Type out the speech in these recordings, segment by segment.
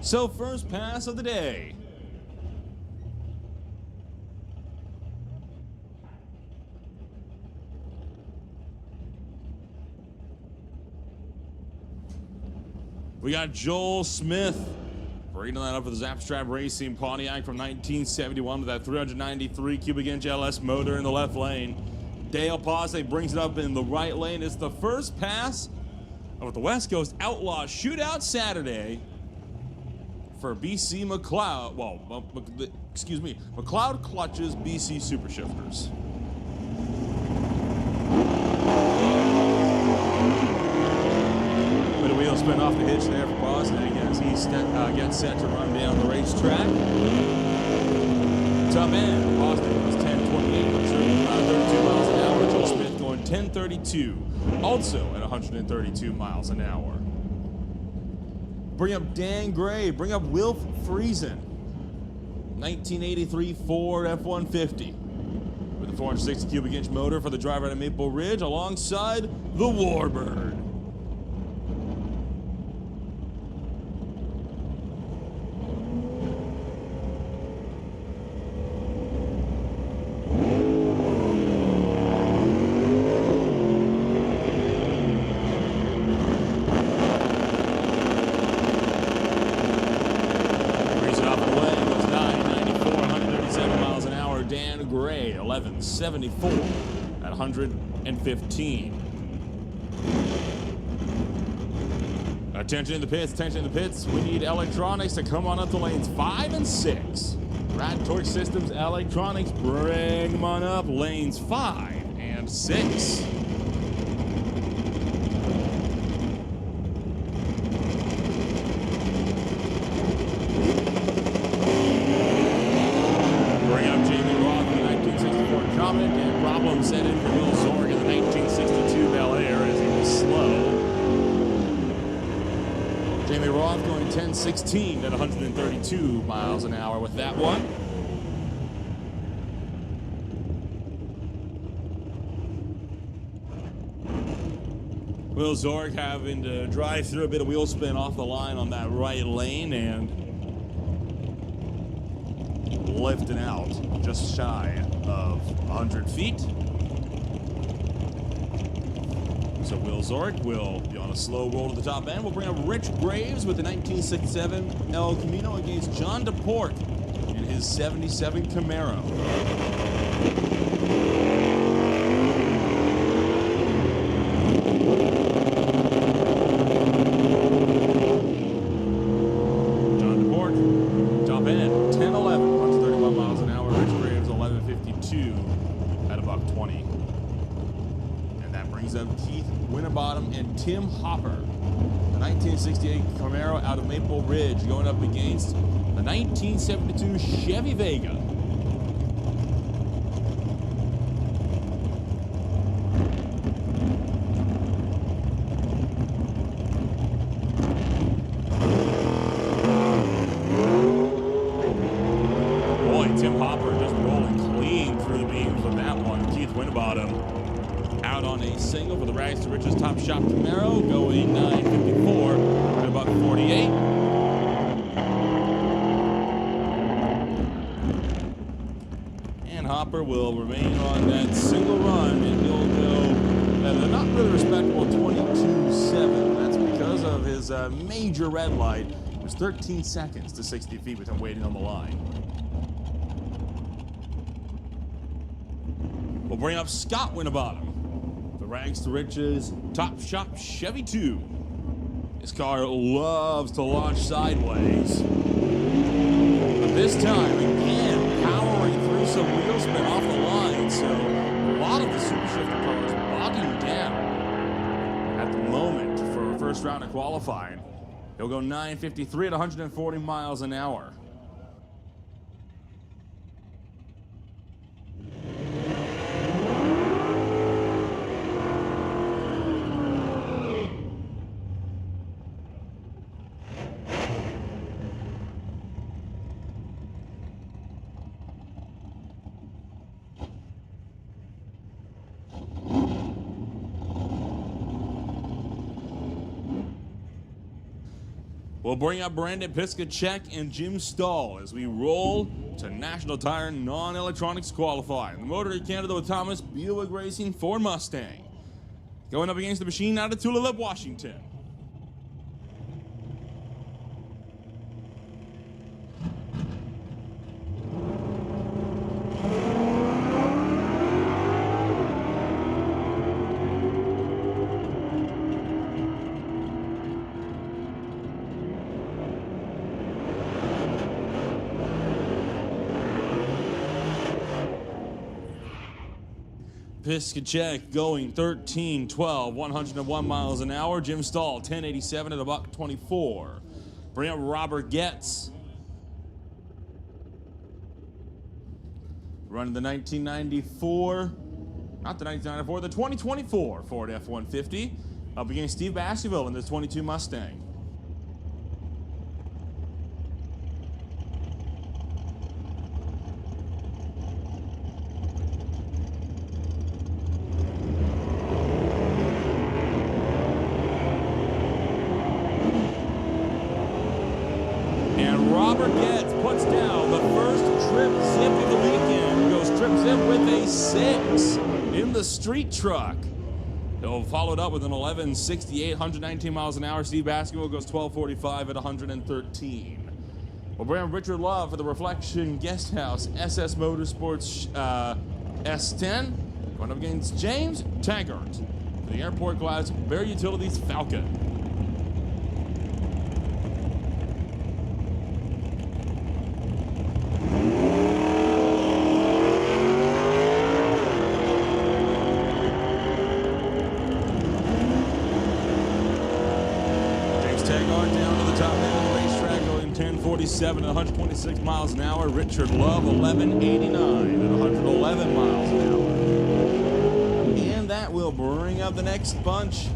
So first pass of the day. We got Joel Smith bringing that up with the Zapstrap Racing Pontiac from 1971 with that 393 cubic inch LS motor in the left lane. Dale Posse brings it up in the right lane. It's the first pass of the West Coast Outlaw Shootout Saturday for BC McLeod. Well, excuse me, McLeod Clutches BC Super Shifters. Bit of wheel spin off the hitch there for Bosniak as he gets set to run down the racetrack. Top end, Bosniak was 10:28, 32 miles an hour. Joel Smith going 10:32, also at 132 miles an hour. Bring up Dan Gray, bring up Wilf Friesen, 1983 Ford F-150 with a 460 cubic inch motor for the driver at Maple Ridge alongside the Warbird. Dan Gray, 1174 at 115. Attention in the pits, attention in the pits. We need electronics to come on up the lanes 5 and 6. Rad Torque Systems Electronics, bring them on up lanes 5 and 6. And problem set in for Will Zorg in the 1962 Bel Air as he was slow. Jamie Roth going 10:16 at 132 miles an hour with that one. Will Zorg having to drive through a bit of wheel spin off the line on that right lane and lifting out just shy of 100 feet. So Will Zorg will be on a slow roll to the top end. We'll bring up Rich Graves with the 1967 El Camino against John DePort in his 77 Camaro. John DePort, top end, 10-11. Miles an hour. Rich Graves 11:52 at $1.20, and that brings up Keith Winterbottom and Tim Hopper, the 1968 Camaro out of Maple Ridge, going up against the 1972 Chevy Vega. Tim Hopper just rolling clean through the beam from that one. Keith Winterbottom out on a single for the Rags to Riches Top Shop Camaro, going 9:54 at $1.48. And Hopper will remain on that single run, and he'll go at a not really respectable 22.7. That's because of his major red light. It was 13 seconds to 60 feet with him waiting on the line. We'll bring up Scott Winterbottom, the Rags to Riches Top Shop Chevy 2. This car loves to launch sideways. But this time, again, powering through some wheel spin off the line. So a lot of the Super Shifter cars bogging down at the moment for a first round of qualifying. He'll go 9:53 at 140 miles an hour. We'll bring up Brandon Piskacek and Jim Stahl as we roll to National Tire Non-Electronics qualifying. The motor in Canada with Thomas, Buick Racing, Ford Mustang. Going up against the machine out of Tulalip, Washington. Piskacek going 13-12, 101 miles an hour. Jim Stahl 1087 at $124. Bring up Robert Getz. Running the 1994, not the 1994, the 2024 Ford F-150 up against Steve Baskerville in the 22 Mustang. Robert Getz puts down the first trip zip of the weekend. Goes trip zip with a 6 in the street truck. He'll follow it up with an 11.68, 119 miles an hour. Steve Baskerville goes 12.45 at 113. We'll bring Richard Love for the Reflection Guest House SS Motorsports S10. Going up against James Taggart for the Airport Class Bear Utilities Falcon. Taggart down to the top end of the racetrack, going 10.47 at 126 miles an hour. Richard Love 11.89 at 111 miles an hour. And that will bring up the next bunch.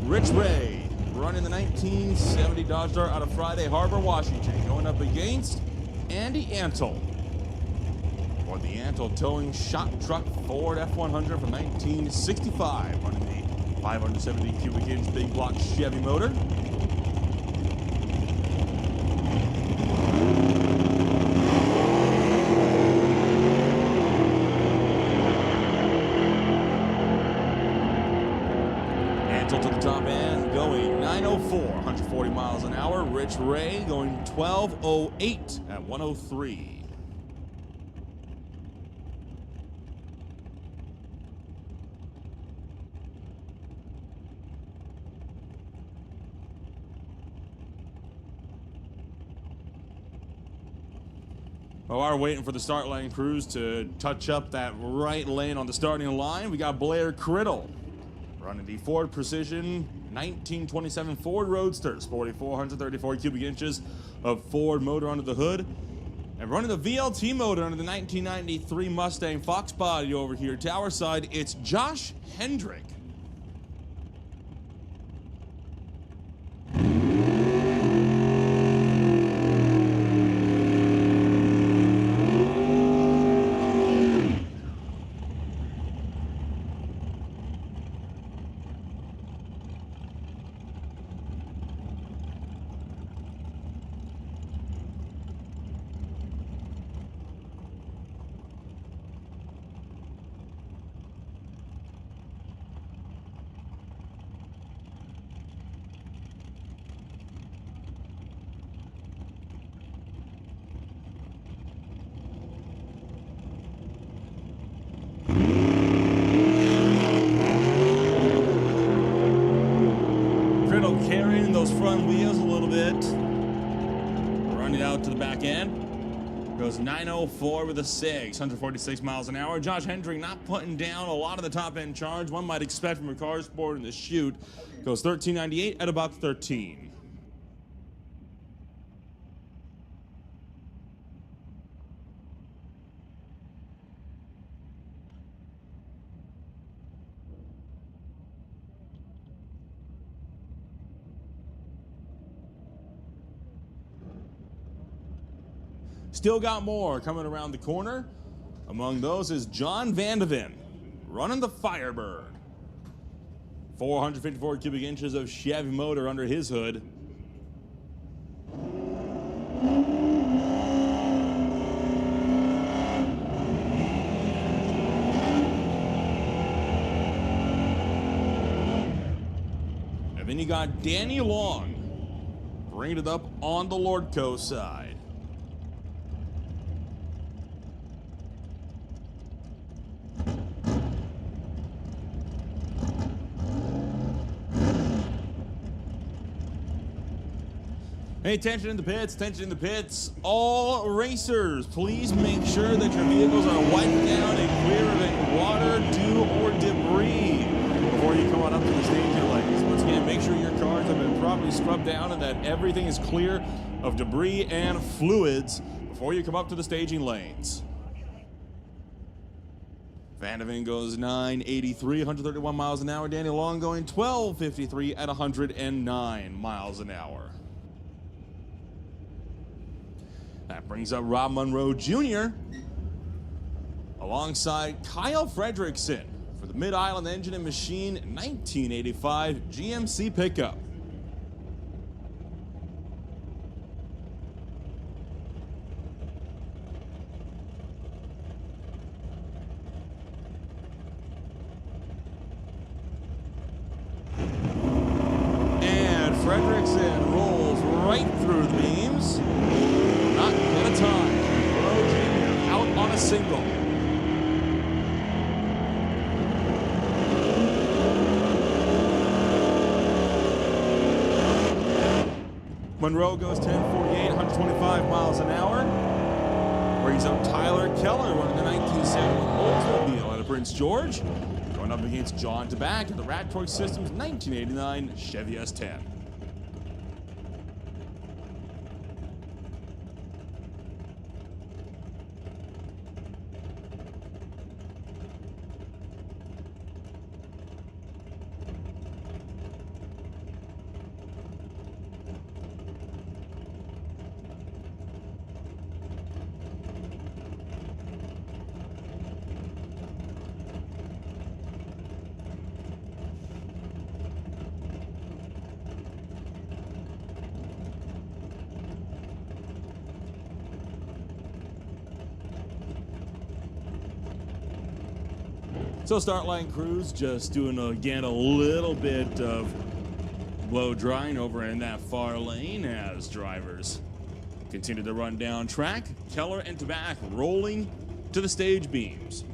Rich Ray running the 1970 Dodge Dart out of Friday Harbor, Washington, going up against Andy Antle for the Antle Towing Shop Truck Ford F-100 from 1965, running the 570 cubic inch big block Chevy motor. Antle to the top end, going 904, 140 miles an hour. Rich Ray going 1208 at 103. While we're waiting for the start lane crews to touch up that right lane on the starting line, we got Blair Criddle running the Ford Precision 1927 Ford Roadster, sporting 434 cubic inches of Ford motor under the hood. And running the VLT motor under the 1993 Mustang Fox body over here, tower side, it's Josh Hendrick. Carrying those front wheels a little bit. Running out to the back end. Goes 904 with a 6, 146 miles an hour. Josh Hendrick not putting down a lot of the top end charge one might expect from a car sport in the chute. Goes 1398 at about 13. Still got more coming around the corner. Among those is John Vandeven running the Firebird. 454 cubic inches of Chevy motor under his hood. Then you got Danny Long bringing it up on the Lordco side. Hey, attention in the pits, attention in the pits. All racers, please make sure that your vehicles are wiped down and clear of any water, dew, or debris before you come on up to the staging lanes. Once again, make sure your cars have been properly scrubbed down and that everything is clear of debris and fluids before you come up to the staging lanes. Vanderveen goes 983, 131 miles an hour. Danny Long going 1253 at 109 miles an hour. That brings up Rob Monroe Jr. alongside Kyle Fredrickson for the Mid-Island Engine and Machine 1985 GMC pickup. And Fredrickson rolls right through the beams. Not get a time. Monroe Jr. out on a single. Monroe goes 10:48, 125 miles an hour. Brings up Tyler Keller, one of the 1970 Oldsmobile out of Prince George. Going up against John DeBack at the Rat Toy Systems 1989 Chevy S10. So start line crews just doing again a little bit of blow drying over in that far lane as drivers continue to run down track. Keller and DeBack rolling to the stage beams.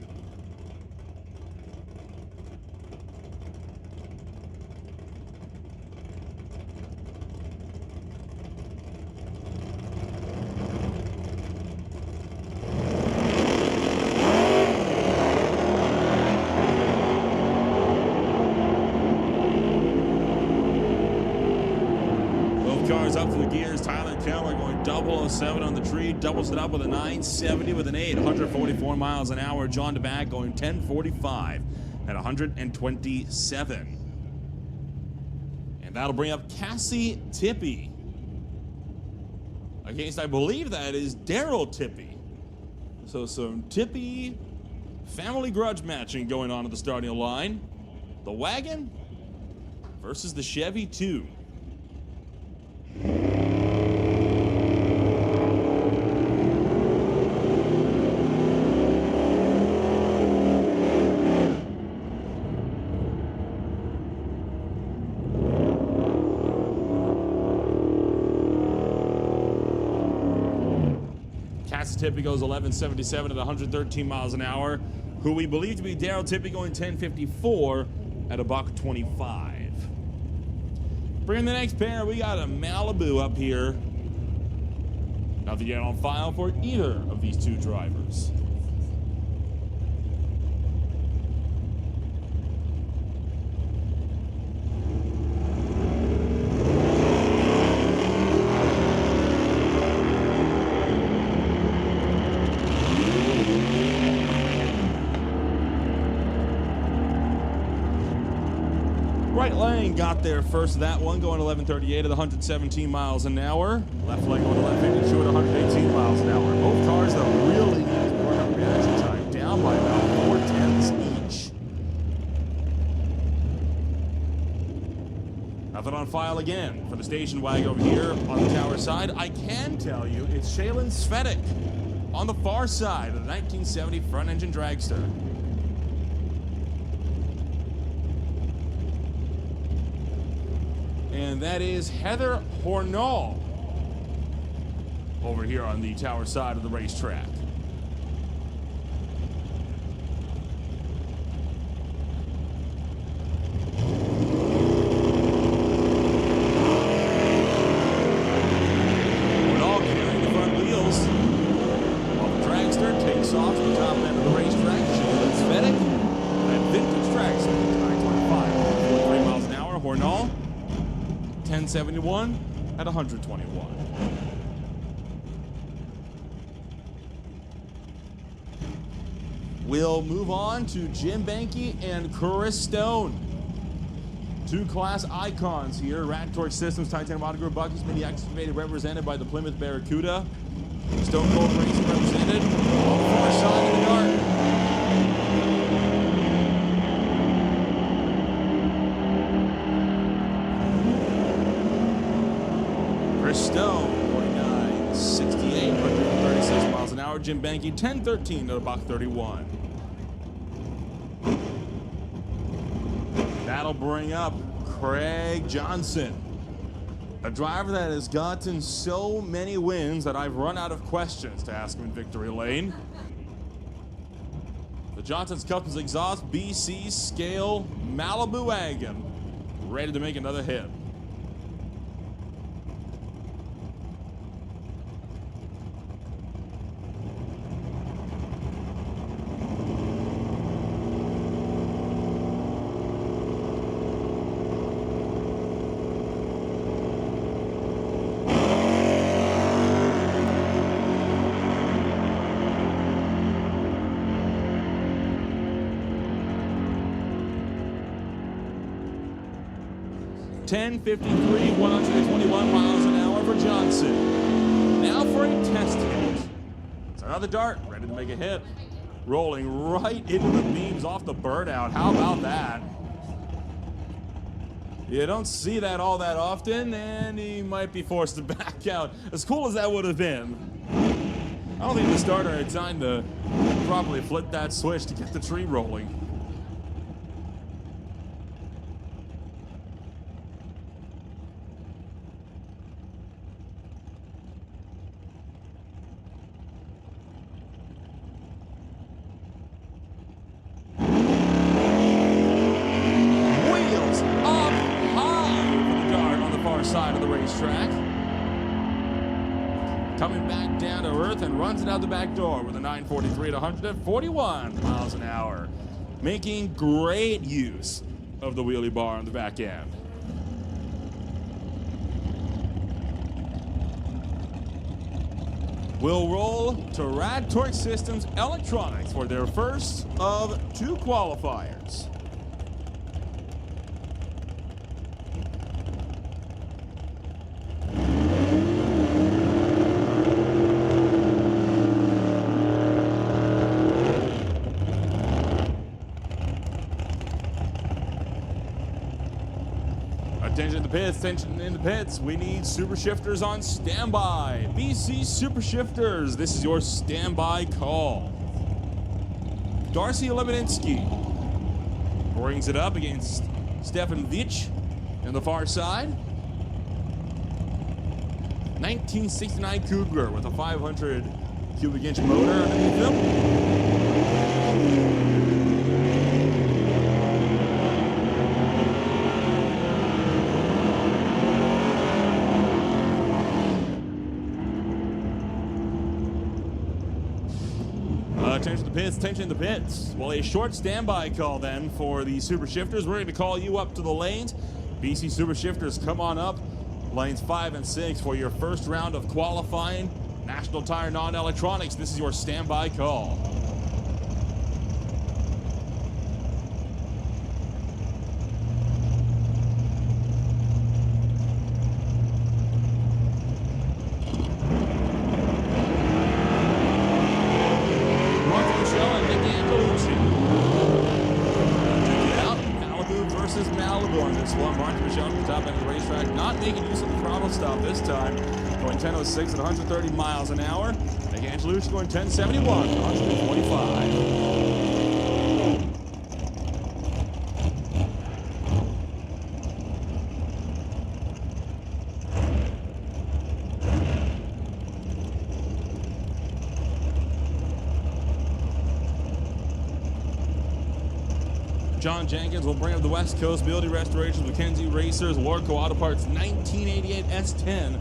Cars up for the gears. Tyler Keller going 007 on the tree, doubles it up with a 970 with an 8, 144 miles an hour. John DeBack going 1045 at 127. And that'll bring up Cassie Tippy against, I believe that is Daryl Tippy. So some Tippy family grudge matching going on at the starting line. The wagon versus the Chevy 2. Tippy goes 1177 at 113 miles an hour. Who we believe to be Daryl Tippy going 1054 at $125. Bringing the next pair, we got a Malibu up here. Nothing yet on file for either of these two drivers. Right lane got there first of that one, going 1138 at 117 miles an hour. Left lane going 1152 at 118 miles an hour. Both cars that really need to work on reaction time, down by about 4/10 each. Nothing on file again for the station wagon over here on the tower side. I can tell you it's Shaylin Svetic on the far side of the 1970 front engine dragster. and that is Heather Hornall over here on the tower side of the racetrack. Hornall carrying the front wheels while the dragster takes off to the top end of the racetrack. She's Sept at vintage tracks, 925, 43 miles an hour. Hornall 1071 at 121. We'll move on to Jim Banky and Chris Stone. Two class icons here. Rat Torch Systems, Titanium Auto Group, Bucky's Mini Excavated, represented by the Plymouth Barracuda. Stone Cold Racing represented on the far side of the dart. Chris Stone, 49.68, 136 miles an hour. Jim Banky, 10.13 at a buck 31. That'll bring up Craig Johnson, a driver that has gotten so many wins that I've run out of questions to ask him in victory lane. The Johnson's Customs Exhaust BC Scale Malibu wagon, ready to make another hit. .1053, 121 miles an hour for Johnson. Now for a test hit. It's another dart, ready to make a hit. Rolling right into the beams off the burnout. How about that? You don't see that all that often, and he might be forced to back out. As cool as that would have been, I don't think the starter had time to properly flip that switch to get the tree rolling. Side of the racetrack. Coming back down to earth and runs it out the back door with a 943 at 141 miles an hour. Making great use of the wheelie bar on the back end. We'll roll to Rad Torch Systems Electronics for their first of two qualifiers. Attention in the pits, attention in the pits. We need super shifters on standby. BC Super Shifters, this is your standby call. Darcy Lebedinsky brings it up against Stefan Vich on the far side. 1969 Cougar with a 500 cubic inch motor underneath them. Attention to the pits, attention to the pits. Well, a short standby call then for the Super Shifters. We're going to call you up to the lanes. BC Super Shifters, come on up. Lanes 5 and 6 for your first round of qualifying. National Tire Non-Electronics, this is your standby call. Malibu on this one. Martin Michelle at the top end of the racetrack, not making use of the throttle stop this time. Going 10.06 at 130 miles an hour. Nick Angelucci going 10.71, 125. John Jenkins will bring up the West Coast Building Restorations Mackenzie Racers Lorco Auto Parts 1988 S10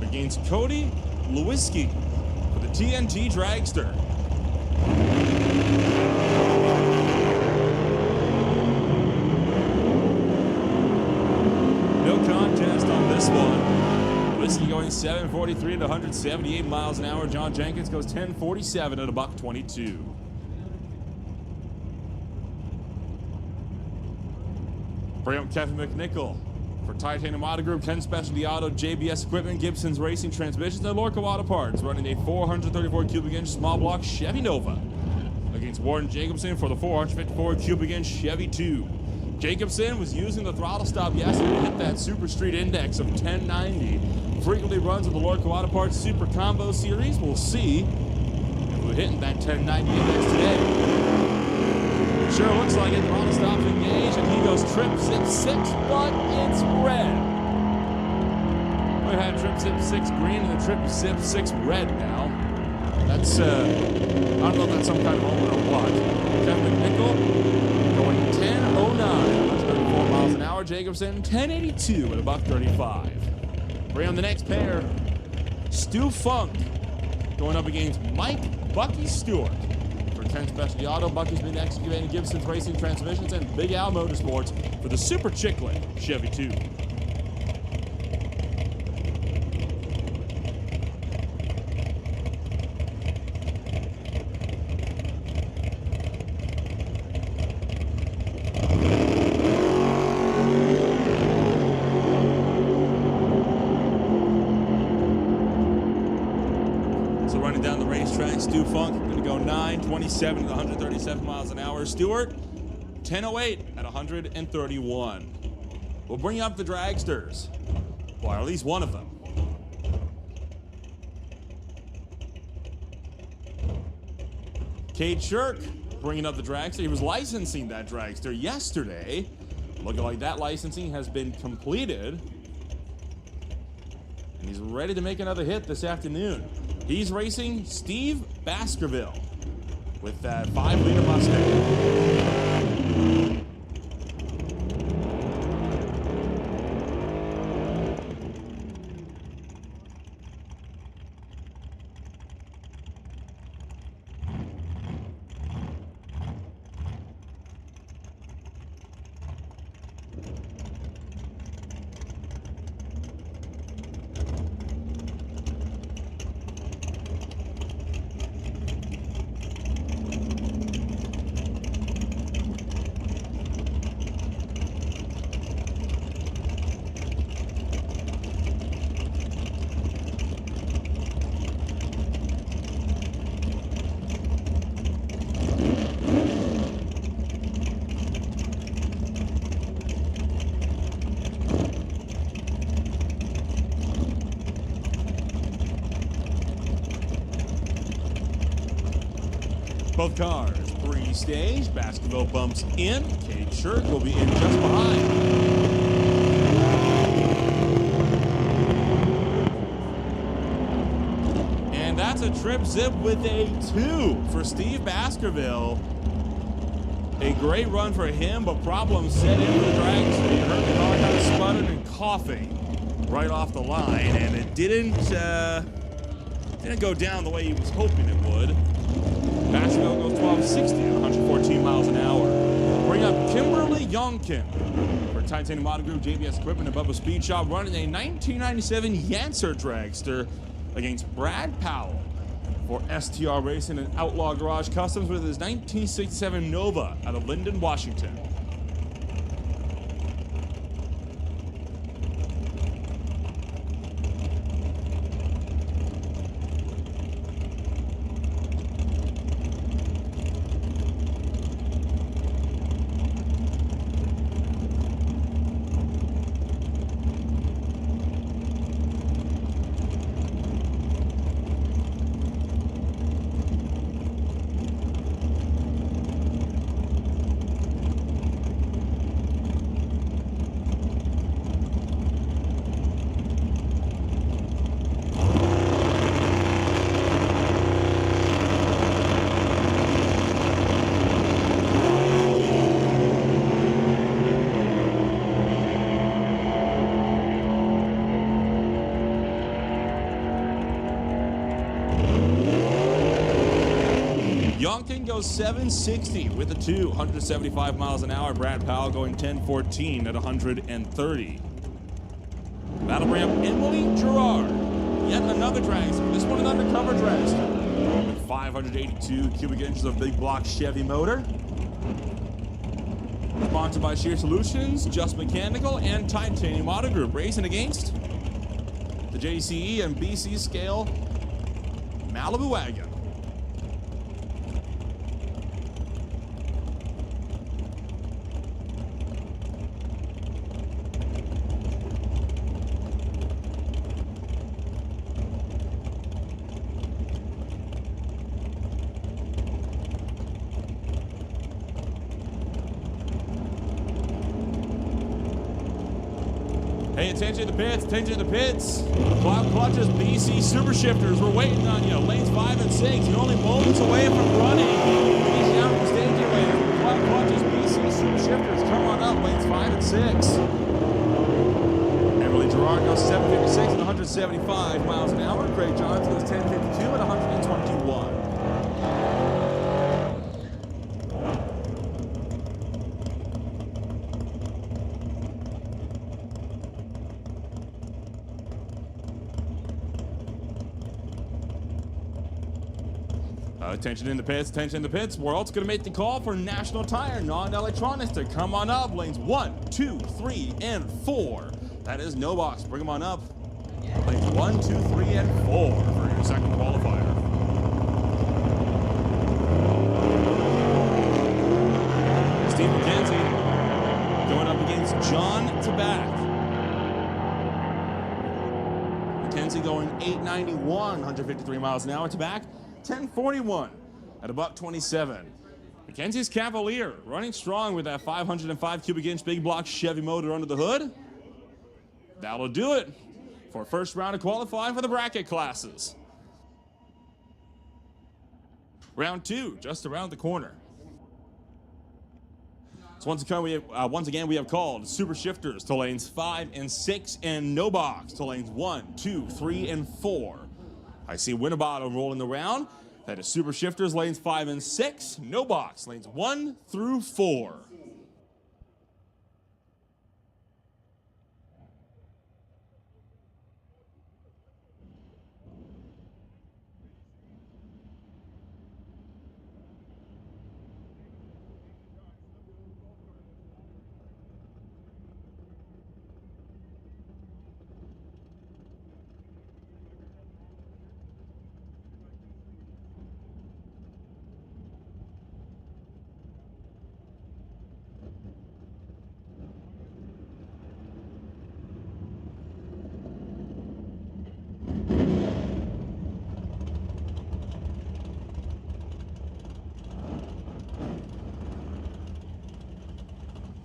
against Cody Lewinsky for the TNT Dragster. No contest on this one. Lewinsky going 743 at 178 miles an hour. John Jenkins goes 1047 at a $122. Bring up Kevin McNichol for Titanium Auto Group, Ken Specialty Auto, JBS Equipment, Gibson's Racing Transmissions, and Lorco Auto Parts, running a 434 cubic inch small block Chevy Nova against Warren Jacobson for the 454 cubic inch Chevy 2. Jacobson was using the throttle stop yesterday to hit that Super Street Index of 1090. Frequently runs with the Lorco Auto Parts Super Combo Series. We'll see if we're hitting that 1090 index today. Sure looks like it. Throttle stops engaged, and he goes trip zip 6, but it's red. We had trip zip 6 green and the trip zip 6 red now. That's, I don't know if that's some kind of omen or what. Kevin McNichol going 1009, 134 miles an hour. Jacobson 1082 at a $135. Bring on the next pair. Stu Funk going up against Mike Bucky Stewart. Ken Specialty Auto, Bucky's been excavating Gibson's Racing Transmissions, and Big Al Motorsports for the Super Chicklet Chevy 2. So running down the racetrack, Stu Funk going to go 927 to 137 miles an hour. Stewart, 1008 at 131. We'll bring up the dragsters, or at least one of them. Cade Shirk bringing up the dragster. He was licensing that dragster yesterday. Looking like that licensing has been completed. And he's ready to make another hit this afternoon. He's racing Steve Baskerville with that 5-liter Mustang. Both cars pre-stage. Baskerville bumps in. Cade Shirk will be in just behind. And that's a trip zip with a 2 for Steve Baskerville. A great run for him, but problems set in for the dragster. You heard the car kind of sputtering and coughing right off the line, and it didn't go down the way he was hoping it would. Baskerville goes 1260 at 114 miles an hour. Bring up Kimberly Youngkin for Titanium Auto Group, JBS Equipment, and Bubba Speed Shop, running a 1997 Yancer dragster against Brad Powell for STR Racing and Outlaw Garage Customs with his 1967 Nova out of Linden, Washington. Duncan goes 760 with a 2, 175 miles an hour. Brad Powell going 1014 at 130. That'll bring up Emily Gerard. Yet another dragster. This one an undercover dragster. With 582 cubic inches of big block Chevy motor. Sponsored by Shear Solutions, Just Mechanical, and Titanium Auto Group. Racing against the JCE and BC scale Malibu wagon. Pay attention to the pits, attention to the pits. Cloud Clutches, BC Super Shifters, we're waiting on you. Lanes 5 and 6, you're only moments away from running. Finish out the staging later. Cloud Clutches, BC Super Shifters, come on up, lanes 5 and 6. Emily Gerard goes 756 at 175 miles an hour. Craig Johns goes 1052 at 121. Attention in the pits, attention in the pits. World's gonna make the call for National Tire non-electronics to come on up. Lanes 1, 2, 3, and 4. That is no box. Bring them on up. Lanes 1, 2, 3, and 4 for your second qualifier. Steve McKenzie going up against John Tabak. McKenzie going 891, 153 miles an hour. Tabak 1041 at $127. Mackenzie's Cavalier running strong with that 505 cubic inch big block Chevy motor under the hood. That'll do it for first round of qualifying for the bracket classes. Round 2 just around the corner. So once again we have called Super Shifters to lanes 5 and 6 and no box to lanes 1, 2, 3, and 4. I see Winnebago rolling around. That is Super Shifters, lanes 5 and 6. No box, lanes 1 through 4.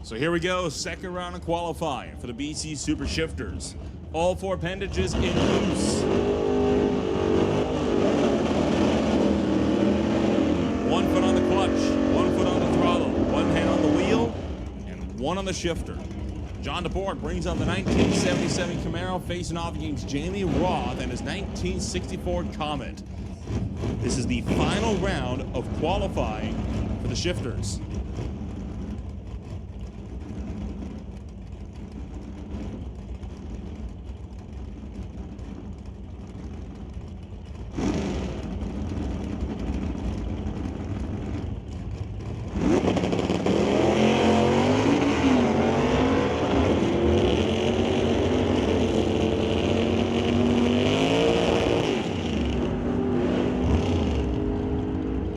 So here we go, second round of qualifying for the BC Super Shifters. All 4 appendages in use. 1 foot on the clutch, 1 foot on the throttle, 1 hand on the wheel, and 1 on the shifter. John DeBoer brings up the 1977 Camaro facing off against Jamie Roth and his 1964 Comet. This is the final round of qualifying for the Shifters.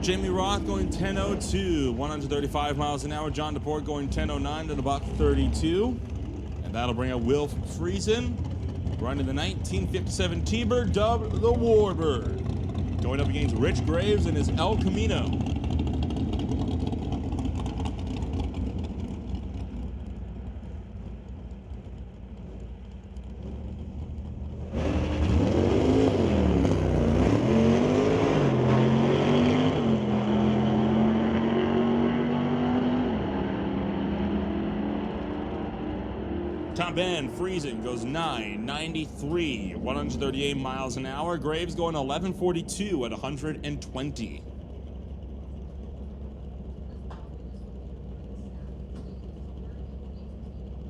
Jamie Roth going 1002, 135 miles an hour. John DePort going 1009 at about 32. And that'll bring up Will Friesen, running the 1957 T-Bird, dubbed the Warbird. Going up against Rich Graves and his El Camino. Top end, Friesen goes 993, 138 miles an hour. Graves going 1142 at 120.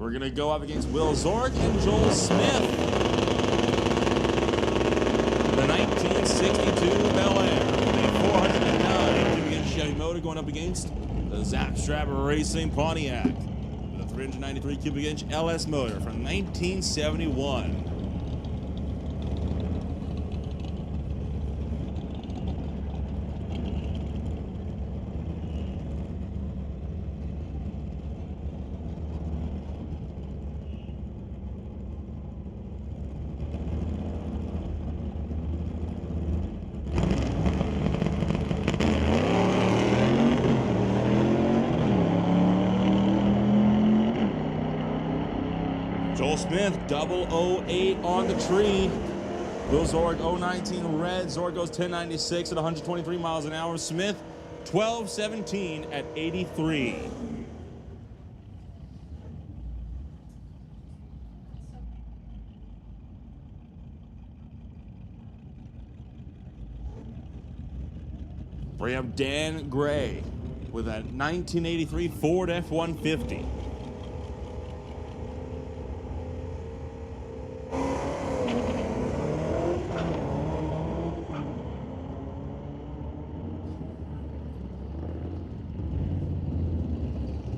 we're going to go up against Will Zork and Joel Smith. The 1962 Bel Air with a 409 cubic inch Chevy motor going up against the Zap Strapper Racing Pontiac with a 393 cubic inch LS motor from 1971. Joel Smith, 008 on the tree. Will Zork, 019 red. Zork goes 1096 at 123 miles an hour. Smith, 1217 at 83. Bring up Dan Gray with a 1983 Ford F-150.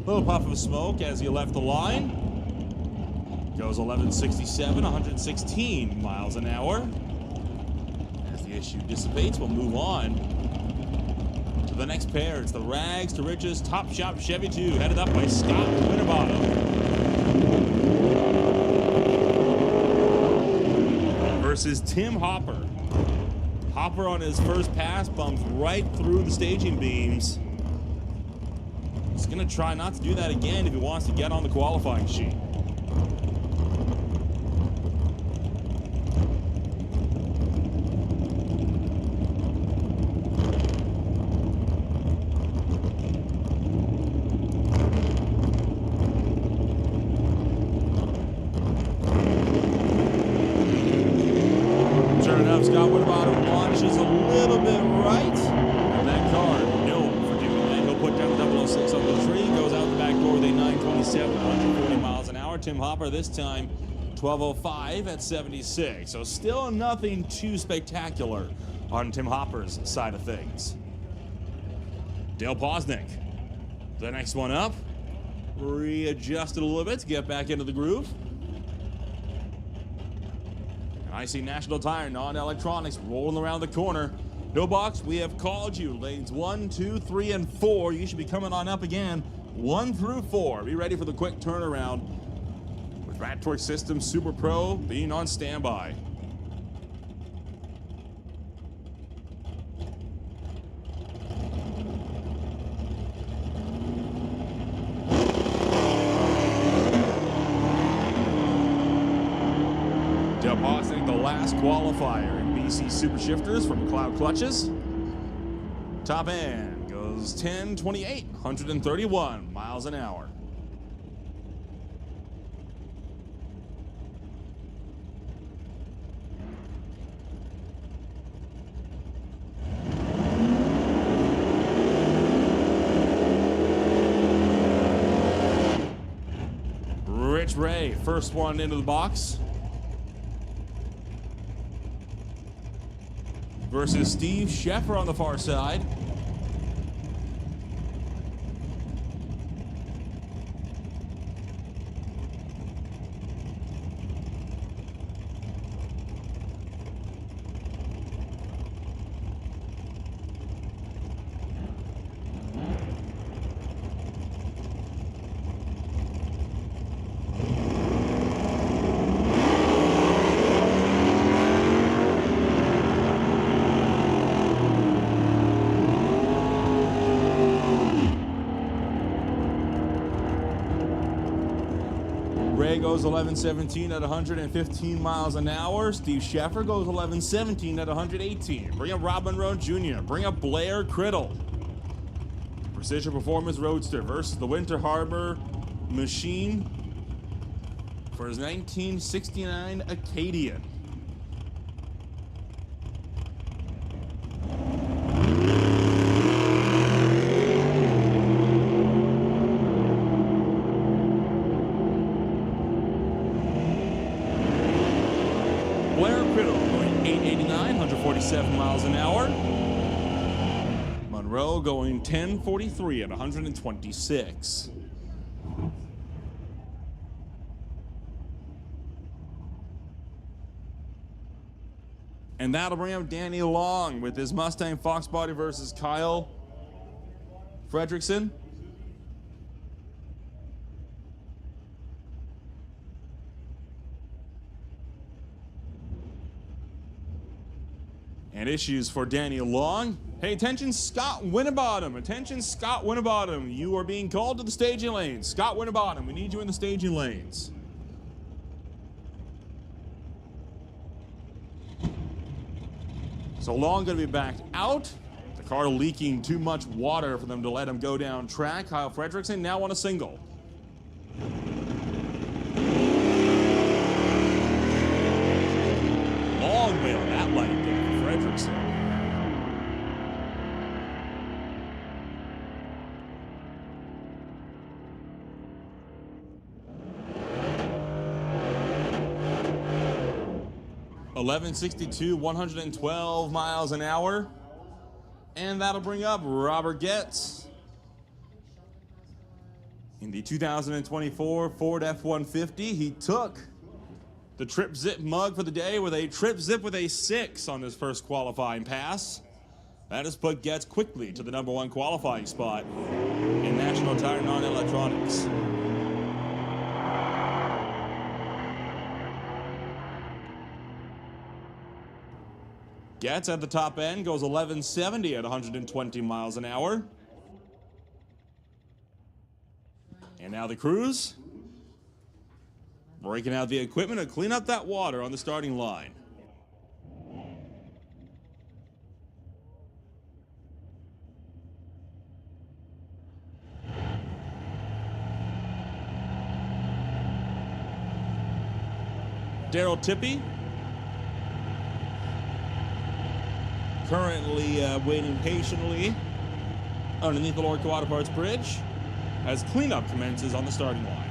Little puff of smoke as he left the line. Goes 1167, 116 miles an hour. As the issue dissipates, we'll move on to the next pair. It's the Rags to Riches Top Shop Chevy 2, headed up by Scott Winterbottom versus Tim Hopper. Hopper on his first pass bumps right through the staging beams. He's going to try not to do that again if he wants to get on the qualifying sheet. Sure enough, Scott Winterbottom launches a little bit right. And that car, known for doing that, he'll put down 006 on the tree, goes out the back door with a 927, 140 miles an hour. Tim Hopper this time 1205 at 76. So still nothing too spectacular on Tim Hopper's side of things. Dale Posnick, the next one up, readjusted a little bit to get back into the groove. I see National Tire, non-electronics, rolling around the corner. No box, we have called you. Lanes 1, 2, 3, and 4. You should be coming on up again. 1 through 4. Be ready for the quick turnaround with Rat Torque Systems Super Pro being on standby. Dale Posnick, the last qualifier in BC Super Shifters from McLeod Clutches. Top end goes 1028, 131 miles an hour. Rich Ray, first one into the box. Versus Steve Sheffer on the far side. Ray goes 1117 at 115 miles an hour. Steve Sheffer goes 1117 at 118. Bring up Rob Monroe Jr. Bring up Blair Criddle. Precision Performance Roadster versus the Winter Harbor Machine for his 1969 Acadian. 147 miles an hour. Monroe going 10:43 at 126. And that'll bring up Danny Long with his Mustang Fox Body versus Kyle Fredrickson. And issues for Danny Long. Hey, attention, Scott Winterbottom. Attention, Scott Winterbottom. You are being called to the staging lanes. Scott Winterbottom, we need you in the staging lanes. So Long going to be backed out. The car leaking too much water for them to let him go down track. Kyle Fredrickson now on a single. Long way on that light there for Fredrickson. .1162, 112 miles an hour. And that'll bring up Robert Getz in the 2024 Ford F-150. He took the Trip Zip mug for the day with a Trip Zip with a 6 on his first qualifying pass. That has put Getz quickly to the #1 qualifying spot in National Tire Non-Electronics. Getz at the top end goes 1170 at 120 miles an hour. And now the crews breaking out the equipment to clean up that water on the starting line. Daryl Tippy currently waiting patiently underneath the Lord Auto Parts Bridge as cleanup commences on the starting line.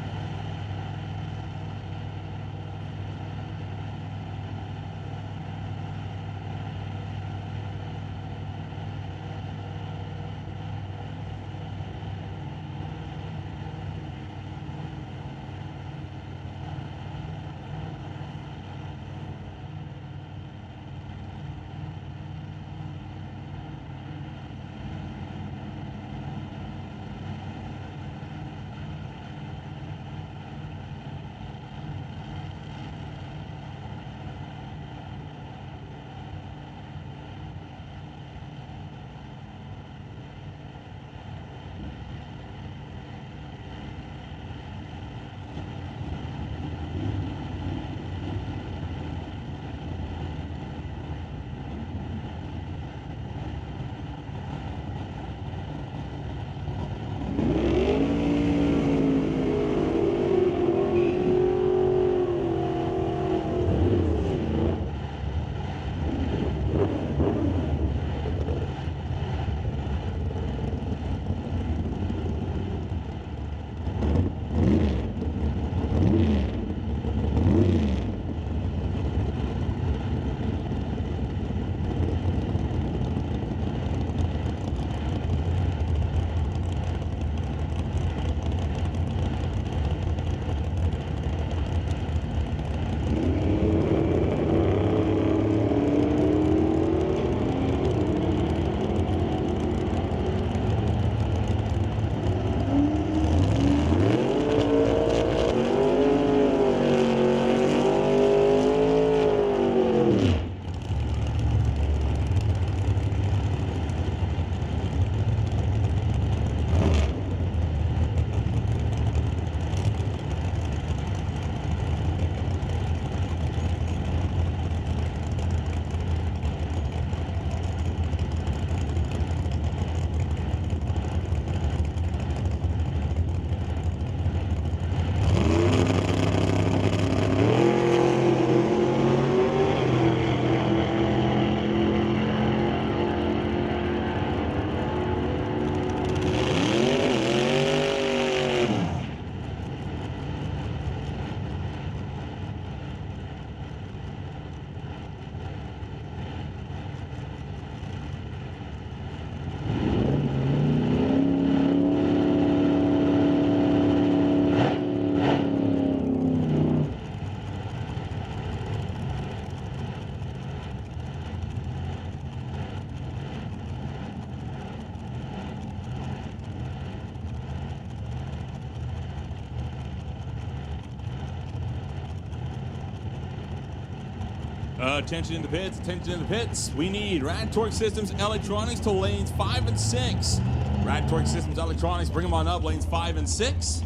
Attention in the pits, attention in the pits. We need Rad Torque Systems Electronics to lanes 5 and 6. Rad Torque Systems Electronics, bring them on up, lanes 5 and 6.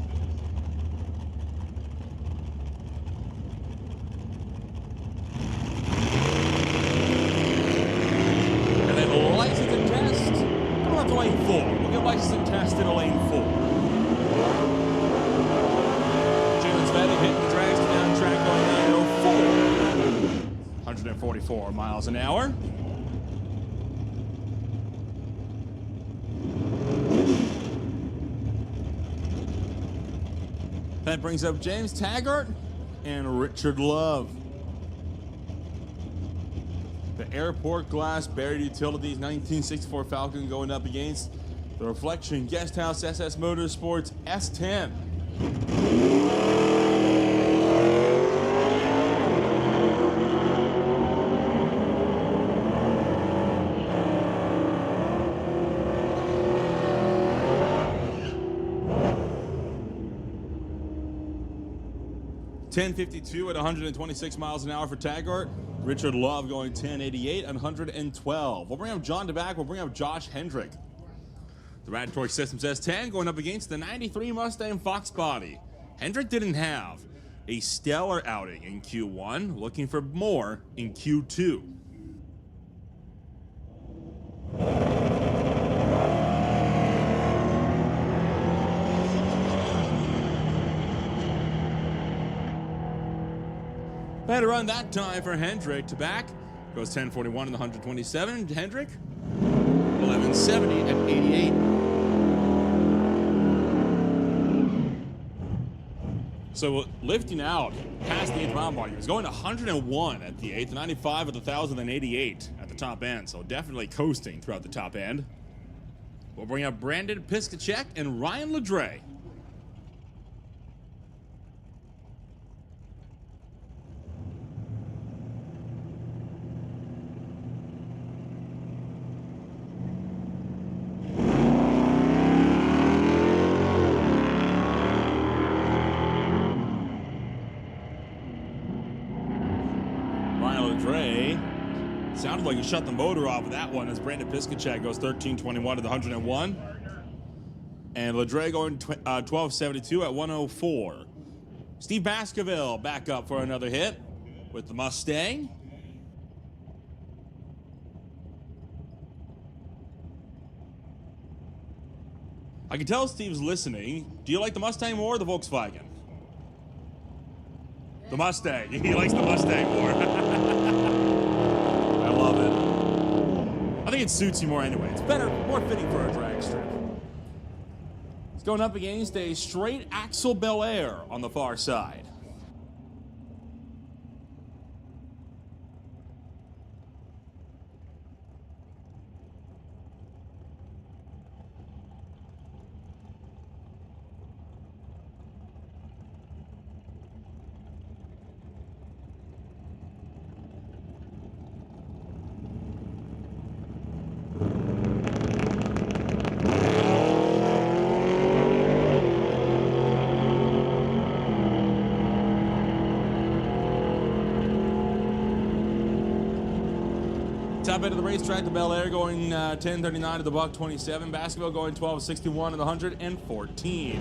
And then license and test. Come up to lane 4. We'll get license and test in lane 4. Jalen Svetig hitting the drags down track going 904. 144 miles an hour. That brings up James Taggart and Richard Love. The Airport Glass Buried Utilities 1964 Falcon going up against the Reflection Guesthouse SS Motorsports S10. .1052 at 126 miles an hour for Taggart. Richard Love going 1088 at 112. We'll bring up John DeBack. We'll bring up Josh Hendrick. The Rad Torque Systems S10 going up against the 93 Mustang Fox Body. Hendrick didn't have a stellar outing in Q1. Looking for more in Q2. Better run that time for Hendrick. To back goes 1041 and 127. Hendrick 1170 at 88. So lifting out past the 8th round mark, he was going 101 at the 8th, 95 at the 1088 at the top end. So definitely coasting throughout the top end. We'll bring up Brandon Piskacek and Ryan Ledre. Sounded like he shut the motor off with that one as Brandon Piskacek goes 1321 to the 101. And Ledre going 1272 at 104. Steve Baskerville back up for another hit with the Mustang. I can tell Steve's listening. Do you like the Mustang more or the Volkswagen? The Mustang. He likes the Mustang more. I love it. I think it suits you more anyway. It's better, more fitting for a drag strip. It's going up against a straight axle Bel Air on the far side. Top end of the racetrack, the Bel Air going 1039 to the buck 27. Baskerville going 1261 to the 114.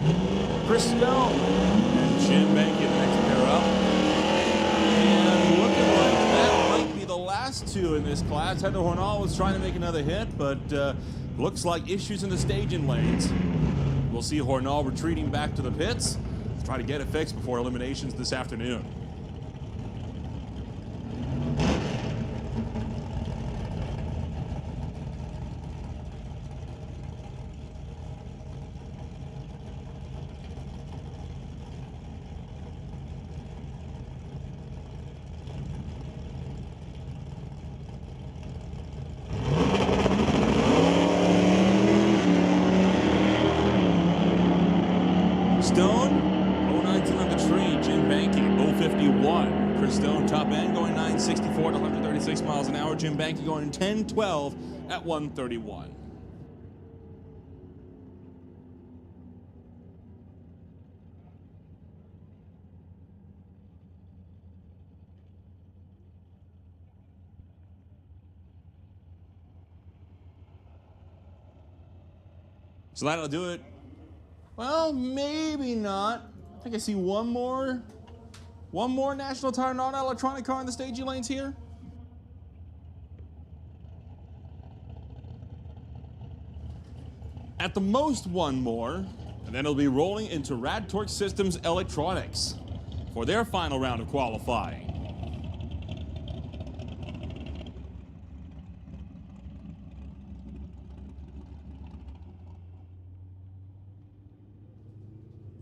Chris Stone and Jim Benke the next pair up. And looking like that might be the last two in this class. Heather Hornall was trying to make another hit, but looks like issues in the staging lanes. We'll see Hornall retreating back to the pits to try to get it fixed before eliminations this afternoon. Stone, 019 on the tree. Jim Benke, 051. Chris Stone, top end, going 964 to 136 miles an hour. Jim Benke going 1012 at 131. So that'll do it. Well, maybe not. I think I see one more National Tire non-electronic car in the staging lanes here. At the most, one more, and then it'll be rolling into Rad Torque Systems Electronics for their final round of qualifying.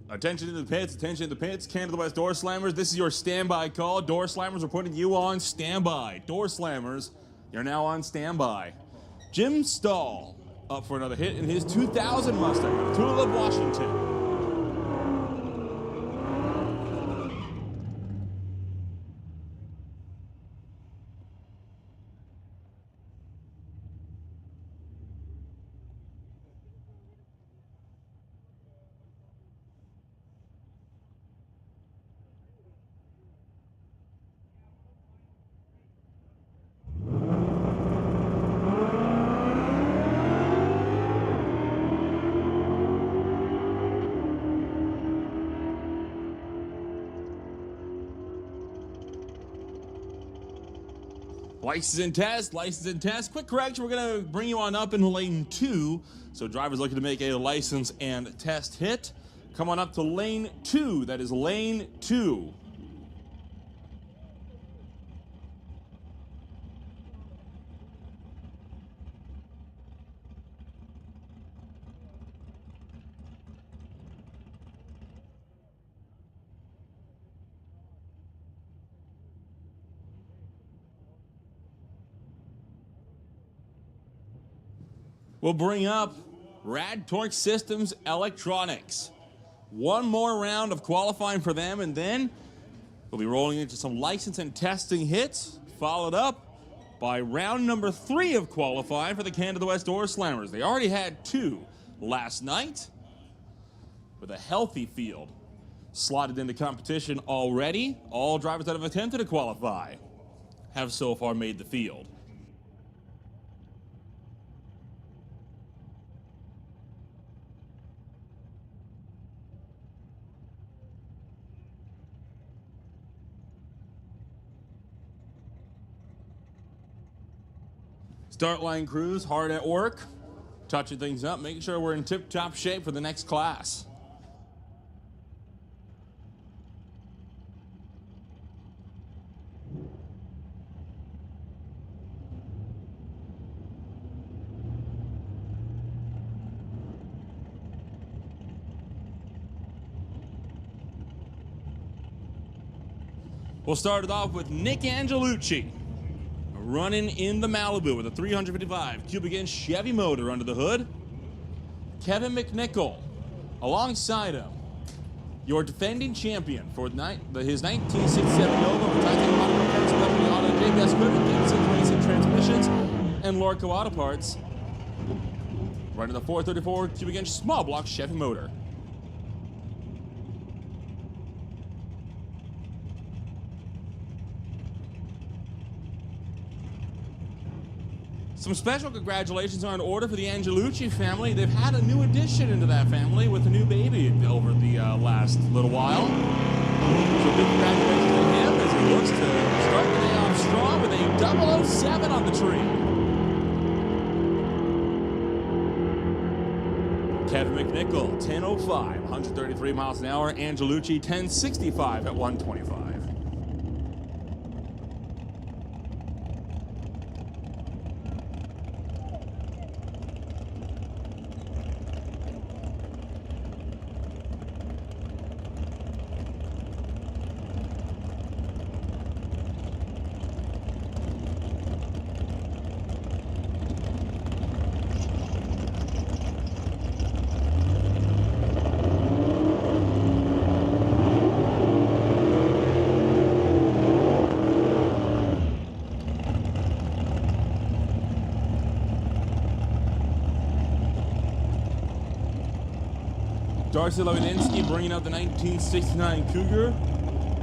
Attention to the pits, attention to the pits. Canada West Door Slammers, this is your standby call. Door Slammers are putting you on standby. Door Slammers, you're now on standby. Jim Stahl up for another hit in his 2000 Mustang, Tulip, Washington. License and test. Quick correction, we're gonna bring you on up in lane 2. So drivers looking to make a license and test hit, come on up to lane 2. That is lane 2. We'll bring up Rad Torque Systems Electronics. One more round of qualifying for them, and then we'll be rolling into some license and testing hits, followed up by round number 3 of qualifying for the Canada West Door Slammers. They already had 2 last night with a healthy field slotted into competition already. All drivers that have attempted to qualify have so far made the field. Start line crews hard at work, touching things up, making sure we're in tip-top shape for the next class. We'll start it off with Nick Angelucci, running in the Malibu with a 355 cubic inch Chevy motor under the hood. Kevin McNichol alongside him, your defending champion for his 1967 Nova for Titanium Auto Parts, Celebrity Auto, JBS Equipment, Gibson Racing Transmissions, and Lorco Auto Parts, running the 434 cubic inch small block Chevy motor. Some special congratulations are in order for the Angelucci family. They've had a new addition into that family with a new baby over the last little while. So big congratulations to him as he looks to start the day off strong with a 007 on the tree. Kevin McNichol, 10:05, 133 miles an hour. Angelucci, 10:65 at 125. Darcy Lewinski bringing out the 1969 Cougar,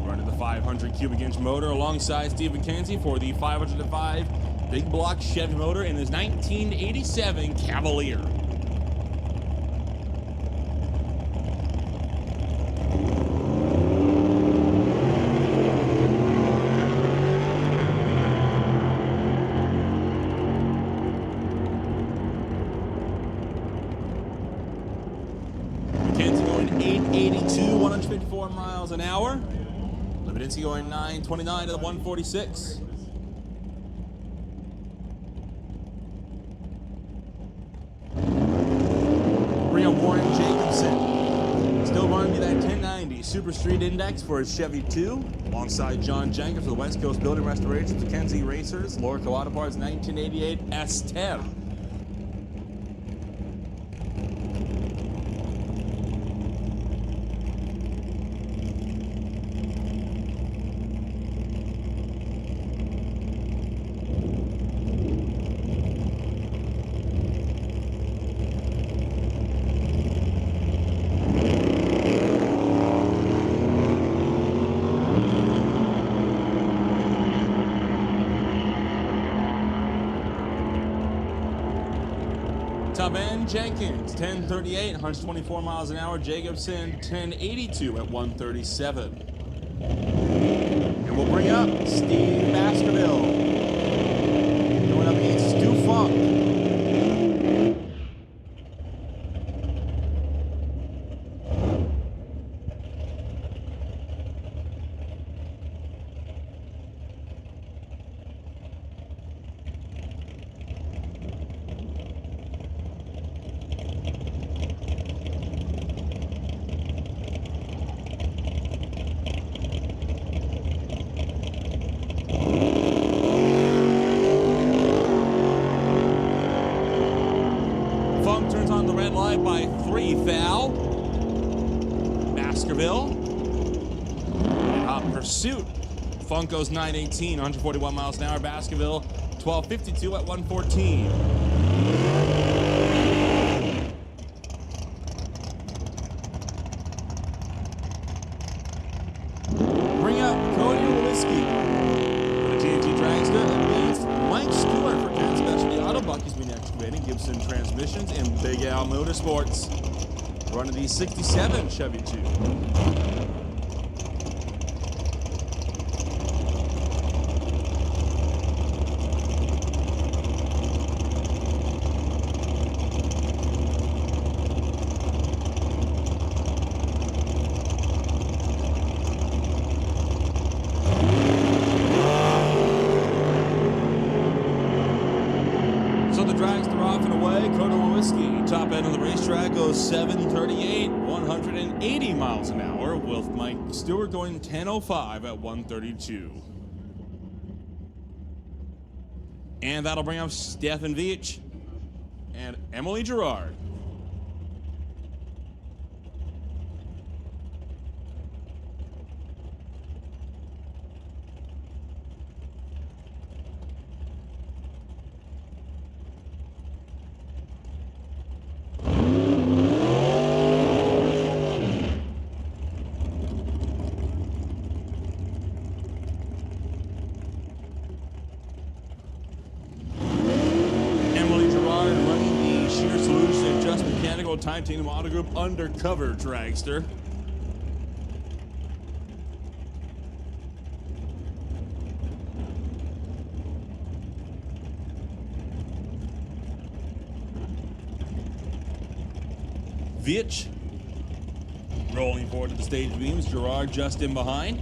running the 500 cubic inch motor alongside Steve McKenzie for the 505 big block Chevy motor in his 1987 Cavalier. 182, 154 miles an hour. Levitinski going 929 to the 146. Bring up Warren Jacobson. Still running me that 1090 Super Street Index for his Chevy 2. Alongside John Jenkins for the West Coast Building Restorations, Kenzie Racers, Lorica Auto Parts 1988 S10. Top end, Jenkins, 1038, 124 miles an hour. Jacobson, 1082 at 137. And we'll bring up Steve Baskerville. Going up against Stu Funk. Turns on the red light by 3 foul. Baskerville. Pursuit. Funk goes 918, 141 miles an hour. Baskerville, 1252 at 114. Bring up Cody Lewinsky for the TNT Dragster against Mike Stewart for Cat Specialty Auto, Bucky's Mini Excavating, Gibson Transmissions, and Big Al Motorsports. Running the 67 Chevy 2. So the Dragster off and away. Cody Lewinsky, top end of the racetrack, goes 738, 180 miles an hour, with Mike Stewart going 1005 at 132. And that'll bring up Stefan Veach and Emily Gerard. Titanium Auto Group undercover dragster. Veach rolling forward to the stage beams. Gerard just in behind.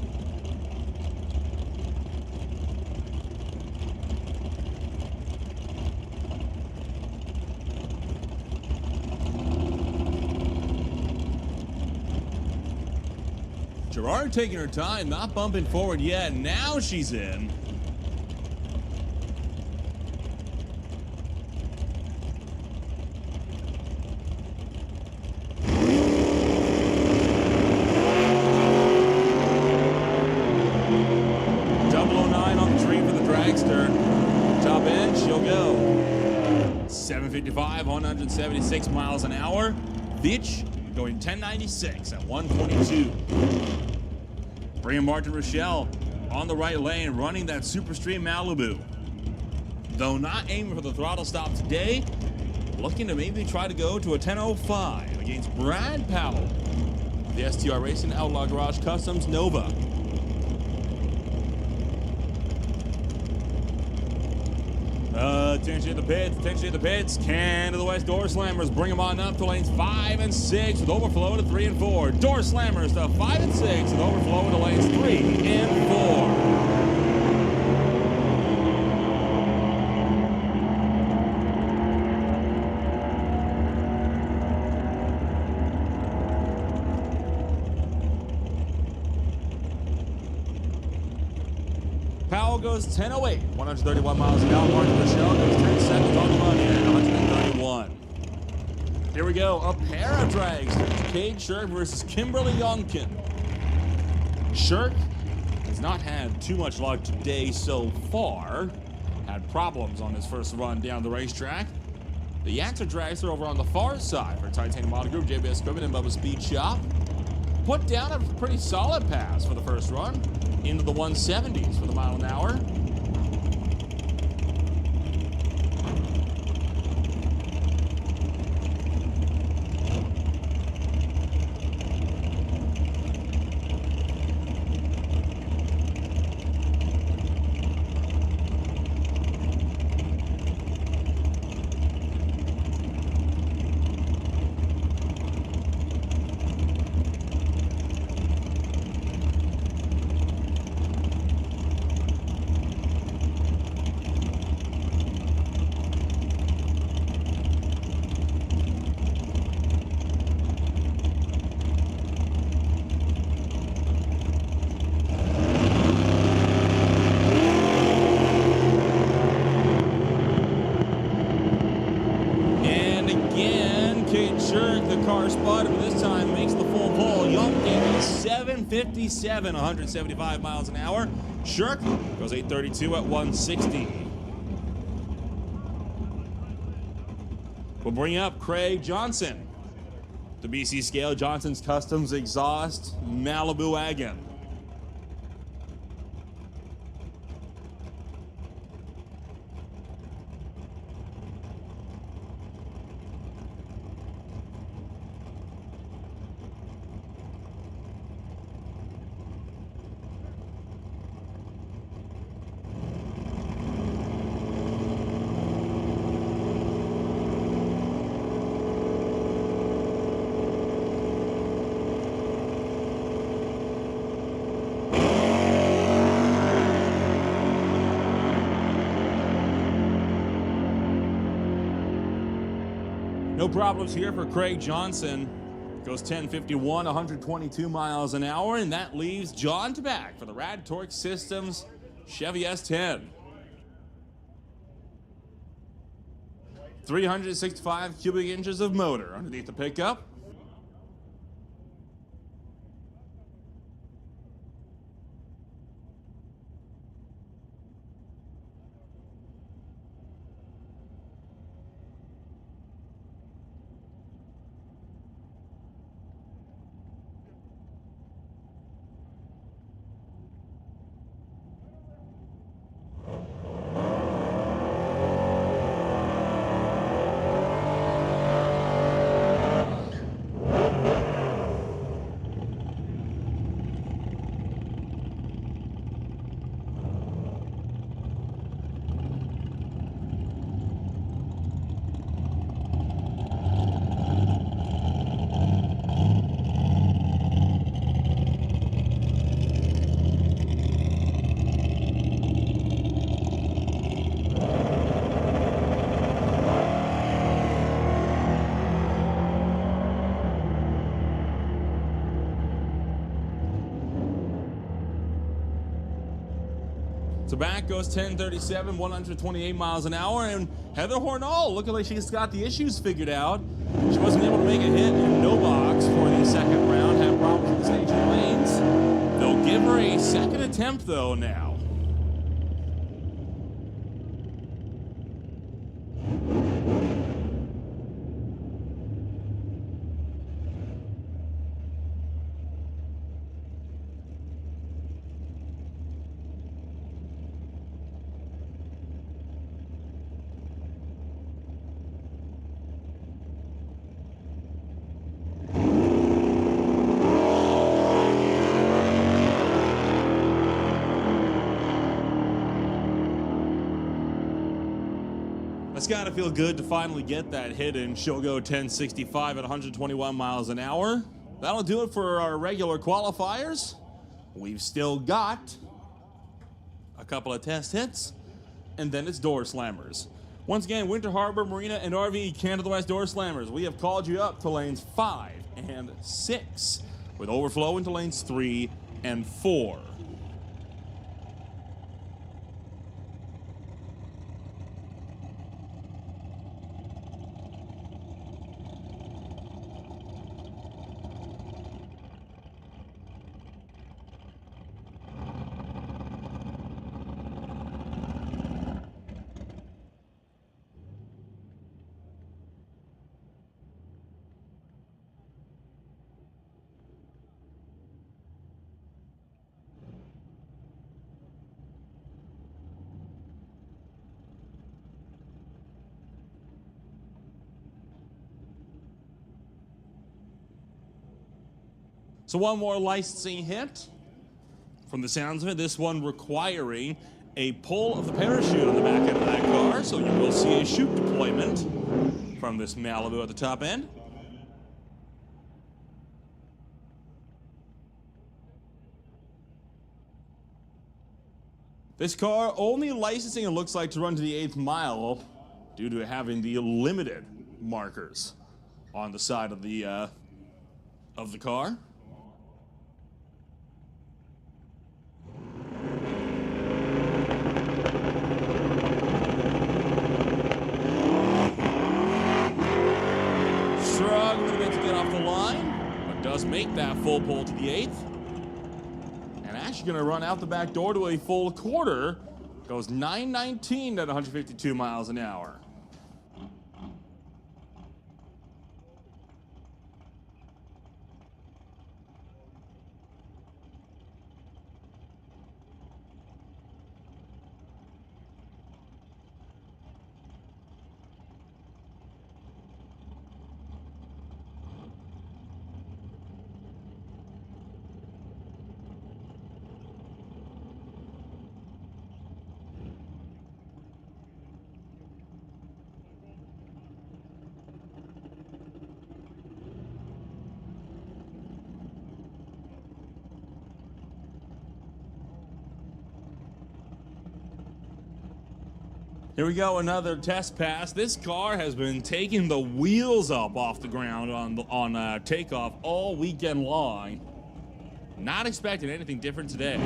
Gerard taking her time, not bumping forward yet. Now she's in. Double 09 on the tree for the dragster. Top end, she'll go 755, 176 miles an hour. Veach going 1096 at 122. Bring Martin Rochelle on the right lane, running that Superstream Malibu. Though not aiming for the throttle stop today, looking to maybe try to go to a 1005 against Brad Powell, the STR Racing Outlaw Garage Customs Nova. Attention at the pits, attention at the pits. Can to the West door slammers bring them on up to lanes 5 and 6 with overflow to 3 and 4. Door slammers to 5 and 6 with overflow to lanes 3 and 4. Powell goes 10:08, 131 miles an hour. Mark Michelle goes 10 seconds on the money at 131. Here we go, a pair of drags. Cade Shirk versus Kimberly Youngkin. Shirk has not had too much luck today so far. Had problems on his first run down the racetrack. The Yaxer drags are over on the far side for Titanium Auto Group, JBS Equipment, and Bubba Speed Shop. Put down a pretty solid pass for the first run. Into the 170s for the mile an hour. The car spud, but this time makes the full pole. Youngkin is 757, 175 miles an hour. Shirk goes 832 at 160. We'll bring up Craig Johnson. The BC scale, Johnson's Customs exhaust Malibu wagon. No problems here for Craig Johnson. Goes 10:51, 122 miles an hour, and that leaves John Tabak for the Rad Torque Systems Chevy S10. 365 cubic inches of motor underneath the pickup. Tabak goes 10:37, 128 miles an hour, and Heather Hornall looking like she's got the issues figured out. She wasn't able to make a hit in no box for the second round, had problems with the staging lanes. They'll give her a second attempt though now. It's gotta feel good to finally get that hit in. She'll go 1065 at 121 miles an hour. That'll do it for our regular qualifiers. We've still got a couple of test hits, and then it's door slammers. Once again, Winter Harbor Marina and RV Canada West door slammers. We have called you up to lanes 5 and 6, with overflow into lanes 3 and 4. So one more licensing hit. From the sounds of it, this one requiring a pull of the parachute on the back end of that car, so you will see a chute deployment from this Malibu at the top end. This car only licensing, it looks like, to run to the 8th mile due to having the limited markers on the side of the car. Struggling a bit to get off the line, but does make that full pull to the 8th. And actually going to run out the back door to a full quarter. Goes 919 at 152 miles an hour. Here we go, another test pass. This car has been taking the wheels up off the ground on takeoff all weekend long. Not expecting anything different today.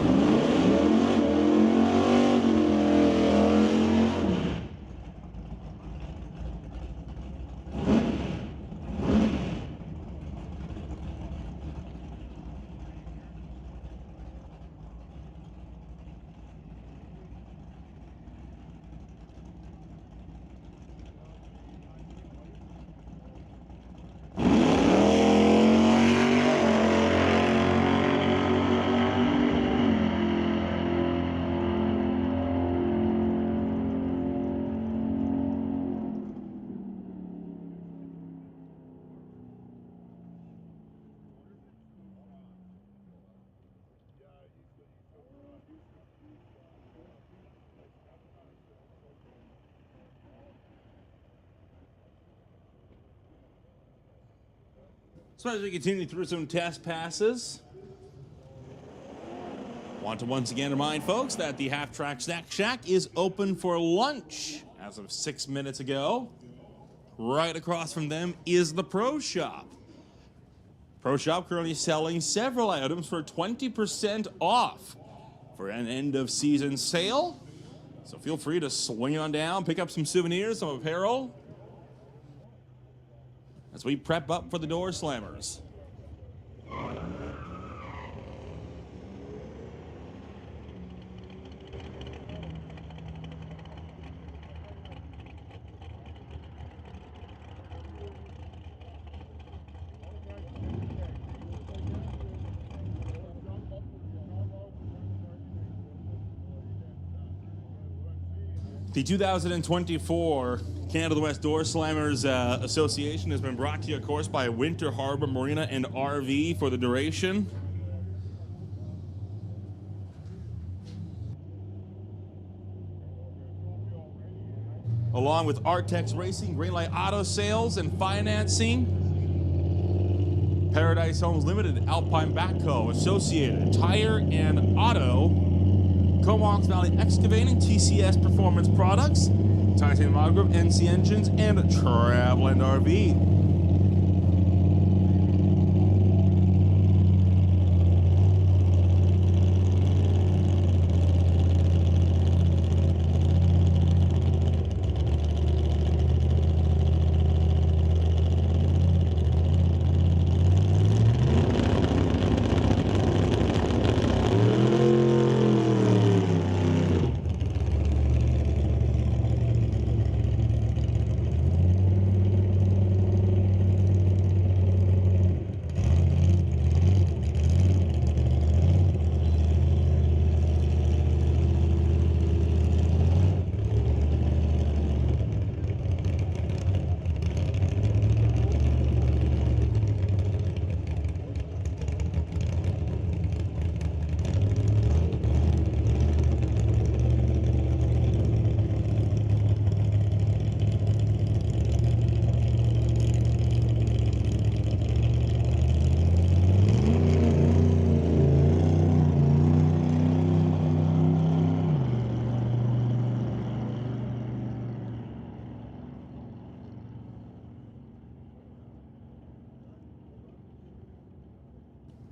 So as we continue through some test passes, want to once again remind folks that the Half Track Snack Shack is open for lunch as of 6 minutes ago. Right across from them is the Pro Shop. Pro Shop currently selling several items for 20% off for an end of season sale. So feel free to swing on down, pick up some souvenirs, some apparel, as we prep up for the door slammers. The 2024 Canada West Door Slammers Association has been brought to you, of course, by Winter Harbor Marina and RV for the duration. along with Artex Racing, Greenlight Auto Sales and Financing, Paradise Homes Limited, Alpine Backhoe, Associated, Tire and Auto, Comox Valley Excavating, TCS Performance Products, Titanium Auto Group, NC Engines, and Traveland RV.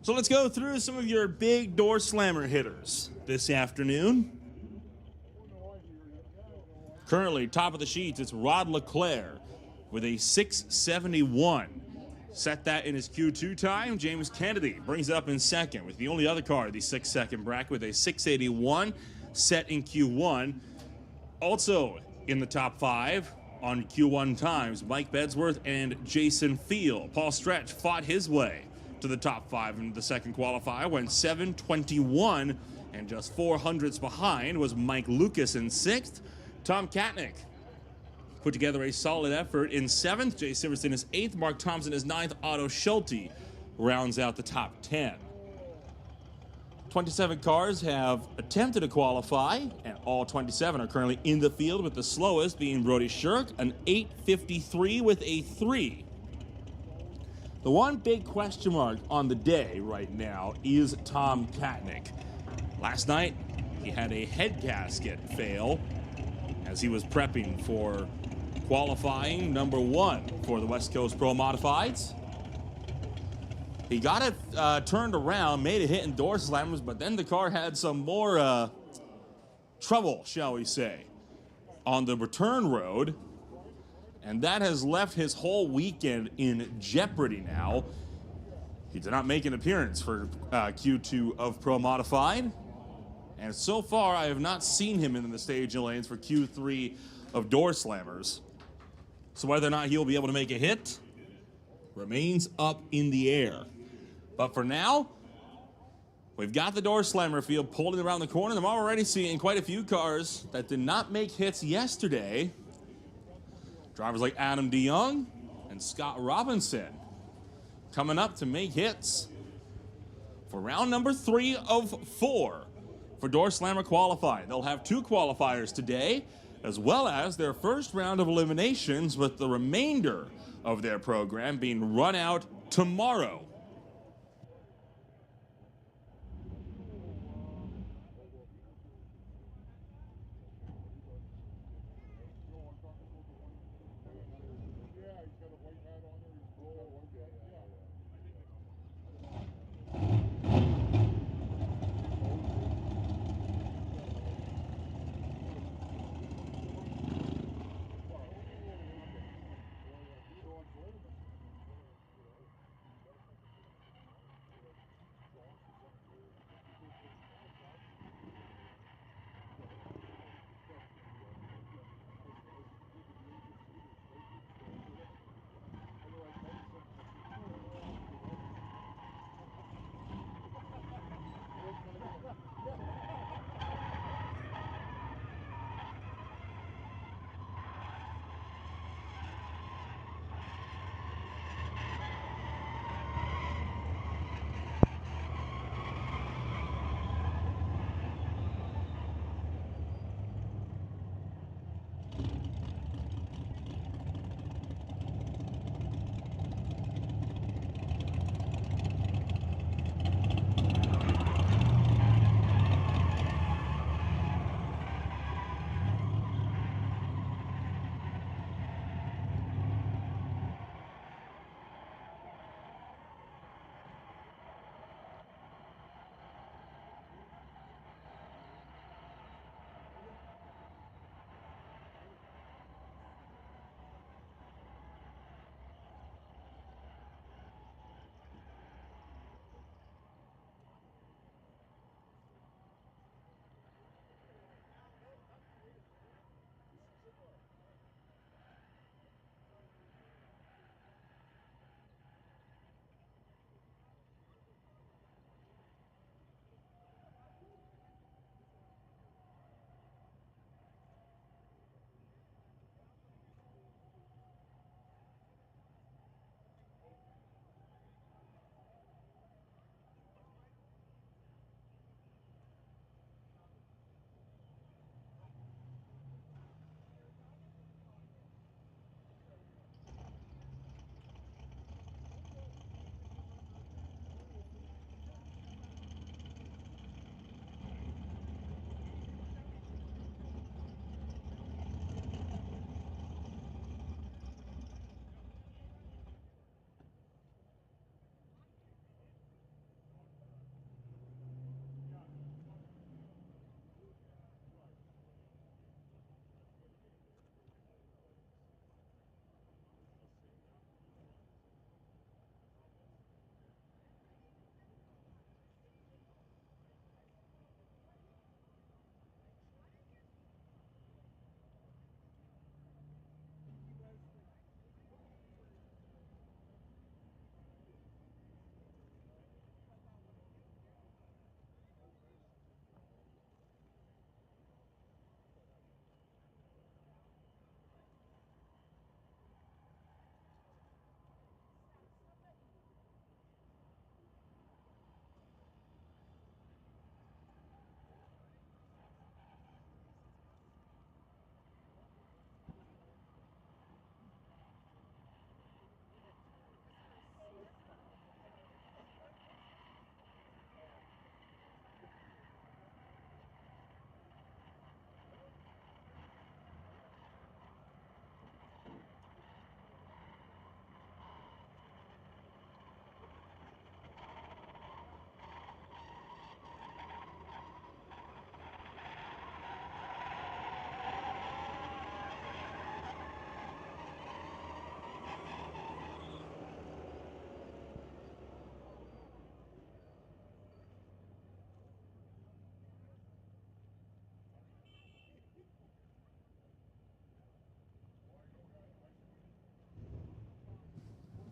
So let's go through some of your big door slammer hitters this afternoon. Currently, top of the sheets, it's Rod Leclerc with a 671. Set that in his Q2 time. James Kennedy brings it up in second with the only other car in the 6-second bracket with a 681 set in Q1. Also in the top 5 on Q1 times, Mike Bedsworth and Jason Field. Paul Stretch fought his way to the top 5 in the second qualifier, went 721, and just 4 hundredths behind was Mike Lucas in 6th. Tom Katnick put together a solid effort in 7th. Jay Siverson is 8th. Mark Thompson is 9th. Otto Schulte rounds out the top 10. 27 cars have attempted to qualify, and all 27 are currently in the field, with the slowest being Brody Shirk, an 8:53 with a 3. The one big question mark on the day right now is Tom Katnick. Last night, he had a head gasket fail as he was prepping for qualifying number 1 for the West Coast Pro Modifieds. He got it turned around, made a hit in door slammers, but then the car had some more trouble, shall we say, on the return road. And that has left his whole weekend in jeopardy now. He did not make an appearance for Q2 of Pro Modified. And so far, I have not seen him in the staging lanes for Q3 of Door Slammers. So whether or not he'll be able to make a hit remains up in the air. But for now, we've got the Door Slammer field pulling around the corner. I'm already seeing quite a few cars that did not make hits yesterday. Drivers like Adam DeYoung and Scott Robinson coming up to make hits for round number 3 of 4 for Door Slammer qualifying. They'll have 2 qualifiers today, as well as their first round of eliminations, with the remainder of their program being run out tomorrow.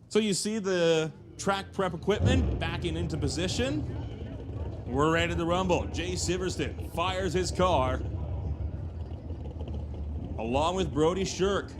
So you see the track prep equipment backing into position. We're ready to rumble. Jay Siverston fires his car along with Brody Shirk.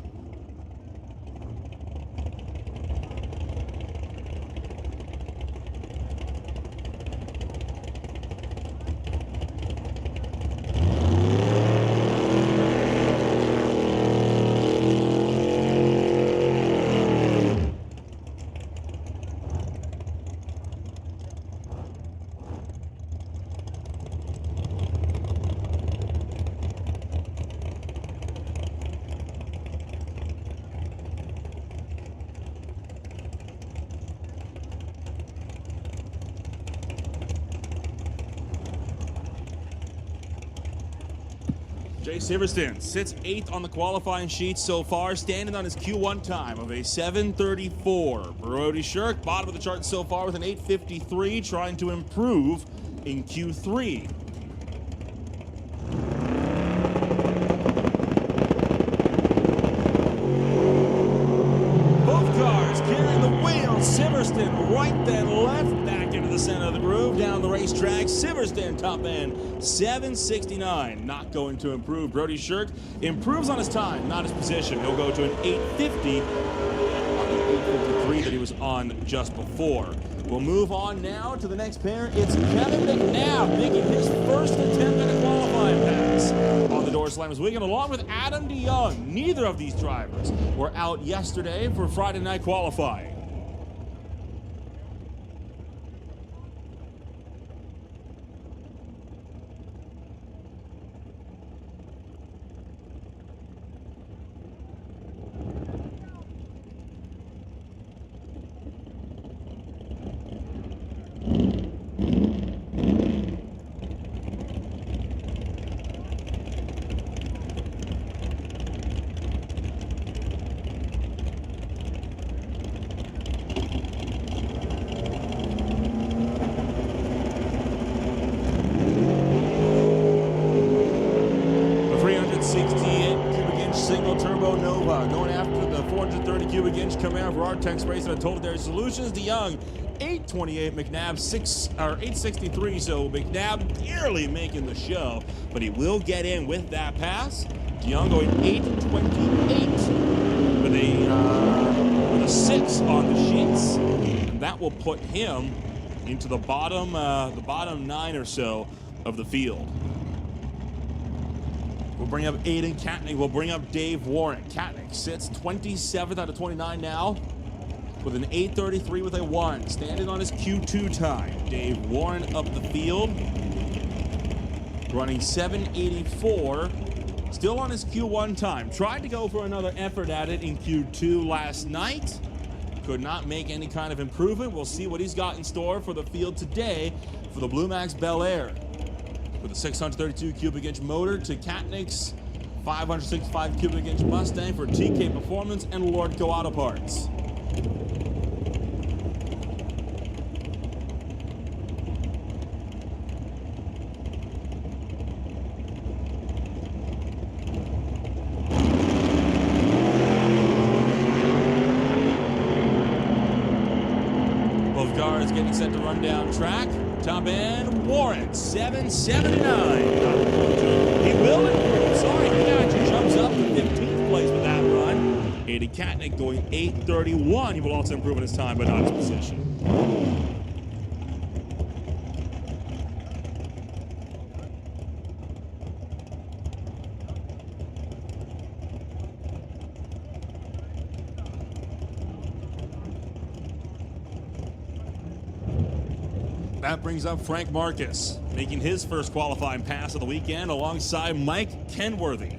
Jay Siverston sits 8th on the qualifying sheet so far, standing on his Q1 time of a 7:34. Brody Shirk, bottom of the chart so far with an 8:53, trying to improve in Q3. Both cars carrying the wheel. Siverston right then left, back into the center of the groove, down the racetrack. Siverston top end 7:69, not going to improve. Brody Shirk improves on his time, not his position. He'll go to an 8:50 on the 8:53 that he was on just before. We'll move on now to the next pair. It's Kevin McNabb making his first attempt at a qualifying pass on the Door Slammers weekend, along with Adam DeYoung. Neither of these drivers were out yesterday for Friday night qualifying. Tex Racer and Total Dairy Solutions. DeYoung 8:28, McNabb 8:63. So McNabb barely making the show, but he will get in with that pass. DeYoung going 8:28 with a 6 on the sheets, and that will put him into the bottom 9 or so of the field. We'll bring up Aiden Katnick. We'll bring up Dave Warren. Katnick sits 27th out of 29 now, with an 8:33 with a 1, standing on his Q2 time. Dave Warren up the field, running 7:84, still on his Q1 time. Tried to go for another effort at it in Q2 last night. Could not make any kind of improvement. We'll see what he's got in store for the field today for the Blue Max Bel Air. With a 632 cubic inch motor to Katnick's 565 cubic inch Mustang for TK Performance and Lordco Auto Parts. Both cars getting set to run down track. Top end, Warren, 7:79. He will improve. Sorry, he actually jumps up to 15th place with that run. Aiden Katnick going 8:31. He will also improve in his time, but not his position. That brings up Frank Marcus, making his first qualifying pass of the weekend alongside Mike Kenworthy.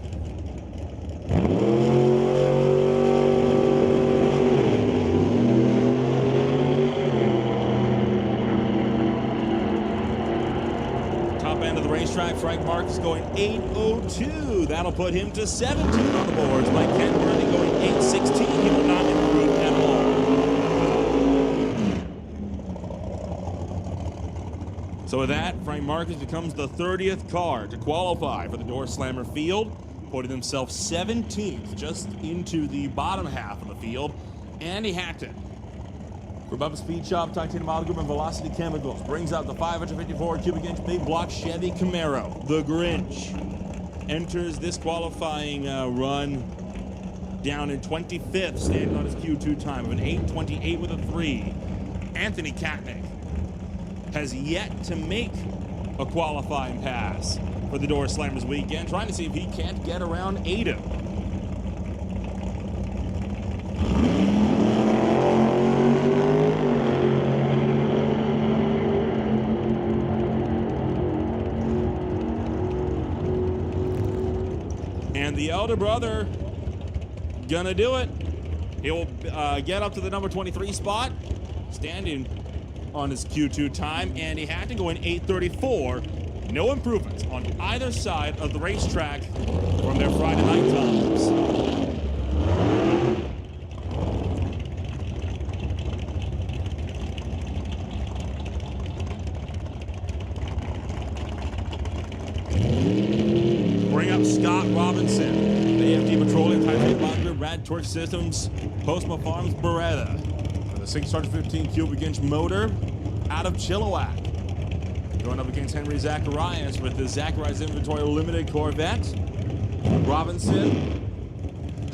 Top end of the racetrack, Frank Marcus going 8:02. That'll put him to 17 on the boards. Mike Kenworthy going 8:16. He will not improve at all. So with that, Frank Marcus becomes the 30th car to qualify for the Door Slammer field, putting himself 17th, just into the bottom half of the field. Andy Hatton From Bubba Speed Shop, Titanium Auto Group, and Velocity Chemicals brings out the 554 cubic inch big block Chevy Camaro. The Grinch enters this qualifying run down in 25th, standing on his Q2 time of an 8:28 with a 3. Anthony Katnick has yet to make a qualifying pass for the Door Slammers weekend, trying to see if he can't get around Aiden. And the elder brother gonna do it. He'll get up to the number 23 spot, standing on his Q2 time, and he had to go in 8:34. No improvements on either side of the racetrack from their Friday night times. Bring up Scott Robinson, AFD Petroleum, Titanium Auto, Rad Torque Systems, Postma Farms, Beretta, for the 615 cubic inch motor out of Chilliwack. Going up against Henry Zacharias with the Zacharias Inventory Limited Corvette. Robinson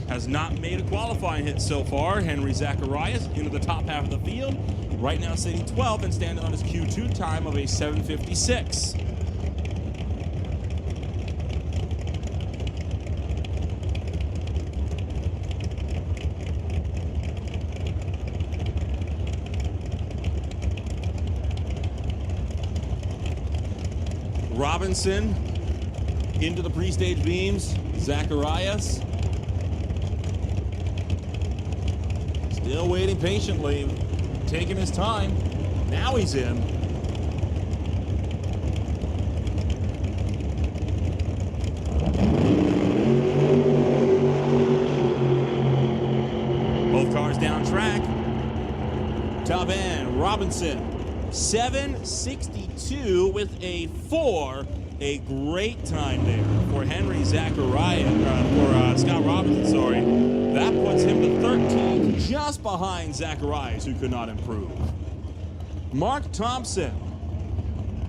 has not made a qualifying hit so far. Henry Zacharias into the top half of the field, right now sitting 12th and standing on his Q2 time of a 7:56. Robinson into the pre-stage beams. Zacharias still waiting patiently, taking his time. Now he's in. Both cars down track. Top end, Robinson. 7:62 with a 4. A great time there for Henry Zacharias, for Scott Robinson, sorry. That puts him to 13, just behind Zacharias, who could not improve. Mark Thompson,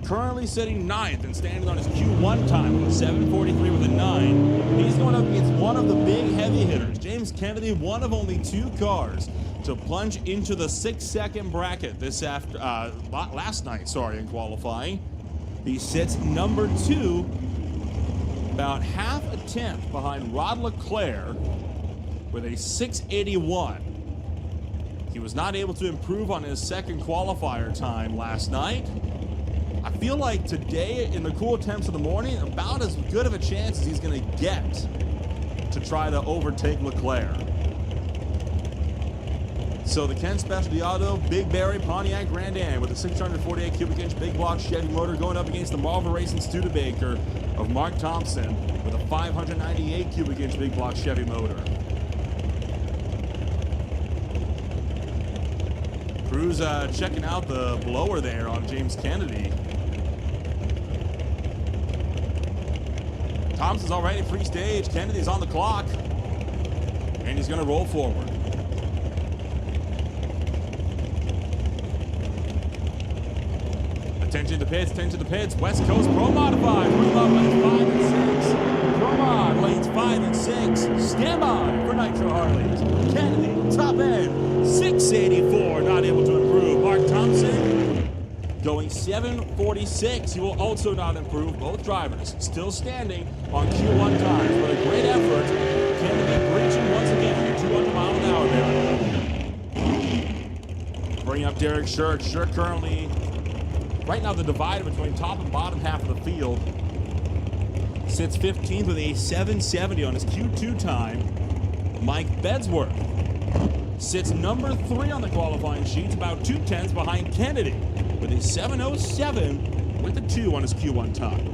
currently sitting 9th and standing on his Q1 time of a 7:43 with a 9. He's going up against one of the big heavy hitters, James Kennedy, one of only 2 cars to plunge into the 6-second bracket last night, in qualifying. He sits number 2, about half a tenth behind Rod Leclerc with a 6:81. He was not able to improve on his second qualifier time last night. I feel like today, in the cool temps of the morning, about as good of a chance as he's going to get to try to overtake Leclerc. So the Ken Specialty Auto, Big Barry Pontiac Grand Am with a 648 cubic inch big block Chevy motor going up against the Marvel Racing Studebaker of Mark Thompson with a 598 cubic inch big block Chevy motor. Cruz checking out the blower there on James Kennedy. Thompson's already pre-stage. Kennedy's on the clock, and he's going to roll forward. Attention to pits, attention to pits. West Coast Pro Modified. Rhubarb lanes 5 and 6. Promod lanes 5 and 6. Stand by for Nitro Harleys. Kennedy, top end, 684. Not able to improve. Mark Thompson going 746. He will also not improve. Both drivers still standing on Q1 times. But a great effort. Kennedy breaching once again 200 mile an hour there. Bring up Derek Shirk. Shirk currently, right now, the divider between top and bottom half of the field, sits 15th with a 770 on his Q2 time. Mike Bedsworth sits number 3 on the qualifying sheets, about 2/10 behind Kennedy, with a 707 with a 2 on his Q1 time.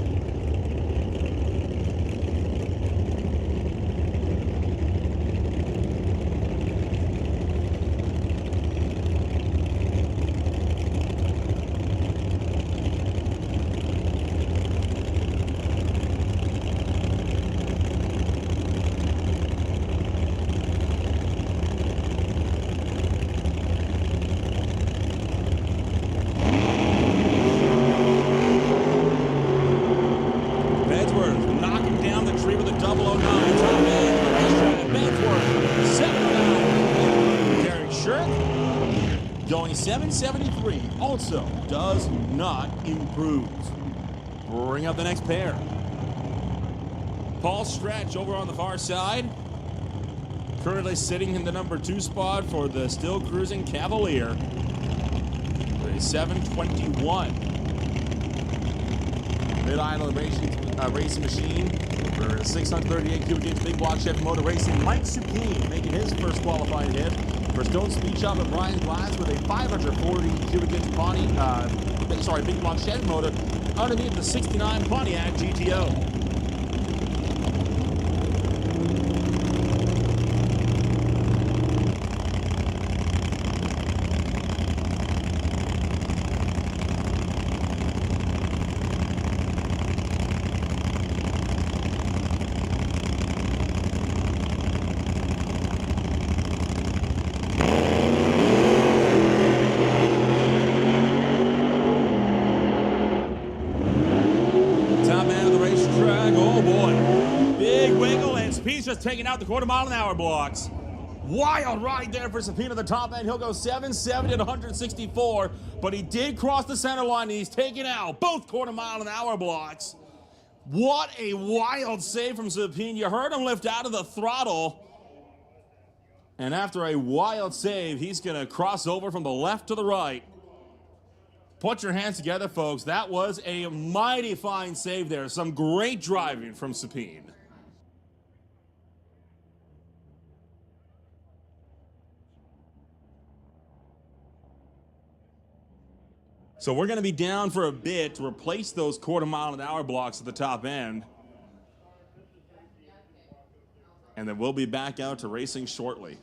going 773, also does not improve. Bring up the next pair. Paul Stretch over on the far side. Currently sitting in the number 2 spot for the still cruising Cavalier. With a 721. Mid-Island racing machine for a 638 cubic inch big block Chevy motor racing. Mike Supine making his first qualifying hit for Stone Speed Shop at Brian Glass with a 540 cubic inch big block Chevy motor underneath the 69 Pontiac GTO. He's just taking out the quarter-mile-an-hour blocks. Wild ride there for Supine at the top end. He'll go 770 at 164, but he did cross the center line, and he's taking out both quarter-mile-an-hour blocks. What a wild save from Supine. You heard him lift out of the throttle. And after a wild save, he's going to cross over from the left to the right. Put your hands together, folks. That was a mighty fine save there. Some great driving from Supine. So we're going to be down for a bit to replace those quarter-mile-an-hour blocks at the top end. And then we'll be back out to racing shortly.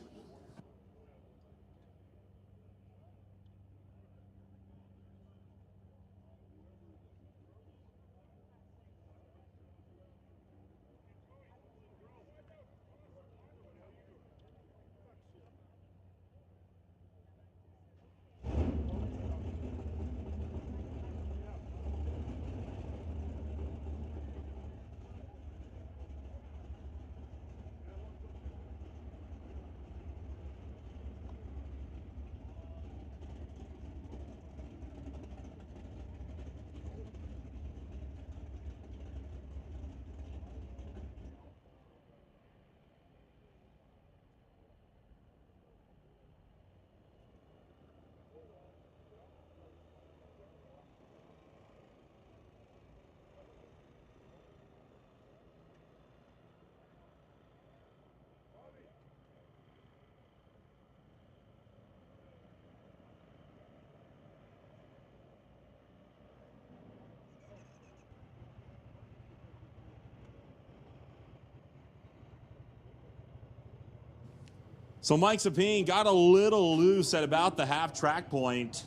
So Mike Supine got a little loose at about the half track point.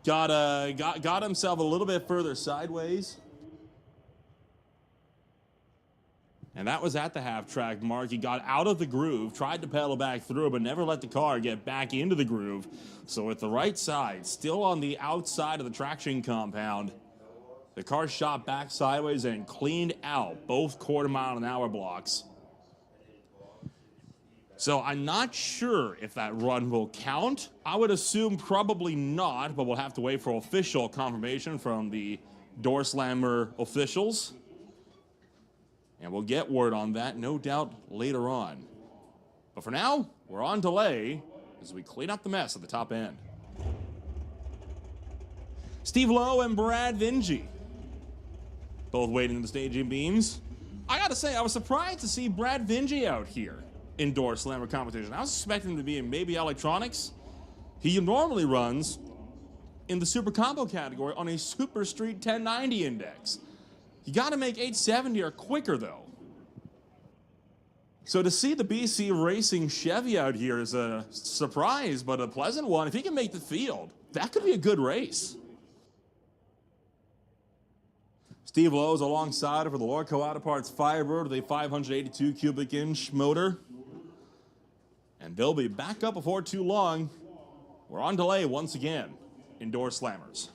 Got himself a little bit further sideways. And that was at the half track mark. He got out of the groove, tried to pedal back through, but never let the car get back into the groove. So at the right side, still on the outside of the traction compound, the car shot back sideways and cleaned out both quarter-mile-an-hour blocks. So I'm not sure if that run will count. I would assume probably not, but we'll have to wait for official confirmation from the door slammer officials. And we'll get word on that, no doubt, later on. But for now, we're on delay as we clean up the mess at the top end. Steve Lowe and Brad Vinge, both waiting in the staging beams. I gotta say, I was surprised to see Brad Vinge out here in door slammer competition. I was expecting him to be in maybe electronics. He normally runs in the super combo category on a Super Street 1090 index. You gotta make 870 or quicker though. So to see the BC Racing Chevy out here is a surprise, but a pleasant one. If he can make the field, that could be a good race. Steve Lowe's alongside for the Lorco Auto Parts Firebird with a 582 cubic inch motor. And they'll be back up before too long. We're on delay once again in door slammers.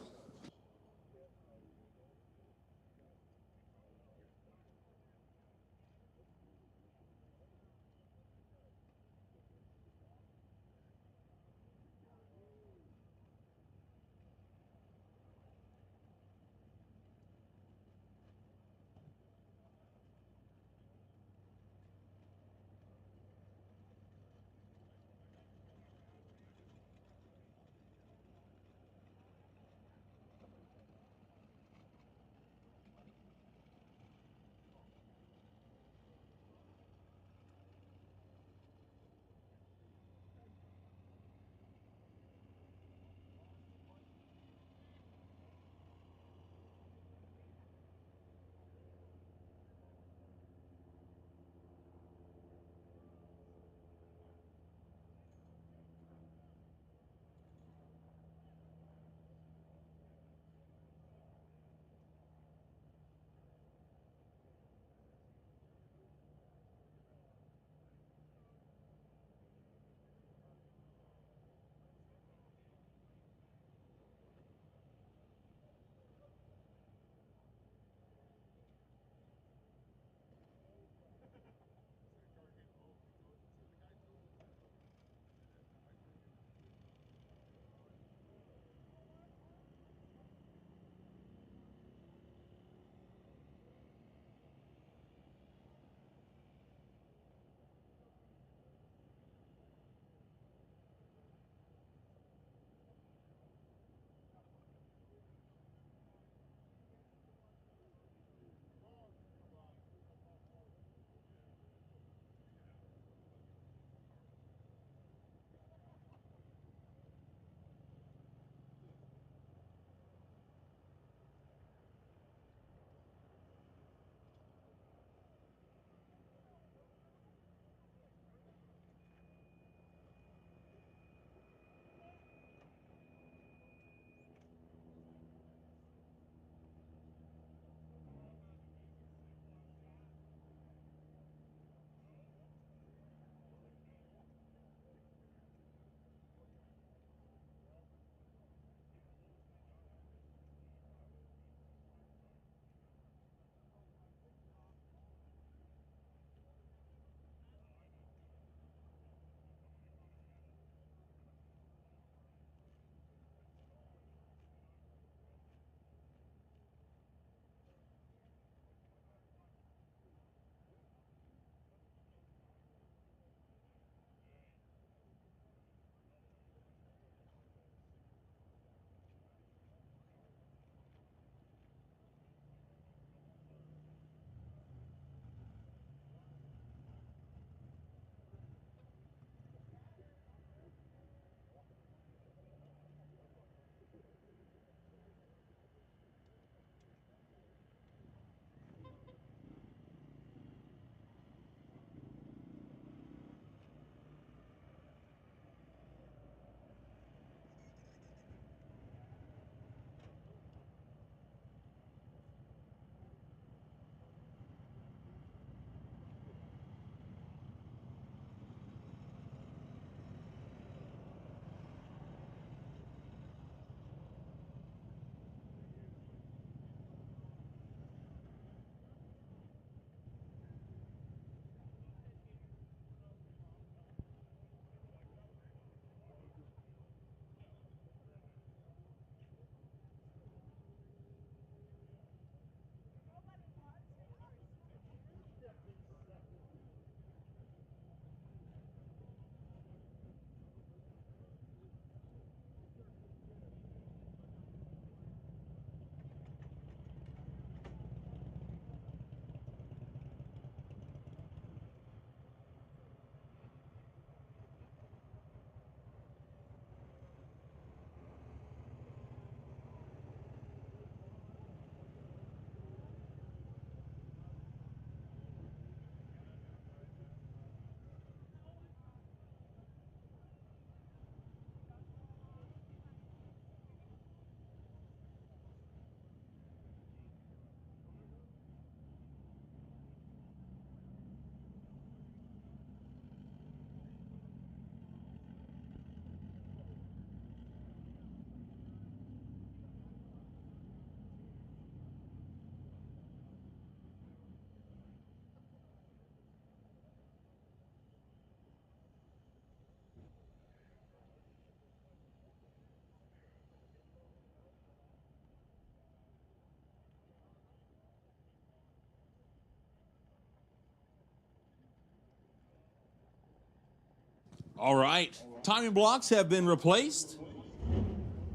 All right, timing blocks have been replaced.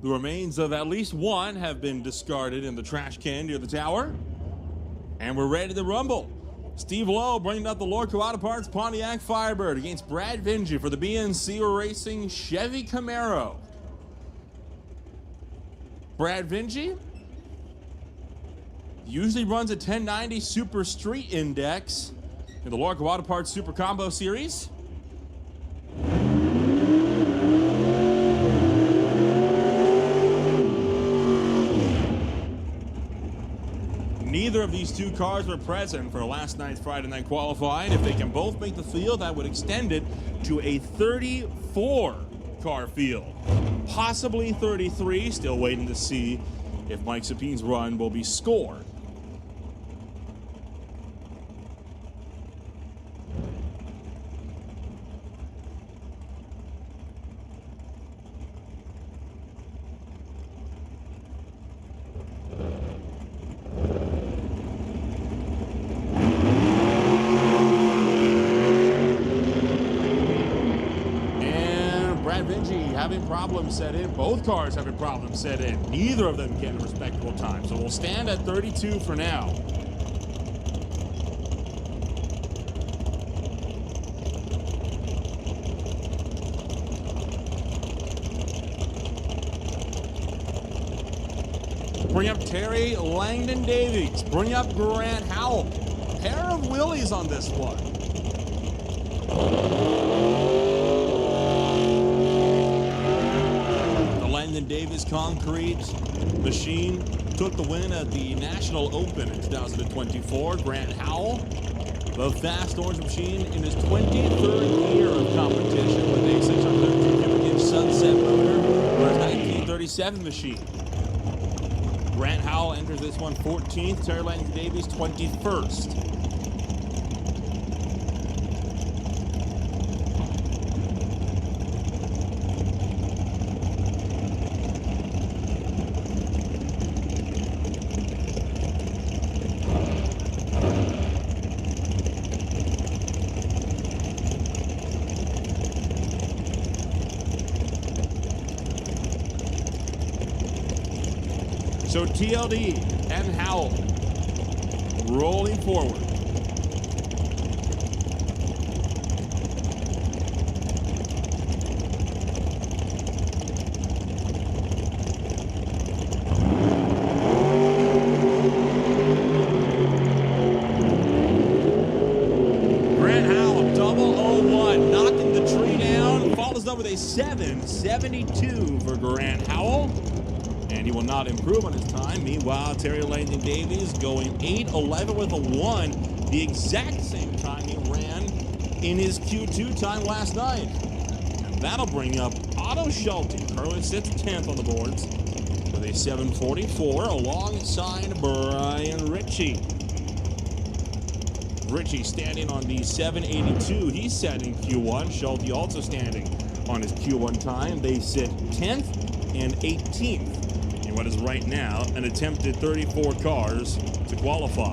The remains of at least one have been discarded in the trash can near the tower. And we're ready to rumble. Steve Lowe bringing up the Lorco Auto Parts Pontiac Firebird against Brad Vinci for the BNC Racing Chevy Camaro. Brad Vinci usually runs a 1090 Super Street Index in the Lorco Auto Parts Super Combo Series. Neither of these two cars were present for last night's Friday night qualifying. If they can both make the field, that would extend it to a 34-car field. Possibly 33, still waiting to see if Mike Sapine's run will be scored. Having problems set in. Both cars having problems set in. Neither of them getting a respectable time. So we'll stand at 32 for now. Bring up Terry Langdon Davies. Bring up Grant Howell. Pair of Willies on this one. Davis concrete machine took the win at the National Open in 2024. Grant Howell, the fast orange machine, in his 23rd year of competition with a 613 cubic inch Sunset motor for his 1937 machine. Grant Howell enters this one 14th, Terry Langdon Davies 21st. So TLD and Howell rolling forward. Grant Howell, 001, knocking the tree down, follows up with a 7.72 for Grant Howell. And he will not improve on his time. Meanwhile, Terry Langdon Davies going 8.11 with a 1, the exact same time he ran in his Q2 time last night. And that'll bring up Otto Schulte, currently sits 10th on the boards with a 7.44 alongside Brian Ritchie. Ritchie standing on the 7.82. He's set in Q1. Schulte also standing on his Q1 time. They sit 10th and 18th. What is right now an attempted 34 cars to qualify.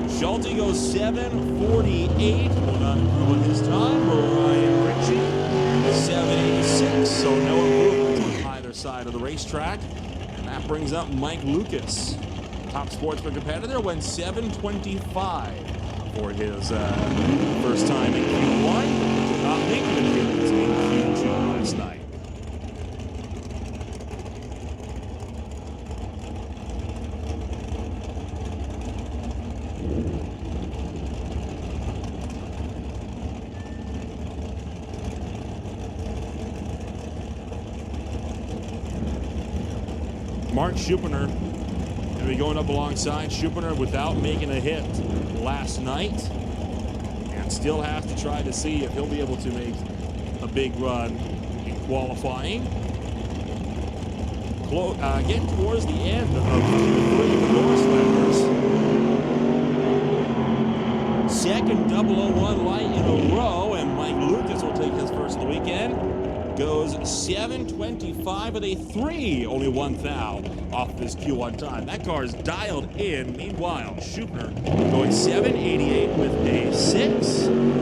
Schulte goes 7.48, will not improve on his time. Brian Ritchie 7.86, so no improvement on either side of the racetrack. That brings up Mike Lucas. Top sportsman competitor went 7.25 for his first time in Q1. Did not make an appearance in Q2 last night. Mark Schuppener going to be going up alongside Schuppener without making a hit last night, and still has to try to see if he'll be able to make a big run in qualifying. Getting towards the end of Q3 for Norselanders. Second 001 light in a row, and Mike Lucas will take his first of the weekend. Goes 7:25 with a 3, only one thou off this Q1 time. That car is dialed in. Meanwhile, Schupner going 7:88 with a 6. And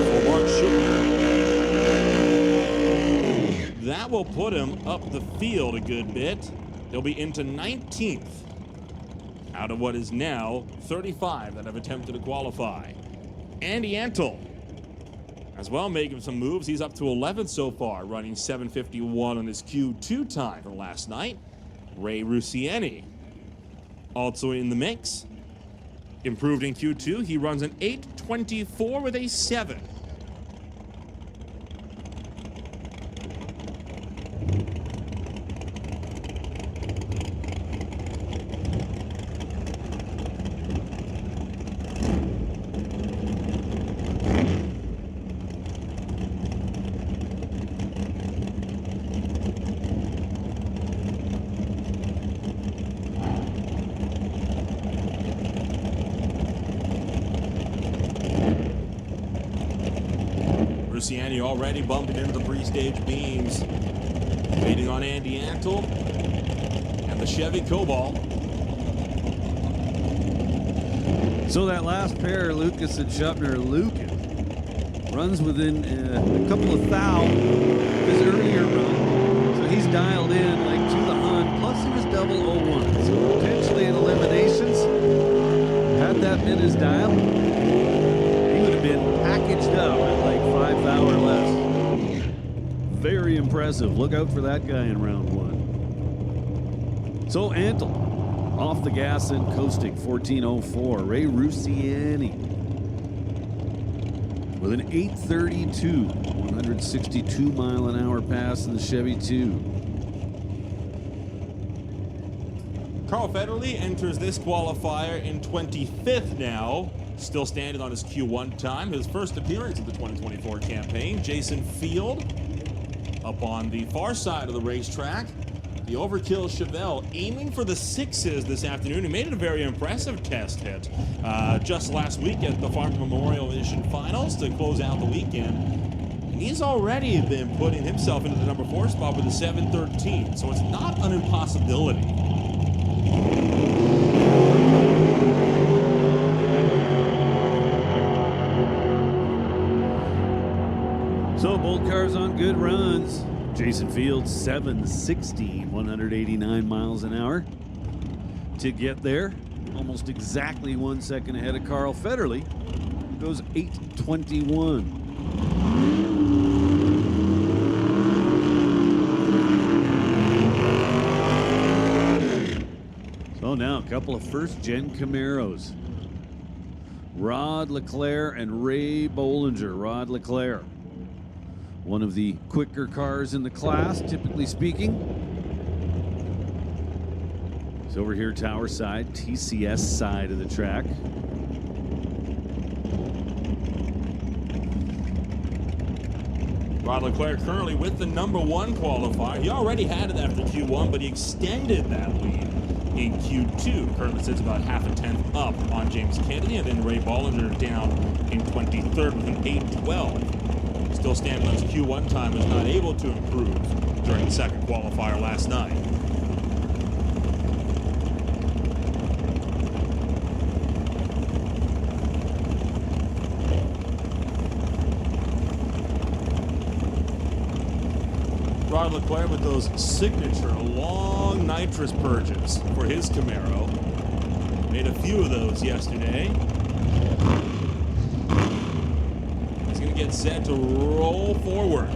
for Mark Schupner, that will put him up the field a good bit. He'll be into 19th out of what is now 35 that have attempted to qualify. Andy Antle as well, making some moves. He's up to 11th so far, running 7:51 on his Q2 time from last night. Ray Rusieni also in the mix. Improved in Q2. He runs an 8:24 with a 7. Rusieni already bumping into the pre-stage beams. Waiting on Andy Antle and the Chevy Cobalt. So that last pair, Lucas and Schupner, Lucas runs within a couple of thou of his earlier run. So he's dialed in like to the hunt, plus he was double 01. So potentially in eliminations, had that been his dial, he would have been packaged up at like 5 thou or less. Very impressive. Look out for that guy in round 1. So Antle off the gas and coasting, 14:04. Ray Rusieni with an 8:32, 162 mile an hour pass in the Chevy 2. Carl Federle enters this qualifier in 25th now, still standing on his Q1 time. His first appearance of the 2024 campaign. Jason Field up on the far side of the racetrack. The Overkill Chevelle aiming for the 6s this afternoon. He made it a very impressive test hit just last week at the Farm Memorial Edition Finals to close out the weekend. And he's already been putting himself into the number 4 spot with a 7:13, so it's not an impossibility. So both cars on good runs. Jason Field 7:16, 189 miles an hour to get there. Almost exactly 1 second ahead of Carl Federle. Goes 8:21. So now a couple of first-gen Camaros. Rod Leclerc and Ray Bollinger. Rod Leclerc, one of the quicker cars in the class, typically speaking. It's over here, Tower side, TCS side of the track. Rod Leclerc currently with the number 1 qualifier. He already had it after Q1, but he extended that lead in Q2. Currently sits about half a tenth up on James Kennedy, and then Ray Bollinger down in 23rd with an 8:12. Still standing on his Q1 time, was not able to improve during the second qualifier last night. Rod Leclerc with those signature long nitrous purges for his Camaro. Made a few of those yesterday. Get set to roll forward.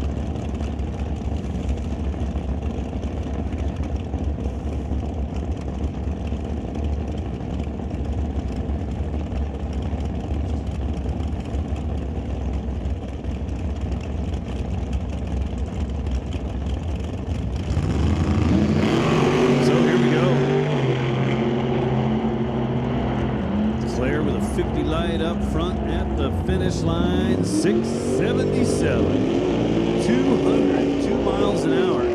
So here we go. Leclerc with a 50 light up front at the finish line. 677, 202 miles an hour.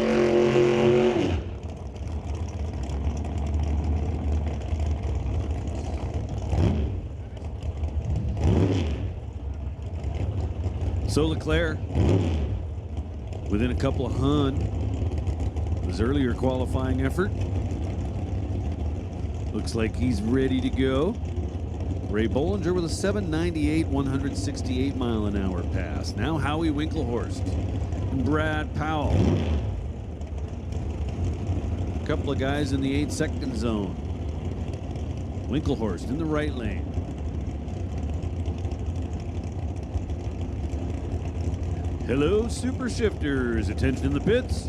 So Leclerc, within a couple of hun of his earlier qualifying effort. Looks like he's ready to go. Ray Bollinger with a 798, 168 mile an hour pass. Now Howie Winklehorst and Brad Powell. A couple of guys in the 8-second zone. Winklehorst in the right lane. Hello, Super Shifters. Attention in the pits.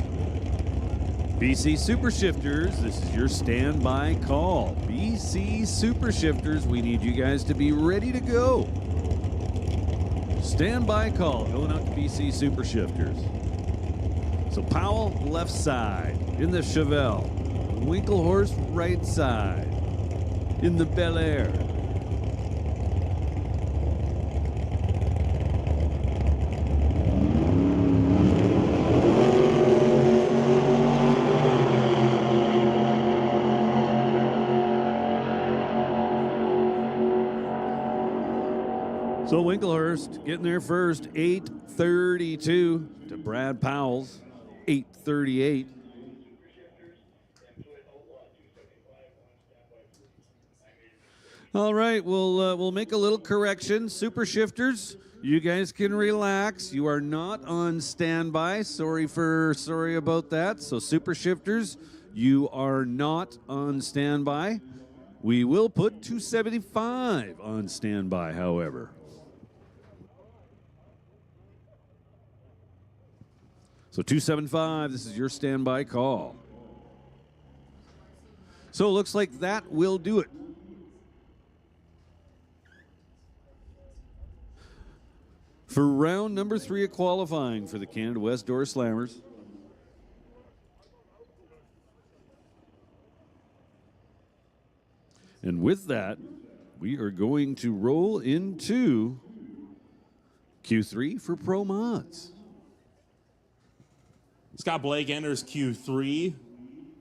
BC Super Shifters, this is your standby call. BC Super Shifters, we need you guys to be ready to go. Standby call going out to BC Super Shifters. So Powell, left side in the Chevelle. Winklehorst, right side in the Bel Air. So Winklehorst getting there first, 8:32 to Brad Powell's 8:38. All right, we'll make a little correction. Super Shifters, you guys can relax. You are not on standby. Sorry about that. So Super Shifters, you are not on standby. We will put 275 on standby, however. So 275, this is your standby call. So it looks like that will do it. For round number 3 of qualifying for the Canada West Door Slammers. And with that, we are going to roll into Q3 for Pro Mods. Scott Blake enters Q3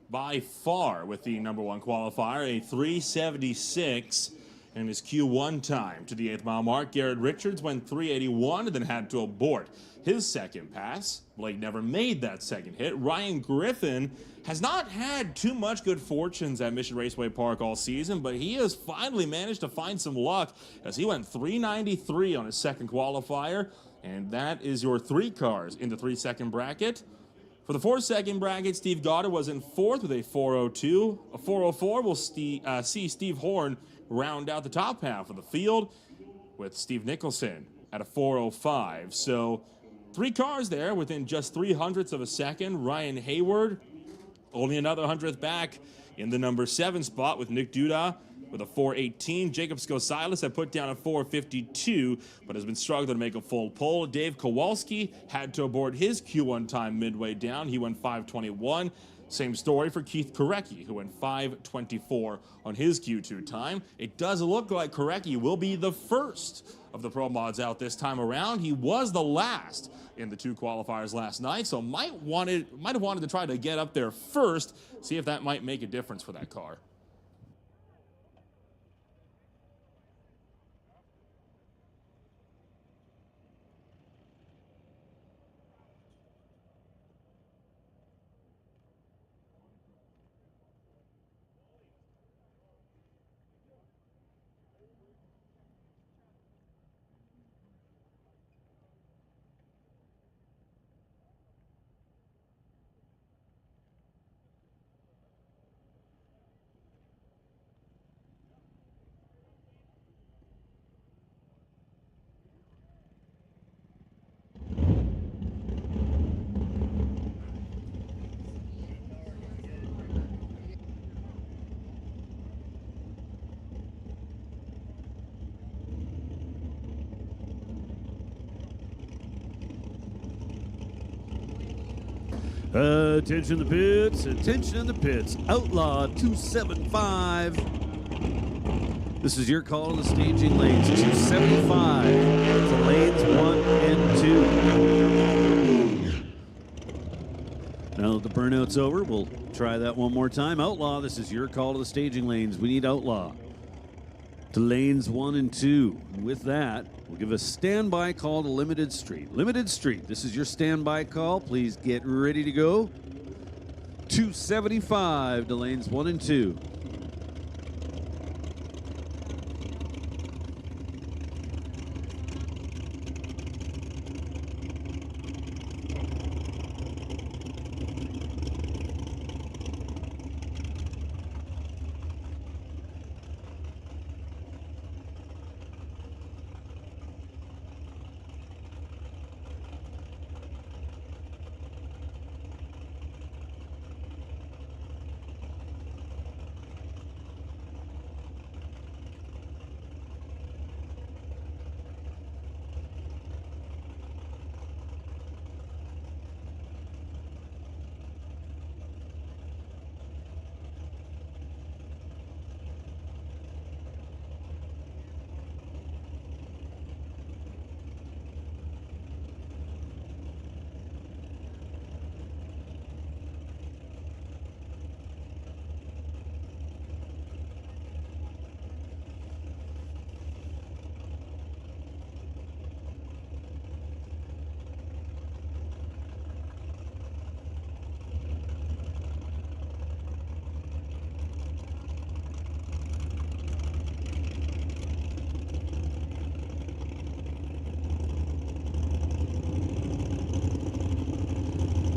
by far with the number 1 qualifier, a 376 in his Q1 time. To the 8th mile mark, Garrett Richards went 381 and then had to abort his second pass. Blake never made that second hit. Ryan Griffin has not had too much good fortunes at Mission Raceway Park all season, but he has finally managed to find some luck as he went 393 on his second qualifier, and that is your 3 cars in the 3-second bracket. For the 4-second bracket, Steve Goddard was in 4th with a 402. A 404 will see Steve Horn round out the top half of the field with Steve Nicholson at a 405. So 3 cars there within just 0.03 of a second. Ryan Hayward only another 100th back in the number 7 spot with Nick Duda with a 418. Jacob Skosilas had put down a 452, but has been struggling to make a full pull. Dave Kowalski had to abort his Q1 time midway down. He went 521. Same story for Keith Korecki, who went 524 on his Q2 time. It does look like Korecki will be the first of the Pro Mods out this time around. He was the last in the 2 qualifiers last night, so might have wanted to try to get up there first, see if that might make a difference for that car. Attention in the pits, attention in the pits. Outlaw 275. This is your call to the staging lanes. 275 to lanes 1 and 2. Now that the burnout's over, we'll try that one more time. Outlaw, this is your call to the staging lanes. We need Outlaw. to lanes 1 and 2. And with that, we'll give a standby call to Limited Street. Limited Street, this is your standby call. Please get ready to go. 275 to lanes 1 and 2.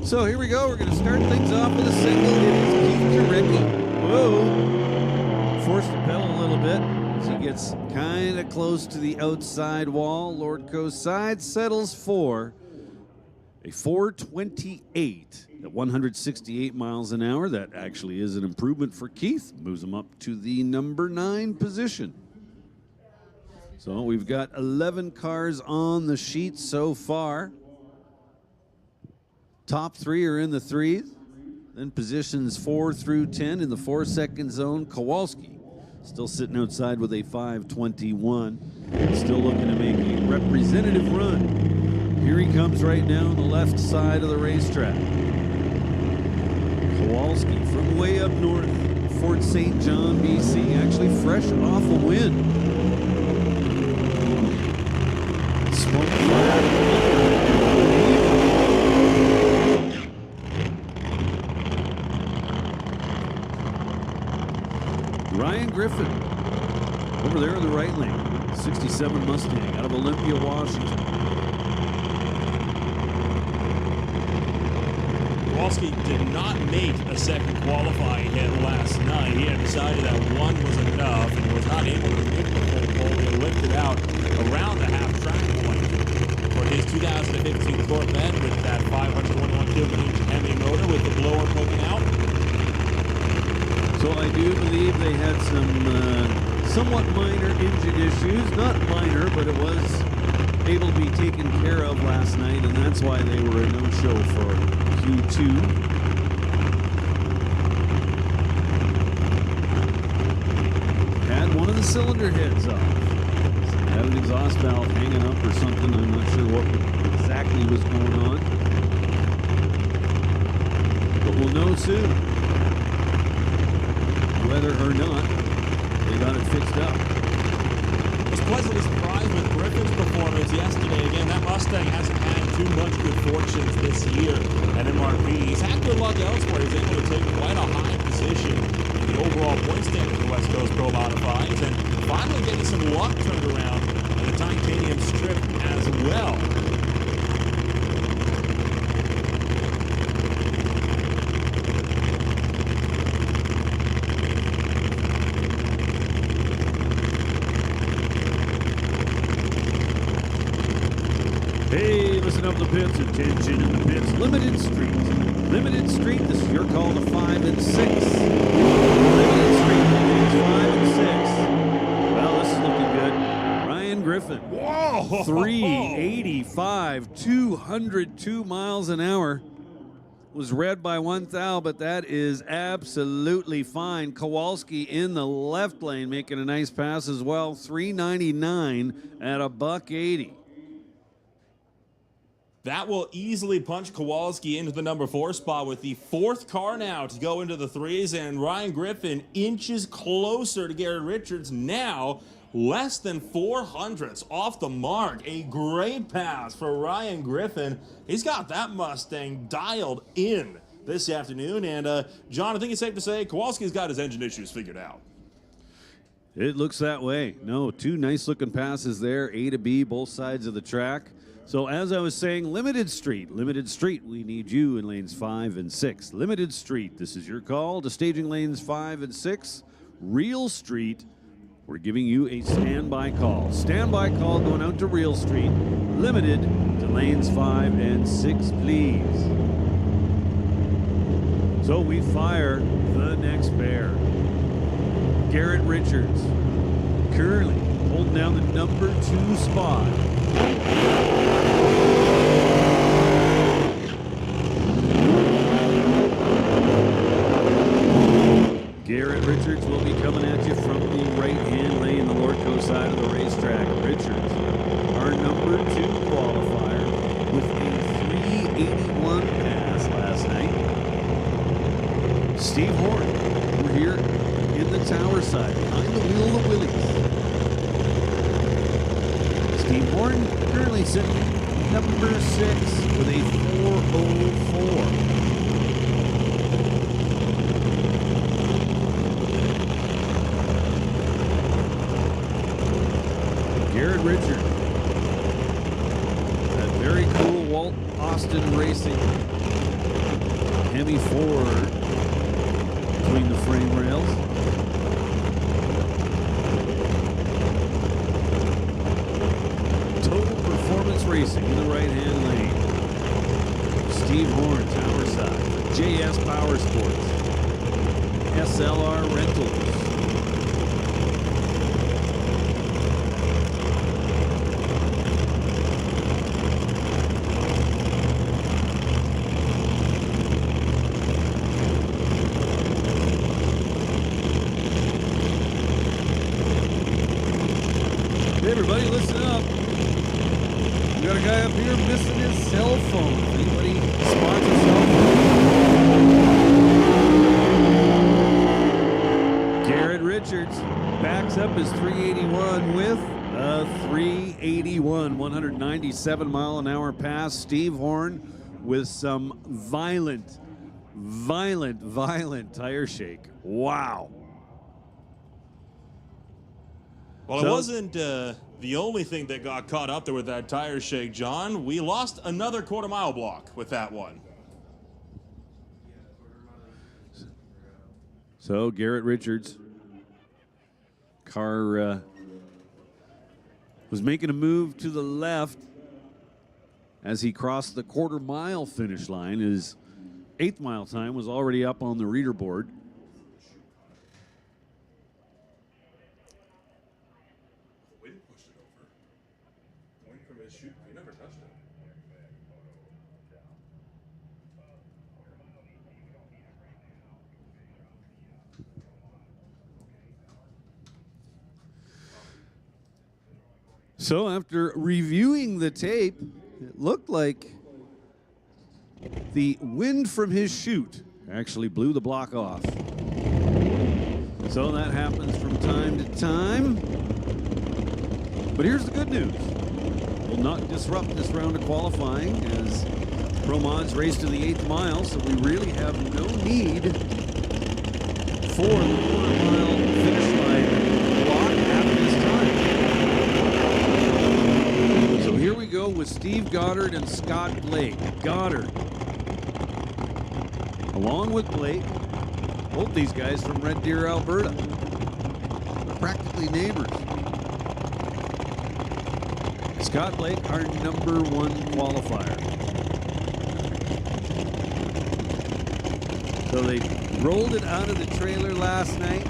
So here we go. We're going to start things off with a single. It is Keith Jarecki. Whoa. Forced the pedal a little bit as he gets kind of close to the outside wall. Lordco side settles for a 428 at 168 miles an hour. That actually is an improvement for Keith. Moves him up to the number 9 position. So we've got 11 cars on the sheet so far. Top 3 are in the 3s. Then positions 4 through 10 in the 4-second zone. Kowalski still sitting outside with a 5:21. Still looking to make a representative run. Here he comes right now on the left side of the racetrack. Kowalski from way up north, Fort St. John, BC, actually fresh off a win. Smoke fire. Ryan Griffin, over there in the right lane, 67 Mustang out of Olympia, Washington. Kowalski did not make a second qualifying hit last night. He had decided that one was enough and was not able to make the full pole. He lifted out around the half-track point for his 2015 Corvette with that 521 cubic inch Hemi motor with the blower poking out. So I do believe they had some somewhat minor engine issues. Not minor, but it was able to be taken care of last night, and that's why they were a no-show for Q2. Had one of the cylinder heads off. Had an exhaust valve hanging up or something. I'm not sure what exactly was going on. But we'll know soon whether or not they got it fixed up. I was pleasantly surprised with Griffin's performance yesterday. Again, that Mustang hasn't had too much good fortunes this year at MRP. He's had good luck elsewhere. He's able to take quite a high position in the overall point standing for West Coast Pro Modifieds, and finally getting some luck turned around in the titanium strip as well. Hey, listen up the pits, attention in the pits. Limited Street. Limited Street, this is your call to 5 and 6. Limited Street, 5 and 6. Well, this is looking good. Ryan Griffin. Whoa! 385, 202 miles an hour. Was read by 1,000, but that is absolutely fine. Kowalski in the left lane making a nice pass as well. 399 at $180. That will easily punch Kowalski into the number 4 spot with the 4th car now to go into the 3s, and Ryan Griffin inches closer to Garrett Richards now less than 400ths off the mark. A great pass for Ryan Griffin. He's got that Mustang dialed in this afternoon. And John, I think it's safe to say Kowalski's got his engine issues figured out. It looks that way. No, two nice looking passes there, A to B, both sides of the track. So as I was saying, limited street, we need you in lanes 5 and 6. Limited street, this is your call to staging lanes 5 and 6. Real street, we're giving you a standby call. Standby call going out to Real Street, limited to lanes 5 and 6, please. So we fire the next pair. Garrett Richards, currently holding down the number 2 spot. Garrett Richards will be coming at you from the right-hand lane, the Lordco side of the racetrack. Richards, our number 2 qualifier, with a 381 pass last night. Steve Horn, we're here in the tower side, behind the wheel of the Willies. Steve Horn currently sitting number 6 with a 404. Garrett Richards, that very cool Walt Austin Racing Hemi 4 between the frame rails. Total Performance Racing in the right-hand lane. Steve Horn, tower side. JS Power Sports. SLR Rentals. Hey everybody, listen up. We got a guy up here missing his cell phone. Anybody spots a cell phone? Garrett Richards backs up his 381 with a 381, 197 mile an hour pass. Steve Horn with some violent tire shake. Wow. Well, it wasn't the only thing that got caught up there with that tire shake, John. We lost another quarter-mile block with that one. So Garrett Richards, car was making a move to the left as he crossed the quarter-mile finish line. His 8th mile time was already up on the reader board. So after reviewing the tape, it looked like the wind from his chute actually blew the block off. So that happens from time to time. But here's the good news. Will not disrupt this round of qualifying as Pro Mods race to the 8th mile, so we really have no need for the quarter-mile finish line block at this time. So here we go with Steve Goddard and Scott Blake. Goddard, along with Blake, both these guys from Red Deer, Alberta. They're practically neighbors. Scott Blake, our number 1 qualifier. So they rolled it out of the trailer last night,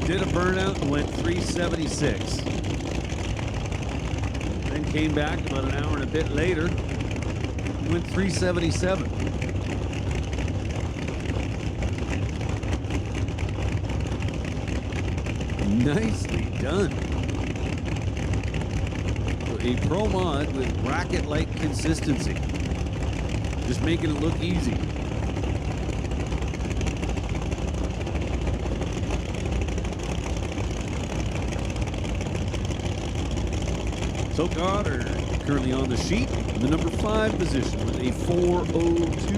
did a burnout and went 376. Then came back about an hour and a bit later, went 377. Nicely done. A Pro Mod with bracket-like consistency. Just making it look easy. So Goddard currently on the sheet in the number 5 position with a 4:02.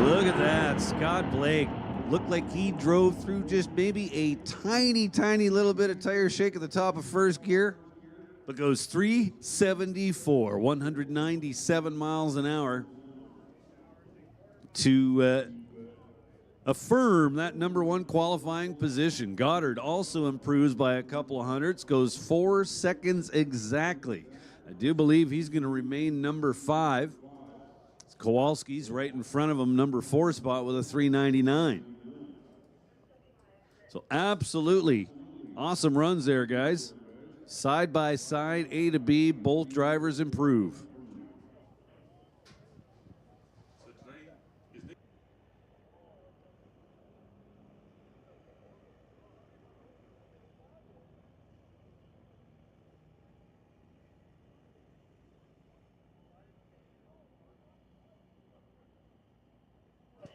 Look at that, Scott Blake. Looked like he drove through just maybe a tiny little bit of tire shake at the top of first gear, but goes 374, 197 miles an hour to affirm that number 1 qualifying position. Goddard also improves by a couple of hundredths, goes 4 seconds exactly. I do believe he's going to remain number 5. Kowalski's right in front of him, number 4 spot with a 399. So absolutely awesome runs there, guys. Side by side, A to B, both drivers improve.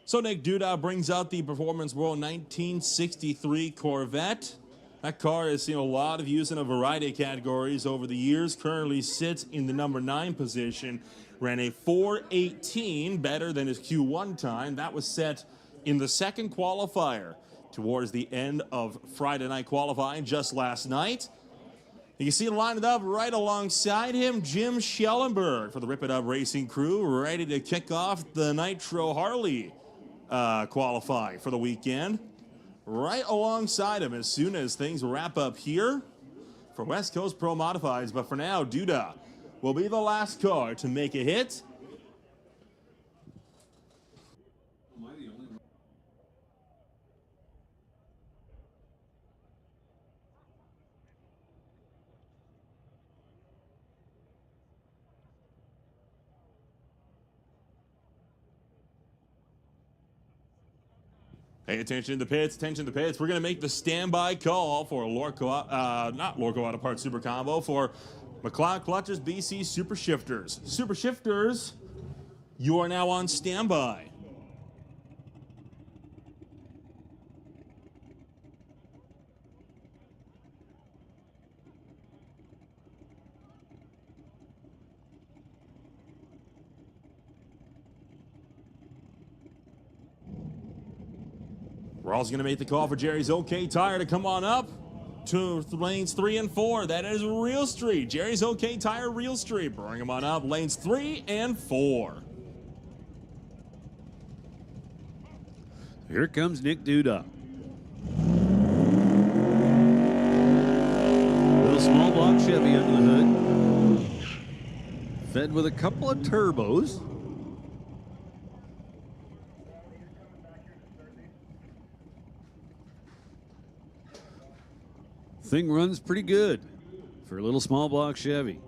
So Nick Duda brings out the Performance World 1963 Corvette. That car has seen a lot of use in a variety of categories over the years. Currently sits in the number 9 position. Ran a 4:18, better than his Q1 time. That was set in the second qualifier towards the end of Friday night qualifying just last night. You can see it lined up right alongside him, Jim Schellenberg for the Rip It Up Racing crew, ready to kick off the Nitro Harley qualifying for the weekend. Right alongside him as soon as things wrap up here for West Coast Pro Modifieds. But for now, Duda will be the last car to make a hit. Pay attention to the pits, attention to the pits. We're going to make the standby call for not Lorco Auto Parts Super Combo, for McLeod Clutches BC Super Shifters. Super Shifters, you are now on standby. We're also going to make the call for Jerry's OK Tire to come on up to lanes 3 and 4. That is Real Street. Jerry's OK Tire, Real Street. Bring them on up, lanes 3 and 4. Here comes Nick Duda. Little small block Chevy under the hood. Fed with a couple of turbos. Thing runs pretty good for a little small block Chevy.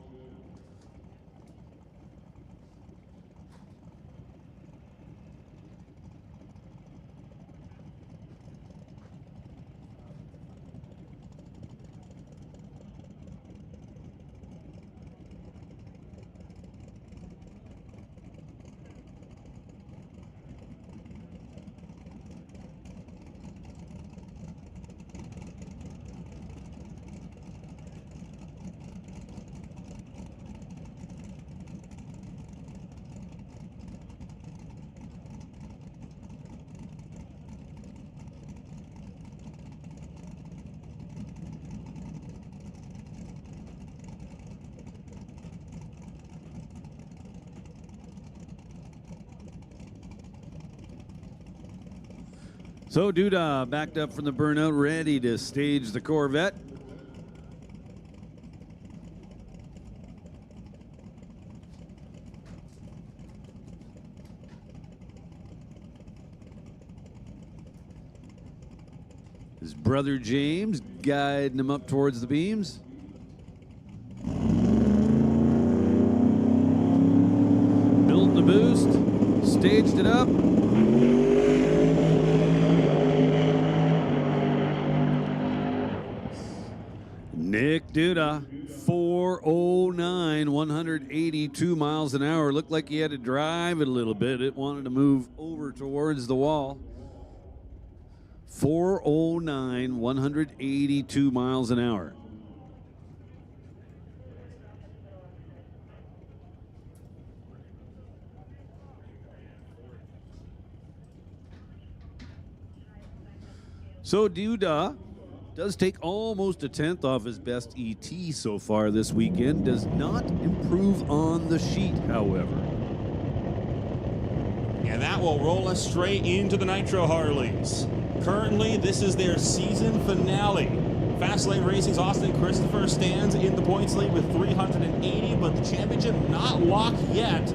So Duda backed up from the burnout, ready to stage the Corvette. His brother James guiding him up towards the beams. Building the boost, staged it up. Nick Duda, 4:09, 182 miles an hour. Looked like he had to drive it a little bit. It wanted to move over towards the wall. 4:09, 182 miles an hour. So Duda does take almost a tenth off his best ET so far this weekend. Does not improve on the sheet, however. And that will roll us straight into the Nitro Harleys. Currently, this is their season finale. Fastlane Racing's Austin Christopher stands in the points lead with 380, but the championship not locked yet.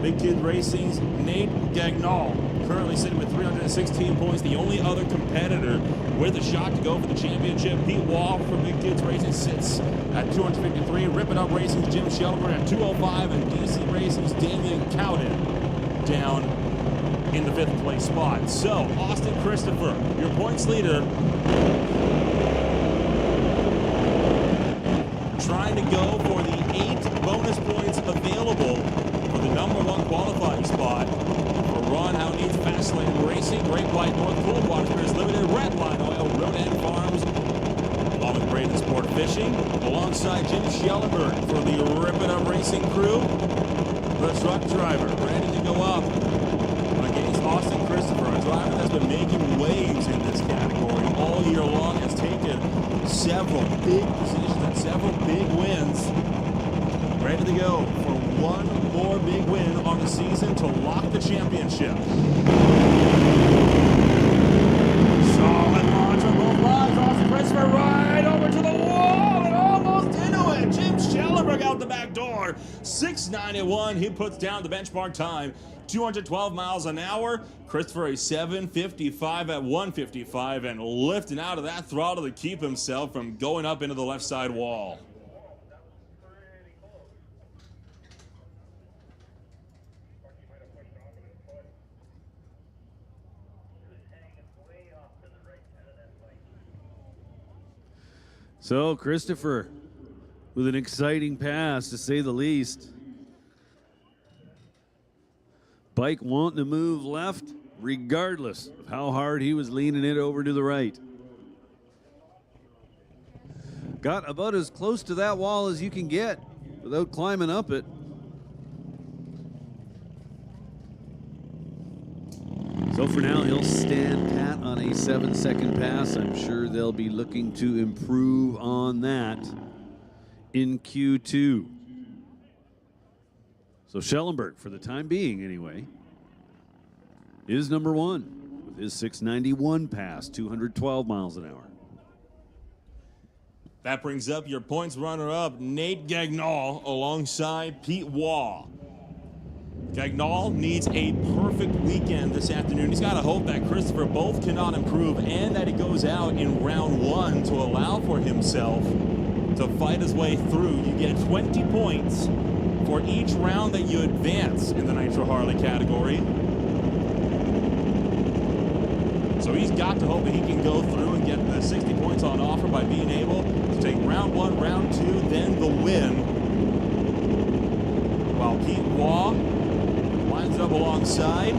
Big Kid Racing's Nate Gagnall currently sitting with 316 points. The only other competitor with a shot to go for the championship, Pete Wall from Big Kids Racing, sits at 253. Rip It Up Racing's Jim Shelburne at 205, and DC Racing's Damian Cowden down in the 5th place spot. So, Austin Christopher, your points leader, trying to go for the 8 bonus points available for the #1 qualifying spot. For Ron Howne's Fastlane Racing, Great White North, Cool Water Spirits Limited, Redline Oil, Rodan Farms, along with Braden Sport Fishing, alongside Jim Schellenberg for the Rip It Up Racing crew. The truck driver ready to go up against Austin Christopher, a driver that's been making waves in this category all year long, has taken several big positions and several big wins. Ready to go for one more big win on the season to lock the championship. Solid launch on both lines. Austin Christopher right over to the wall and almost into it. Jim Schellenberg out the back door. 691. He puts down the benchmark time. 212 miles an hour. Christopher a 7:55 at 1:55 and lifting out of that throttle to keep himself from going up into the left side wall. So Christopher with an exciting pass, to say the least. Bike wanting to move left regardless of how hard he was leaning it over to the right. Got about as close to that wall as you can get without climbing up it. So for now, he'll stand pat on a 7-second pass. I'm sure they'll be looking to improve on that in Q2. So Schellenberg, for the time being anyway, is #1 with his 691 pass, 212 miles an hour. That brings up your points runner-up, Nate Gagnall, alongside Pete Wall. Gagnall needs a perfect weekend this afternoon. He's got to hope that Christopher both cannot improve and that he goes out in round 1 to allow for himself to fight his way through. You get 20 points for each round that you advance in the Nitro Harley category. So he's got to hope that he can go through and get the 60 points on offer by being able to take round 1, round 2, then the win. While Pete Waugh lines up alongside.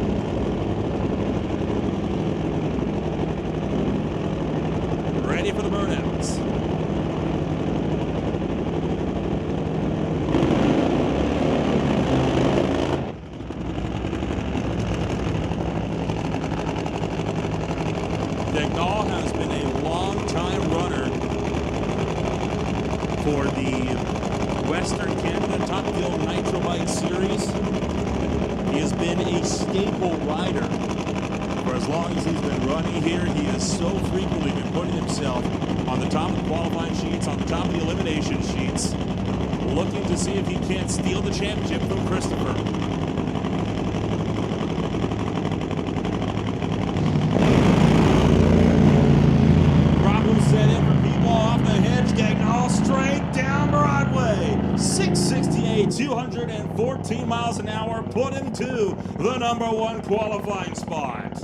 Ready for the burnouts. Gagnall has been a long-time runner for the Western Canada Top Fuel Nitro Bike Series. He has been a staple rider for as long as he's been running here. He has so frequently been putting himself on the top of the qualifying sheets, on the top of the elimination sheets, looking to see if he can't steal the championship from Christopher. Problem set in for people off the hinge. Gagnall straight down Broadway. 668, 214 miles an hour, put him to the #1 qualifying spot.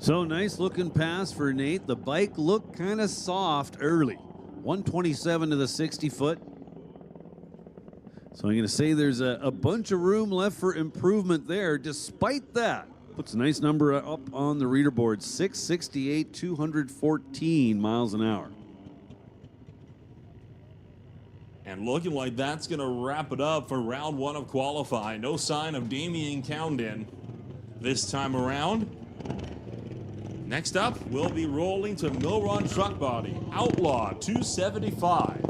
So nice looking pass for Nate. The bike looked kind of soft early. 127 to the 60 foot. So I'm going to say there's a bunch of room left for improvement there. Despite that, puts a nice number up on the reader board. 668, 214 miles an hour. And looking like that's going to wrap it up for round one of qualifying. No sign of Damian Cowden this time around. Next up, we'll be rolling to Mill Run Truck Body, Outlaw 275.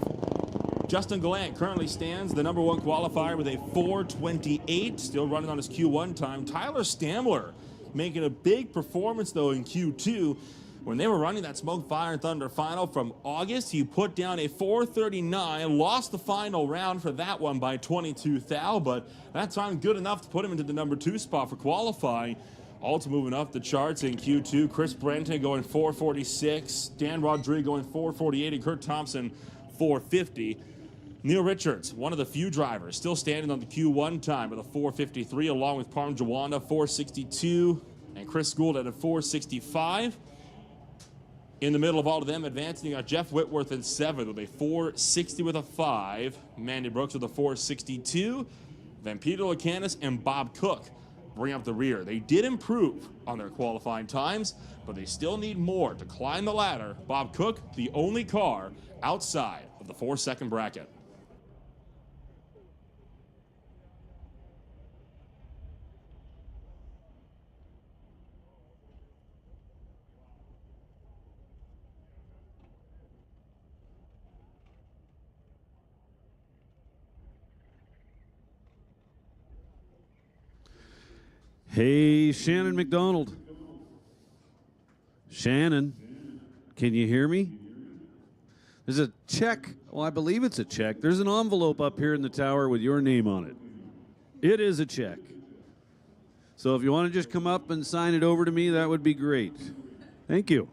Justin Gallant currently stands the number one qualifier with a 4:28, still running on his Q1 time. Tyler Stamler making a big performance though in Q2. When they were running that Smoke, Fire, and Thunder final from August, he put down a 4:39, lost the final round for that one by 22 thou, but that time good enough to put him into the number 2 spot for qualifying. Also moving up the charts in Q2, Chris Brenton going 4:46, Dan Rodrigue going 4:48, and Kurt Thompson 4:50. Neil Richards, one of the few drivers, still standing on the Q1 time with a 4:53, along with Parm Jawanda 4:62, and Chris Gould at a 4:65. In the middle of all of them advancing, you got Jeff Whitworth in 7th with a 4:60 with a 5. Mandy Brooks with a 4:62. Then Peter Lucanis and Bob Cook bring up the rear. They did improve on their qualifying times, but they still need more to climb the ladder. Bob Cook, the only car outside of the 4-second bracket. Hey, Shannon McDonald. Shannon, can you hear me? There's a check. Well, I believe it's a check. There's an envelope up here in the tower with your name on it. It is a check. So if you want to just come up and sign it over to me, that would be great. Thank you.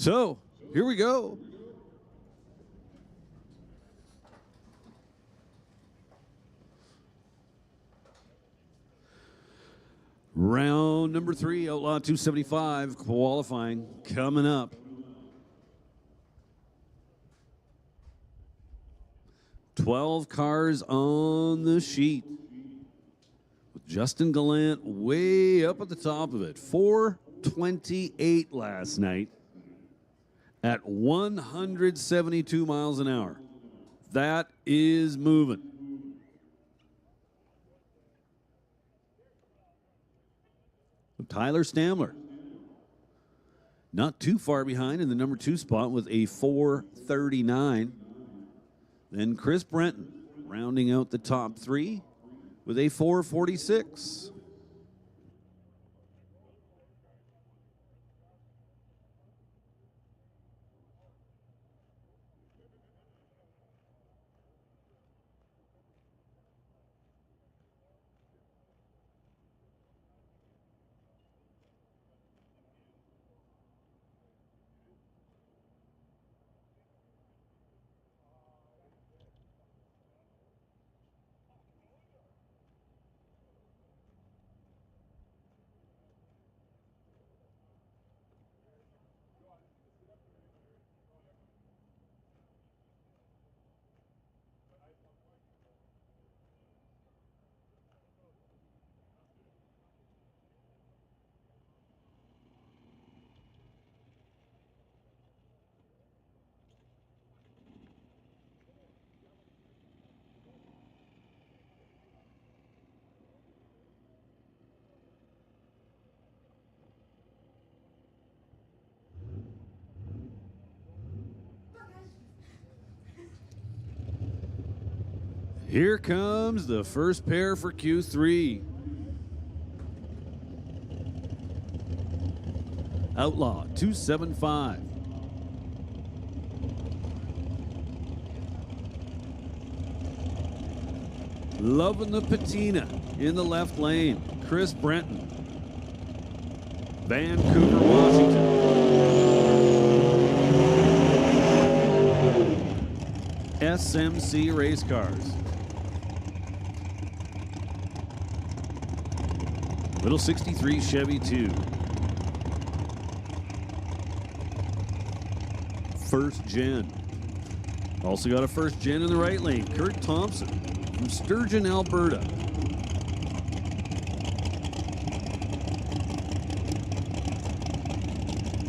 So, here we go. Round number 3, Outlaw 275 qualifying coming up. "12 cars on the sheet, with Justin Gallant way up at the top of it. 428 last night at 172 miles an hour. That is moving. Tyler Stamler, not too far behind in the number 2 spot with a 439. Then Chris Brenton rounding out the top 3 with a 446. Here comes the first pair for Q3. Outlaw 275. Loving the patina in the left lane. Chris Brenton. Vancouver, Washington. SMC race cars. Little 63 Chevy 2. First gen. Also got a first gen in the right lane. Kurt Thompson from Sturgeon, Alberta.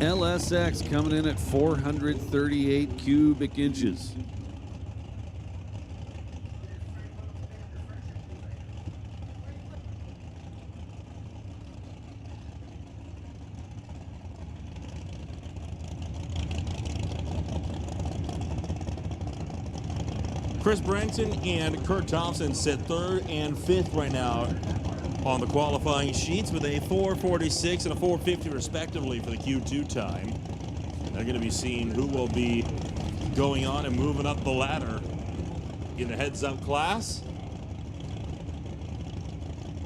LSX coming in at 438 cubic inches. Chris Brenton and Kurt Thompson sit 3rd and 5th right now on the qualifying sheets with a 446 and a 450 respectively for the Q2 time. They're going to be seeing who will be going on and moving up the ladder in the heads-up class.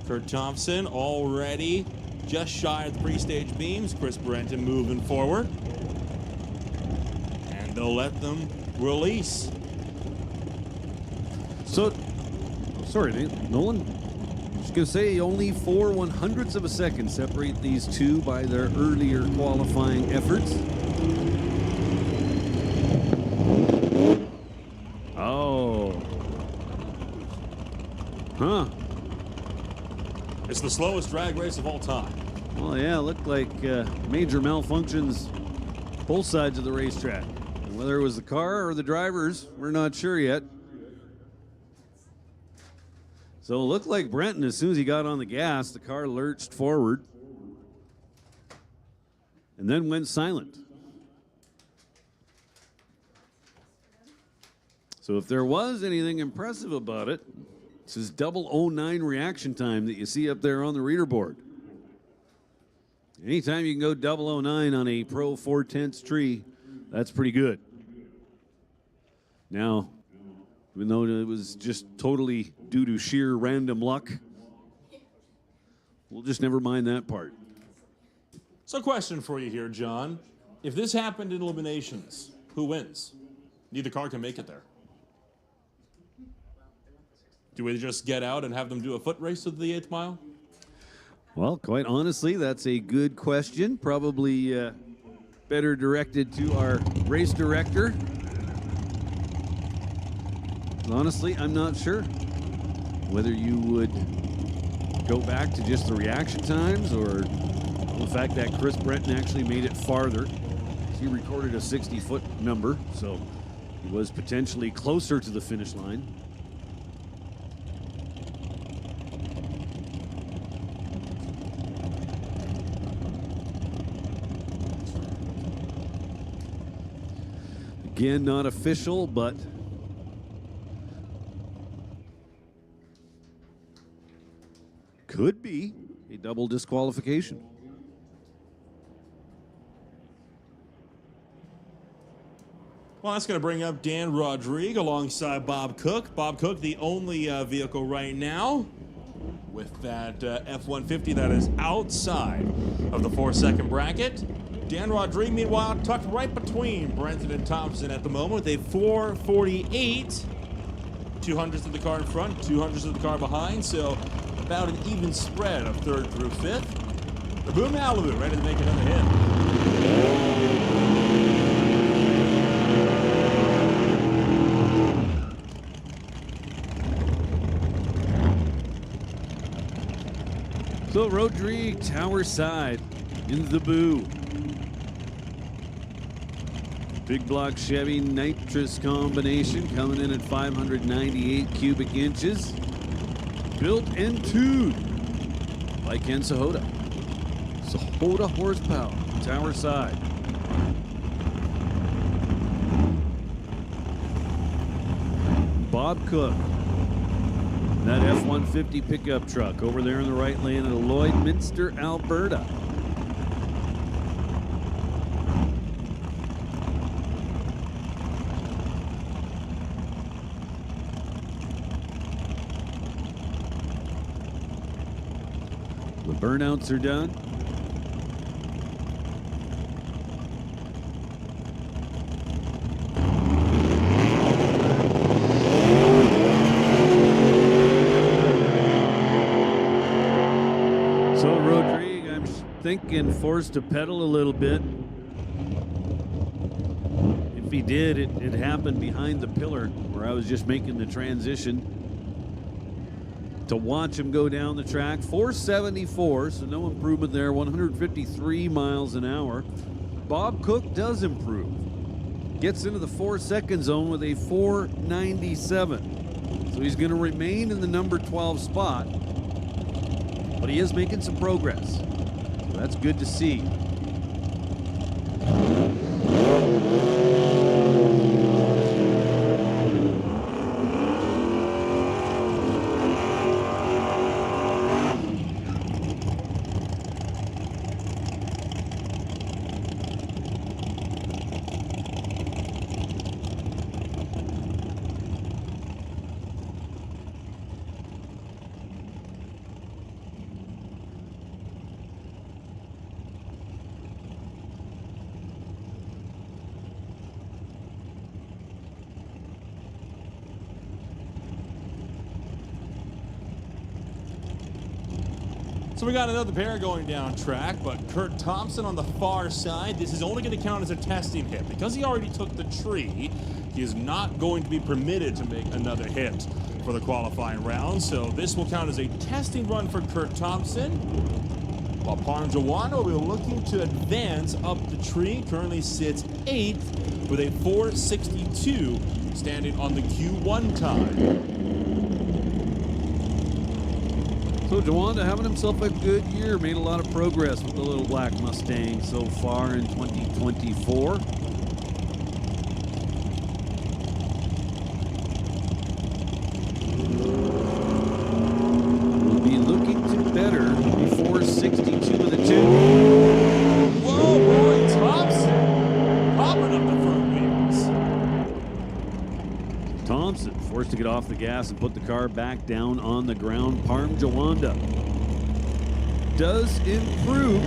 Kurt Thompson already just shy of the pre-stage beams. Chris Brenton moving forward. And they'll let them release. So, sorry, Nolan. Just gonna say only 4/100ths of a second separate these two by their earlier qualifying efforts. Oh. Huh. It's the slowest drag race of all time. Well, yeah, looked like major malfunctions both sides of the racetrack. And whether it was the car or the drivers, we're not sure yet. So it looked like Brenton, as soon as he got on the gas, the car lurched forward and then went silent. So if there was anything impressive about it, it's his 009 reaction time that you see up there on the reader board. Anytime you can go 009 on a Pro 410 tree, that's pretty good. Now, even though it was just totally due to sheer random luck, we'll just never mind that part. So question for you here, John. If this happened in eliminations, who wins? Neither car can make it there. Do we just get out and have them do a foot race to the 8th mile? Well, quite honestly, that's a good question. Probably better directed to our race director. Honestly, I'm not sure whether you would go back to just the reaction times or the fact that Chris Breton actually made it farther. He recorded a 60-foot number, so he was potentially closer to the finish line. Again, not official, but could be a double disqualification. Well, that's going to bring up Dan Rodrigue alongside Bob Cook. Bob Cook, the only vehicle right now with that F-150 that is outside of the 4-second bracket. Dan Rodrigue, meanwhile, tucked right between Brenton and Thompson at the moment with a 4:48. 200s of the car in front, 200s of the car behind, so about an even spread of 3rd through 5th. The Boom Malibu ready to make another hit. So Rodrigue, tower side, in the Boo. Big block Chevy nitrous combination coming in at 598 cubic inches. Built and tuned by Ken Sahota. Sahota horsepower, tower side. Bob Cook. That F-150 pickup truck over there in the right lane at Lloydminster, Alberta. The burnouts are done. So Rodrigue, I'm thinking, forced to pedal a little bit. If he did, it happened behind the pillar where I was just making the transition to watch him go down the track. 474, so no improvement there. 153 miles an hour. Bob Cook does improve. Gets into the 4-second zone with a 497. So he's going to remain in the number 12 spot. But he is making some progress. So that's good to see. So we got another pair going down track, but Kurt Thompson on the far side. This is only going to count as a testing hit. Because he already took the tree, he is not going to be permitted to make another hit for the qualifying round. So this will count as a testing run for Kurt Thompson. While Parmigiano will be looking to advance up the tree. Currently sits 8th with a 462 standing on the Q1 time. So Jawanda having himself a good year, made a lot of progress with the little black Mustang so far in 2024. Will be looking to better before 62 with a 2. Whoa, boy, Thompson popping up the front wheels. Thompson forced to get off the gas and put the car back down on the ground. Parm Jawanda does improve.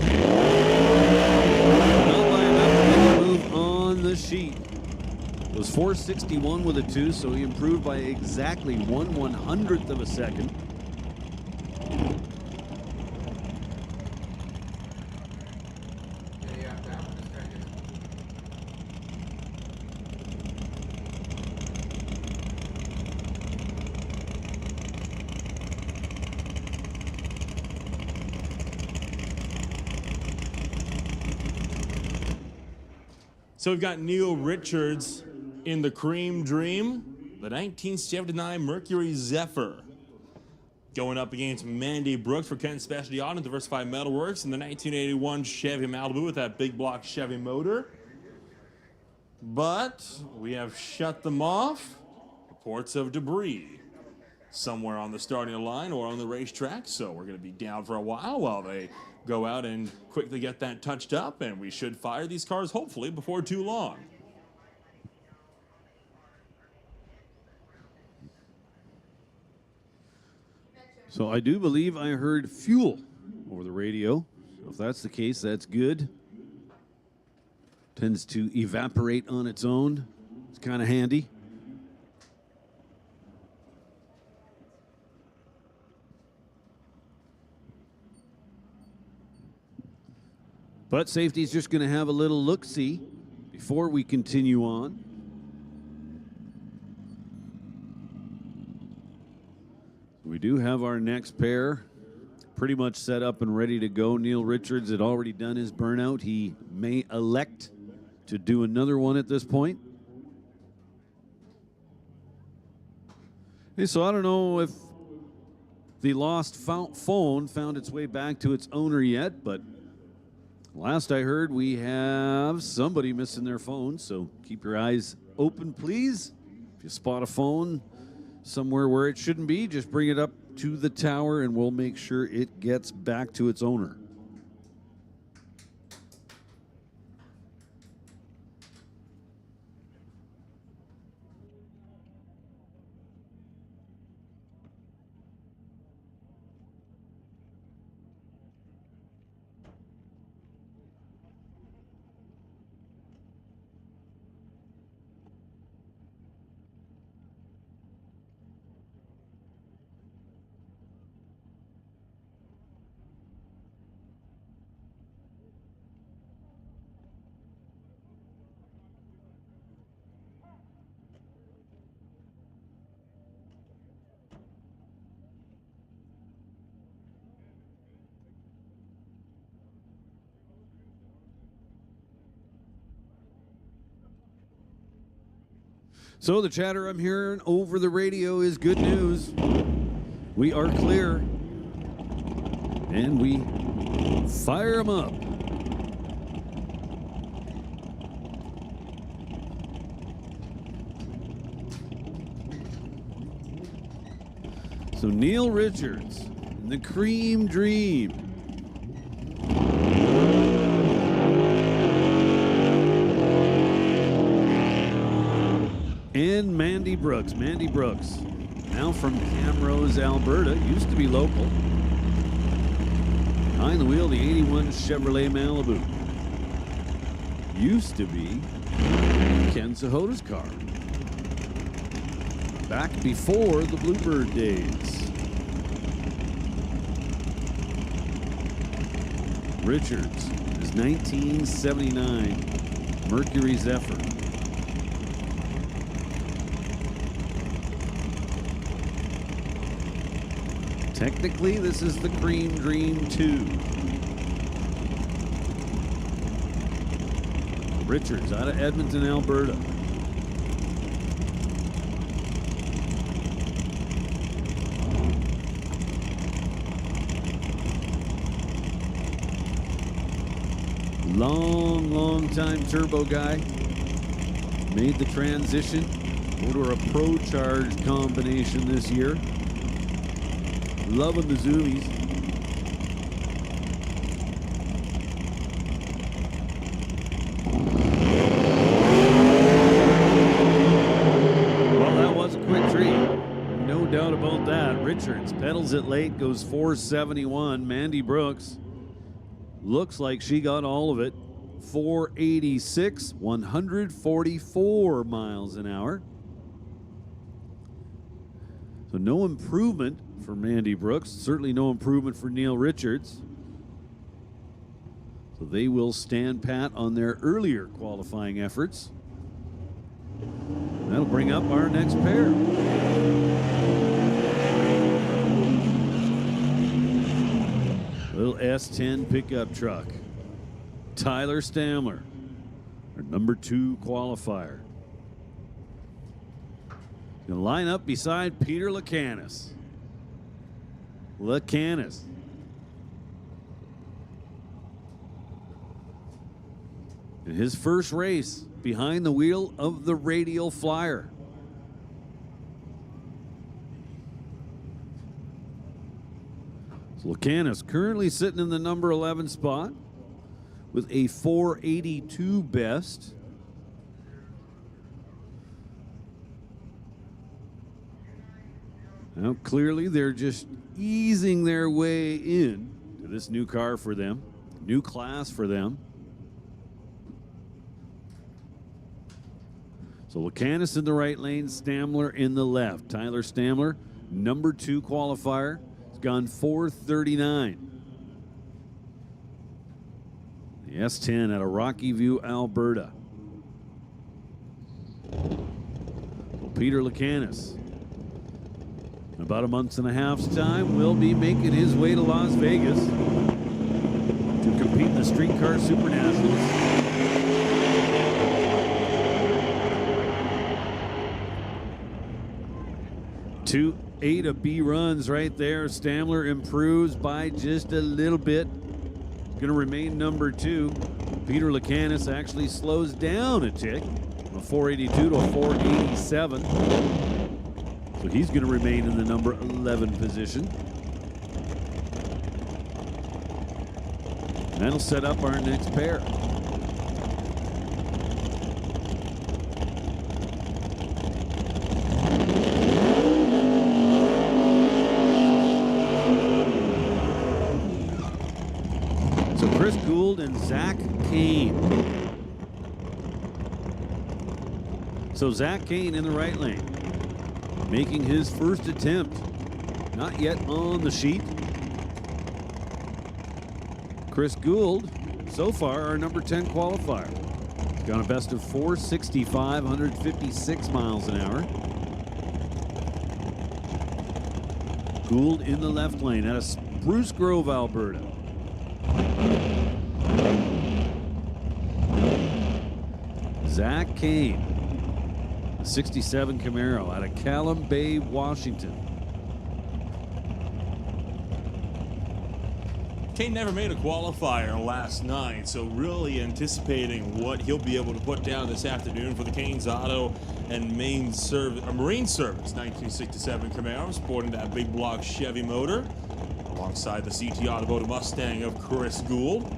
Not by enough. this sheet. It was 461 with a 2, so he improved by exactly 1/100th of a second. So we've got Neil Richards in the Cream Dream, the 1979 Mercury Zephyr, going up against Mandy Brooks for Kent Specialty Auto and Diversified Metalworks in the 1981 Chevy Malibu with that big block Chevy motor. But we have shut them off. Reports of debris somewhere on the starting line or on the racetrack, so we're going to be down for a while they go out and quickly get that touched up, and we should fire these cars hopefully before too long. So I do believe I heard fuel over the radio. So if that's the case, that's good. Tends to evaporate on its own. It's kind of handy. But safety's just going to have a little look-see before we continue on. We do have our next pair pretty much set up and ready to go. Neil Richards had already done his burnout. He may elect to do another one at this point. Hey, so I don't know if the lost phone found its way back to its owner yet, but last I heard, we have somebody missing their phone, so keep your eyes open, please. If you spot a phone somewhere where it shouldn't be, just bring it up to the tower and we'll make sure it gets back to its owner. So the chatter I'm hearing over the radio is good news. We are clear. And we fire them up. So Neil Richards in the Cream Dream. And Mandy Brooks. Mandy Brooks, now from Camrose, Alberta, used to be local. Behind the wheel, the 81 Chevrolet Malibu. Used to be Ken Sahota's car. Back before the Bluebird days. Richards, his 1979 Mercury Zephyr. Technically, this is the Cream Dream 2. Richards out of Edmonton, Alberta. Long time turbo guy. Made the transition. Go to a Pro Charge combination this year. Loving the zoomies. Well, that was a quick treat. No doubt about that. Richards pedals it late, goes 471. Mandy Brooks looks like she got all of it. 486, 144 miles an hour. So no improvement for Mandy Brooks, certainly no improvement for Neil Richards. So they will stand pat on their earlier qualifying efforts. That'll bring up our next pair. Little S10 pickup truck. Tyler Stamler, our number 2 qualifier. Gonna line up beside Peter Lacanis. In his first race behind the wheel of the Radial Flyer. So Lacanis currently sitting in the number 11 spot with a 482 best. Now, clearly, they're just easing their way in to this new car for them, new class for them. So Lacanis in the right lane, Stamler in the left. Tyler Stamler, number 2 qualifier, has gone 439. The S10 out of Rocky View, Alberta. So Peter Lacanis, in about a month and a half's time, will be making his way to Las Vegas to compete in the Streetcar Super Nationals. Two A to B runs right there. Stamler improves by just a little bit. Going to remain number 2. Peter Lacanis actually slows down a tick from a 482 to a 487. So he's going to remain in the number 11 position. And that'll set up our next pair. So Chris Gould and Zach Kane. So Zach Kane in the right lane, making his first attempt. Not yet on the sheet. Chris Gould, so far our number 10 qualifier. He's got a best of 465, 156 miles an hour. Gould in the left lane out of Spruce Grove, Alberta. Zach Kane, a 67 Camaro out of Callum Bay, Washington. Kane never made a qualifier last night, so really anticipating what he'll be able to put down this afternoon for the Kane's Auto and Marine Service 1967 Camaro, sporting that big block Chevy motor, alongside the CT Automotive Mustang of Chris Gould.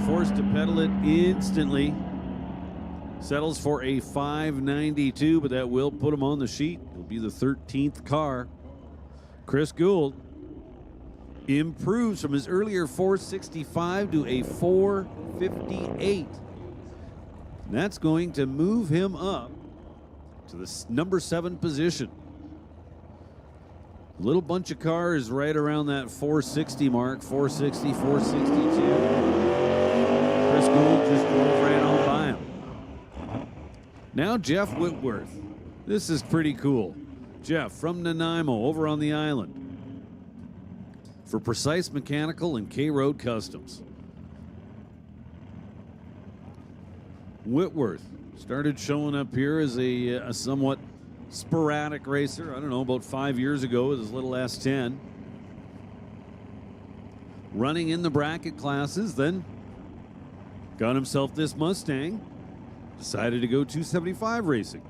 Forced to pedal it instantly. Settles for a 592, but that will put him on the sheet. He'll be the 13th car. Chris Gould improves from his earlier 465 to a 458. And that's going to move him up to the number 7 position. A little bunch of cars right around that 460 mark, 460, 462. Chris Gould just drove right on by him. Now Jeff Whitworth. This is pretty cool. Jeff from Nanaimo over on the island for Precise Mechanical and K-Road Customs. Whitworth started showing up here as a somewhat sporadic racer. I don't know, about 5 years ago with his little S10. Running in the bracket classes, then got himself this Mustang, decided to go 275 racing.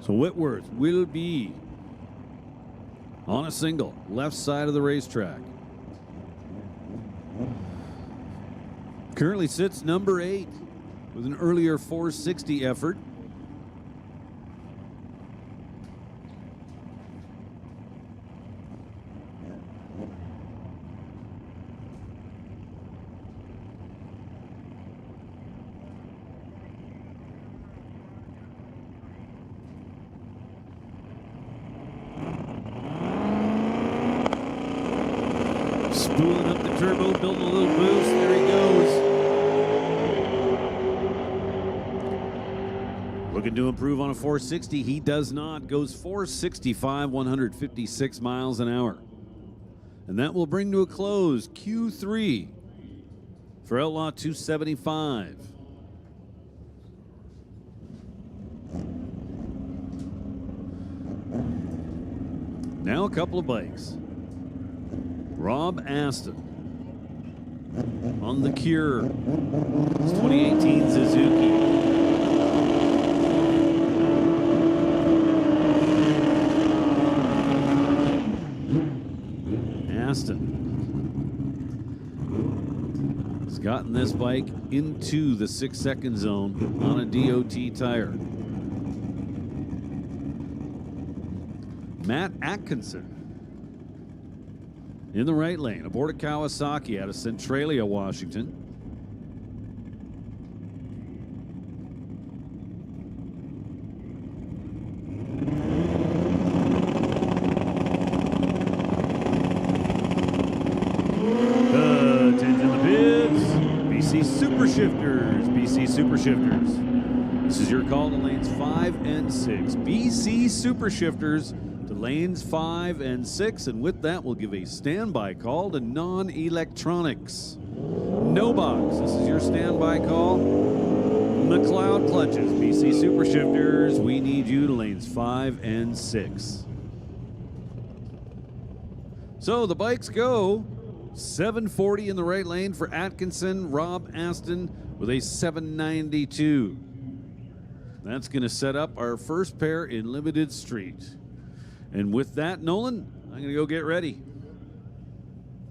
So Whitworth will be on a single, left side of the racetrack. Currently sits number 8 with an earlier 460 effort. Spooling up the turbo, building a little boost. There he goes. Looking to improve on a 460. He does not. Goes 465, 156 miles an hour. And that will bring to a close Q3 for Outlaw 275. Now a couple of bikes. Rob Aston on the Cure. It's 2018 Suzuki. Aston has gotten this bike into the 6-second zone on a DOT tire. Matt Atkinson in the right lane, aboard a Kawasaki out of Centralia, Washington. Attention the bids. BC Super Shifters. BC Super Shifters. This is your call to lanes 5 and 6. BC Super Shifters to lanes 5 and 6, and with that we'll give a standby call to non-electronics. No box, this is your standby call. McLeod Clutches, BC Super Shifters, we need you to lanes 5 and 6. So the bikes go 740 in the right lane for Atkinson. Rob Aston with a 792. That's going to set up our first pair in Limited Street. And with that, Nolan, I'm going to go get ready.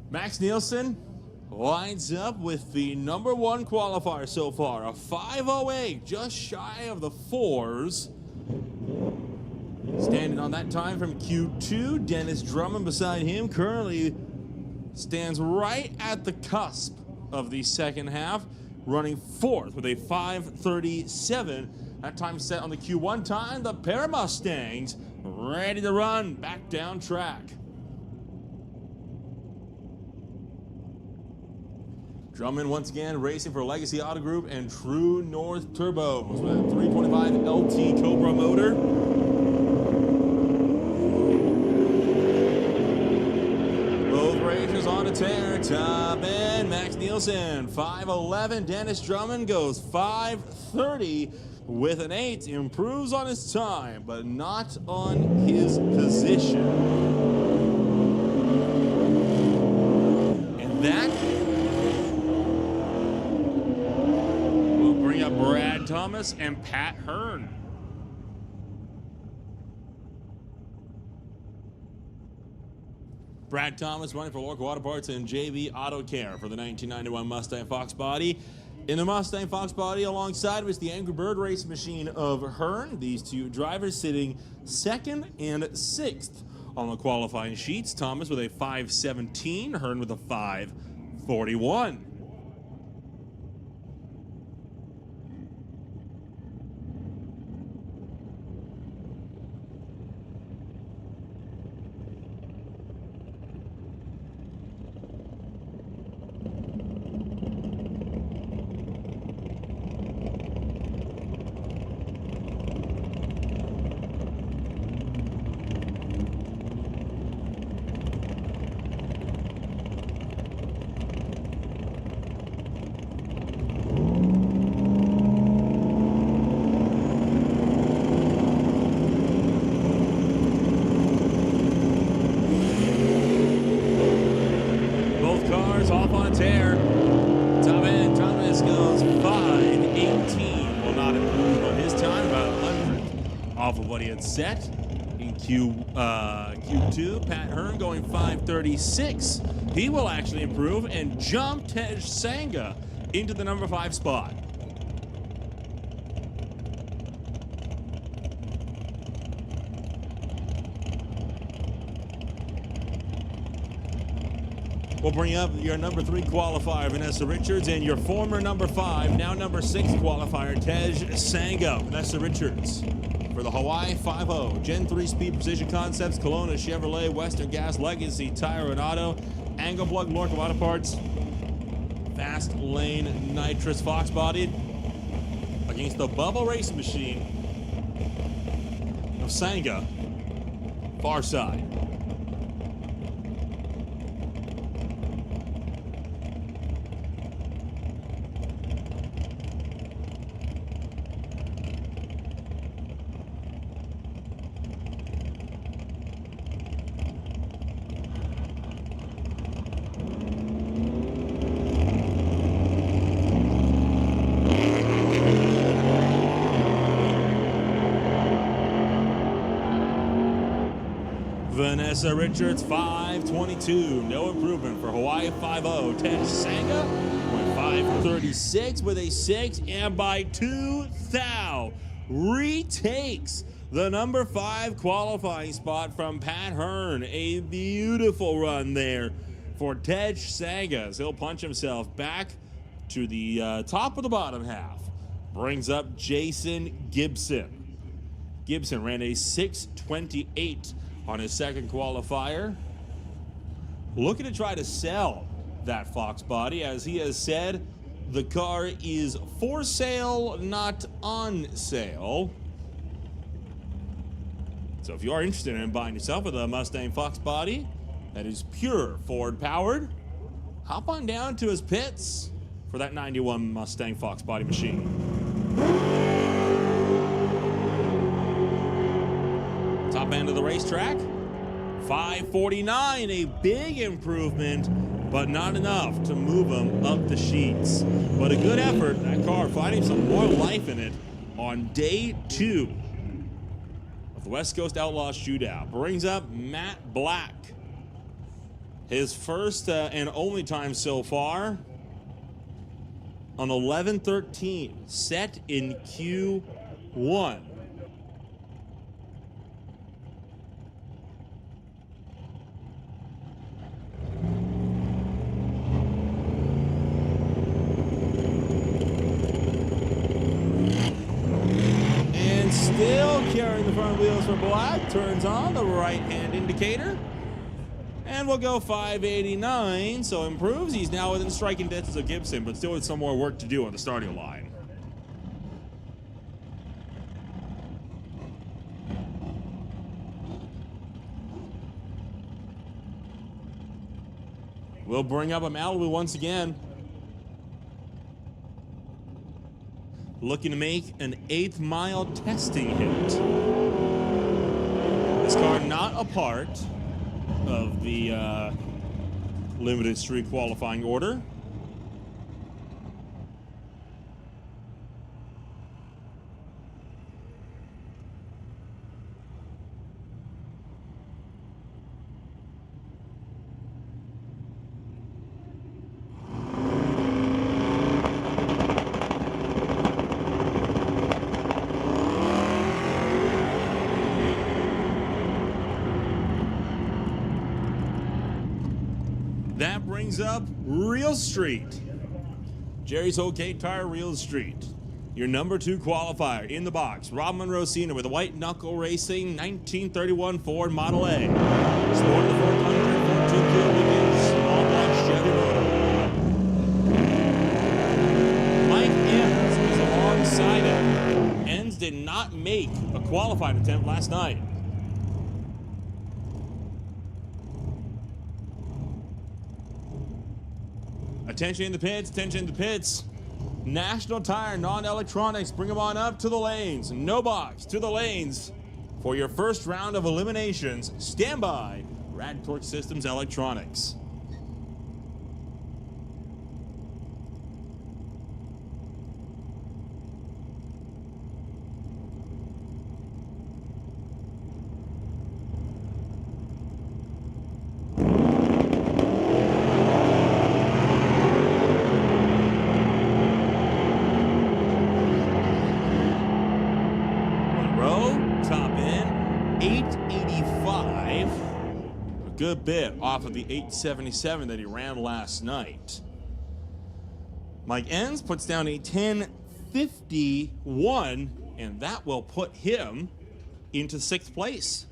Max Nielsen lines up with the number 1 qualifier so far, a 5:08, just shy of the 4s. Standing on that time from Q2, Dennis Drummond beside him currently stands right at the cusp of the second half, running 4th with a 5:37. That time set on the Q1 time. The pair of Mustangs ready to run back down track. Drummond once again racing for Legacy Auto Group and True North Turbos with a 325 LT Cobra motor. Both racers on a tear. Top end, Max Nielsen 5:11. Dennis Drummond goes 5:30 with an 8. Improves on his time, but not on his position. And that will bring up Brad Thomas and Pat Hearn. Brad Thomas running for Lorca Auto Parts and JB Auto Care for the 1991 Mustang Fox Body. In the Mustang Fox Body alongside was the Angry Bird race machine of Hearn. These two drivers sitting 2nd and 6th on the qualifying sheets. Thomas with a 5:17, Hearn with a 5:41. Off on a tear. Top end, Thomas goes 5:18. Will not improve on his time, about 100 off of what he had set in Q2. Pat Hearn going 5:36. He will actually improve and jump Tej Sanga into the number 5 spot. We'll bring up your number 3 qualifier, Vanessa Richards, and your former number 5, now number 6 qualifier, Tej Sanga. Vanessa Richards for the Hawaii 5-0, Gen 3 Speed Precision Concepts, Kelowna Chevrolet, Western Gas, Legacy Tire and Auto, Angle Plug, Lorca Auto Parts, Fast Lane Nitrous Fox Bodied against the Bubble Race Machine of Sanga, far side. Vanessa Richards, 5:22. No improvement for Hawaii 5-0. Tej Sanga went 5:36 with a 6, and by 2 thou retakes the number 5 qualifying spot from Pat Hearn. A beautiful run there for Tej Sanga as he'll punch himself back to the top of the bottom half. Brings up Jason Gibson. Gibson ran a 6:28 on his second qualifier. Looking to try to sell that Fox body, as he has said the car is for sale, not on sale. So if you are interested in buying yourself with a Mustang Fox body that is pure Ford powered, hop on down to his pits for that 91 Mustang Fox body machine. Top end of the racetrack, 5:49, a big improvement, but not enough to move him up the sheets. But a good effort, that car finding some more life in it on day 2 of the West Coast Outlaw Shootout. Brings up Matt Black. His first and only time so far on 11:13, set in Q1. Still carrying the front wheels for Black, turns on the right-hand indicator, and we'll go 589, so improves. He's now within striking distance of Gibson, but still with some more work to do on the starting line. We'll bring up a Malibu once again. Looking to make an 8th mile testing hit. This car not a part of the limited street qualifying order. That brings up Real Street. Jerry's OK Tire Real Street. Your number 2 qualifier in the box. Rob Monroe Sr. with a white knuckle racing 1931 Ford Model A. Sport of the 400, 42 kilometers, small block Chevy motor. Mike Enns is alongside him. Enns did not make a qualifying attempt last night. Attention in the pits, attention in the pits. National Tire, non-electronics, bring them on up to the lanes. No box, to the lanes for your first round of eliminations. Stand by, Rad Torque Systems Electronics. good bit off of the 877 that he ran last night. Mike Enns puts down a 10:51, and that will put him into 6th place.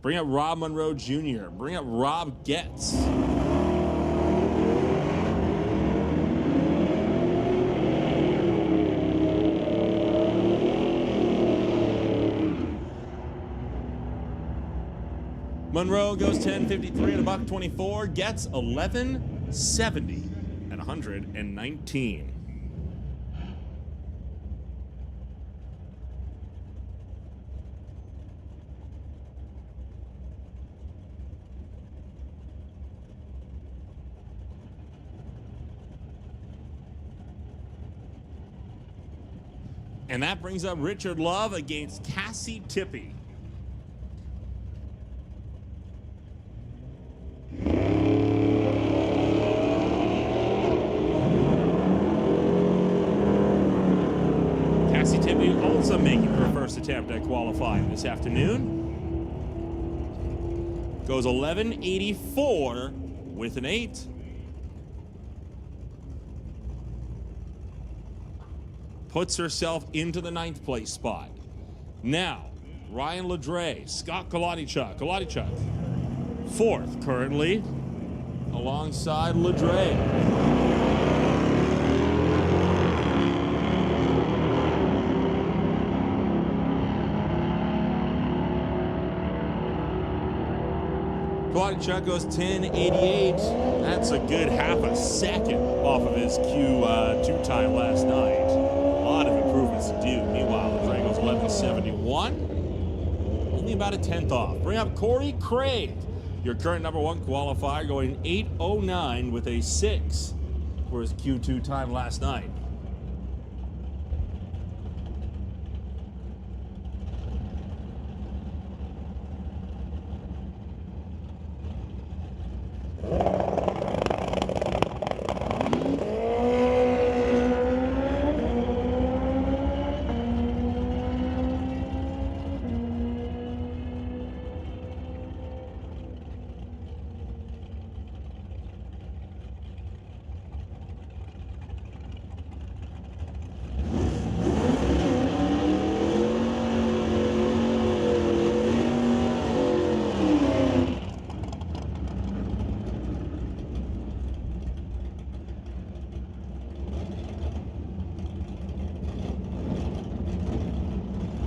Bring up Rob Monroe Jr. Bring up Rob Getz. Monroe goes 10:53 at $1.24. Getz 11:70 at 119. And that brings up Richard Love against Cassie Tippy. Cassie Tippy also making her first attempt at qualifying this afternoon. Goes 11:84 with an 8. Puts herself into the 9th place spot. Now, Ryan Ladre, Scott Kolodichuk, 4th currently, alongside Ladre. Kolodichuk goes 10:88. That's a good half a second off of his Q2 time last night. A lot of improvements to do. Meanwhile, Ladre goes 11:71. Only about a 10th off. Bring up Corey Craig, your current number 1 qualifier, going 8:09 with a 6 for his Q2 time last night.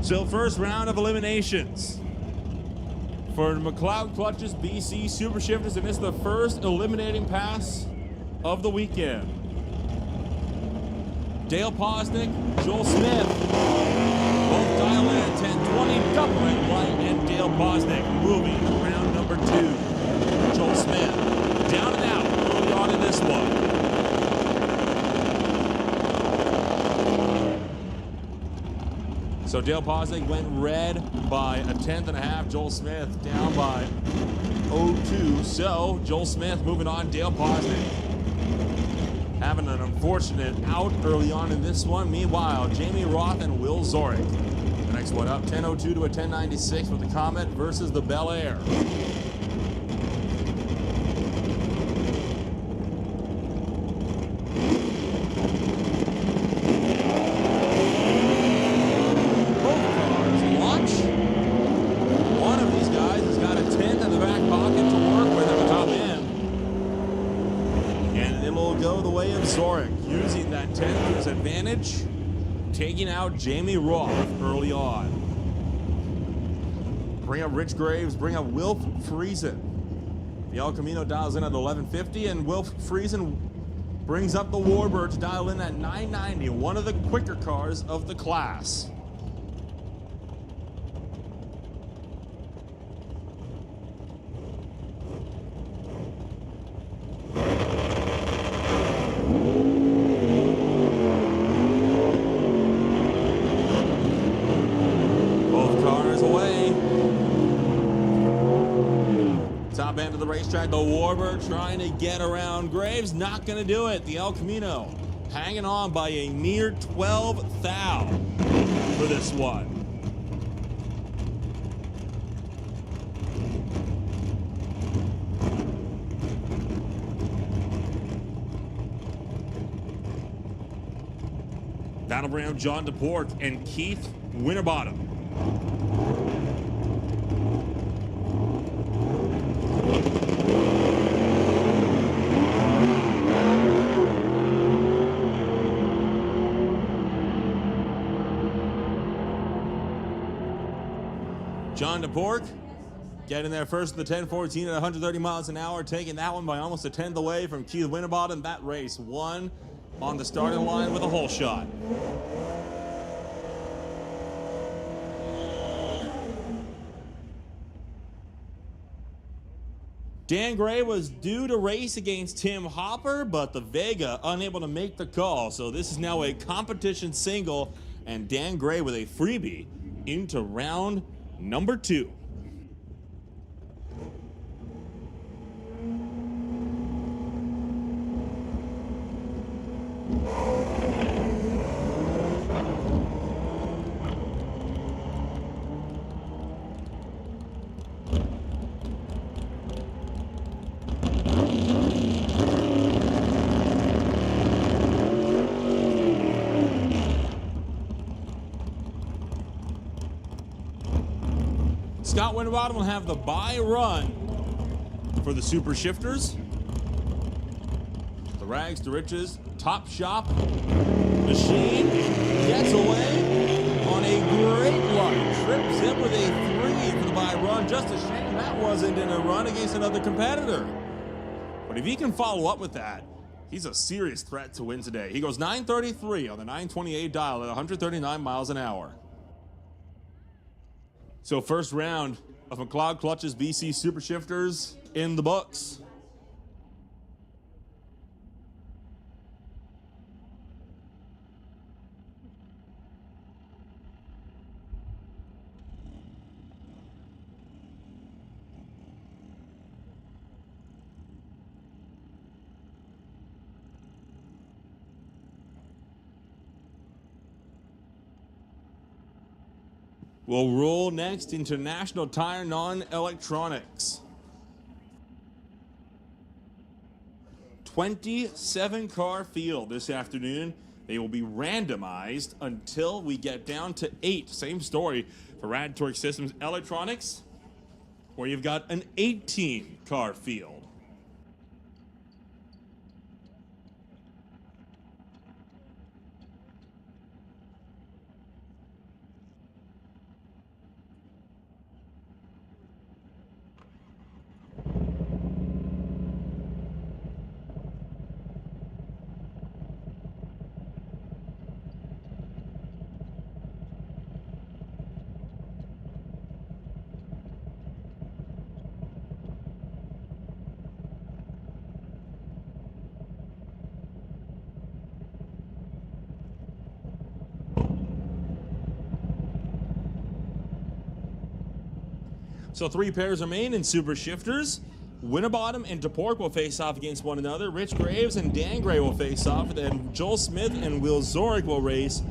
So first round of eliminations for McLeod Clutches BC Super Shifters, and it's the first eliminating pass of the weekend. Dale Posnick, Joel Smith, both dial in at 10:20, double red light, and Dale Posnick moving to round number 2. Joel Smith down and out early on in this one. So Dale Posnick went red by a 1/10.5. Joel Smith down by 0.2. So Joel Smith moving on. Dale Posnick having an unfortunate out early on in this one. Meanwhile, Jamie Roth and Will Zorick. The next one up, 10:02 to a 10:96 with the Comet versus the Bel Air. Using that 10 to his advantage, taking out Jamie Roth early on. Bring up Rich Graves, bring up Wilf Friesen. The El Camino dials in at 11:50, and Wilf Friesen brings up the Warbird to dial in at 9:90, one of the quicker cars of the class. Top end of the racetrack, the Warbird trying to get around Graves, not going to do it. The El Camino hanging on by a mere 12 thou for this one. Battleground John DePork and Keith Winterbottom. John DePork getting there first in the 10-14 at 130 miles an hour, taking that one by almost a tenth away from Keith Winterbottom. That race won on the starting line with a hole shot. Dan Gray was due to race against Tim Hopper, but the Vega unable to make the call. So this is now a competition single, and Dan Gray with a freebie into round number 2. Scott Winterbottom will have the bye run for the Super Shifters. The Rags to Riches Top Shop machine gets away on a great line. Trips in with a 3 for the bye run. Just a shame that wasn't in a run against another competitor. But if he can follow up with that, he's a serious threat to win today. He goes 933 on the 928 dial at 139 miles an hour. So first round of McLeod Clutch's BC Super Shifters in the books. We'll roll next into National Tire Non-Electronics. 27-car field this afternoon. They will be randomized until we get down to 8. Same story for Rad Torque Systems Electronics, where you've got an 18-car field. So 3 pairs remain in Super Shifters. Winterbottom and DePork will face off against one another. Rich Graves and Dan Gray will face off. And then Joel Smith and Will Zorick will race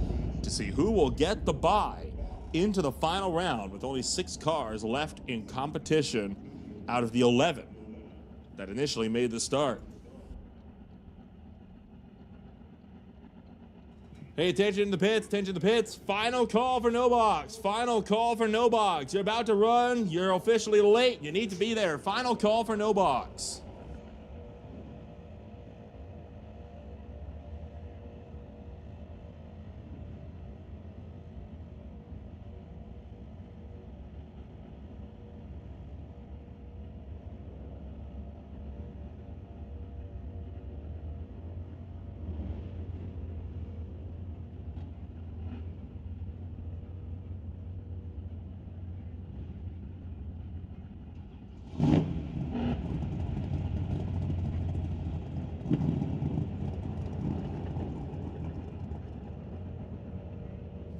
to see who will get the bye into the final round, with only 6 cars left in competition out of the 11 that initially made the start. Hey, attention in the pits, attention in the pits. Final call for no box. Final call for no box. You're about to run. You're officially late. You need to be there. Final call for no box.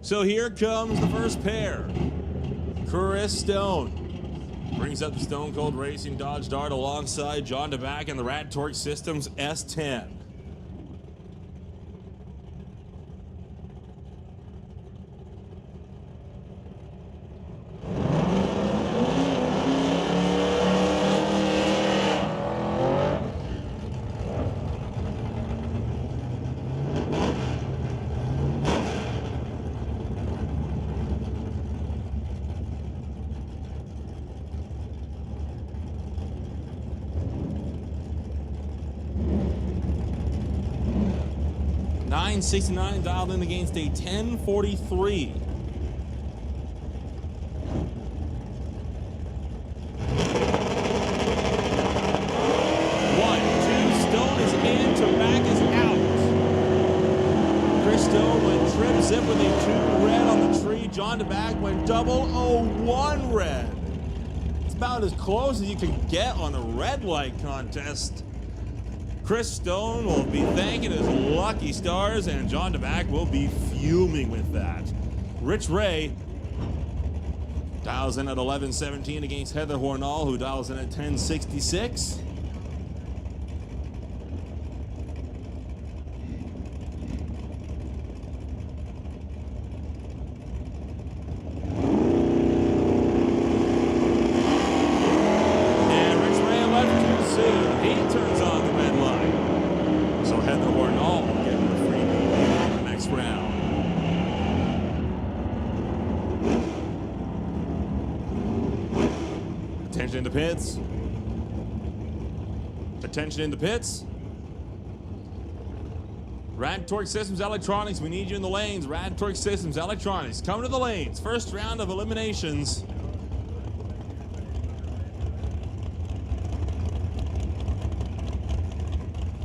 So here comes the first pair. Chris Stone brings up the Stone Cold Racing Dodge Dart alongside John DeBack and the Rad Torque Systems S10. 1069, dialed in against a 1043. Zip with a 2 red on the tree. John DeBack went double. Oh, 1 red. It's about as close as you can get on a red light contest. Chris Stone will be thanking his lucky stars, and John DeBack will be fuming with that. Rich Ray dials in at 1117 against Heather Hornall, who dials in at 1066. Attention in the pits. Attention in the pits. Rad Torque Systems Electronics, we need you in the lanes. Rad Torque Systems Electronics, come to the lanes. First round of eliminations.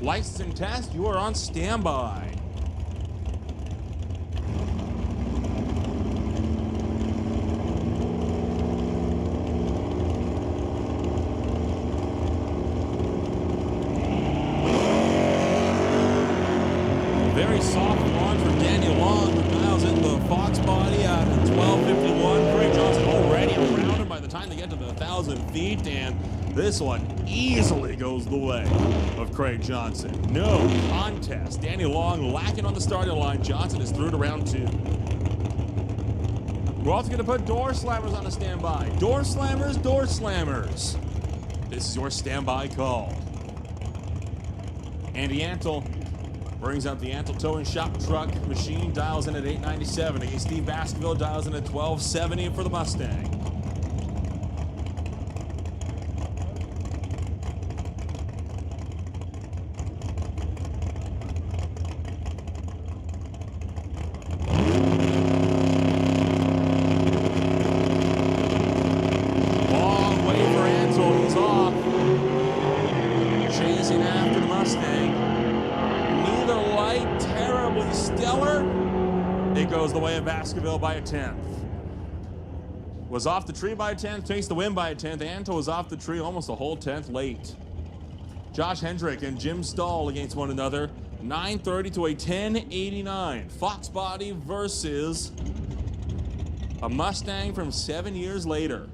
License and test, you are on standby. Very soft launch for Danny Long, who dials in the Fox body at 1251. Craig Johnson already around him by the time they get to the 1,000 feet, and this one easily goes the way of Craig Johnson. No contest. Danny Long lacking on the starting line. Johnson is through to round 2. We're also going to put door slammers on a standby. Door slammers, door slammers. This is your standby call. Andy Antle brings up the Antle Towing Shop Truck machine, dials in at 897 against Steve Baskerville, dials in at 1270 for the Mustang. Long way for Antle, he's off. Chasing after the Mustang. Neither light terribly stellar. It goes the way of Baskerville by a 10th. Was off the tree by a 10th, takes the win by a 10th. Anto was off the tree almost a whole 10th late. Josh Hendrick and Jim Stahl against one another. 930 to a 1089. Fox body versus a Mustang from 7 years later.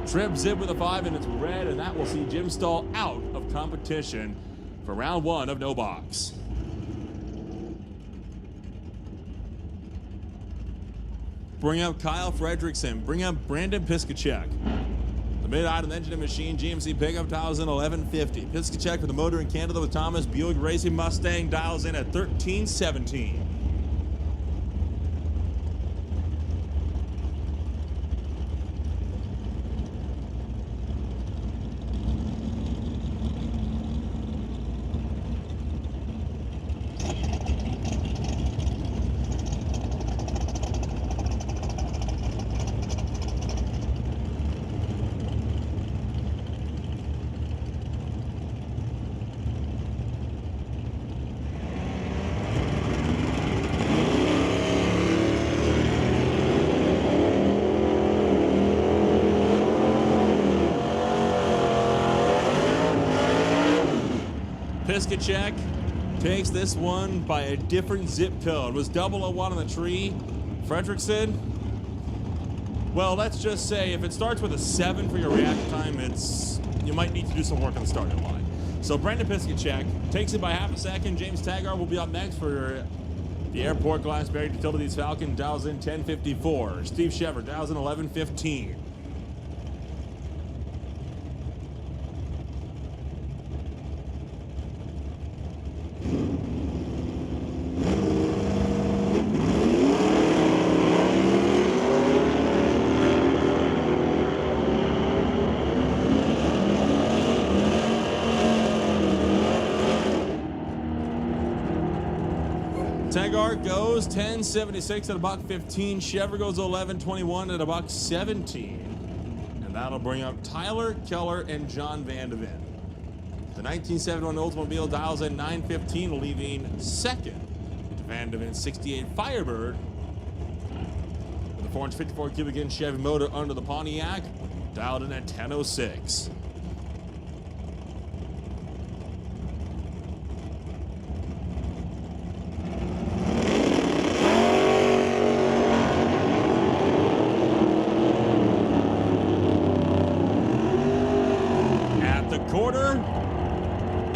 Trip Zip with a 5 and it's red, and that will see Jim Stahl out of competition for round 1 of No Box. Bring up Kyle Fredrickson. Bring up Brandon Piskacek. The mid-item engine and machine GMC pickup dials in 1150. Piskacek for the motor in Canada with Thomas Buick Racing Mustang dials in at 1317. Piskacek takes this one by a different zip code. Was 001 on the tree. Fredrickson, well, let's just say if it starts with a 7 for your react time, you might need to do some work on the starting line. So Brandon Piskacek takes it by half a second. James Taggart will be up next for the Airport Glassberry Utilities Falcon, dials in 1054. Steve Shepherd dials in 1115. Taggart goes 10.76 at $1.15. Chevrolet goes 11.21 at $1.17. And that'll bring up Tyler Keller and John Vandeven. The 1971 Oldsmobile dials at 9.15, leaving second to Vandeven's 68 Firebird. With the 454 cubic inch Chevy motor under the Pontiac, dialed in at 10.06. At the quarter,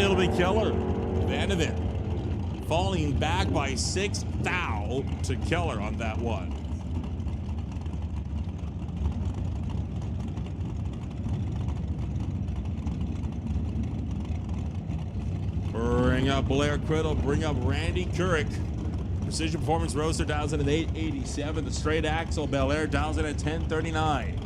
it'll be Keller. Vandeven falling back by 6 thou to Keller on that one. Bring up Blair Criddle, bring up Randy Couric. Precision Performance Roadster dials in at 8.87. The straight axle Bel Air dials in at 10.39.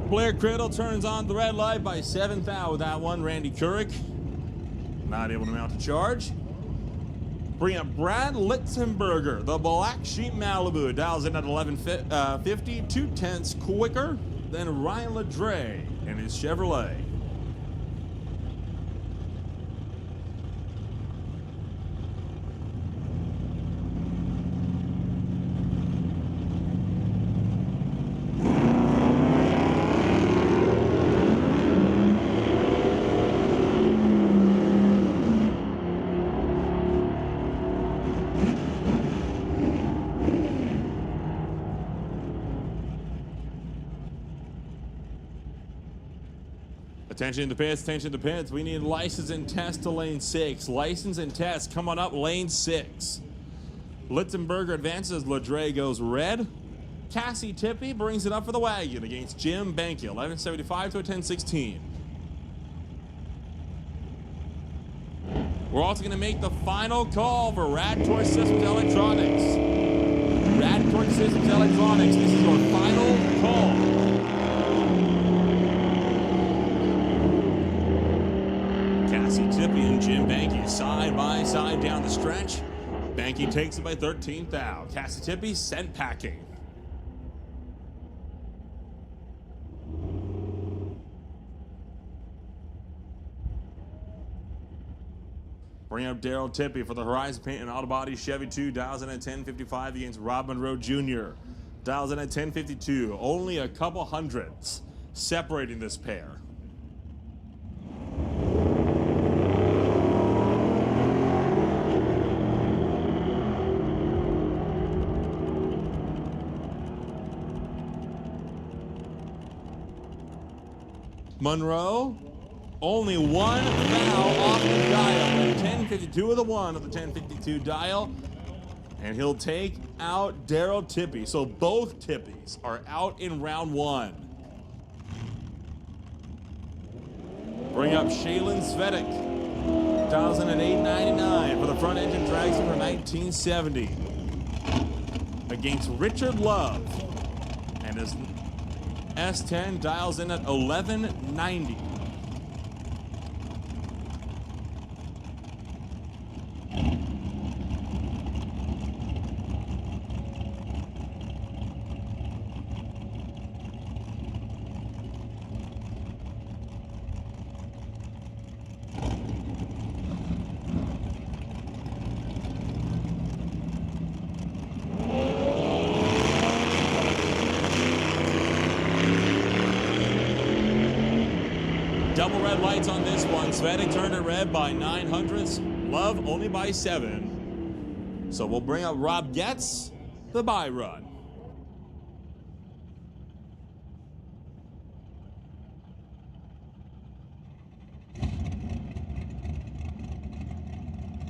Blair Criddle turns on the red light by 7 thou with that one. Randy Couric not able to mount a charge. Bring up Brad Litzenberger, the Black Sheep Malibu, dials in at 11.50, 2/10 quicker than Ryan Ledre and his Chevrolet. Attention in the pits, attention in the pits. We need license and test to lane 6. License and test, come on up, lane 6. Litzenberger advances, Ledre goes red. Cassie Tippy brings it up for the wagon against Jim Banky, 11.75 to a 10.16. We're also going to make the final call for Rad Torque Systems Electronics. Rad Torque Systems Electronics, this is your final call. Cassie Tippy and Jim Banky side by side down the stretch. Banky takes it by 13 thou. Cassie Tippy sent packing. Bring up Daryl Tippy for the Horizon Paint and Auto Body Chevy 2, dials in at 10.55 against Rob Monroe Jr. Dials in at 10.52. Only a couple hundredths separating this pair. Monroe, only 1 thou off the dial at 10.52 of the 1 of the 10.52 dial, and he'll take out Daryl Tippy. So both Tippies are out in round 1. Bring up Shaylin Svetic, dials in at 8.99 for the front engine dragster from 1970 against Richard Love, and his S10 dials in at 11.90. Double red lights on this one. Svetic turned it red by 9 hundredths. Love only by 7. So we'll bring up Rob Getz, the bye run.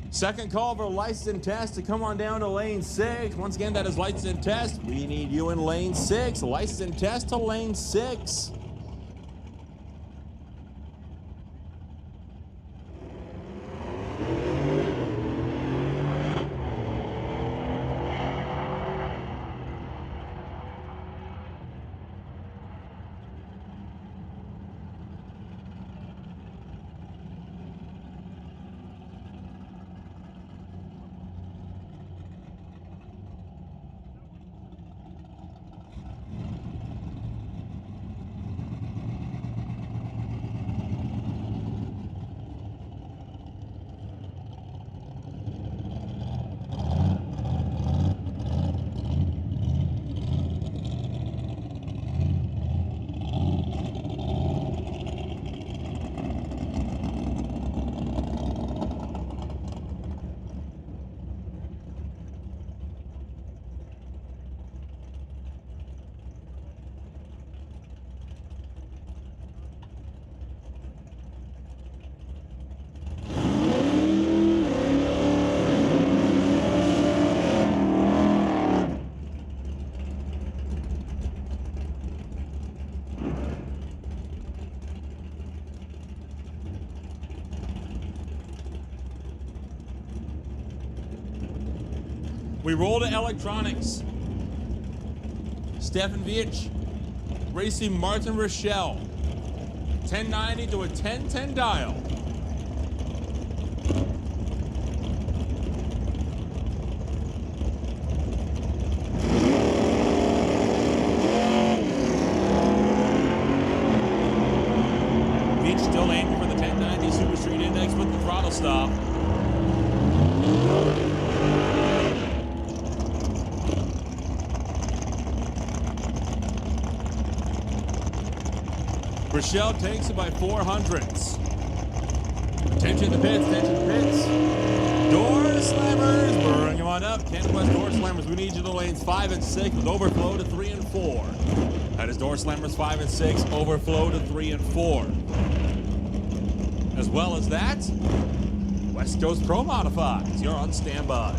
Second call for license and test to come on down to lane 6. Once again, that is license and test. We need you in lane 6. License and test to lane 6. We roll to electronics. Stefan Viech racing Martin Rochelle. 1090 to a 1010 dial. Viech still aiming for the 1090 Super Street Index with the throttle stop. Rochelle takes it by 400ths. Attention to the pits, attention to the pits. Door slammers, bring them on up. Canada West door slammers, we need you to lanes 5 and 6 with overflow to 3 and 4. That is door slammers 5 and 6, overflow to 3 and 4. As well as that, West Coast Pro Modifieds, you're on standby.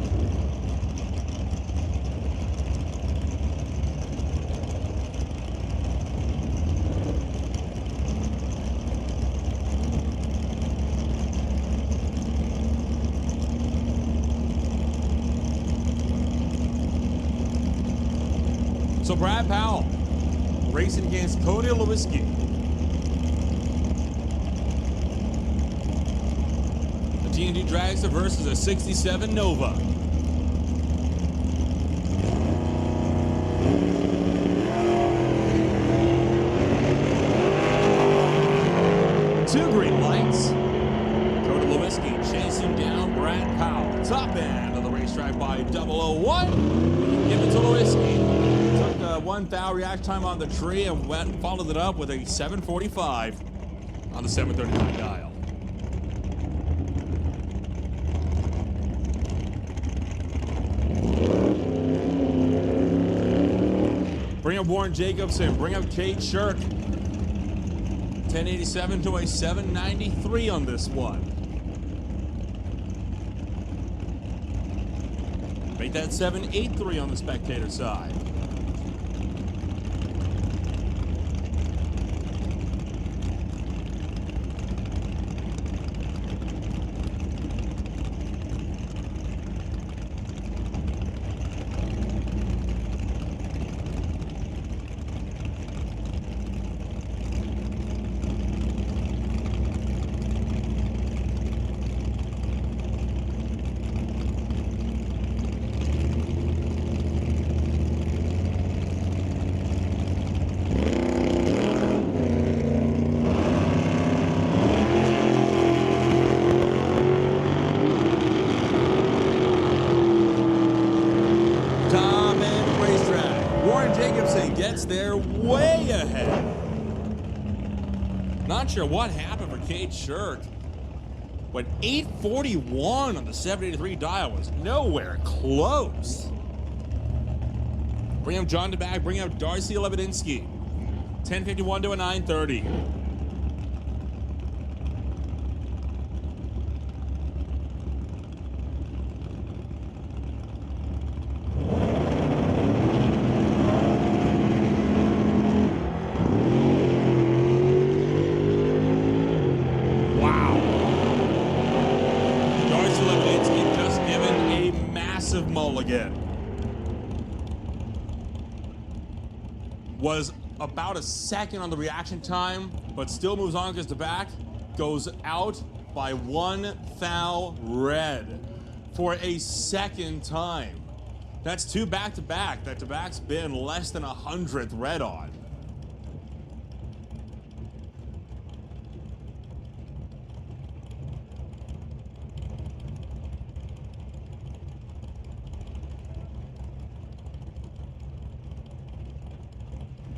So Brad Powell racing against Cody Lewinsky. The T&D Dragster versus a 67 Nova. Two green lights. Cody Lewinsky chasing down Brad Powell. Top end of the racetrack by 001. Give it to Lewinsky. Took 1 thou react time on the tree and followed it up with a 745 on the 739 dial. Bring up Warren Jacobson, bring up Kate Shirk. 1087 to a 793 on this one. Make that 783 on the spectator side. Gets there way ahead. Not sure what happened for Kate Shirk, but 841 on the 783 dial was nowhere close. Bring up John DeBack, bring up Darcy Lebedinsky. 1051 to a 930. Mulligan was about a second on the reaction time, but still moves on because the back goes out by 1 thou red for a second time. That's 2 back-to-back that DeBack's been less than 100th red on.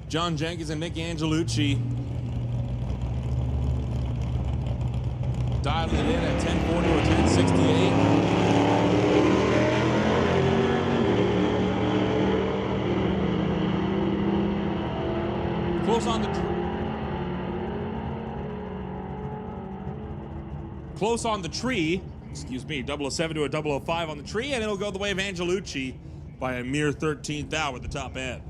John Jenkins and Nick Angelucci dialing it in at 1040 or 1068. Close on the tree, excuse me, 007 to a 005 on the tree, and it'll go the way of Angelucci by a mere 13th thou at the top end.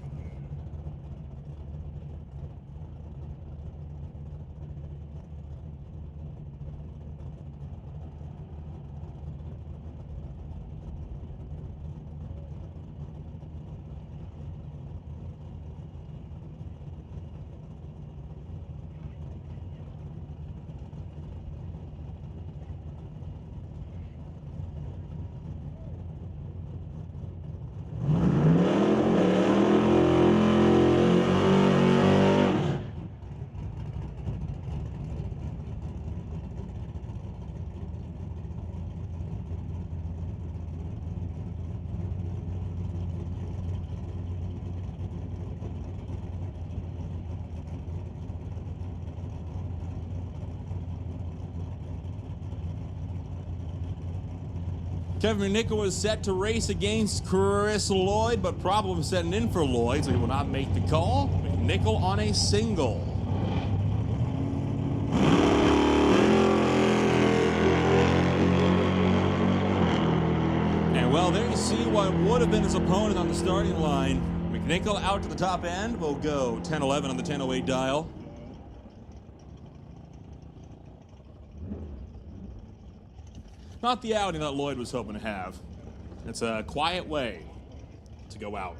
Kevin McNichol was set to race against Chris Lloyd, but problems setting in for Lloyd, so he will not make the call. McNichol on a single. And well, there you see what would have been his opponent on the starting line. McNichol out to the top end will go 10-11 on the 10:08 dial. Not the outing that Lloyd was hoping to have. It's a quiet way to go out.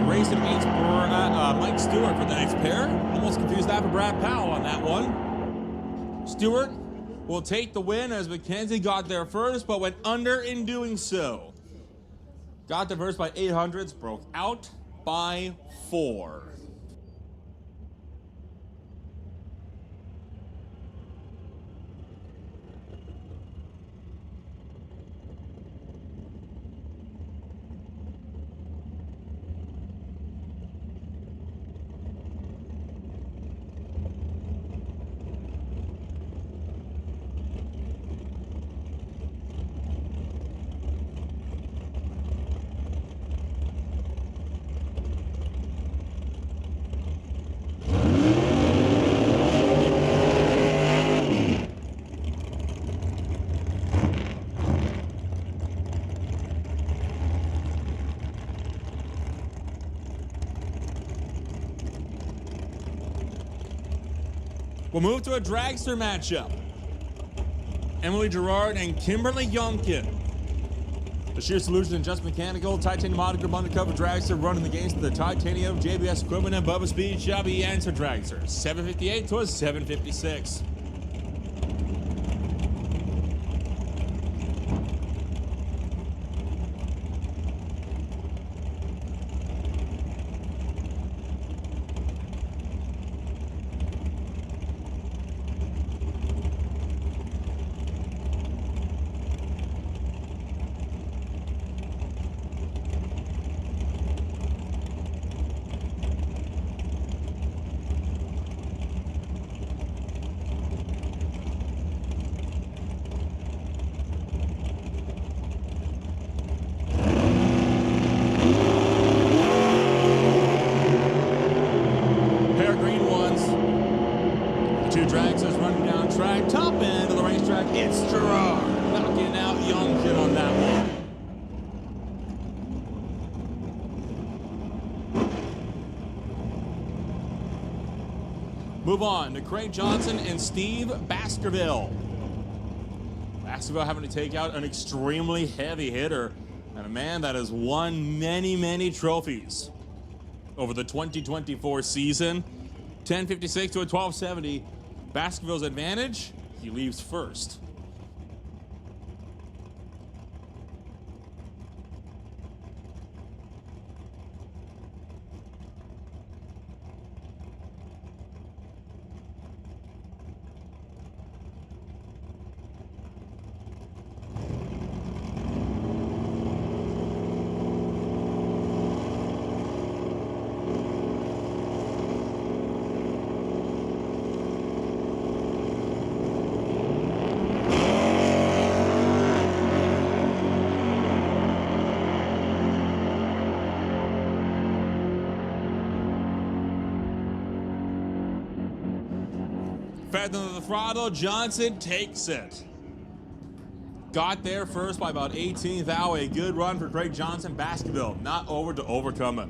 Racing against Mike Stewart for the next pair. Almost confused that for Brad Powell on that one. Stewart will take the win as McKenzie got there first, but went under in doing so. Got there first by 800s, broke out by 4. We'll move to a dragster matchup. Emily Gerard and Kimberly Youngkin. The Sheer Solutions and Just Mechanical Titanium Autograph Undercover Dragster running against the Titanium JBS Equipment and Bubba Speed Chubby Answer Dragster. 758 to a 756. Dragsters running down track, top end of the racetrack. It's Gerard knocking out Youngkin on that one. Move on to Craig Johnson and Steve Baskerville. Baskerville having to take out an extremely heavy hitter and a man that has won many trophies over the 2024 season. 1056 to a 1270. Baskerville's advantage, he leaves first. pedal to the throttle. Johnson takes it. Got there first by about 18th thou. A good run for Craig Johnson. Baskerville not over to overcome it.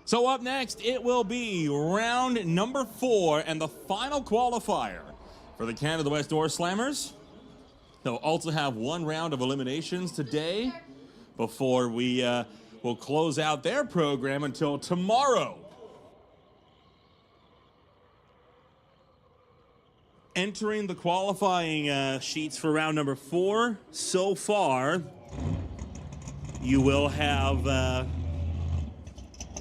So up next, it will be round number 4 and the final qualifier for the Canada West Door Slammers. They'll also have one round of eliminations today before we will close out their program until tomorrow. entering the qualifying sheets for round number 4 so far, you will have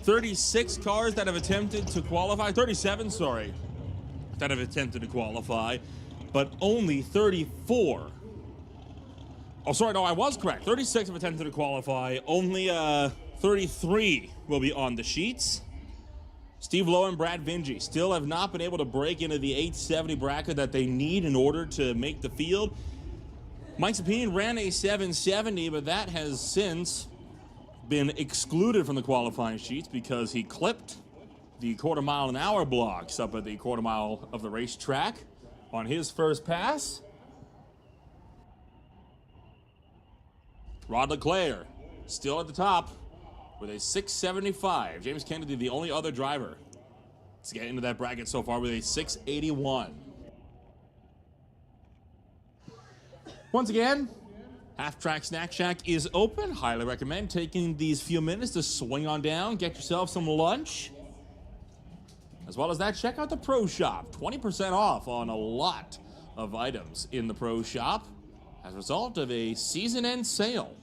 36 cars that have attempted to qualify, 37, sorry, that have attempted to qualify, but only 34. Oh, sorry, no, I was correct. 36 have attempted to qualify, only 33 will be on the sheets. Steve Lowe and Brad Vingy still have not been able to break into the 870 bracket that they need in order to make the field. Mike Sapine ran a 770, but that has since been excluded from the qualifying sheets because he clipped the quarter-mile-an-hour blocks up at the quarter mile of the racetrack on his first pass. Rod LeClaire still at the top with a 675. James Kennedy, the only other driver to get into that bracket so far, with a 681. Once again, Half Track Snack Shack is open. Highly recommend taking these few minutes to swing on down, get yourself some lunch. As well as that, check out the Pro Shop. 20% off on a lot of items in the Pro Shop as a result of a season-end sale.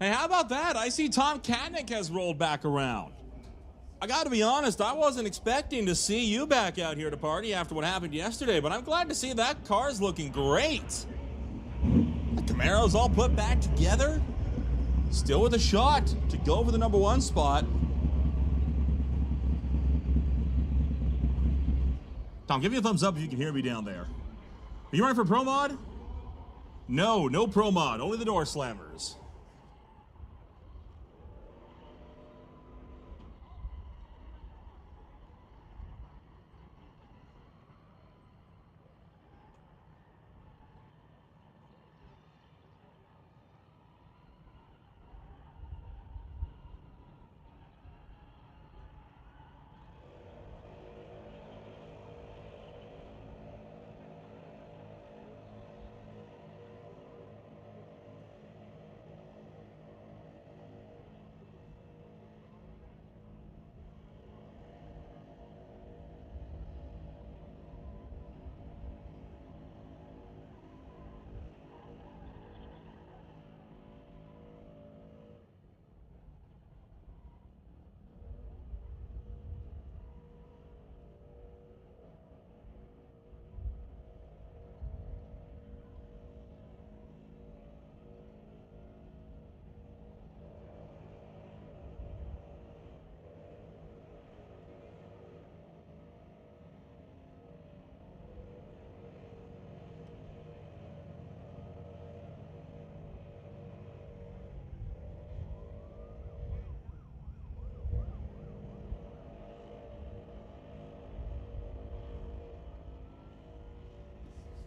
Hey, how about that? I see Tom Katnick has rolled back around. I gotta be honest, I wasn't expecting to see you back out here to party after what happened yesterday, but I'm glad to see that car's looking great. The Camaro's all put back together, still with a shot to go for the number 1 spot. Tom, give me a thumbs up if you can hear me down there. Are you running for Pro Mod? No, no Pro Mod, only the door slammers.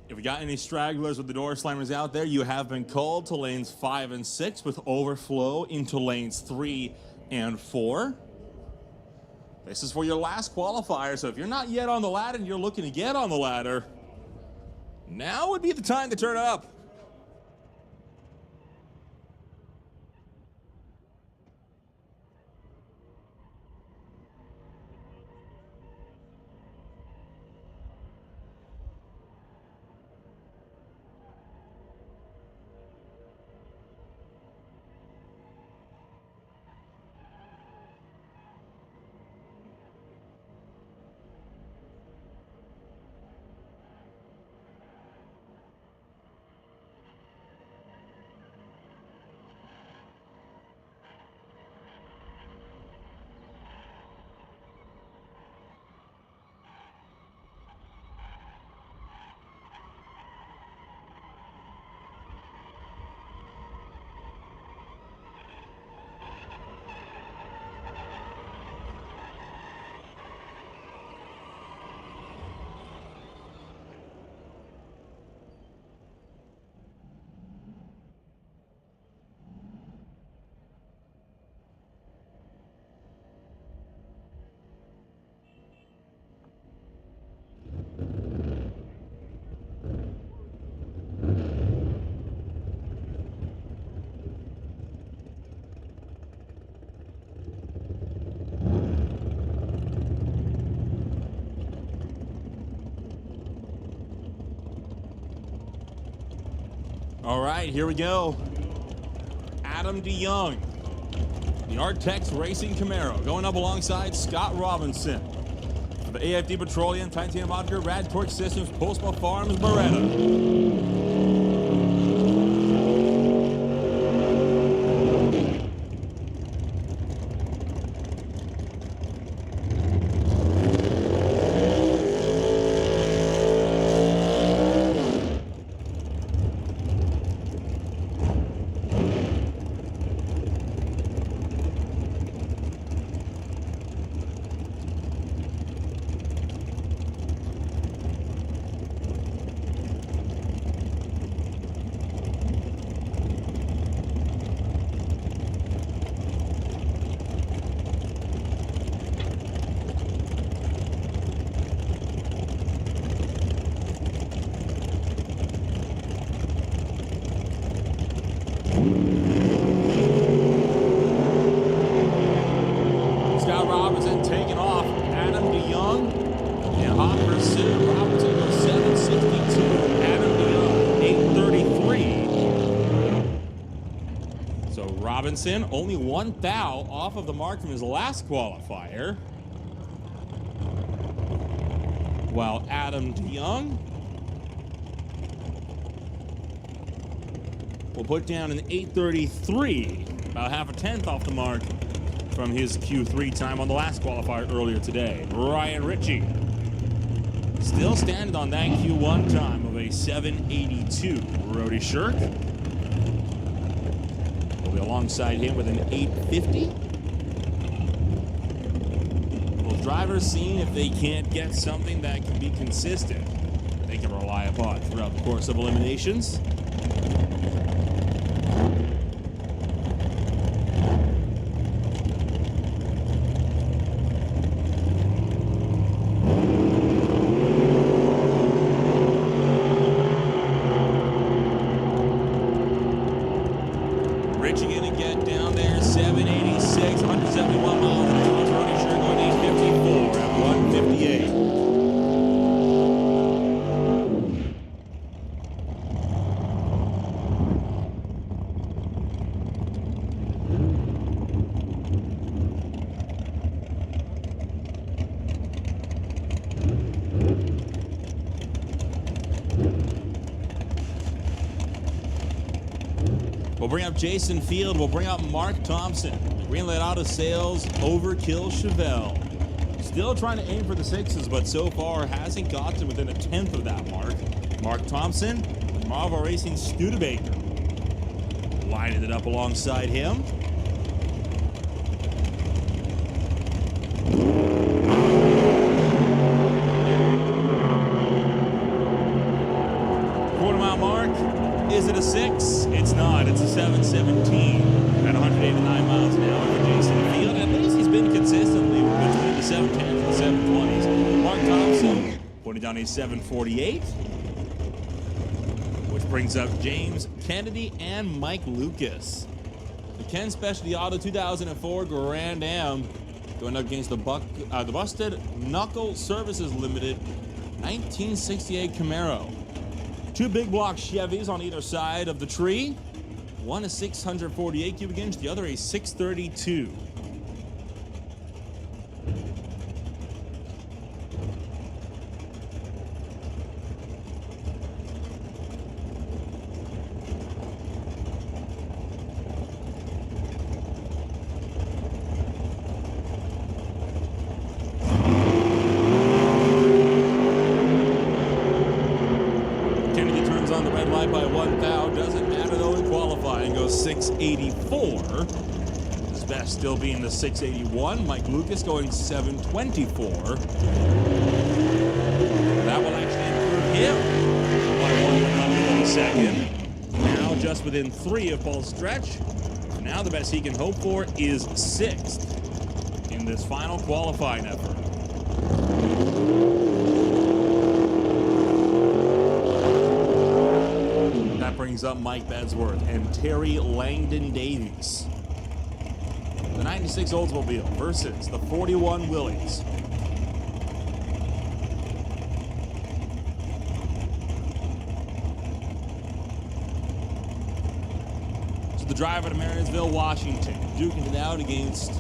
If we got any stragglers with the door slammers out there, you have been called to lanes 5 and 6 with overflow into lanes 3 and 4. This is for your last qualifier, so if you're not yet on the ladder and you're looking to get on the ladder, now would be the time to turn up. All right, here we go. Adam DeYoung, the Artex Racing Camaro, going up alongside Scott Robinson. For the AFD Petroleum, Titanium Vodka, Rad Torque Systems, Postma Farms, Beretta. Scott Robinson taking off. Adam DeYoung in hot pursuit. Robinson goes 762. Adam DeYoung 833. So Robinson only 1 thou off of the mark from his last qualifier. While Adam DeYoung will put down an 833, about half a tenth off the mark from his Q3 time on the last qualifier earlier today. Ryan Ritchie still standing on that Q1 time of a 782. Brody Shirk will be alongside him with an 850. Well, drivers seeing if they can't get something that can be consistent, they can rely upon throughout the course of eliminations. Richie gonna get down there, 786, 171 miles an hour. Brody Shirk going 854 at 158. We'll bring up Jason Field. We'll bring up Mark Thompson. Greenlit Auto Sales, Overkill Chevelle. Still trying to aim for the sixes, but so far hasn't gotten within a tenth of that mark. Mark Thompson, Marvel Racing Studebaker. Lining it up alongside him. Quarter-mile mark. Is it a 6? It's not. It's a 717 at 189 miles an hour for Jason Field. At least he's been consistently between the 710s and the 720s. Mark Thompson putting down a 748, which brings up James Kennedy and Mike Lucas. The Ken Specialty Auto 2004 Grand Am going up against the Busted Knuckle Services Limited 1968 Camaro. 2 big block Chevys on either side of the tree. One a 648 cubic inch, the other a 632. On the red light by 1 thou. Doesn't matter though in qualifying. Goes 684. His best still being the 681. Mike Lucas going 724. That will actually improve him by 1/100 of a second. Now just within 3 of Paul's stretch. Now the best he can hope for is 6th in this final qualifying effort. Brings up Mike Bedsworth and Terry Langdon Davies. The 96 Oldsmobile versus the 41 Willies. the driver to Marysville, Washington, duking it out against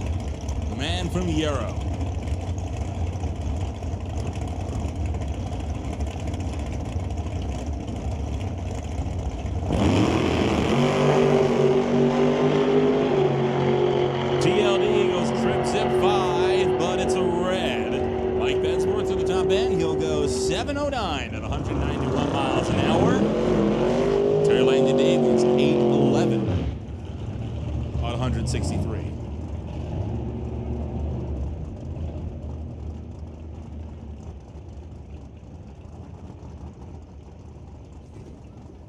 the man from Yarrow. TLD goes trip zip 5, but it's a red. Mike Bensworth to the top end. He'll go 709 at 191 miles an hour. Terry Langdon Davies 811 on 163.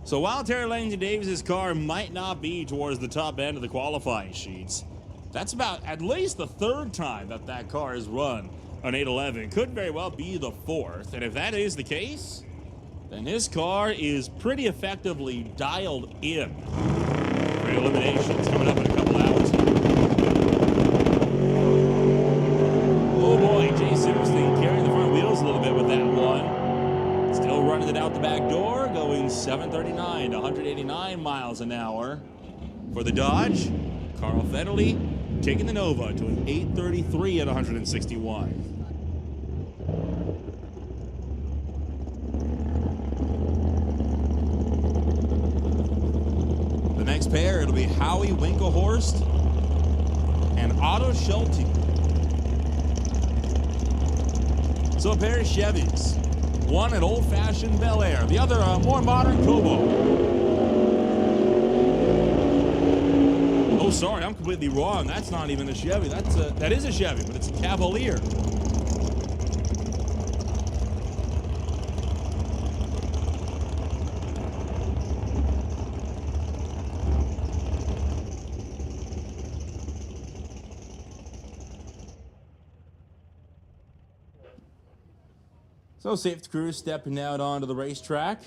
So while Terry Langdon Davis' car might not be towards the top end of the qualifying sheets, that's about at least the third time that that car has run an 811. Could very well be the fourth. And if that is the case, then his car is pretty effectively dialed in for eliminations coming up in a couple hours. Oh boy, Jay Silverstein carrying the front wheels a little bit with that one. Still running it out the back door, going 739 to 189 miles an hour for the Dodge. Carl Federle taking the Nova to an 833 at 161. The next pair, it'll be Howie Winkelhorst and Otto Schulte. So a pair of Chevys. One an old-fashioned Bel Air, the other a more modern Cobalt. Oh, sorry, I'm completely wrong. That's not even a Chevy. That is a Chevy, but it's a Cavalier. So safety crew stepping out onto the racetrack.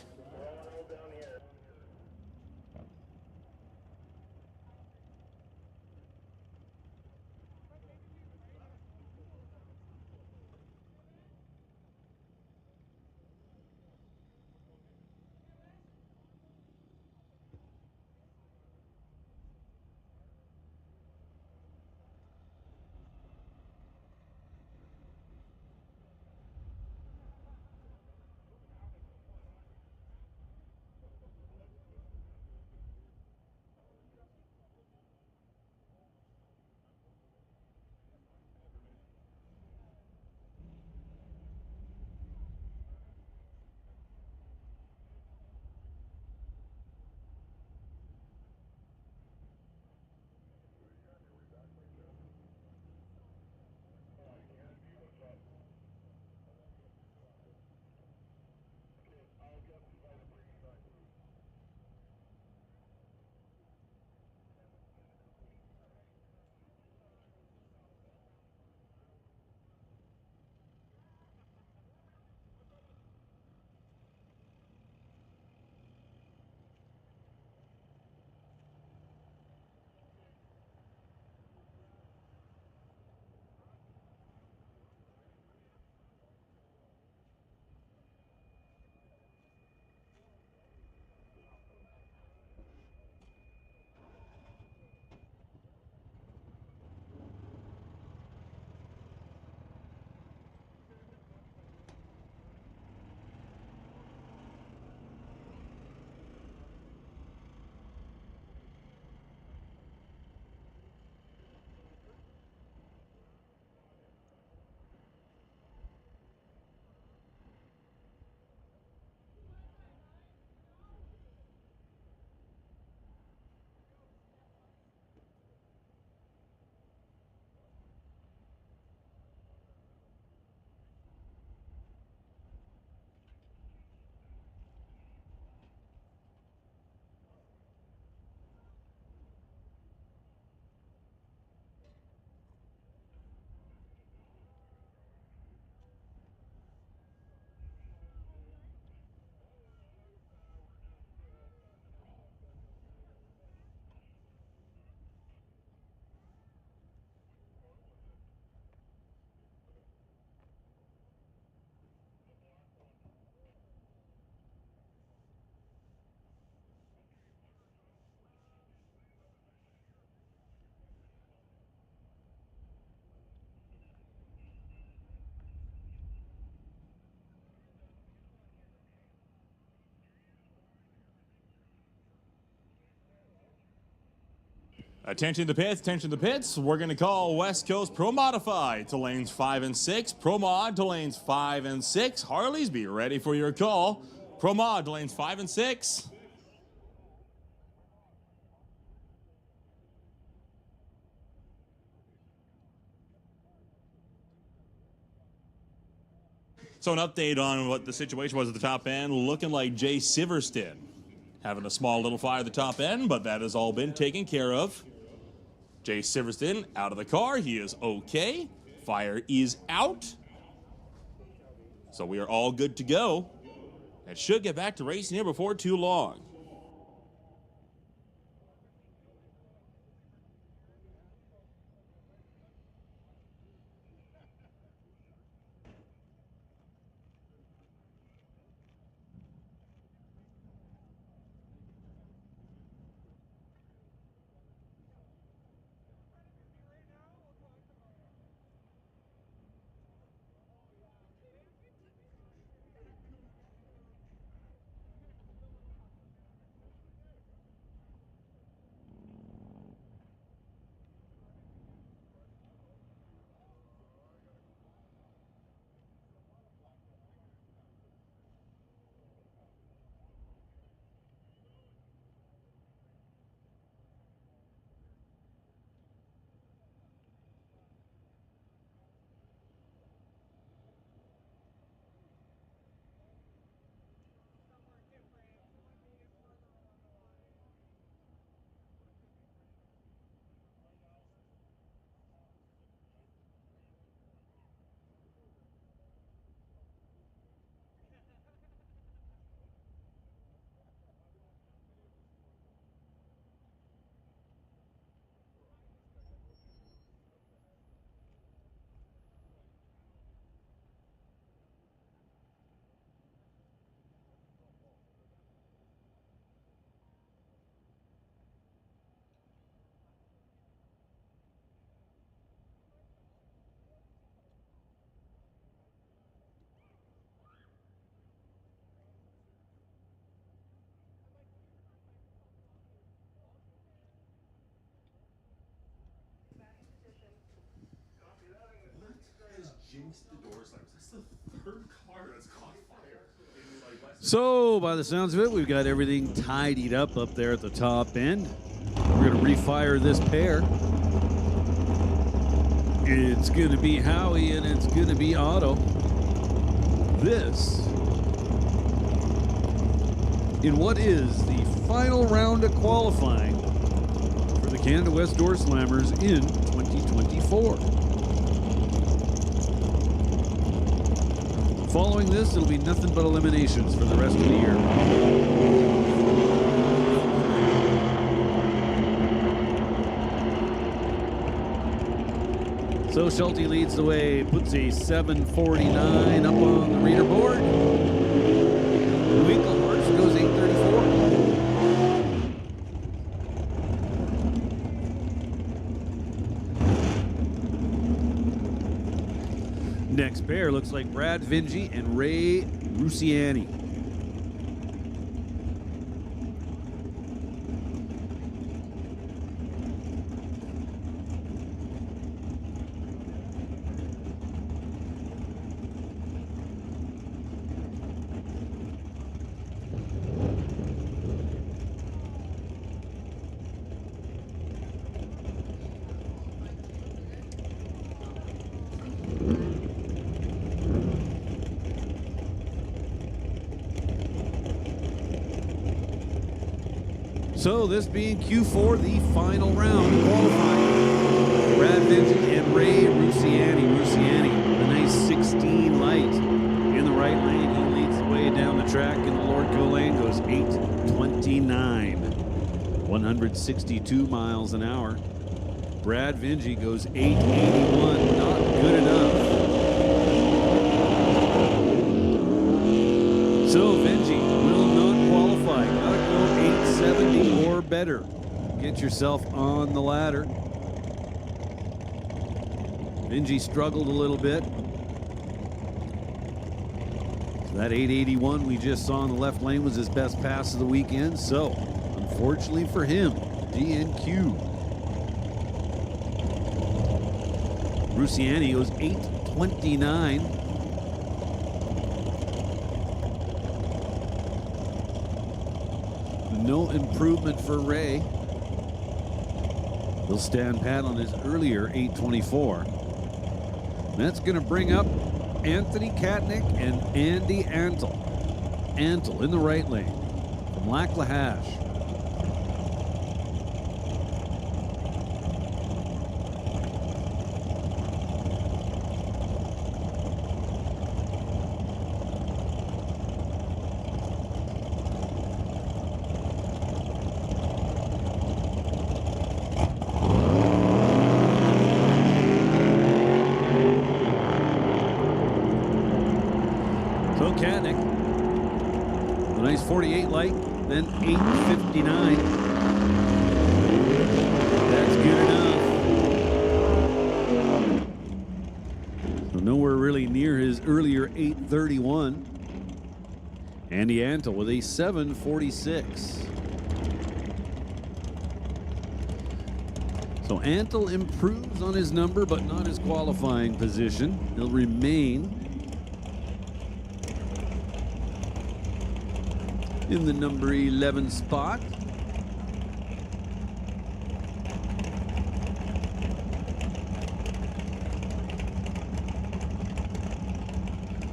Attention to the pits, attention to the pits. We're going to call West Coast Pro Modified to lanes 5 and 6. Pro Mod to lanes 5 and 6. Harleys, be ready for your call. Pro Mod to lanes 5 and 6. So an update on what the situation was at the top end, looking like Jay Siverston having a small little fire at the top end, but that has all been taken care of. Jay Siverston out of the car. He is okay. Fire is out. So we are all good to go. And should get back to racing here before too long. So, by the sounds of it, we've got everything tidied up there at the top end. We're going to refire this pair. It's going to be Howie and it's going to be Otto. This, in what is the final round of qualifying for the Canada West Door Slammers in 2024. Following this, it'll be nothing but eliminations for the rest of the year. So Schulte leads the way, puts a 7:49 up on the reader board. Winklehorst goes 8:34. Next pair looks like Brad Vinci and Ray Rusiani. So this being Q4, the final round of qualifying. Brad Vinci and Ray Rusiani. Rusiani, a nice 16 light in the right lane. He leads the way down the track in the Lordco lane, goes 8:29. 162 miles an hour. Brad Vinci goes 8:81, not good enough. So Vinci will not qualify. Gotta go 870 or better. Get yourself on the ladder. Vinci struggled a little bit. So that 881 we just saw in the left lane was his best pass of the weekend. So, unfortunately for him, DNQ. Rusiani goes 8:29. No improvement for Ray. He'll stand pat on his earlier 8:24. That's going to bring up Anthony Katnick and Andy Antle. Antle in the right lane from Lac-La-Hache. So Katnick, a nice 48 light, then 8:59. That's good enough. So nowhere really near his earlier 8:31. Andy Antle with a 7:46. So Antle improves on his number, but not his qualifying position. He'll remain in the number 11 spot.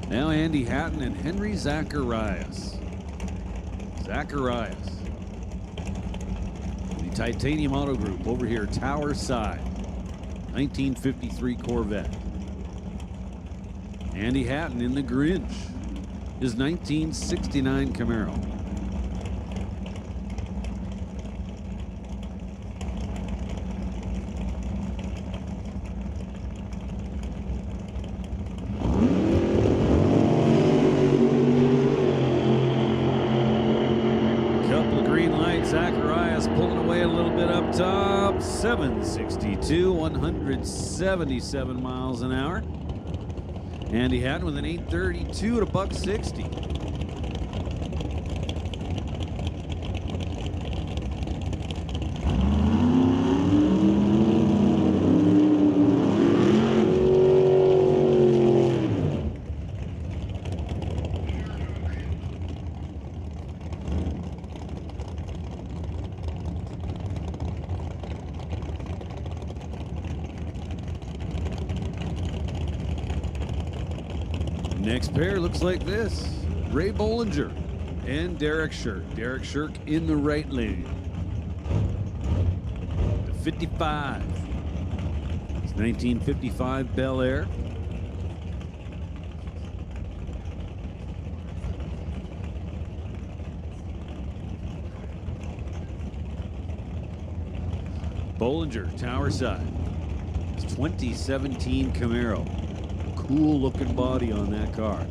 Now Andy Hatton and Henry Zacharias. Zacharias. The Titanium Auto Group over here, Tower Side. 1953 Corvette. Andy Hatton in the Grinch. His 1969 Camaro. Zacharias pulling away a little bit up top. 762, 177 miles an hour. Andy Hatton with an 832 at a $160. Next pair looks like this. Ray Bollinger and Derek Shirk. Derek Shirk in the right lane. The 55. It's 1955 Bel Air. Bollinger, Tower Side. It's 2017 Camaro. Cool looking body on that car.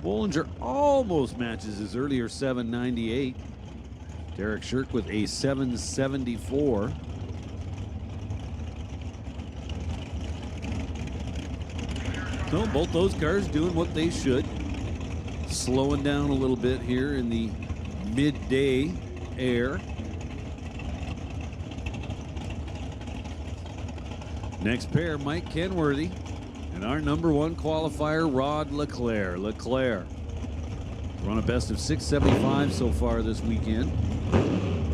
Bollinger almost matches his earlier 798. Derek Shirk with a 774. So both those cars doing what they should. Slowing down a little bit here in the midday air. Next pair, Mike Kenworthy. And our number one qualifier, Rod Leclerc. Leclerc run a best of 675 so far this weekend.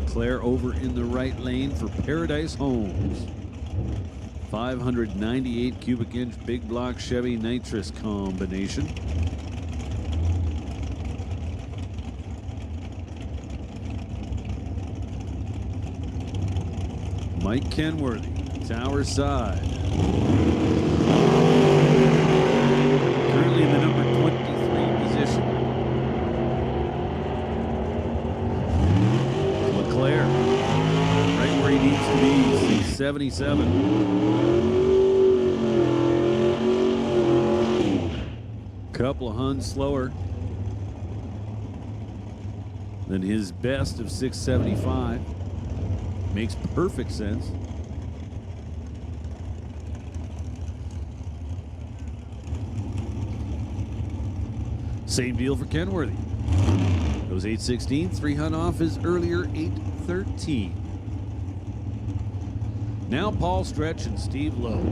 Leclerc over in the right lane for Paradise Homes. 598 cubic inch big block Chevy nitrous combination. Mike Kenworthy, Tower Side. Currently in the number 23 position. Leclerc 677. Couple of Huns slower than his best of 675. Makes perfect sense. Same deal for Kenworthy. Goes 816, 3 Hun off his earlier 813. Now Paul Stretch and Steve Lowe.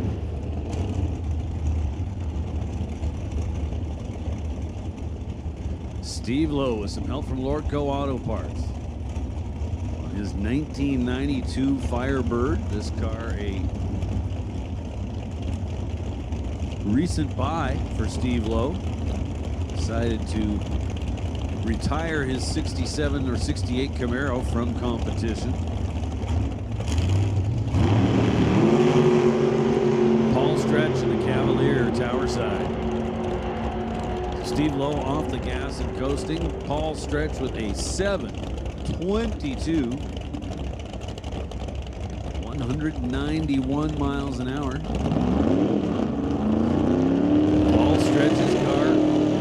Steve Lowe with some help from Lordco Auto Parts. On his 1992 Firebird, this car a recent buy for Steve Lowe. Decided to retire his 67 or 68 Camaro from competition. Paul Stretch and the Cavalier tower side. Steve Lowe off the gas and coasting. Paul Stretch with a 722. 191 miles an hour. Paul Stretch's car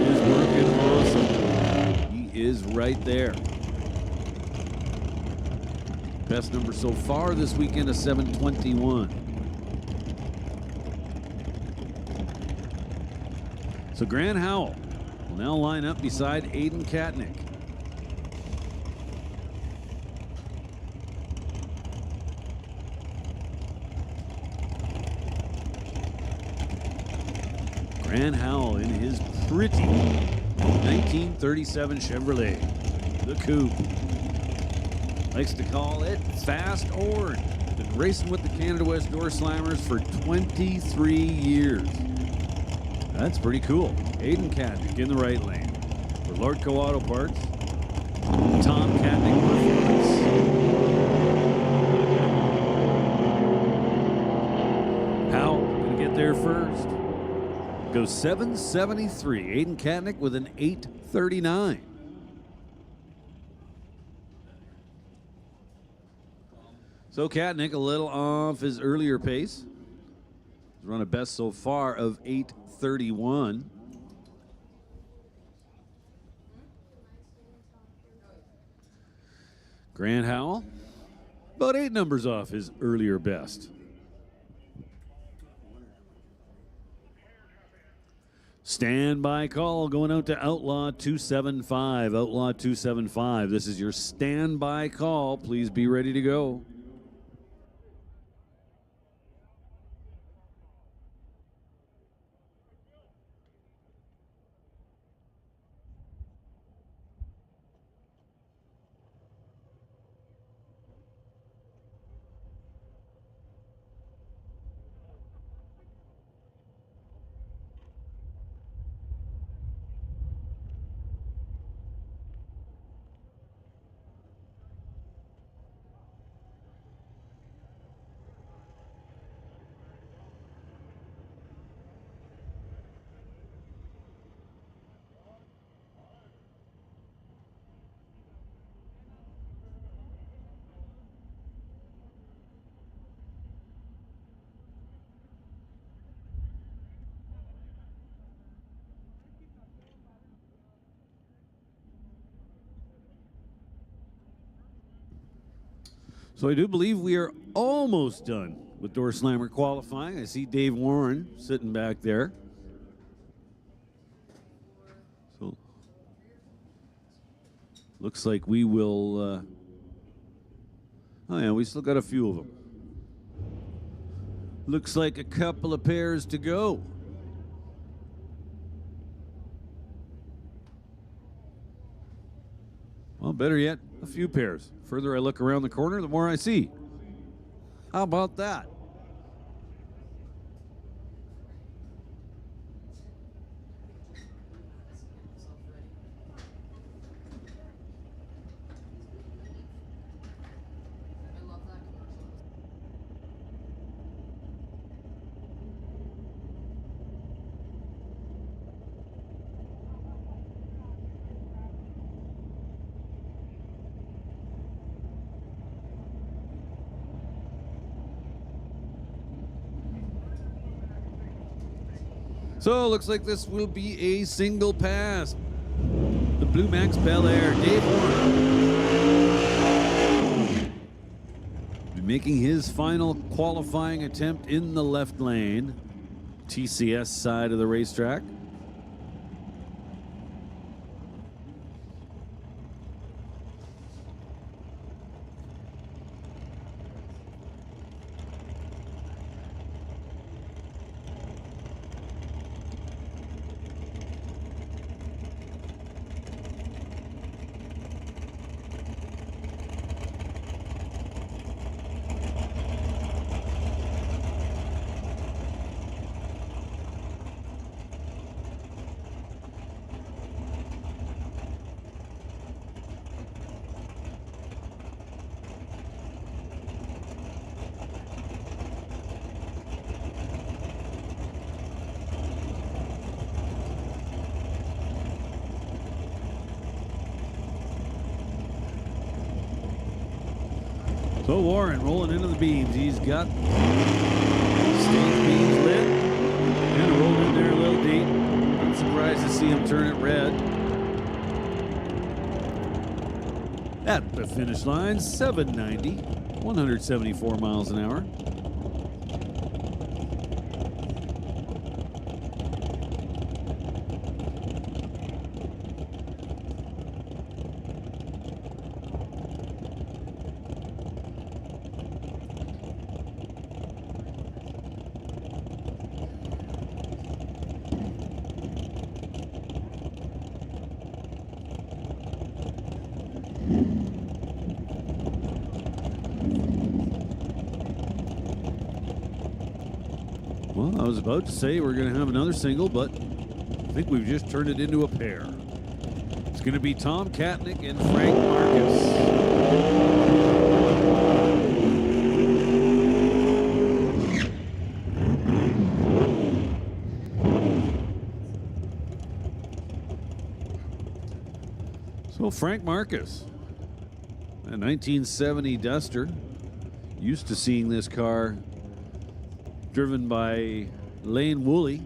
is working awesome. He is right there. Best number so far this weekend, a 721. So Grant Howell will now line up beside Aiden Katnick. Grant Howell in his pretty 1937 Chevrolet, the Coupe. Likes to call it Fast Orange. Been racing with the Canada West Door Slammers for 23 years. That's pretty cool. Aiden Katnick in the right lane. For Lordco Auto Parts, Tom Katnick Performance. Howell gonna get there first. Goes 773. Aiden Katnick with an 839. So Katnick a little off his earlier pace. He's run a best so far of 831. Grant Howell, about 8 numbers off his earlier best. Standby call going out to Outlaw 275. Outlaw 275. This is your standby call. Please be ready to go. So I do believe we are almost done with Door Slammer qualifying. I see Dave Warren sitting back there. So looks like we will, oh yeah, we still got a few of them. Looks like a couple of pairs to go. Well, better yet, a few pairs. The further I look around the corner, the more I see. How about that? So it looks like this will be a single pass. The Blue Max Bel Air, Dave Warren, be making his final qualifying attempt in the left lane, TCS side of the racetrack. So Warren rolling into the beams. He's got stage beams lit. Kind of rolled in there a little deep. I'm surprised to see him turn it red. At the finish line, 790, 174 miles an hour. Well, I was about to say we're going to have another single, but I think we've just turned it into a pair. It's going to be Tom Katnick and Frank Marcus. So Frank Marcus, a 1970 Duster, used to seeing this car driven by Lane Woolley.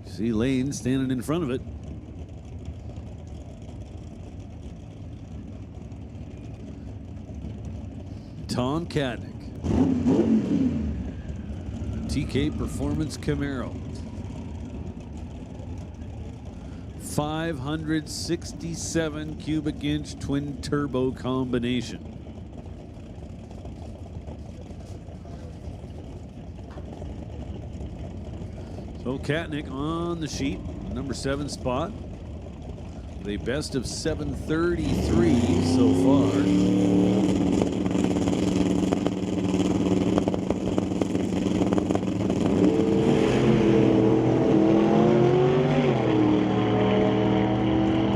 See Lane standing in front of it. Tom Katnick, TK Performance Camaro. 567 cubic inch twin turbo combination. So Katnick on the sheet, number 7 spot. With a best of 733 so far.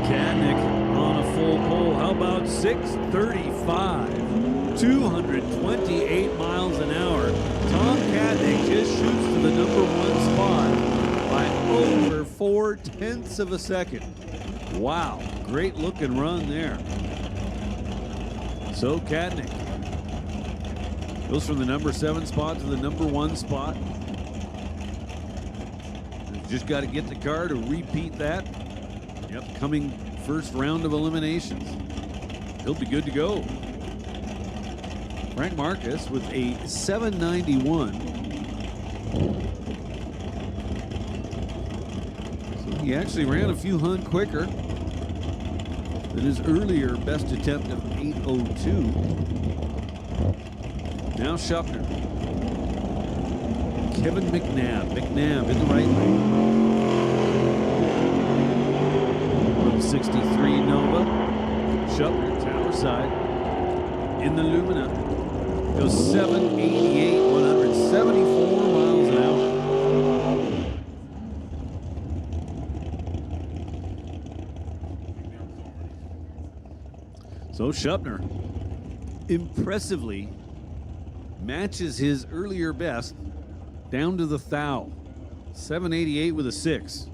Katnick on a full pole. How about 635? 228 miles an hour. Tom Katnick just shoots to the number 1 spot by over 0.4 of a second. Wow, great looking run there. So Katnick goes from the number 7 spot to the number 1 spot. Just got to get the car to repeat that. The upcoming first round of eliminations. He'll be good to go. Frank Marcus with a 791. So he actually ran a few hun quicker than his earlier best attempt of 802. Now Schuffner. Kevin McNabb. McNabb in the right lane. 63 Nova. Schuffner, tower side. In the Lumina. Goes 788, 174 miles an hour. So Schuffner impressively matches his earlier best down to the thou. 788 with a 6.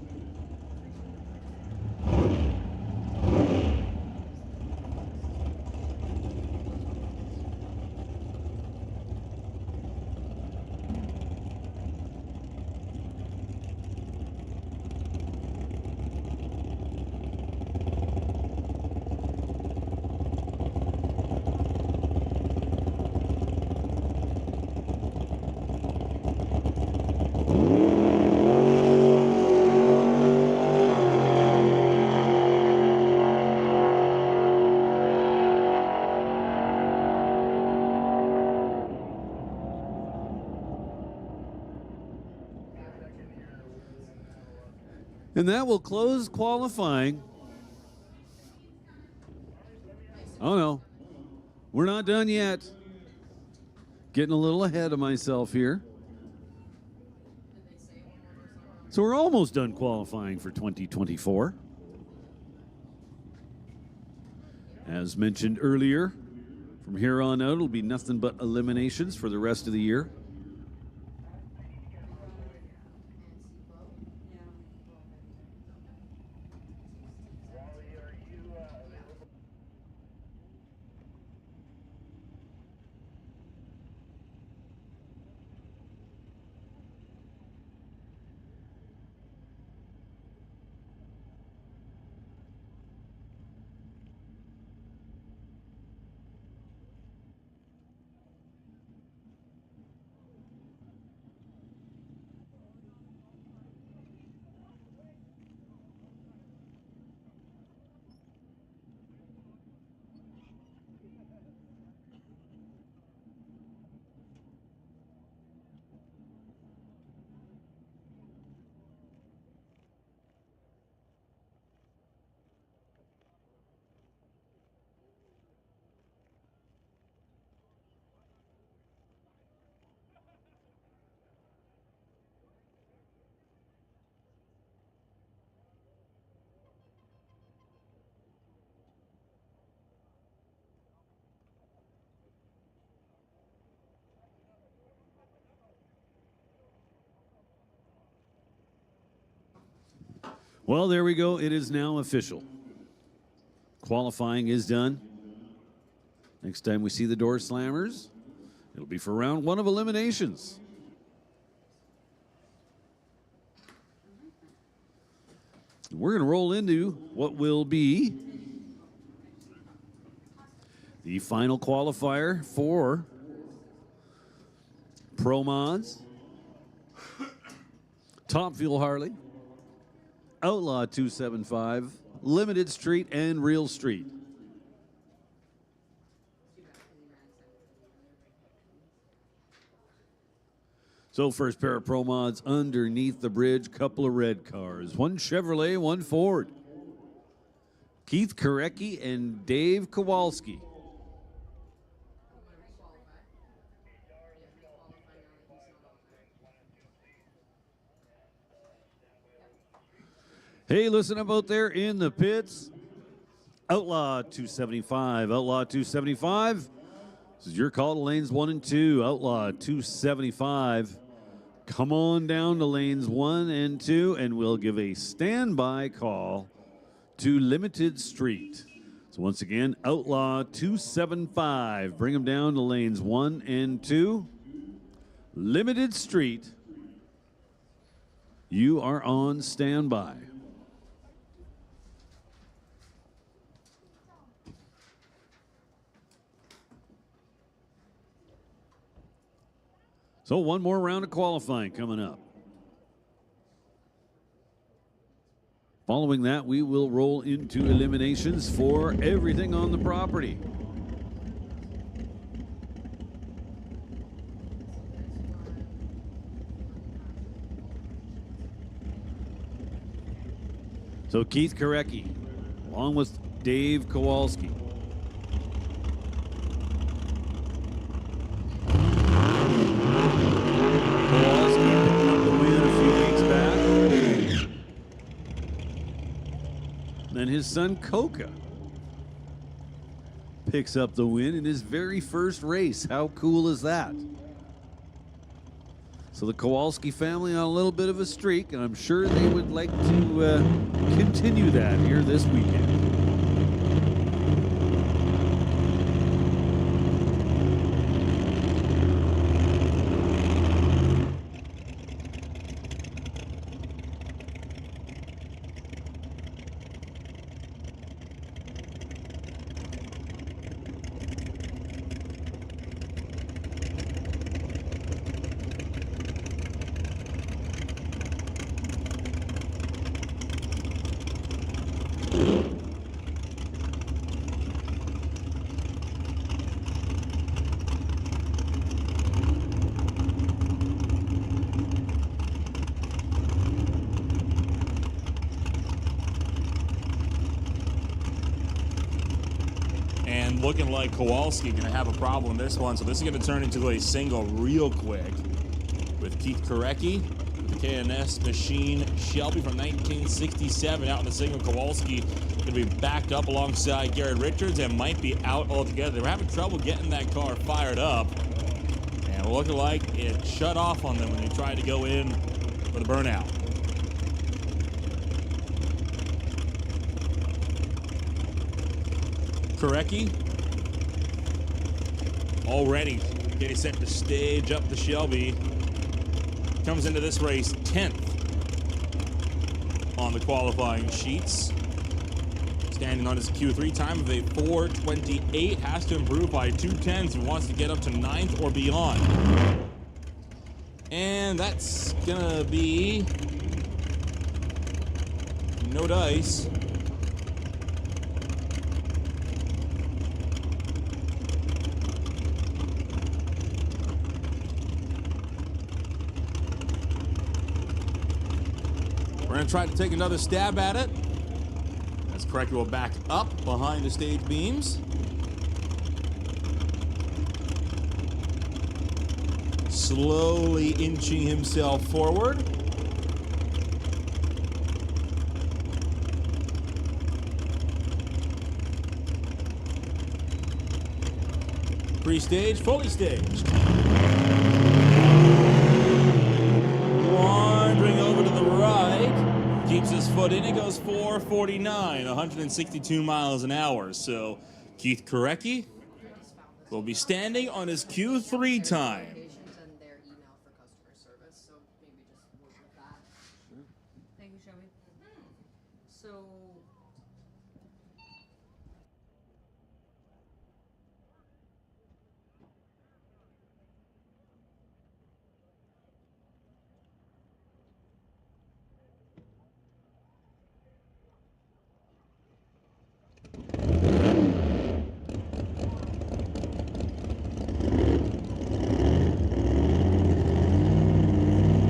And that will close qualifying. Oh no, we're not done yet. Getting a little ahead of myself here. So we're almost done qualifying for 2024. As mentioned earlier, from here on out, it'll be nothing but eliminations for the rest of the year. Well, there we go. It is now official. Qualifying is done. Next time we see the door slammers, it'll be for round 1 of eliminations. We're going to roll into what will be the final qualifier for Pro Mods, Top Fuel Harley, Outlaw 275, Limited Street, and Real Street. So first pair of Pro Mods underneath the bridge, couple of red cars. One Chevrolet, one Ford. Keith Korecki and Dave Kowalski. Hey, listen up out there in the pits. Outlaw 275, Outlaw 275. This is your call to lanes 1 and 2. Outlaw 275. Come on down to lanes 1 and 2, and we'll give a standby call to Limited Street. So once again, Outlaw 275. Bring them down to lanes 1 and 2. Limited Street. You are on standby. So one more round of qualifying coming up. Following that, we will roll into eliminations for everything on the property. So Keith Korecki, along with Dave Kowalski. And his son Coca picks up the win in his very first race. How cool is that? So the Kowalski family on a little bit of a streak, and I'm sure they would like to continue that here this weekend. And looking like Kowalski going to have a problem in this one. So this is going to turn into a single real quick with Keith Korecki, the K&S Machine Shelby from 1967 out in the single. Kowalski going to be backed up alongside Garrett Richards and might be out altogether. They were having trouble getting that car fired up. And looking like it shut off on them when they tried to go in for the burnout. Korecki already getting set to stage up the Shelby. Comes into this race 10th on the qualifying sheets. Standing on his Q3 time of a 4:28. Has to improve by 2/10 if he wants to get up to 9th or beyond. And that's gonna be no dice. We're going to try to take another stab at it. As Korecki will back up behind the stage beams. Slowly inching himself forward. Pre-stage, fully staged. Wandering over to the right. Keeps his foot in. He goes 4:49, 162 miles an hour. So Keith Korecki will be standing on his Q3 time. And their email for customer service, so maybe just work with that. Thank you, Shelby. So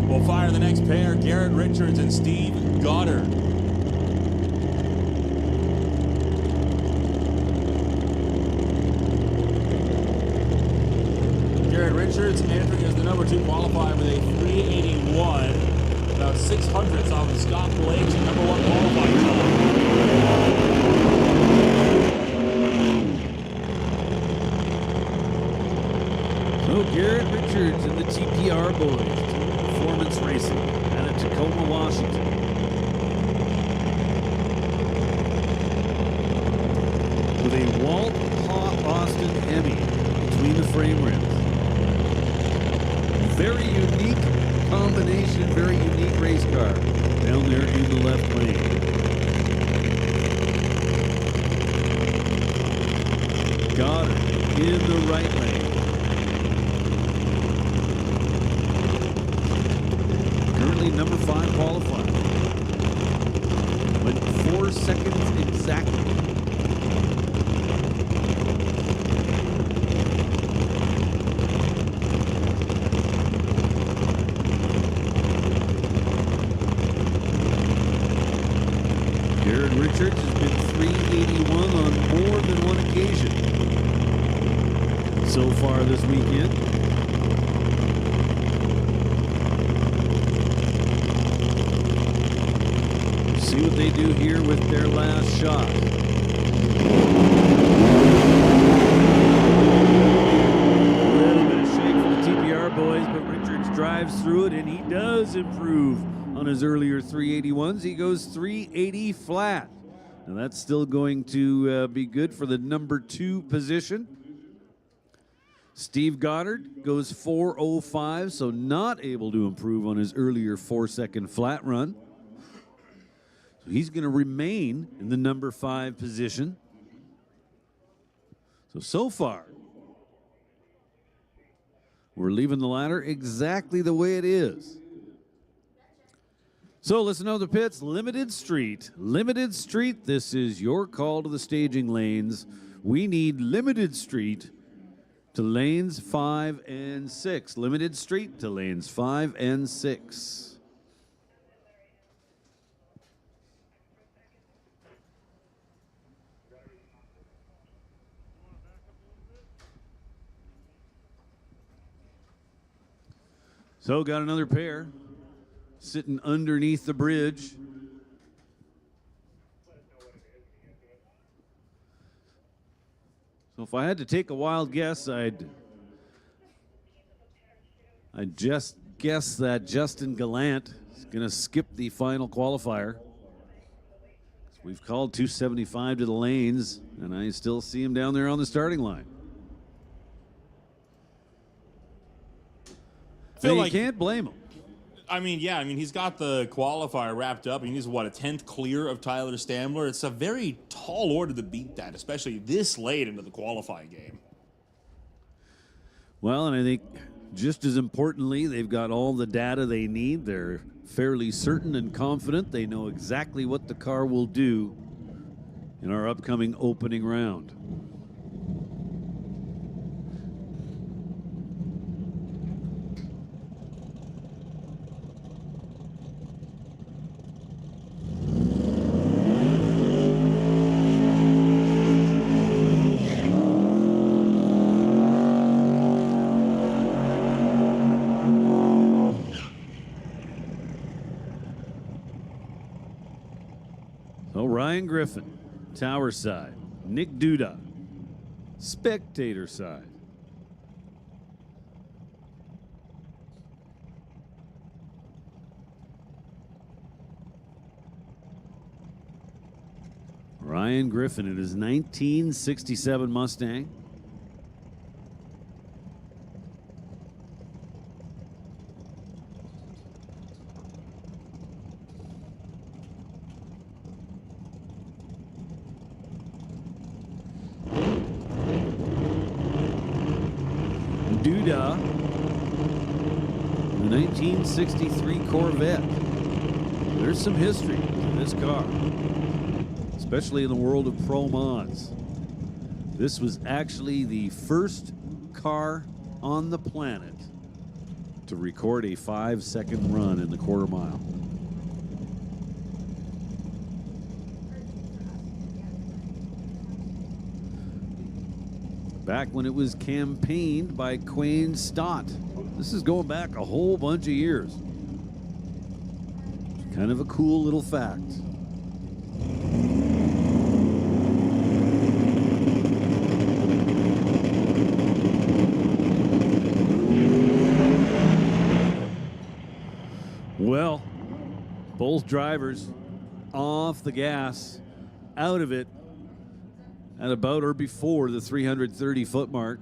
We'll fire the next pair, Garrett Richards and Steve Goddard. Garrett Richards entering as the number 2 qualifier with a 381. About 600ths off of Scott Blake's number 1 qualifying time. So Garrett Richards and the TPR boys, Performance Racing out of Tacoma, Washington. With a Walt Austin Hemi between the frame rims. Very unique combination, very unique race car down there in the left lane. Goddard in the right lane. Currently number 5 qualifier. Went 4 seconds exactly. Garrett Richards has been 381 on more than one occasion so far this weekend. See what they do here with their last shot. A little bit of shake for the TPR boys, but Richards drives through it, and he does improve on his earlier 381s. He goes 380 flat. Now that's still going to be good for the number 2 position. Steve Goddard goes 4:05, so not able to improve on his earlier 4-second flat run. So he's going to remain in the number 5 position. So far, we're leaving the ladder exactly the way it is. So listen to the pits, Limited Street. Limited Street, this is your call to the staging lanes. We need Limited Street to lanes 5 and 6. Limited Street to lanes 5 and 6. So got another pair sitting underneath the bridge. So if I had to take a wild guess, I'd just guess that Justin Gallant is going to skip the final qualifier. We've called 275 to the lanes, and I still see him down there on the starting line. Feel you like can't blame him. I mean, yeah, I mean, he's got the qualifier wrapped up. I mean, he's, what, a 10th clear of Tyler Stamler? It's a very tall order to beat that, especially this late into the qualifying game. Well, and I think just as importantly, they've got all the data they need. They're fairly certain and confident. They know exactly what the car will do in our upcoming opening round. Ryan Griffin, tower side. Nick Duda, spectator side. Ryan Griffin in his 1967 Mustang. Duda, the 1963 Corvette. There's some history to this car, especially in the world of pro mods. This was actually the first car on the planet to record a 5-second run in the quarter mile. Back when it was campaigned by Quayne Stott. This is going back a whole bunch of years. Kind of a cool little fact. Well, both drivers off the gas, out of it, at about or before the 330-foot mark.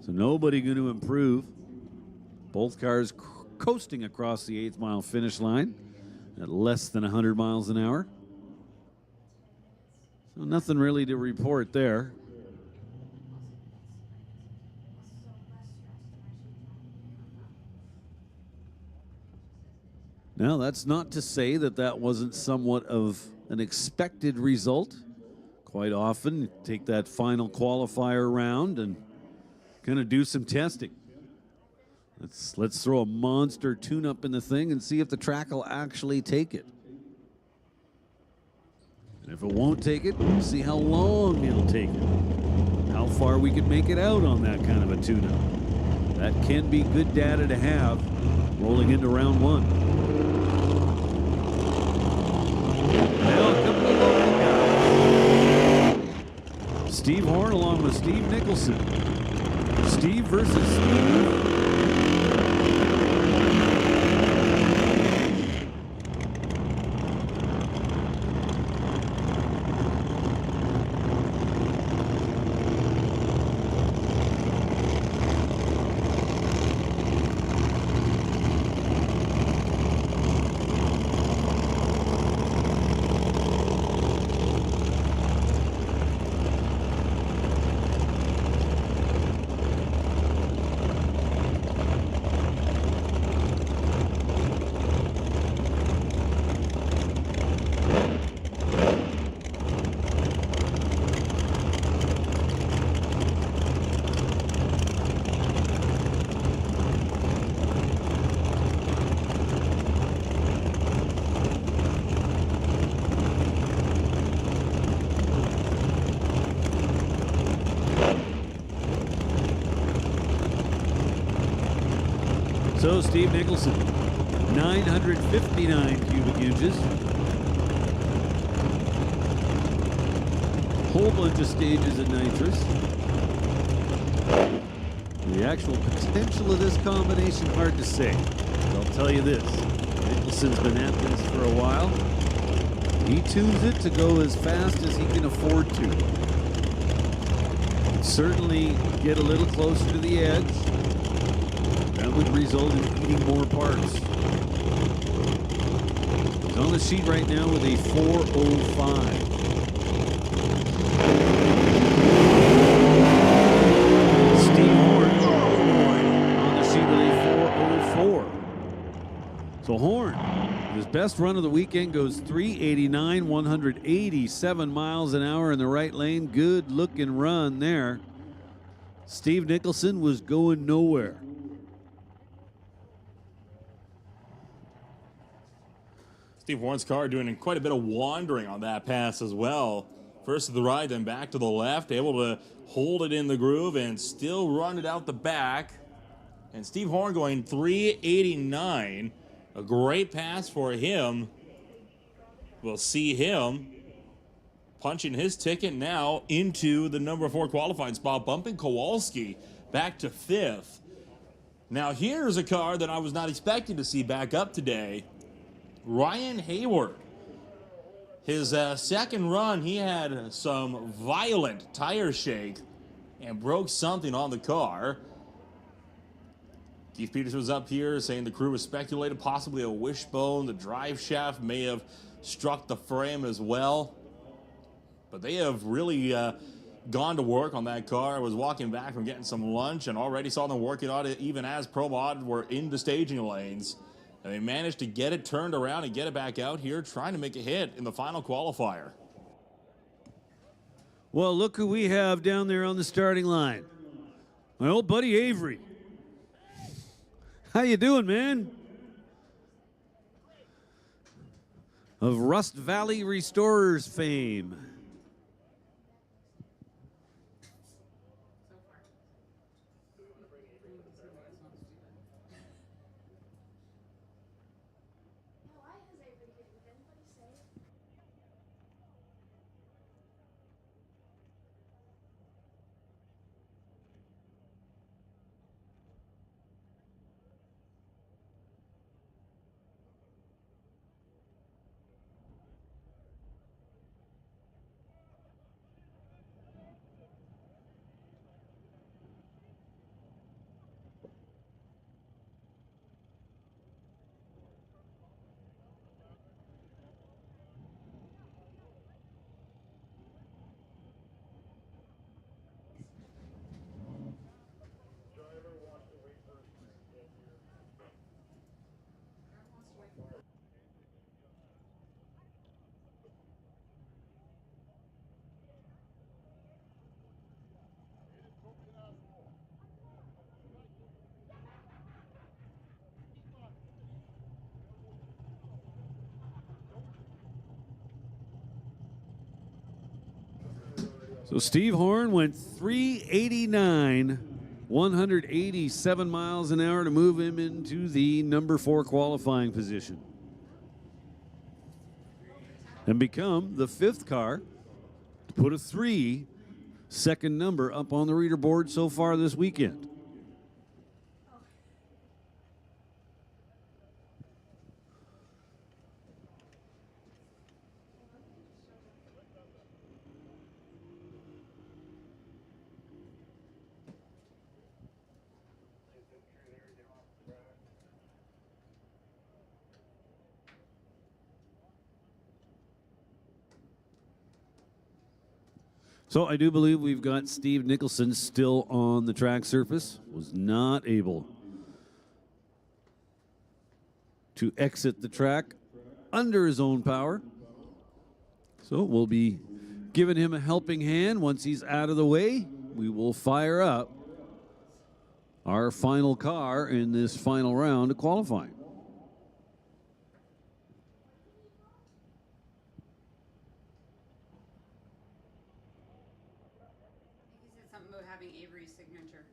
So nobody going to improve. Both cars coasting across the 8th mile finish line at less than 100 miles an hour. So nothing really to report there. Now, that's not to say that that wasn't somewhat of an expected result. Quite often, take that final qualifier round and kind of do some testing. Let's throw a monster tune-up in the thing and see if the track will actually take it. And if it won't take it, we'll see how long it'll take it. How far we can make it out on that kind of a tune-up. That can be good data to have rolling into round one. Now, a couple of local guys. Steve Horn along with Steve Nicholson. Steve versus Steve. So Steve Nicholson, 959 cubic inches. Whole bunch of stages of nitrous. The actual potential of this combination, hard to say. But I'll tell you this, Nicholson's been at this for a while. He tunes it to go as fast as he can afford to. Certainly get a little closer to the edge. That would result in eating more parts. He's on the sheet right now with a 405. Steve Horn on the sheet with a 404. So Horn, his best run of the weekend, goes 389, 187 miles an hour in the right lane. Good looking run there. Steve Nicholson was going nowhere. Steve Horn's car doing quite a bit of wandering on that pass as well. First to the right, then back to the left, able to hold it in the groove and still run it out the back. And Steve Horn going 389. A great pass for him. We'll see him punching his ticket now into the number 4 qualifying spot, bumping Kowalski back to 5th. Now here's a car that I was not expecting to see back up today. Ryan Hayward. His second run, he had some violent tire shake and broke something on the car. Keith Peters was up here saying the crew was speculated possibly a wishbone. The drive shaft may have struck the frame as well. But they have really gone to work on that car. I was walking back from getting some lunch and already saw them working on it even as Pro Mod were in the staging lanes. And they managed to get it turned around and get it back out here, trying to make a hit in the final qualifier. Well, look who we have down there on the starting line. My old buddy Avery. How you doing, man? Of Rust Valley Restorers fame. So Steve Horn went 389, 187 miles an hour to move him into the number 4 qualifying position. And become the 5th car to put a 3 second number up on the reader board so far this weekend. So I do believe we've got Steve Nicholson still on the track surface. Was not able to exit the track under his own power. So we'll be giving him a helping hand. Once he's out of the way, we will fire up our final car in this final round of qualifying. Having Avery's signature.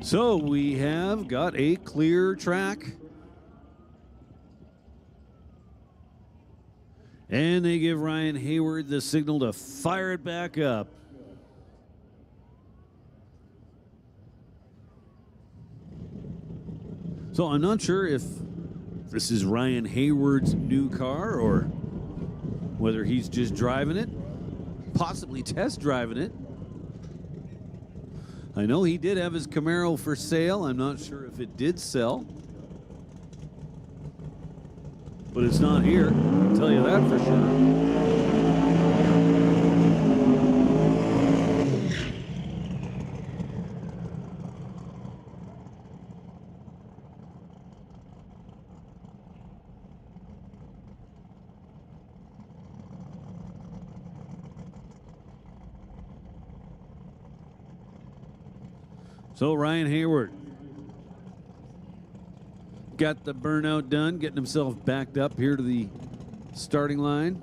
So we have got a clear track. And they give Ryan Hayward the signal to fire it back up. So I'm not sure if this is Ryan Hayward's new car or whether he's just driving it, possibly test driving it. I know he did have his Camaro for sale. I'm not sure if it did sell. But it's not here, I can tell you that for sure. So Ryan Hayward got the burnout done, getting himself backed up here to the starting line.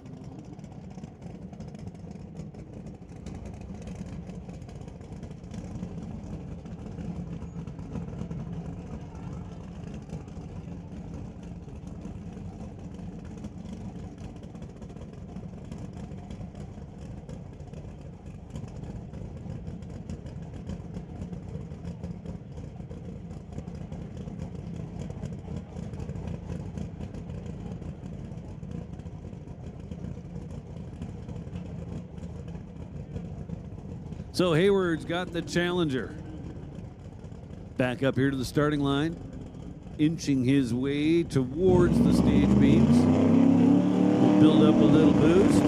So Hayward's got the Challenger back up here to the starting line, inching his way towards the stage beams. Build up a little boost,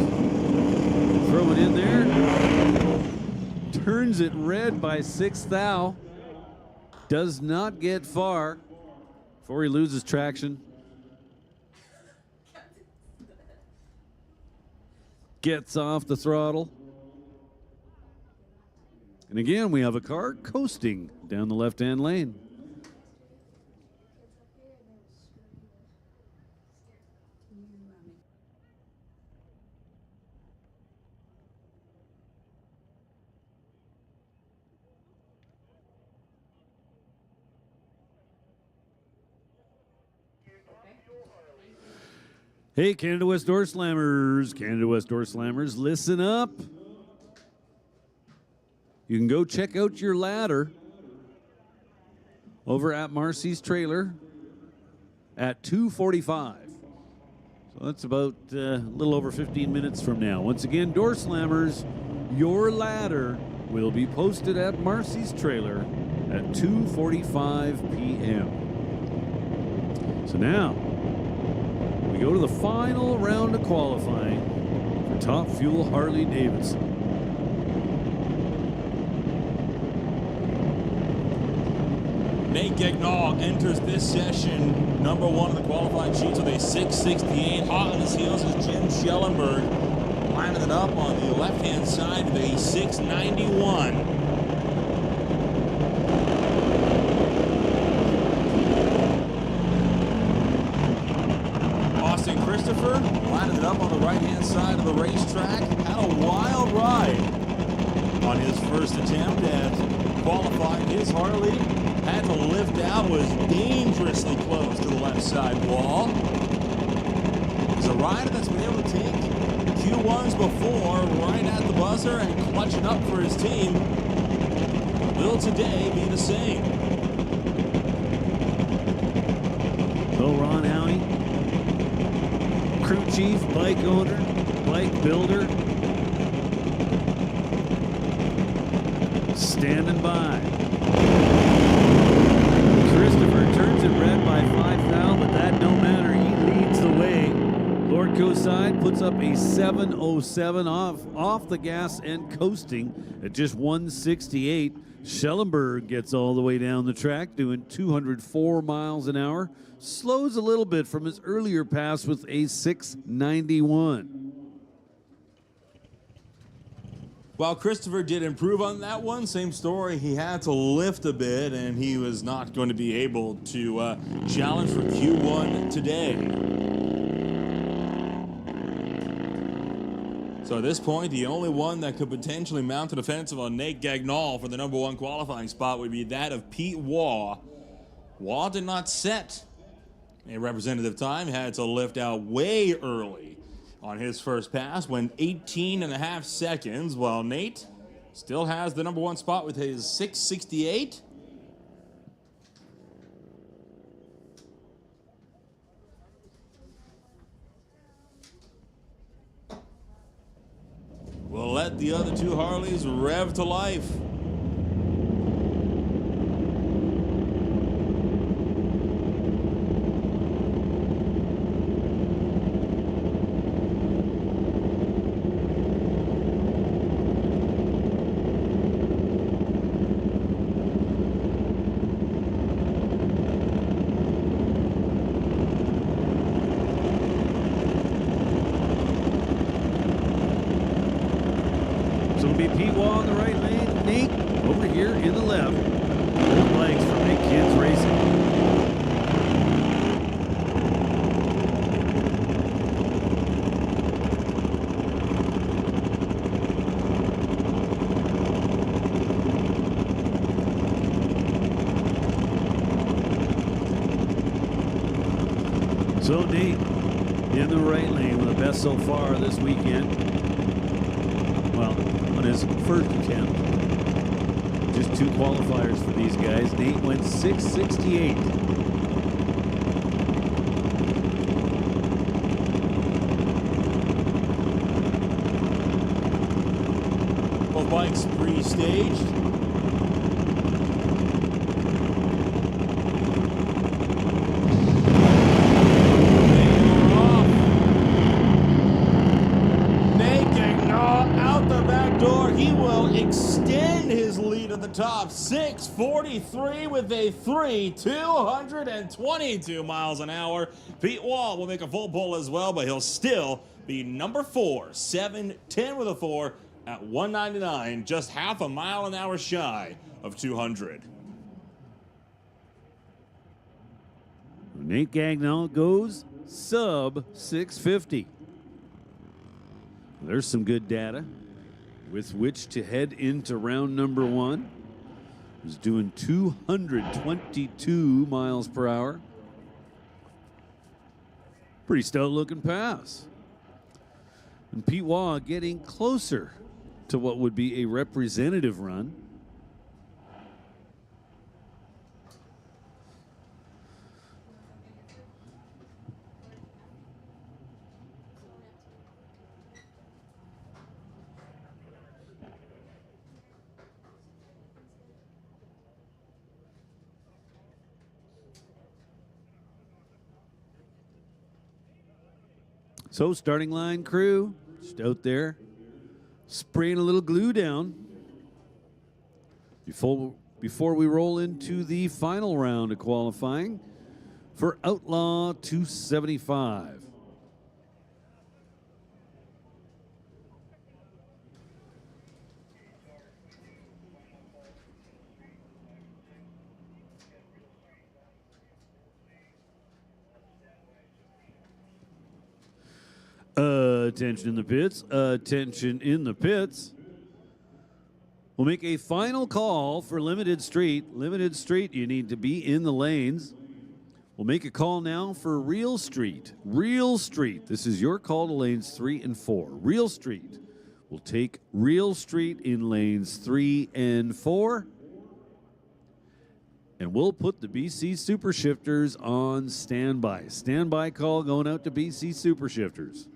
throw it in there, turns it red by 6 thou, does not get far before he loses traction. Gets off the throttle. And again, we have a car coasting down the left-hand lane. Hey, Canada West Door Slammers, Canada West Door Slammers, listen up. You can go check out your ladder over at Marcy's trailer at 2:45. So that's about a little over 15 minutes from now. Once again, Door Slammers, your ladder will be posted at Marcy's trailer at 2:45 p.m. So now we go to the final round of qualifying for Top Fuel Harley Davidson. Nate Gagnon enters this session number 1 in the qualifying sheets with a 668. Hot on his heels is Jim Schellenberg, lining it up on the left-hand side with a 691. Austin Christopher lining it up on the right-hand side of the racetrack. Had a wild ride on his first attempt at qualifying his Harley. Had to lift out, was dangerously close to the left side wall. He's a rider that's been able to take Q1s before, right at the buzzer and clutching up for his team. Will today be the same? So Ron Howney, crew chief, bike owner, bike builder, standing by. Christopher turns it red by 5 thou, but that no matter, he leads the way. Lordco side puts up a 707 off the gas and coasting at just 168. Schellenberg gets all the way down the track doing 204 miles an hour. Slows a little bit from his earlier pass with a 691. While Christopher did improve on that one, same story. He had to lift a bit, and he was not going to be able to challenge for Q1 today. So at this point, the only one that could potentially mount an offensive on Nate Gagnall for the number 1 qualifying spot would be that of Pete Waugh. Waugh did not set a representative time, had to lift out way early on his first pass, went 18.5 seconds, while Nate still has the number 1 spot with his 6:68. We'll let the other 2 Harleys rev to life. So it'll be Pete Waugh in the right lane, Nate over here in the left. Both legs for Big Kids Racing. So Nate in the right lane with the best so far this weekend. Well, on his first attempt. Just 2 qualifiers for these guys. Nate went 6:68. Both bikes pre-staged. Extend his lead at the top, 6:43 with a 222 miles an hour. Pete Waugh will make a full pull as well, but he'll still be number 4, 7:10 with a 4 at 199, just half a mile an hour shy of 200. Nate Gagnall goes sub 650. There's some good data with which to head into round number 1. He's doing 222 miles per hour. Pretty stout looking pass. And Pete Waugh getting closer to what would be a representative run. So starting line crew, just out there, spraying a little glue down before we roll into the final round of qualifying for Outlaw 275. Attention in the pits. Attention in the pits. We'll make a final call for Limited Street. Limited Street, you need to be in the lanes. We'll make a call now for Real Street. Real Street. This is your call to lanes 3 and 4. Real Street. We'll take Real Street in lanes 3 and 4. And we'll put the BC Super Shifters on standby. Standby call going out to BC Super Shifters.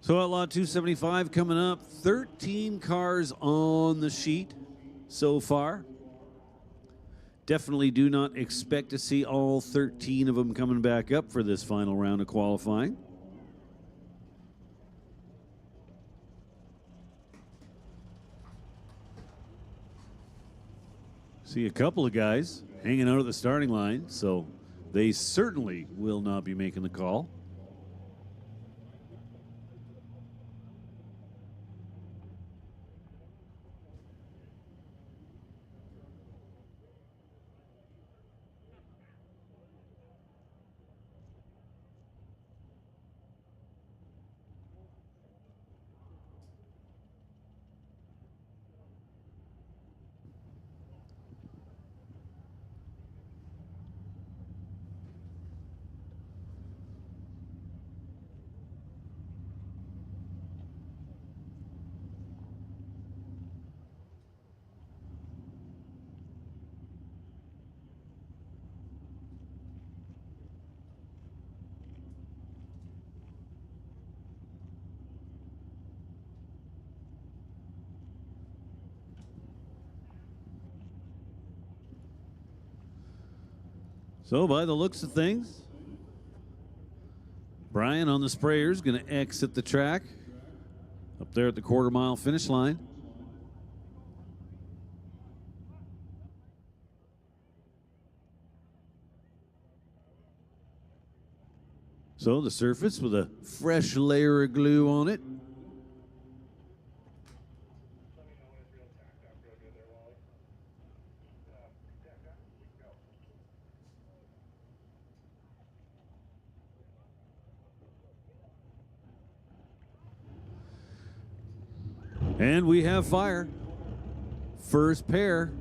So Outlaw 275 coming up. 13 cars on the sheet so far. Definitely do not expect to see all 13 of them coming back up for this final round of qualifying. See a couple of guys hanging out at the starting line, so they certainly will not be making the call. So by the looks of things, Brian on the sprayer is going to exit the track up there at the quarter-mile finish line. So the surface with a fresh layer of glue on it. And we have fire. First pair.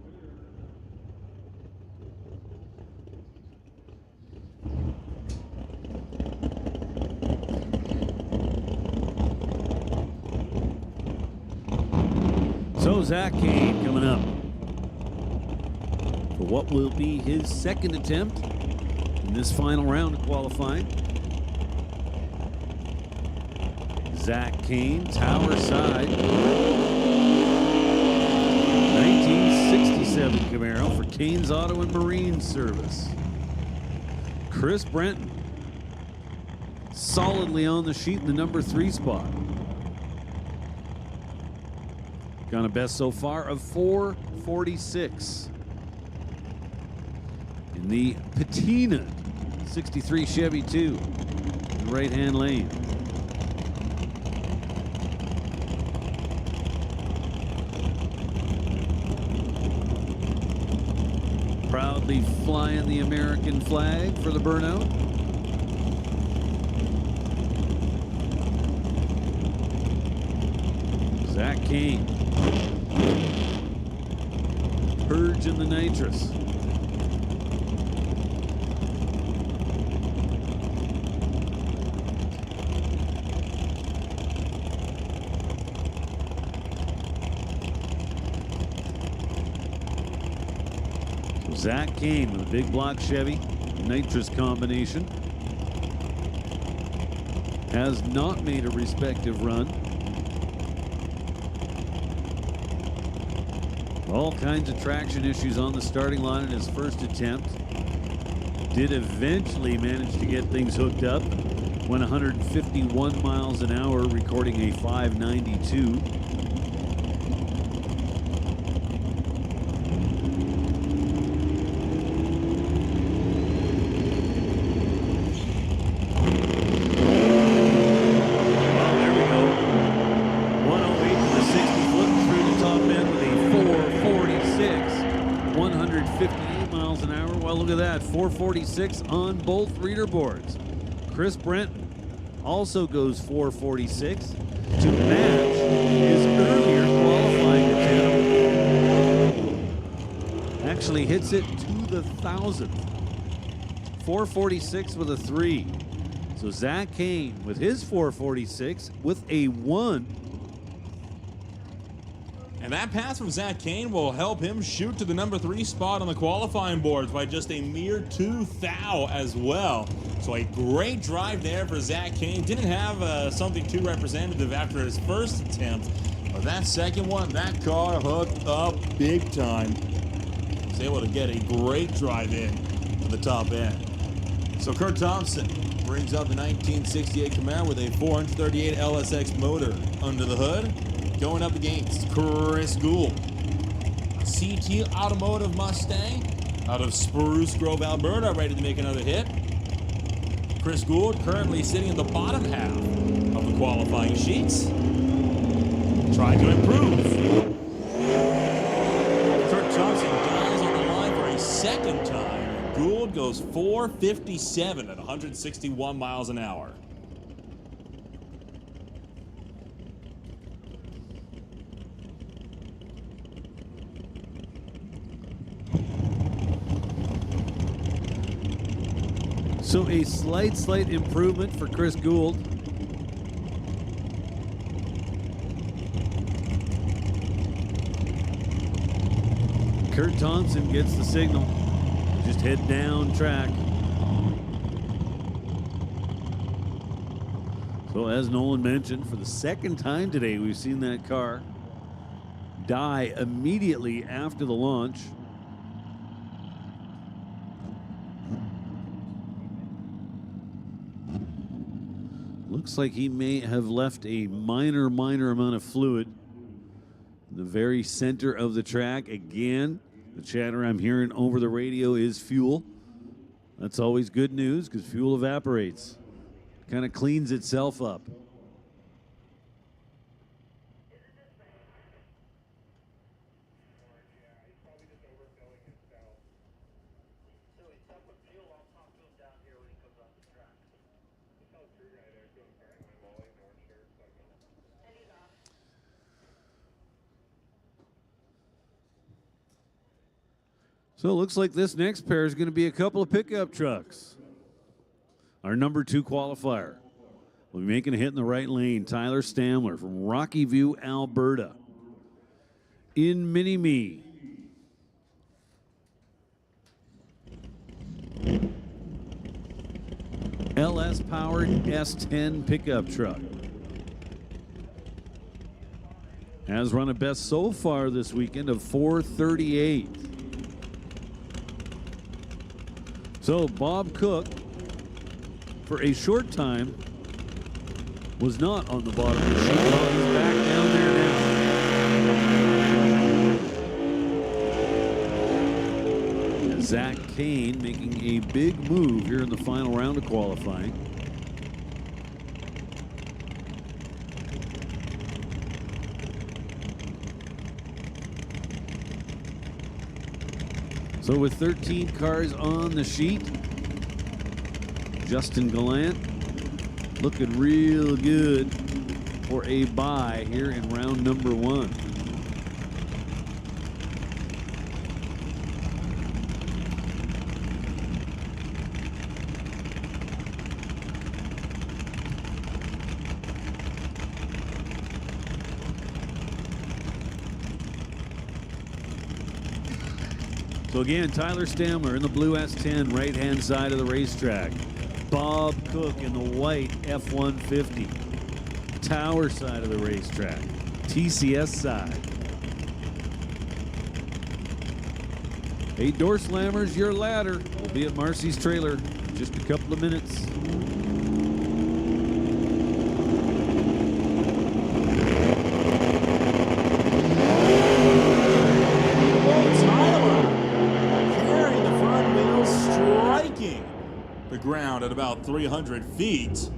So Zach Kane coming up for what will be his second attempt in this final round of qualifying. Zach Kane, Tower Side. 1967 Camaro for Kane's Auto and Marine Service. Chris Brenton, solidly on the sheet in the number 3 spot. Got a best so far of 4:46 in the Patina 63 Chevy 2 in the right-hand lane. Proudly flying the American flag for the burnout. Zach Kane. Purging the nitrous. Zach Kane with a big block Chevy nitrous combination has not made a respective run. All kinds of traction issues on the starting line in his first attempt. Did eventually manage to get things hooked up. Went 151 miles an hour, recording a 592. miles an hour. Well, look at that, 446 on both reader boards. Chris Brenton also goes 446 to match his earlier qualifying attempt. Actually hits it to the 1,000th. 446 with a 3. So Zach Kane with his 446 with a 1. And that pass from Zach Kane will help him shoot to the number 3 spot on the qualifying boards by just a mere 2 thou as well. So a great drive there for Zach Kane. Didn't have something too representative after his first attempt, but that second one, that car hooked up big time. Was able to get a great drive in to the top end. So Kurt Thompson brings up the 1968 Camaro with a 438 LSX motor under the hood, going up against Chris Gould, a CT Automotive Mustang out of Spruce Grove, Alberta, ready to make another hit. Chris Gould currently sitting in the bottom half of the qualifying sheets, trying to improve. Kurt Thompson dials on the line for a second time. Gould goes 457 at 161 miles an hour. So a slight improvement for Chris Gould. Kurt Thompson gets the signal. Just head down track. So as Nolan mentioned, for the second time today, we've seen that car die immediately after the launch. Looks like he may have left a minor amount of fluid in the very center of the track. Again, the chatter I'm hearing over the radio is fuel. That's always good news because fuel evaporates. Kind of cleans itself up. So it looks like this next pair is going to be a couple of pickup trucks. Our number 2 qualifier will be making a hit in the right lane. Tyler Stamler from Rocky View, Alberta. In Mini-Me. LS-powered S10 pickup truck. Has run a best so far this weekend of 438. So Bob Cook, for a short time, was not on the bottom of the sheet. Well, he's back down there now. Zach Kane making a big move here in the final round of qualifying. So with 13 cars on the sheet, Justin Gallant looking real good for a bye here in round number 1. So again, Tyler Stamler in the blue S10, right-hand side of the racetrack. Bob Cook in the white F-150, tower side of the racetrack, TCS side. Hey, door slammers, your ladder will be at Marcy's trailer in just a couple of minutes. Ground at about 300 feet.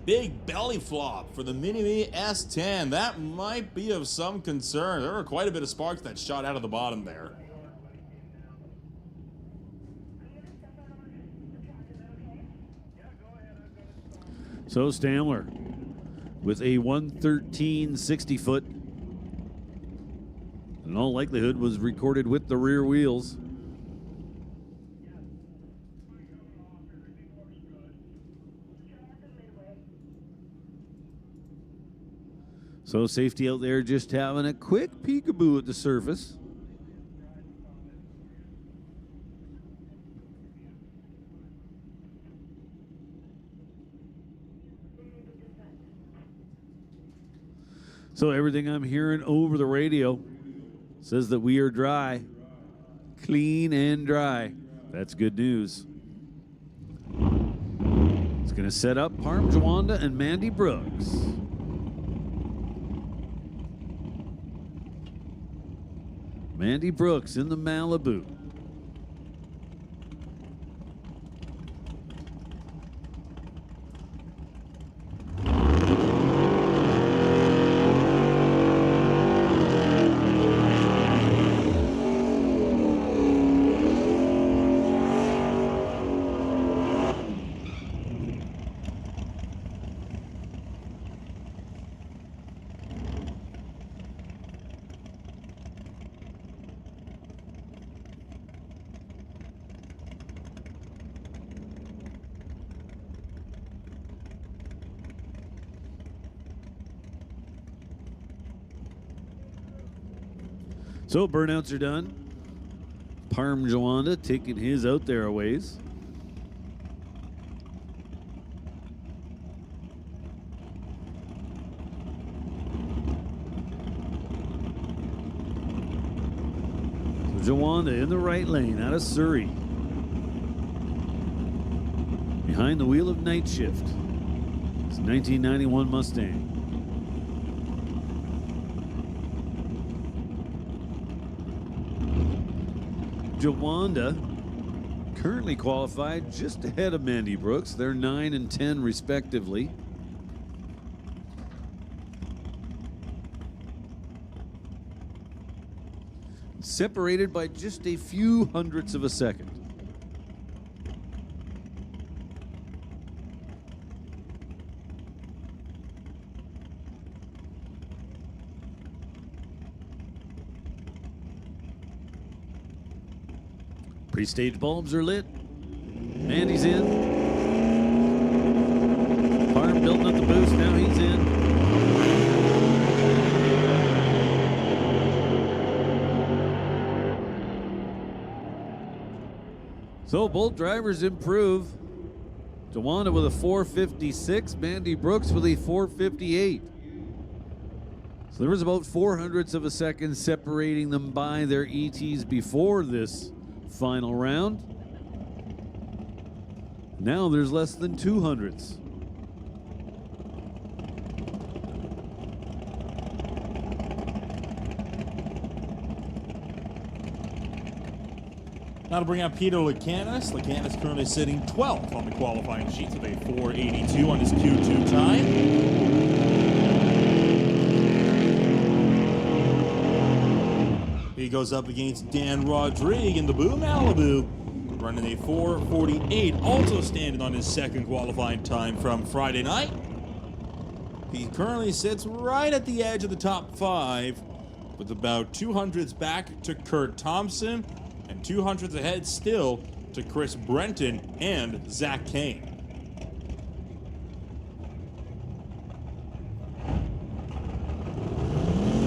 Big belly flop for the Mini-Me S10. That might be of some concern. There were quite a bit of sparks that shot out of the bottom there. So Stamler with a 113 60-foot. In all likelihood was recorded with the rear wheels. So safety out there just having a quick peekaboo at the surface. So everything I'm hearing over the radio says that we are dry. Clean and dry. That's good news. It's going to set up Parm Jawanda and Mandy Brooks. Mandy Brooks in the Malibu. So burnouts are done. Parm Jawanda taking his out there a ways. So Jawanda in the right lane out of Surrey. Behind the wheel of Night Shift. It's a 1991 Mustang. Jawanda currently qualified just ahead of Mandy Brooks. They're 9 and 10 respectively. Separated by just a few hundredths of a second. Pre-stage bulbs are lit. Mandy's in. Parm building up the boost. Now he's in. So both drivers improve. Jawanda with a 456. Mandy Brooks with a 458. So there was about 400ths of a second separating them by their ETs before this final round. Now there's less than 200ths. Now to bring out Peter Lacanis. Lacanis currently sitting 12th on the qualifying sheet with a 482 on his Q2 time. He goes up against Dan Rodrigue in the Boo Malibu, running a 448, also standing on his second qualifying time from Friday night. He currently sits right at the edge of the top 5, with about 200ths back to Kurt Thompson and 200ths ahead still to Chris Brenton and Zach Kane.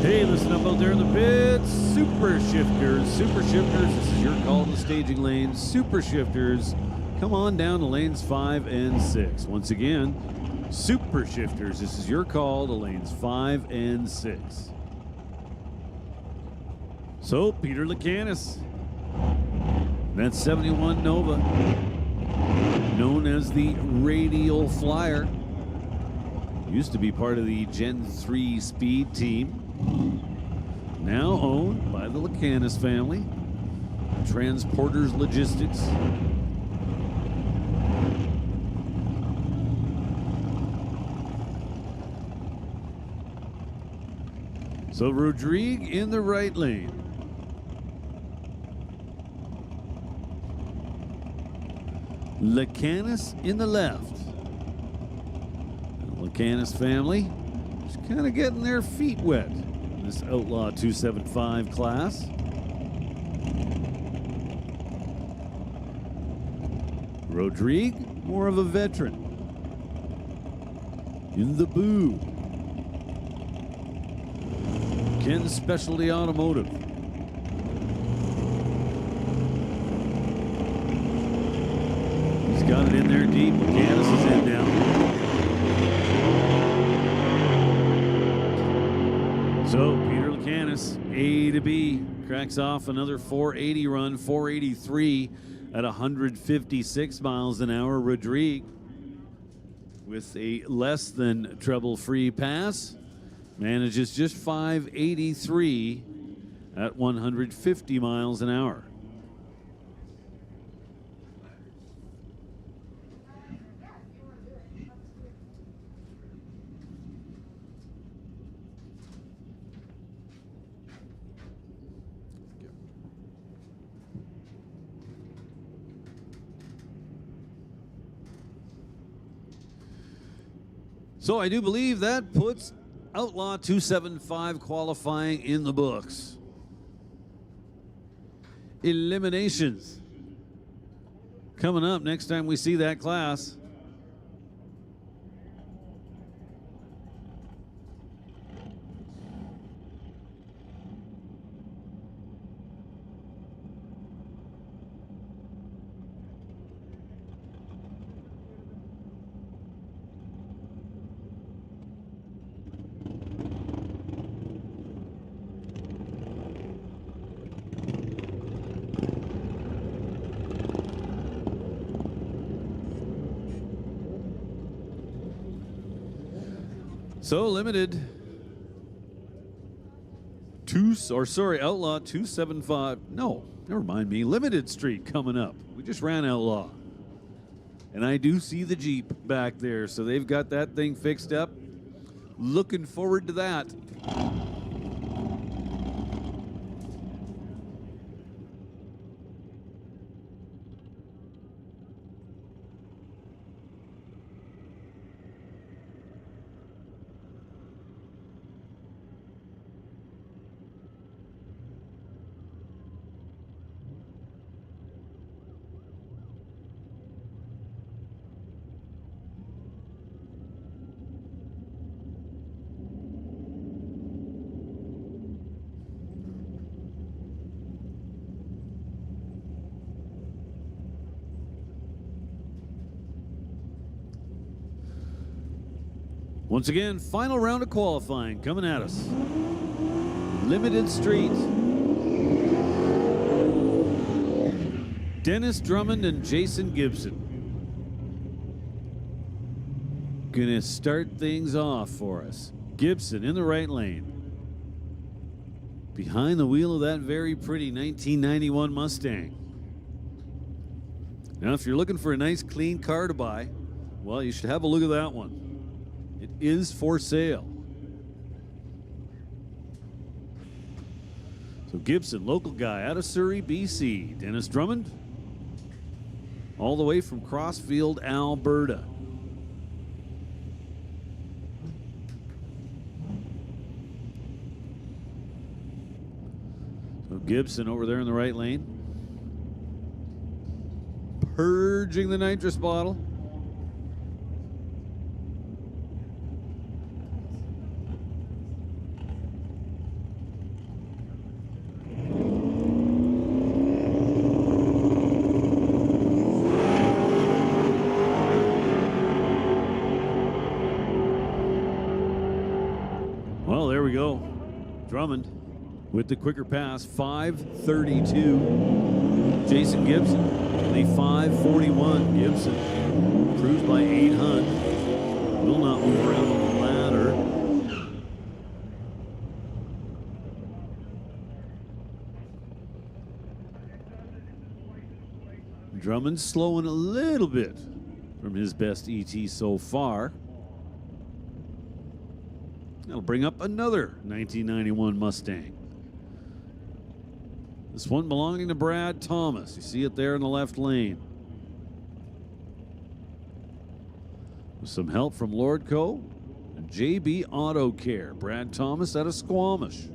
Hey, listen up out there in the pits. Super Shifters. Super Shifters, this is your call in the staging lanes. Super Shifters, come on down to lanes 5 and 6. Once again, Super Shifters, this is your call to lanes 5 and 6. So, Peter Lacanis. That 71 Nova, known as the Radial Flyer. Used to be part of the Gen 3 Speed team. Now owned by the Lacanis family. Transporters Logistics. So Rodrigue in the right lane. Lacanis in the left. The Lacanis family just kind of getting their feet wet in this Outlaw 275 class. Rodrigue, more of a veteran. In the Boo. Ken's Specialty Automotive. He's got it in there deep. Lacanis is in now. So Peter Lucanis, A to B, cracks off another 480 run, 483 at 156 miles an hour. Rodrigue with a less than trouble-free pass manages just 583 at 150 miles an hour. So I do believe that puts Outlaw 275 qualifying in the books. Eliminations coming up next time we see that class. So limited Outlaw 275. No, never mind me. Limited Street coming up. We just ran Outlaw. And I do see the Jeep back there. So they've got that thing fixed up. Looking forward to that. Once again, final round of qualifying coming at us. Limited Street. Dennis Drummond and Jason Gibson gonna start things off for us. Gibson in the right lane. Behind the wheel of that very pretty 1991 Mustang. Now, if you're looking for a nice clean car to buy, well, you should have a look at that one. It is for sale. So Gibson, local guy out of Surrey, BC. Dennis Drummond, all the way from Crossfield, Alberta. So Gibson over there in the right lane, purging the nitrous bottle. Well, there we go. Drummond with the quicker pass, 5:32. Jason Gibson, only 5:41. Gibson improves by 800. Will not move around on the ladder. Drummond's slowing a little bit from his best ET so far. That'll bring up another 1991 Mustang. This one belonging to Brad Thomas. You see it there in the left lane. With some help from Lordco and JB Auto Care. Brad Thomas out of Squamish.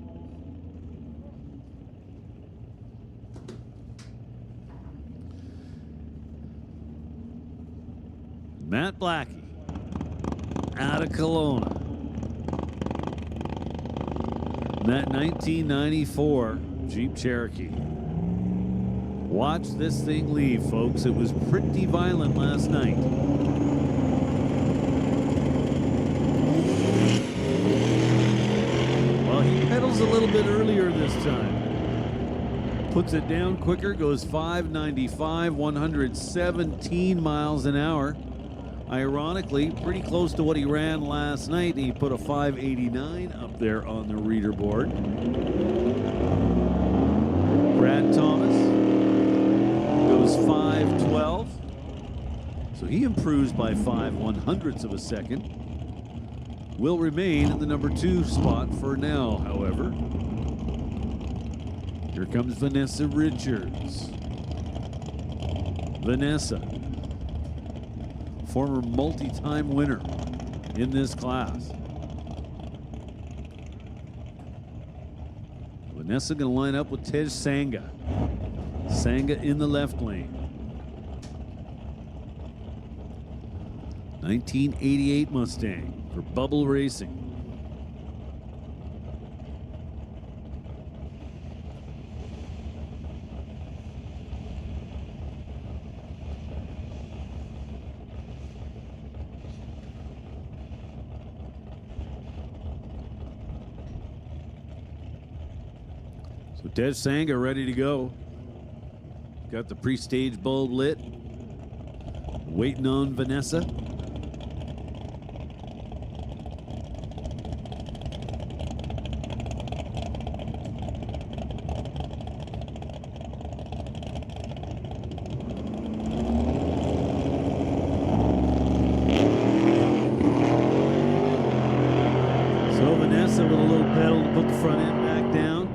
Matt Blackie out of Kelowna. That 1994 Jeep Cherokee. Watch this thing leave, folks. It was pretty violent last night. Well, he bit earlier this time. Puts it down quicker, goes 595, 117 miles an hour. Ironically, pretty close to what he ran last night. He put a 589 up there on the reader board. Brad Thomas goes 512. So he improves by 5/100ths of a second. Will remain in the number 2 spot for now, however. Here comes Vanessa Richards. Vanessa, former multi-time winner in this class. Vanessa going to line up with Tej Sangha. Sangha in the left lane. 1988 Mustang for Bubble Racing. So Tej Sangha ready to go. Got the pre-stage bulb lit. Waiting on Vanessa. So Vanessa with a little pedal to put the front end back down.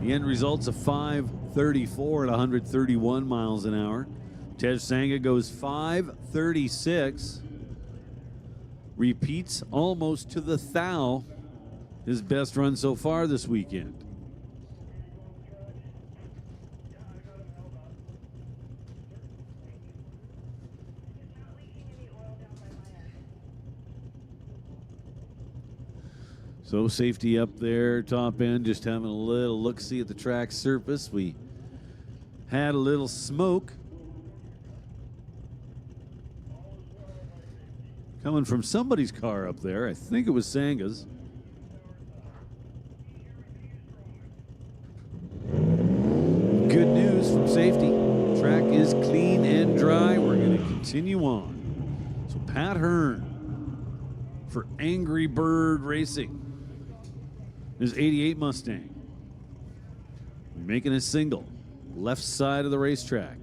The end result's a 5:34 at 131 miles an hour. Tej Sangha goes 5:36. Repeats almost to the thou. His best run so far this weekend. So safety up there, top end, just having a little look-see at the track surface. We had a little smoke coming from somebody's car up there. I think it was Sangha's. Good news from safety. Track is clean and dry. We're going to continue on. So Pat Hearn for Angry Bird Racing. His 88 Mustang. Making a single. Left side of the racetrack.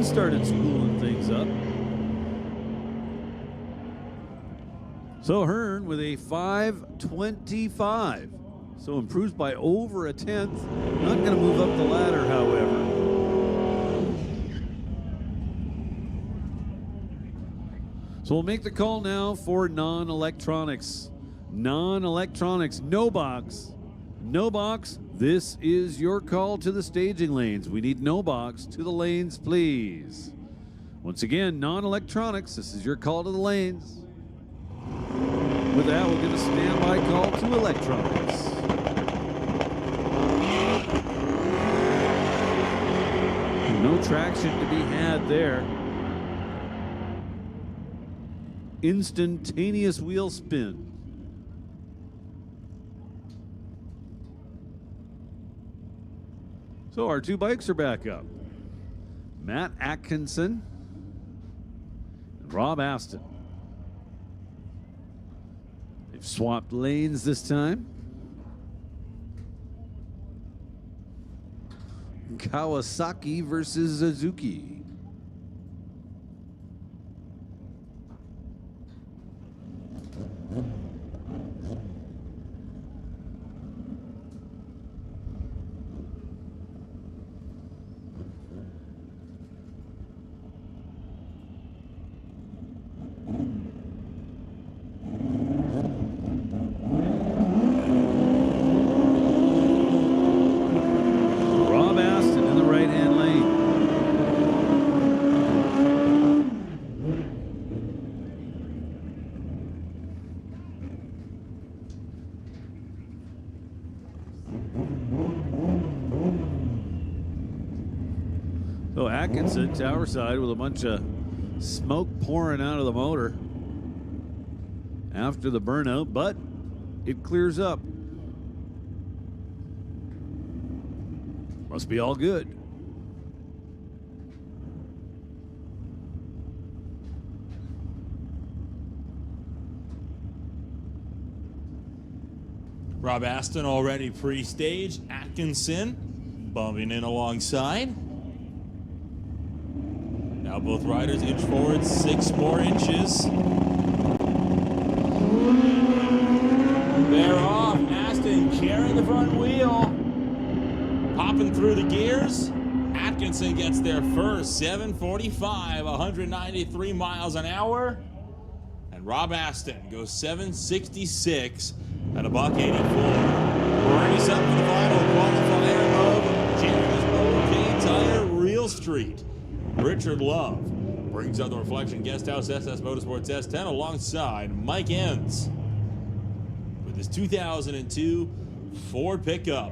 Started spooling things up. So Hearn with a 5:25. So improves by over a tenth. Not going to move up the ladder, however. So we'll make the call now for non-electronics. Non-electronics, no box. No box. This is your call to the staging lanes. We need no box to the lanes, please. Once again, non-electronics. This is your call to the lanes. With that, we'll get a standby call to electronics. No traction to be had there. Instantaneous wheel spin. So our two bikes are back up. Matt Atkinson and Rob Aston. They've swapped lanes this time. Kawasaki versus Suzuki. Atkinson, tower side, with a bunch of smoke pouring out of the motor after the burnout, but it clears up. Must be all good. Rob Aston already pre-staged. Atkinson bumping in alongside. Now both riders inch forward 6 more inches. They're off. Aston carrying the front wheel. Popping through the gears. Atkinson gets there first. 7:45, 193 miles an hour. And Rob Aston goes 7:66 at $1.84. Race up for the final qualifier of James OK Tire Real Street. Richard Love brings out the Reflection Guesthouse SS Motorsports S10 alongside Mike Enns with his 2002 Ford pickup.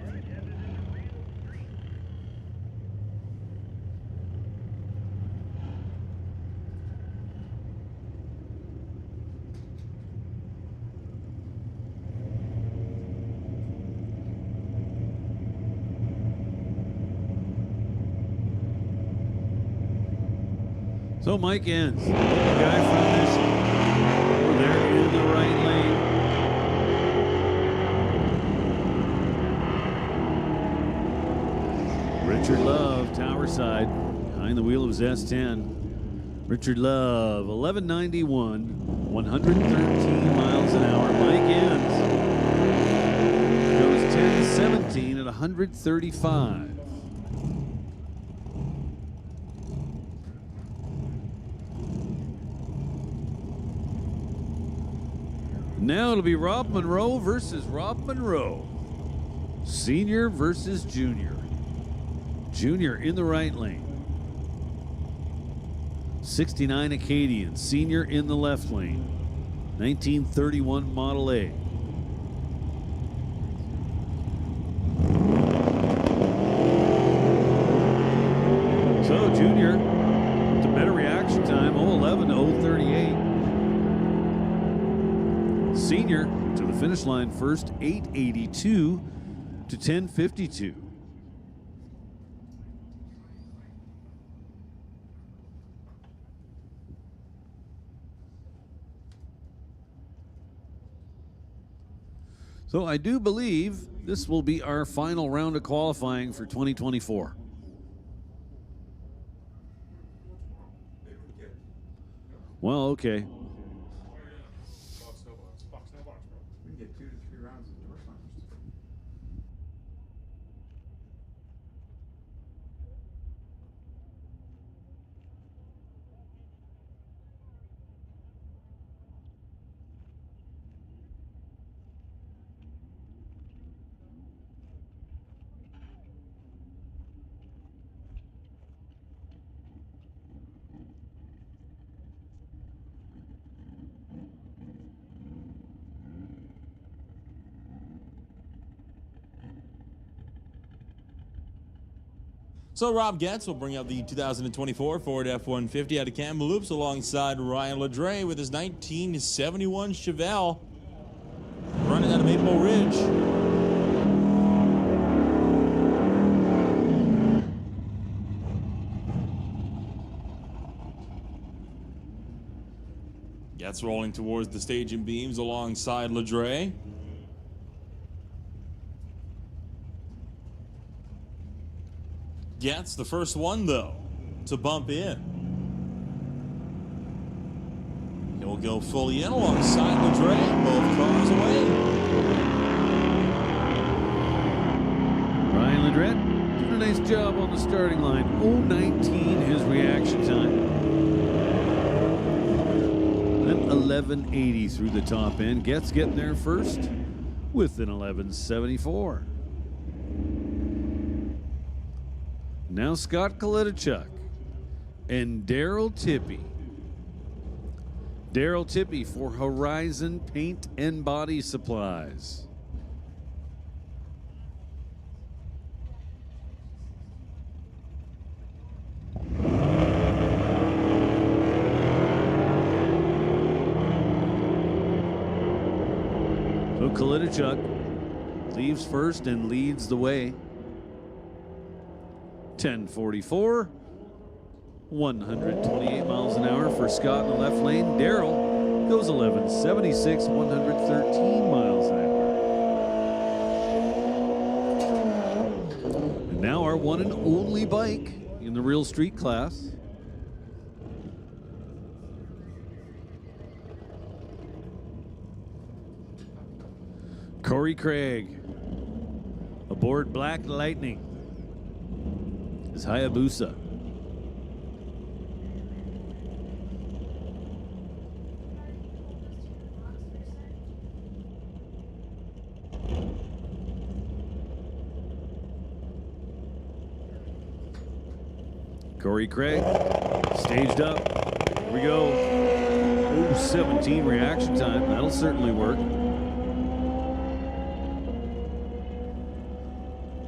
So Mike Enns, the guy from Michigan, over there in the right lane. Richard Love, tower side, behind the wheel of his S10. Richard Love, 1191, 113 miles an hour. Mike Enns goes 1017 at 135. Now it'll be Rob Monroe versus Rob Monroe. Senior versus junior. Junior in the right lane. 69 Acadian. Senior in the left lane. 1931 Model A. So junior, with a better reaction time, 011 to 038. Senior to the finish line first, 882 to 1052. So I do believe this will be our final round of qualifying for 2024. Well, okay. We can get 2 to 3 rounds of door slammers. So Rob Getz will bring out the 2024 Ford F-150 out of Kamloops alongside Ryan Ledre with his 1971 Chevelle running out of Maple Ridge. Getz rolling towards the stage and beams alongside Ledre. Getz the first one, though, to bump in. He'll go fully in alongside Ledre, both cars away. Ryan Ledre doing a nice job on the starting line. 019 his reaction time. Then 1180 through the top end. Getz getting there first with an 1174. Now Scott Kalitichuk and Daryl Tippy. Daryl Tippy for Horizon Paint and Body Supplies. So Kalinichuk leaves first and leads the way. 10:44. 128 miles an hour for Scott in the left lane. Daryl goes 11:76, 113 miles an hour. And now our one and only bike in the real street class. Corey Craig aboard Black Lightning. His Hayabusa. Corey Craig, staged up. Here we go. Ooh, 17 reaction time. That'll certainly work.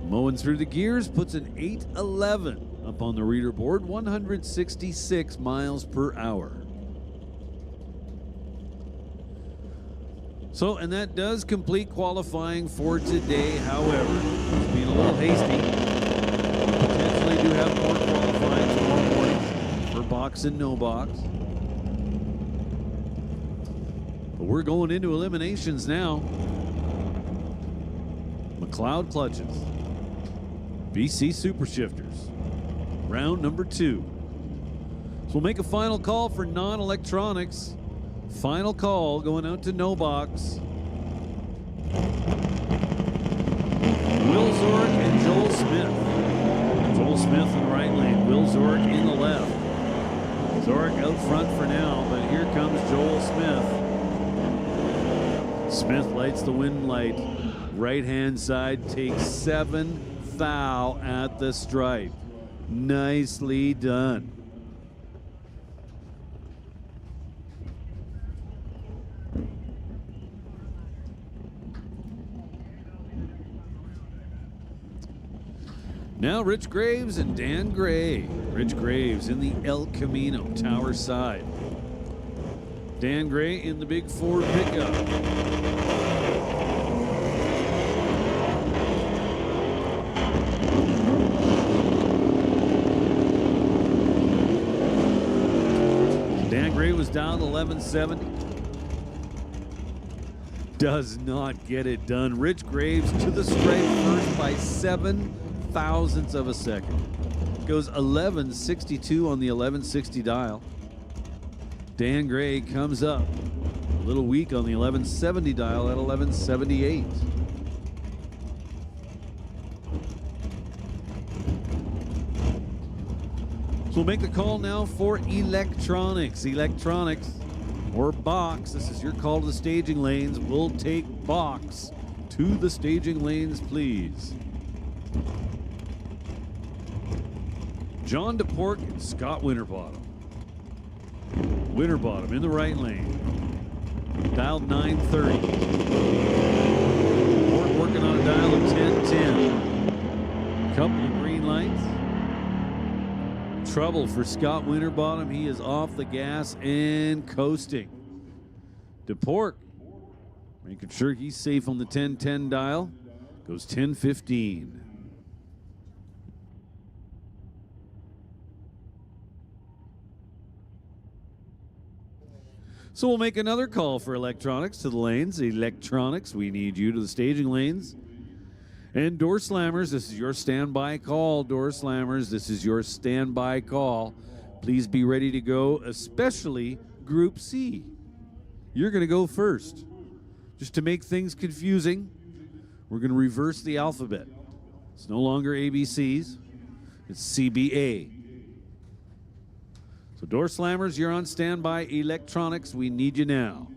Mowing through the gears, puts an 8:11 up on the reader board, 166 miles per hour. So, and that does complete qualifying for today. However, it's being a little hasty. Potentially do have more qualifying tomorrow morning for box and no box. But we're going into eliminations now. McLeod clutches. BC Super Shifters. Round number 2. So we'll make a final call for non-electronics. Final call going out to no box. Will Zork and Joel Smith. Joel Smith in the right lane. Will Zork in the left. Zork out front for now, but here comes Joel Smith. Smith lights the wind light. Right-hand side takes 7 thou at the stripe. Nicely done. Now Rich Graves and Dan Gray. Rich Graves in the El Camino Tower side. Dan Gray in the big Ford pickup. Dan Gray was down 1170. Does not get it done. Rich Graves to the stripe first by 7 thousandths of a second. Goes 1162 on the 1160 dial. Dan Gray comes up a little weak on the 1170 dial at 1178. So we'll make the call now for electronics. Electronics or box. This is your call to the staging lanes. We'll take box to the staging lanes, please. John DePork and Scott Winterbottom. Winterbottom in the right lane. Dialed 930. DePork working on a dial of 1010. Couple of green lights. Trouble for Scott Winterbottom. He is off the gas and coasting. DePork making sure he's safe on the 1010 dial. Goes 1015. So we'll make another call for electronics to the lanes. Electronics, we need you to the staging lanes. And door slammers, this is your standby call. Door slammers, this is your standby call. Please be ready to go, especially Group C. You're going to go first. Just to make things confusing, we're going to reverse the alphabet. It's no longer ABCs, it's CBA. So door slammers, you're on standby. Electronics, we need you now.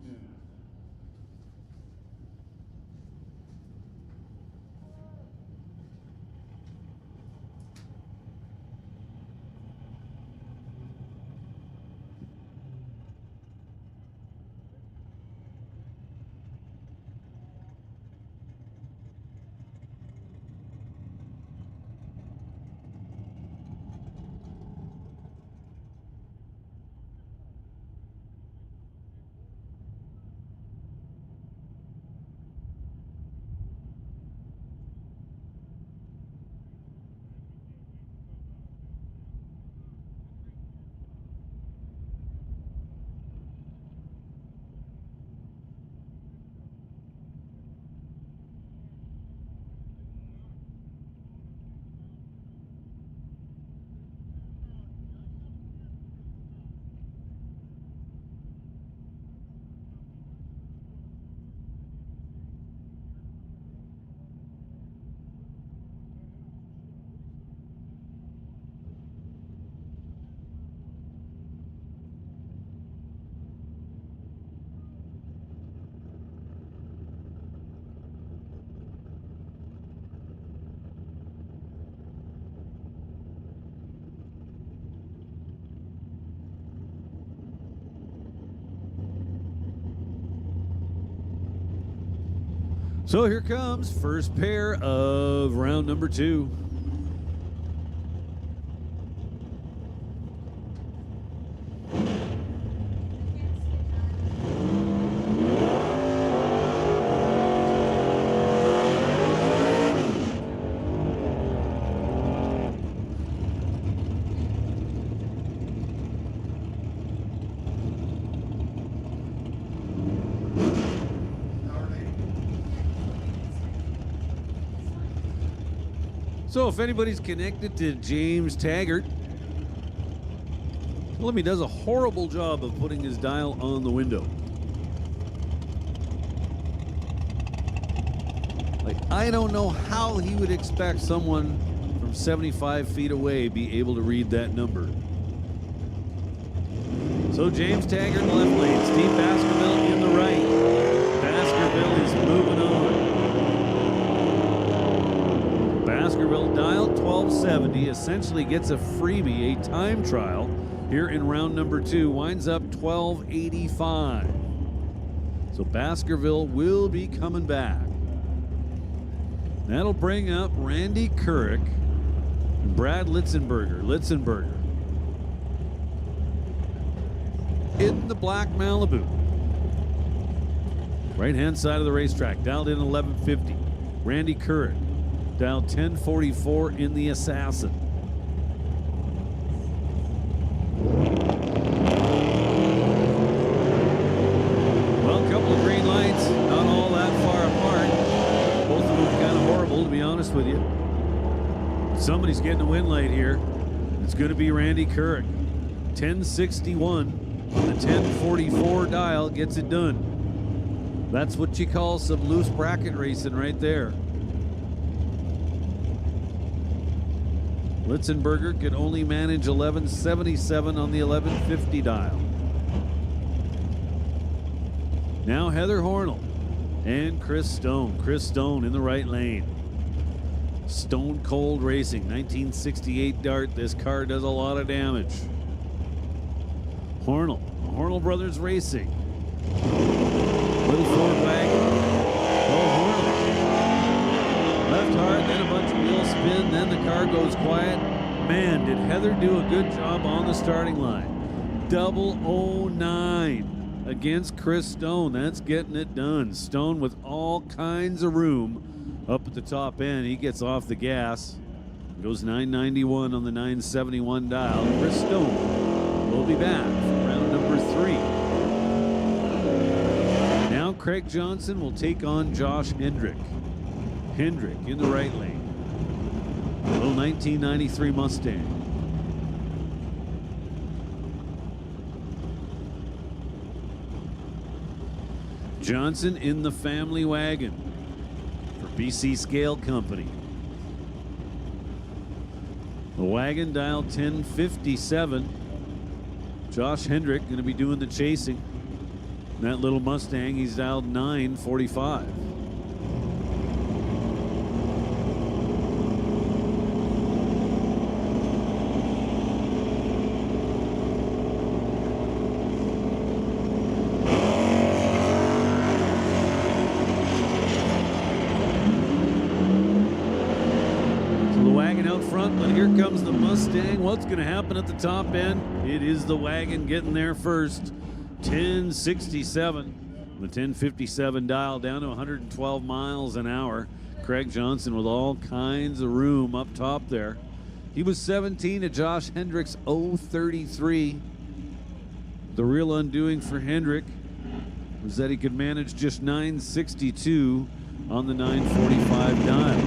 So here comes first pair of round number 2. So if anybody's connected to James Taggart, Lemmy does a horrible job of putting his dial on the window. Like, I don't know how he would expect someone from 75 feet away be able to read that number. So James Taggart in the left lane, Steve Baskerville in the right. Baskerville is moving on. Baskerville dialed 1270, essentially gets a freebie, a time trial here in round number 2, winds up 1285. So Baskerville will be coming back. That'll bring up Randy Couric and Brad Litzenberger in the black Malibu. Right hand side of the racetrack, dialed in 1150. Randy Couric. Dialed 1044 in the Assassin. Well, a couple of green lights, not all that far apart. Both of them kind of horrible, to be honest with you. Somebody's getting a win light here. It's going to be Randy Couric. 1061 on the 1044 dial gets it done. That's what you call some loose bracket racing right there. Litzenberger could only manage 1177 on the 1150 dial. Now Heather Hornell and Chris Stone. Chris Stone in the right lane. Stone Cold Racing, 1968 Dart. This car does a lot of damage. Hornell Brothers Racing. Little Ford wagon. Oh, Hornell. Left hard, then a bunch of wheel spin, then the car goes quiet. Man, did Heather do a good job on the starting line. 009 against Chris Stone. That's getting it done. Stone with all kinds of room up at the top end. He gets off the gas. Goes 991 on the 971 dial. Chris Stone will be back for round number 3. Now Craig Johnson will take on Josh Hendrick. Hendrick in the right lane. Little 1993 Mustang. Johnson in the family wagon for BC Scale Company. The wagon dialed 1057. Josh Hendrick going to be doing the chasing. And that little Mustang, he's dialed 945. But here comes the Mustang. What's going to happen at the top end? It is the wagon getting there first. 1067. The 1057 dial down to 112 miles an hour. Craig Johnson with all kinds of room up top there. He was 17 at Josh Hendrick's 033. The real undoing for Hendrick was that he could manage just 962 on the 945 dial.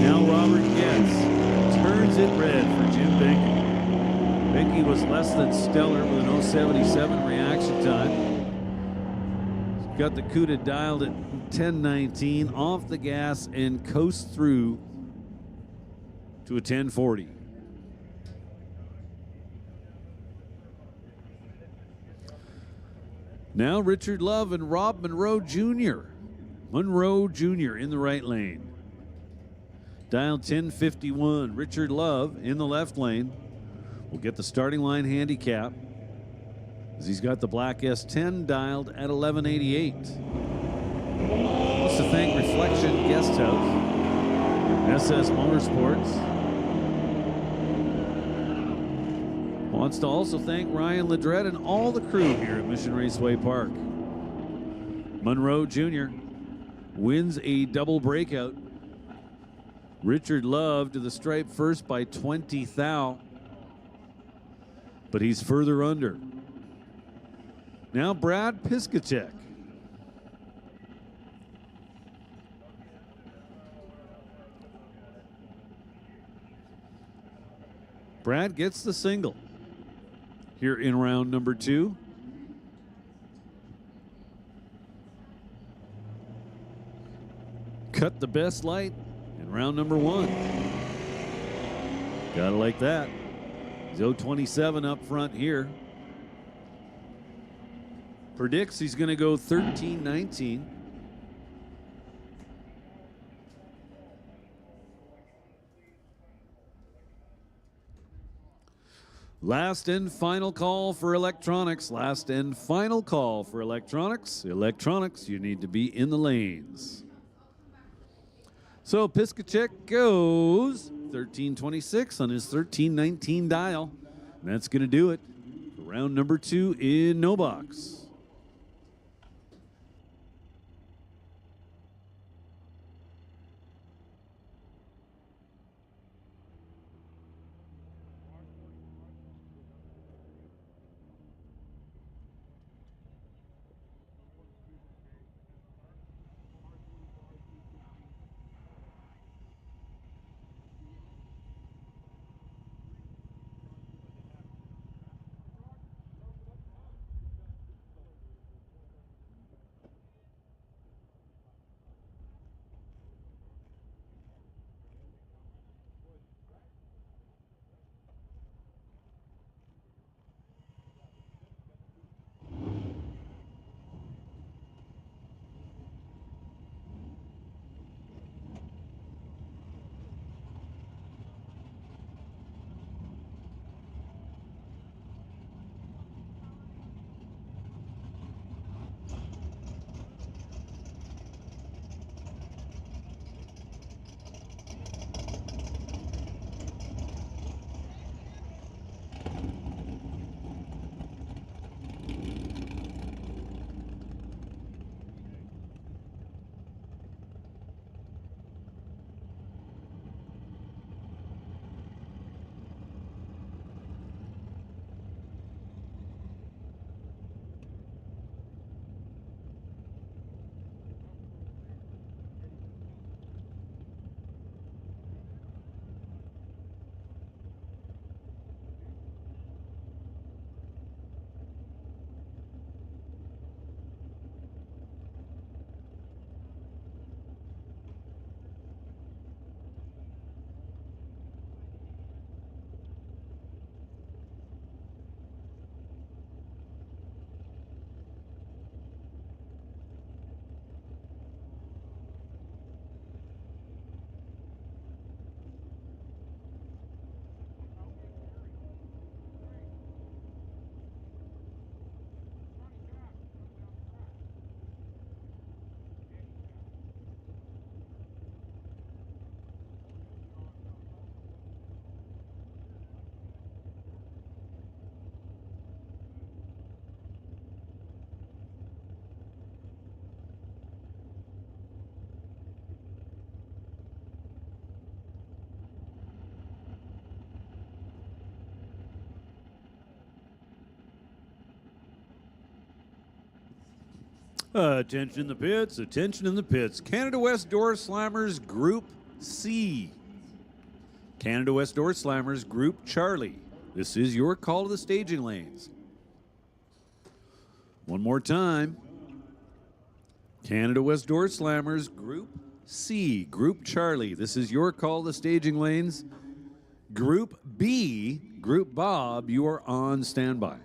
Now Robert Getz turns it red for Jim Benke. Benke was less than stellar with an 077 reaction time. He's got the CUDA dialed at 1019, off the gas and coast through to a 1040. Now Richard Love and Rob Monroe Jr. Monroe Jr. in the right lane. Dial 1051. Richard Love in the left lane will get the starting line handicap as he's got the black S10 dialed at 1188. wants to thank Reflection Guest House, SS Motorsports. Wants to also thank Ryan Ledrette and all the crew here at Mission Raceway Park. Monroe Jr. wins a double breakout. Richard Love to the stripe first by 20 thou, but he's further under. Now Brad Piskacek. Brad gets the single here in round number 2. Cut the best light in round number 1. Gotta like that. He's 027 up front here. Predicts he's gonna go 13-19. Last and final call for electronics. Last and final call for electronics. Electronics, you need to be in the lanes. So Piskacek goes 1326 on his 1319 dial. And that's going to do it for round number 2 in no box. Attention in the pits, attention in the pits. Canada West Door Slammers Group C. Canada West Door Slammers Group Charlie. This is your call to the staging lanes. One more time. Canada West Door Slammers Group C, Group Charlie. This is your call to the staging lanes. Group B, Group Bob, you are on standby.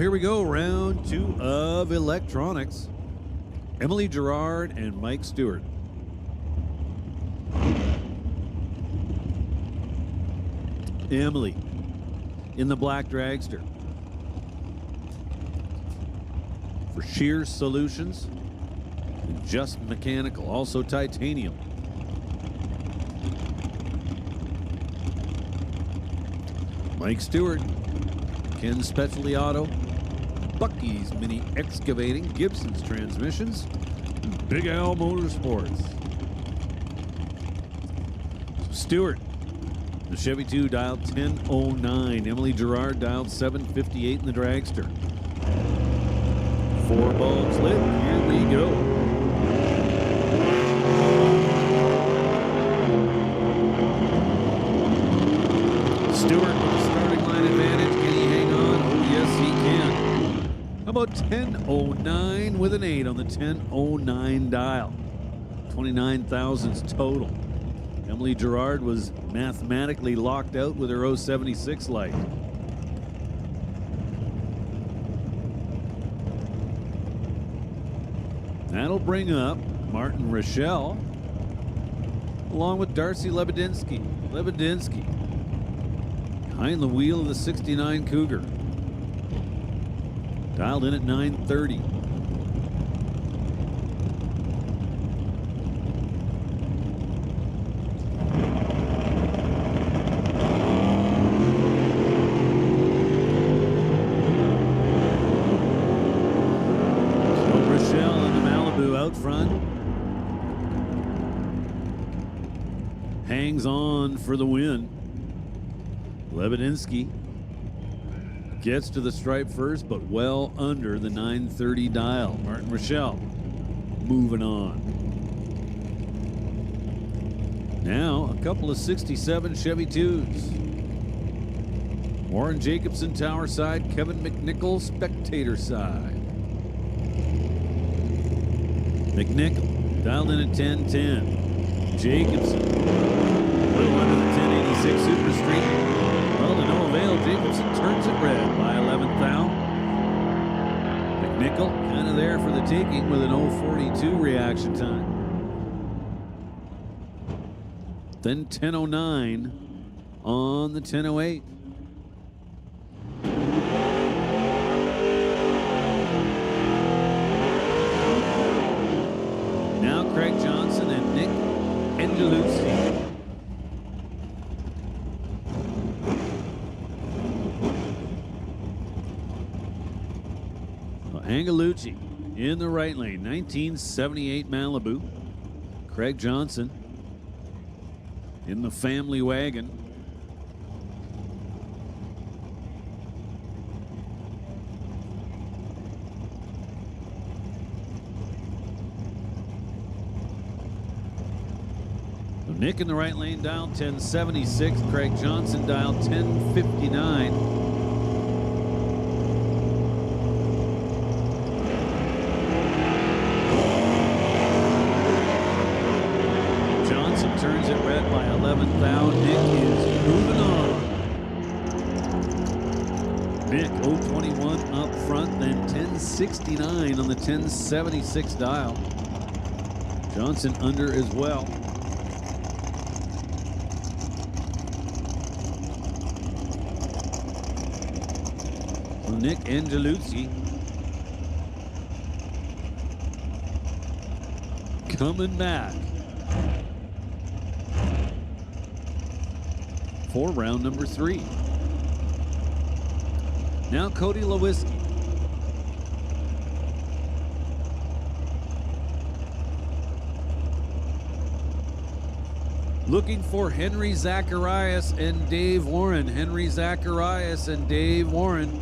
here we go. Round 2 of electronics. Emily Gerard and Mike Stewart. Emily in the black dragster. For Shears Solutions, Just Mechanical, also titanium. Mike Stewart, Ken Specialty Auto, Bucky's Mini Excavating, Gibson's Transmissions, and Big Al Motorsports. Stewart, the Chevy 2 dialed 1009. Emily Gerard dialed 758 in the dragster. 4 bulbs lit. Here we go. Stewart with the starting line advantage. Can he hang on? Oh, yes, he can. How about 1009 with an 8 on the 1009 dial? 29 thousandths total. Emily Gerard was mathematically locked out with her 076 light. That'll bring up Martin Rochelle along with Darcy Lebedinsky. Lebedinsky behind the wheel of the 69 Cougar. Dialed in at 930. Hangs on for the win. Lebedinsky gets to the stripe first, but well under the 930 dial. Martin Rochelle moving on. Now a couple of 67 Chevy 2s. Warren Jacobson tower side, Kevin McNichol spectator side. McNichol dialed in at 1010. Jacobson, a little under the 1086 Super Street. Well, to no avail, Jacobson turns it red by 11th thou. McNichol kind of there for the taking with an 042 reaction time. Then 1009 on the 1008. Now Craig Johnson and Nick Angelucci. Angelucci in the right lane, 1978 Malibu. Craig Johnson in the family wagon. Nick in the right lane dialed 1076. Craig Johnson dialed 1059. Johnson turns it red by 11th thou. Nick is moving on. Nick 021 up front, then 1069 on the 1076 dial. Johnson under as well. Nick Angelucci coming back for round number 3. Now Cody Lewinsky. Looking for Henry Zacharias and Dave Warren. Henry Zacharias and Dave Warren.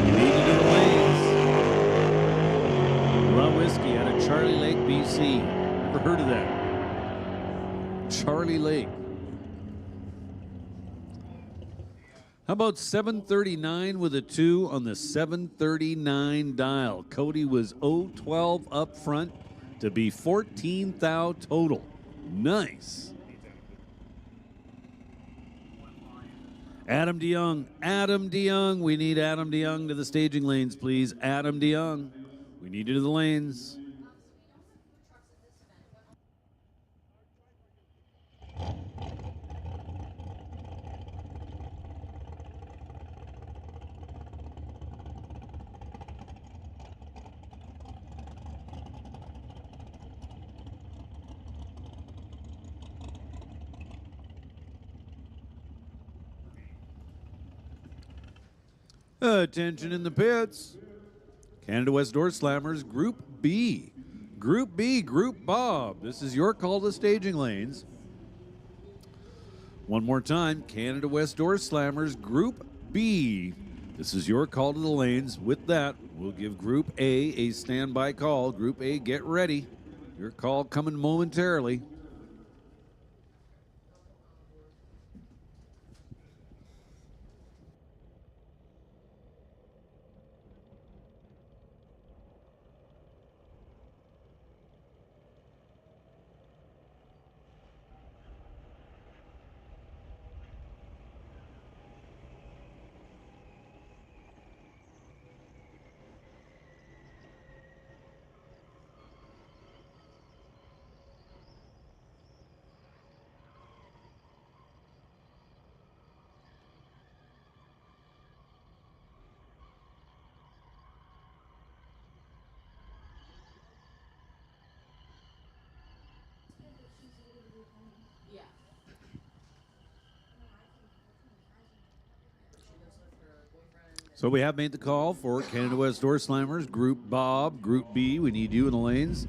You need to do the lanes. Lewinsky out of Charlie Lake, BC. Never heard of that. Charlie Lake. How about 739 with a 2 on the 739 dial? Cody was 012 up front to be 14 thou total. Nice. Adam DeYoung. Adam DeYoung. We need Adam DeYoung to the staging lanes, please. Adam DeYoung. We need you to the lanes. Attention in the pits. Canada West Door Slammers, Group B. Group B, Group Bob. This is your call to staging lanes. One more time, Canada West Door Slammers, Group B. This is your call to the lanes. With that, we'll give Group A standby call. Group A, get ready. Your call coming momentarily. Yeah. She lives with her boyfriend. So we have made the call for Canada West Door Slammers, Group Bob, Group B. We need you in the lanes.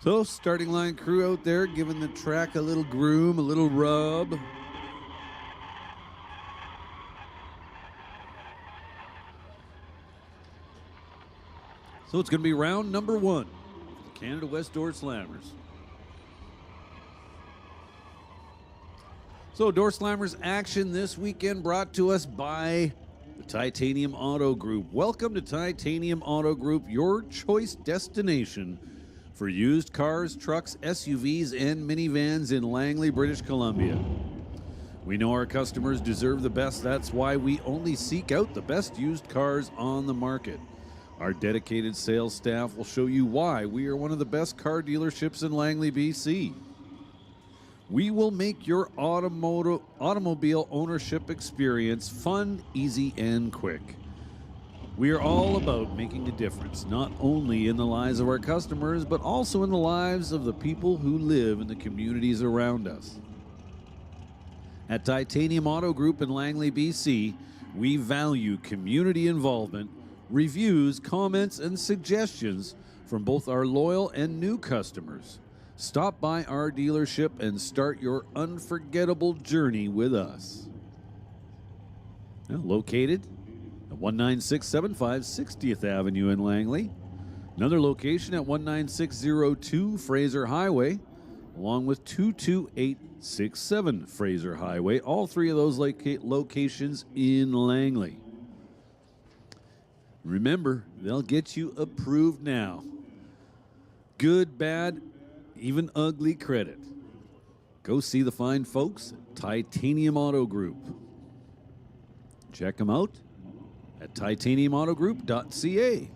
So, starting line crew out there giving the track a little groom, a little rub. So it's going to be round number one for the Canada West Door Slammers. So Door Slammers action this weekend brought to us by the Titanium Auto Group. Welcome to Titanium Auto Group, your choice destination for used cars, trucks, SUVs, and minivans in Langley, British Columbia. We know our customers deserve the best. That's why we only seek out the best used cars on the market. Our dedicated sales staff will show you why we are one of the best car dealerships in Langley, BC. We will make your automobile ownership experience fun, easy, and quick. We are all about making a difference, not only in the lives of our customers, but also in the lives of the people who live in the communities around us. At Titanium Auto Group in Langley, BC, We value community involvement, reviews, comments, and suggestions from both our loyal and new customers. Stop by our dealership and start your unforgettable journey with us. Now, located at 19675 60th Avenue in Langley. Another location at 19602 Fraser Highway, along with 22867 Fraser Highway. All three of those locations in Langley. Remember, they'll get you approved now. Good, bad, even ugly credit. Go see the fine folks at Titanium Auto Group. Check them out at titaniumautogroup.ca.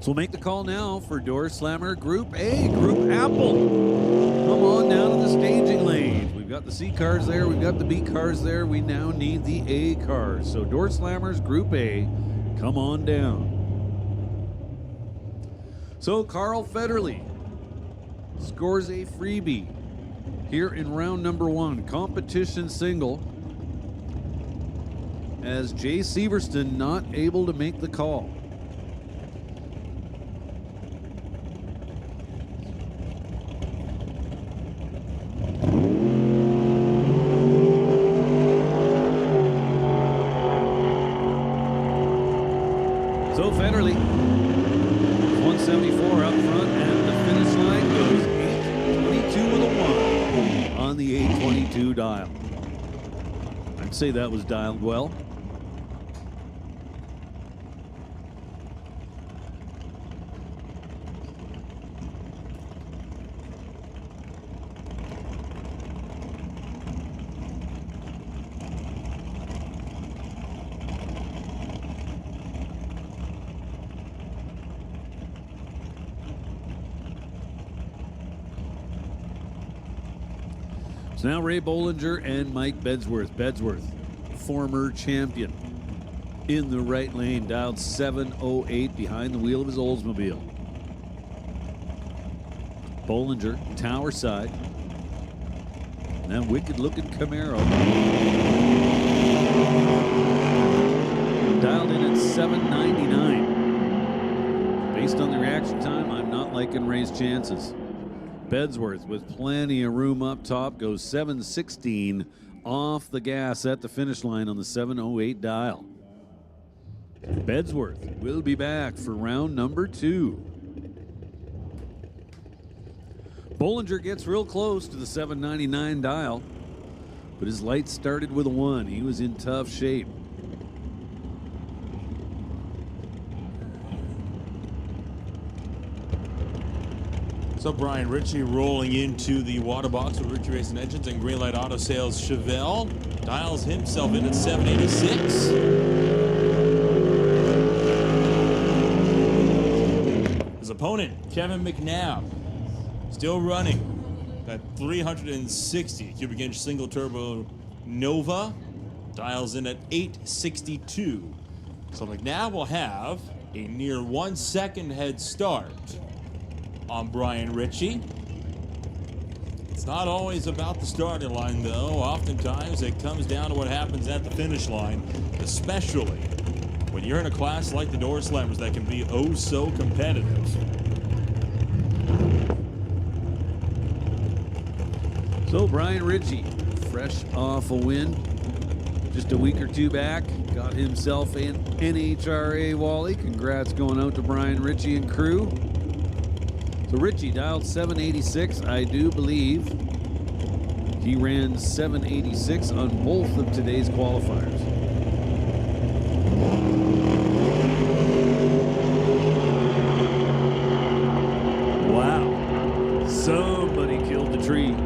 So make the call now for Door Slammer Group A, Group Apple. Come on down to the staging lane. We've got the C cars there. We've got the B cars there. We now need the A cars. So Door Slammers Group A, come on down. So Carl Federley scores a freebie here in round number 1, competition single, as Jay Severston not able to make the call. So Federley, 174 up front, and the finish line goes 822 with a 1 on the 822 dial. I'd say that was dialed well. So now Ray Bollinger and Mike Bedsworth. Bedsworth, former champion, in the right lane, dialed 708 behind the wheel of his Oldsmobile. Bollinger, tower side. And that wicked-looking Camaro. Dialed in at 799. Based on the reaction time, I'm not liking Ray's chances. Bedsworth, with plenty of room up top, goes 716 off the gas at the finish line on the 708 dial. Bedsworth will be back for round number 2. Bollinger gets real close to the 799 dial, but his lights started with a 1. He was in tough shape. So Brian Ritchie rolling into the water box with Ritchie Racing Engines and Greenlight Auto Sales Chevelle. Dials himself in at 786. His opponent, Kevin McNabb, still running that 360 cubic inch single turbo Nova. Dials in at 862. So McNabb will have a near 1 second head start on Brian Ritchie. It's not always about the starting line, though. Oftentimes it comes down to what happens at the finish line, especially when you're in a class like the Door Slammers that can be oh so competitive. So Brian Ritchie, fresh off a win just a week or two back, got himself an NHRA Wally. Congrats going out to Brian Ritchie and crew. So Ritchie dialed 786. I do believe he ran 786 on both of today's qualifiers. Wow. Somebody killed the tree.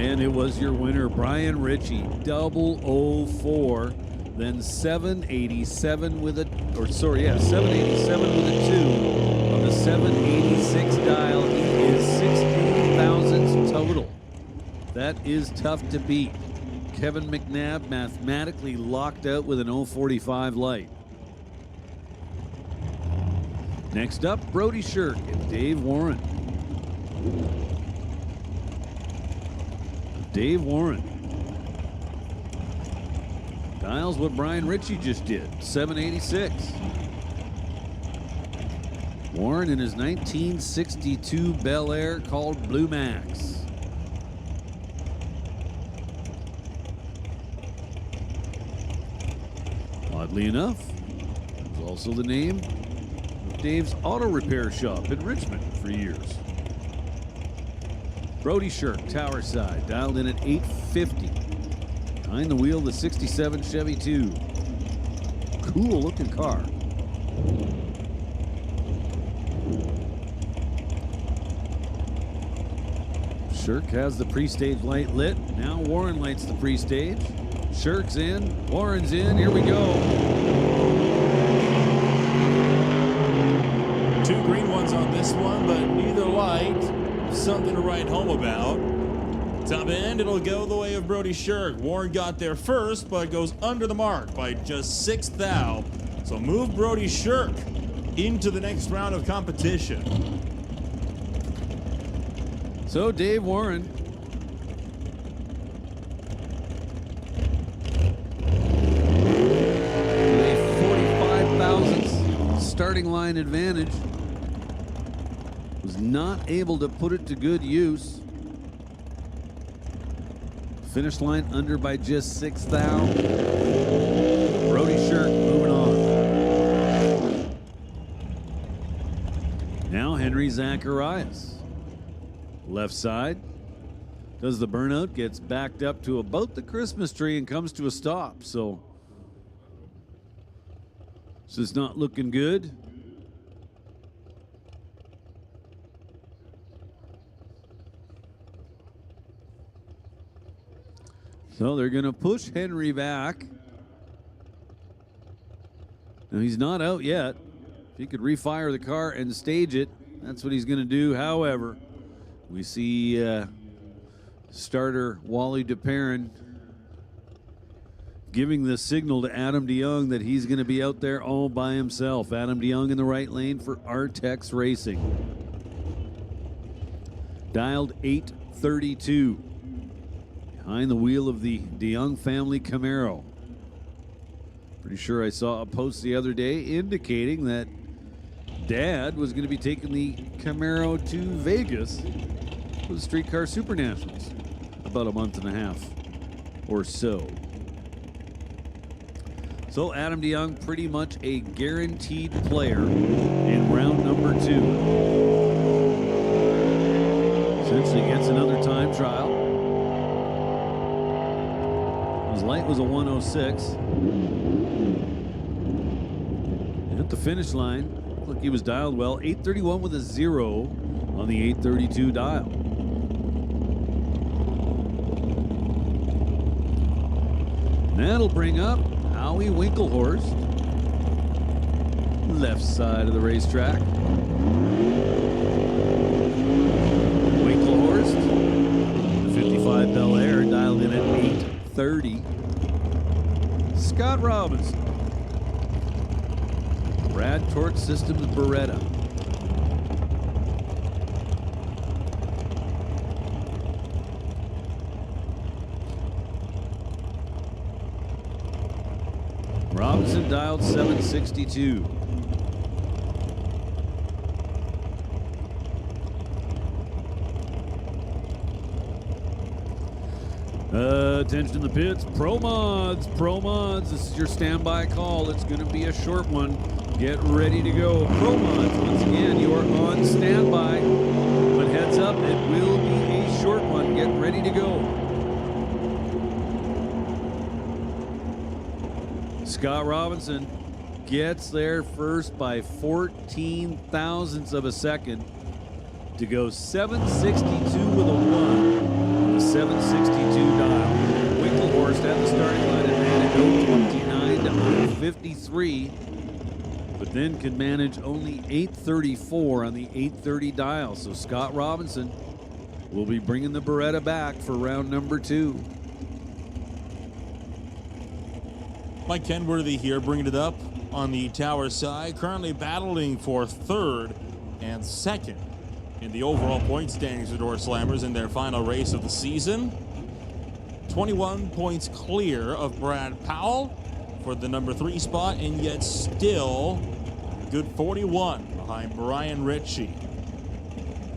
And it was your winner, Brian Ritchie, 004, then 787 with a, 787 with a 2. On the 786 dial, he is 16 thousandths total. That is tough to beat. Kevin McNabb mathematically locked out with an 045 light. Next up, Brody Shirk and Dave Warren. Dave Warren dials what Brian Ritchie just did, 786. Warren in his 1962 Bel Air called Blue Max. Oddly enough, it was also the name of Dave's auto repair shop in Richmond for years. Brody Shirk, tower side, dialed in at 850. Behind the wheel, the 67 Chevy 2. Cool looking car. Shirk has the pre-stage light lit. Now Warren lights the pre-stage. Shirk's in, Warren's in, here we go. 2 green ones on this one, but neither light. Something to write home about. Top end, it'll go the way of Brody Shirk. Warren got there first, but goes under the mark by just 6 thou. So move Brody Shirk into the next round of competition. So Dave Warren with a 45 thousandths starting line advantage was not able to put it to good use. Finish line under by just 6 thou. Brody Shirk moving on. Now Henry Zacharias. Left side. Does the burnout, gets backed up to about the Christmas tree and comes to a stop. So this is not looking good. So they're going to push Henry back. Now he's not out yet. If he could refire the car and stage it, that's what he's going to do. However, we see starter Wally DePerrin giving the signal to Adam DeYoung that he's going to be out there all by himself. Adam DeYoung in the right lane for Artex Racing. Dialed 832. Behind the wheel of the DeYoung family Camaro. Pretty sure I saw a post the other day indicating that Dad was going to be taking the Camaro to Vegas for the Streetcar Super Nationals about a month and a half or so. So Adam DeYoung pretty much a guaranteed player in round number 2. Essentially gets another time trial. His light was a 106. And at the finish line, looked like he was dialed well. 831 with a 0 on the 832 dial. And that'll bring up Howie Winklehorst, left side of the racetrack. Winklehorst, the 55 Bel Air, dialed in at 830. Scott Robinson, Brad Torch Systems Beretta. Robinson dialed 762. Attention in the pits. Pro Mods. This is your standby call. It's going to be a short one. Get ready to go. Pro Mods, once again, you are on standby. But heads up, it will be a short one. Get ready to go. Scott Robinson gets there first by 14 thousandths of a second to go 762 with a 1. 762 dial. Winklehorst at the starting line and managed 029 to 053, but then could manage only 834 on the 830 dial. So Scott Robinson will be bringing the Beretta back for round number 2. Mike Kenworthy here, bringing it up on the tower side, currently battling for 3rd and 2nd in the overall point standings for Door Slammers in their final race of the season. 21 points clear of Brad Powell for the number 3 spot, and yet still a good 41 behind Brian Ritchie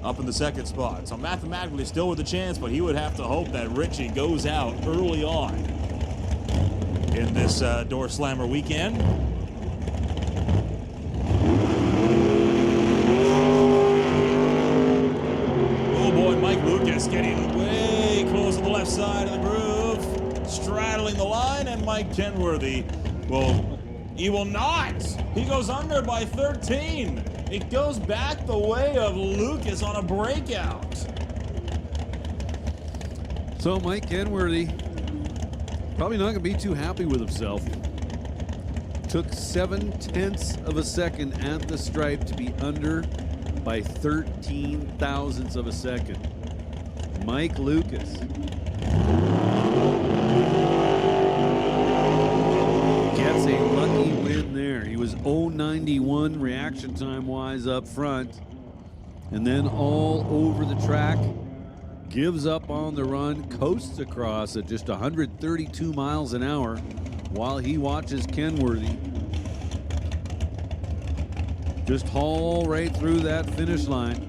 up in the 2nd spot. So mathematically still with a chance, but he would have to hope that Ritchie goes out early on in this Door Slammer weekend. Oh boy, Mike Lucas getting way close to the left side of the groove, straddling the line, and Mike Kenworthy he will not. He goes under by 13. It goes back the way of Lucas on a breakout. So Mike Kenworthy probably not going to be too happy with himself. Took 7/10 of a second at the stripe to be under by 13 thousandths of a second. Mike Lucas. Gets a lucky win there. He was 091 reaction time wise up front, and then all over the track. Gives up on the run, coasts across at just 132 miles an hour while he watches Kenworthy just haul right through that finish line,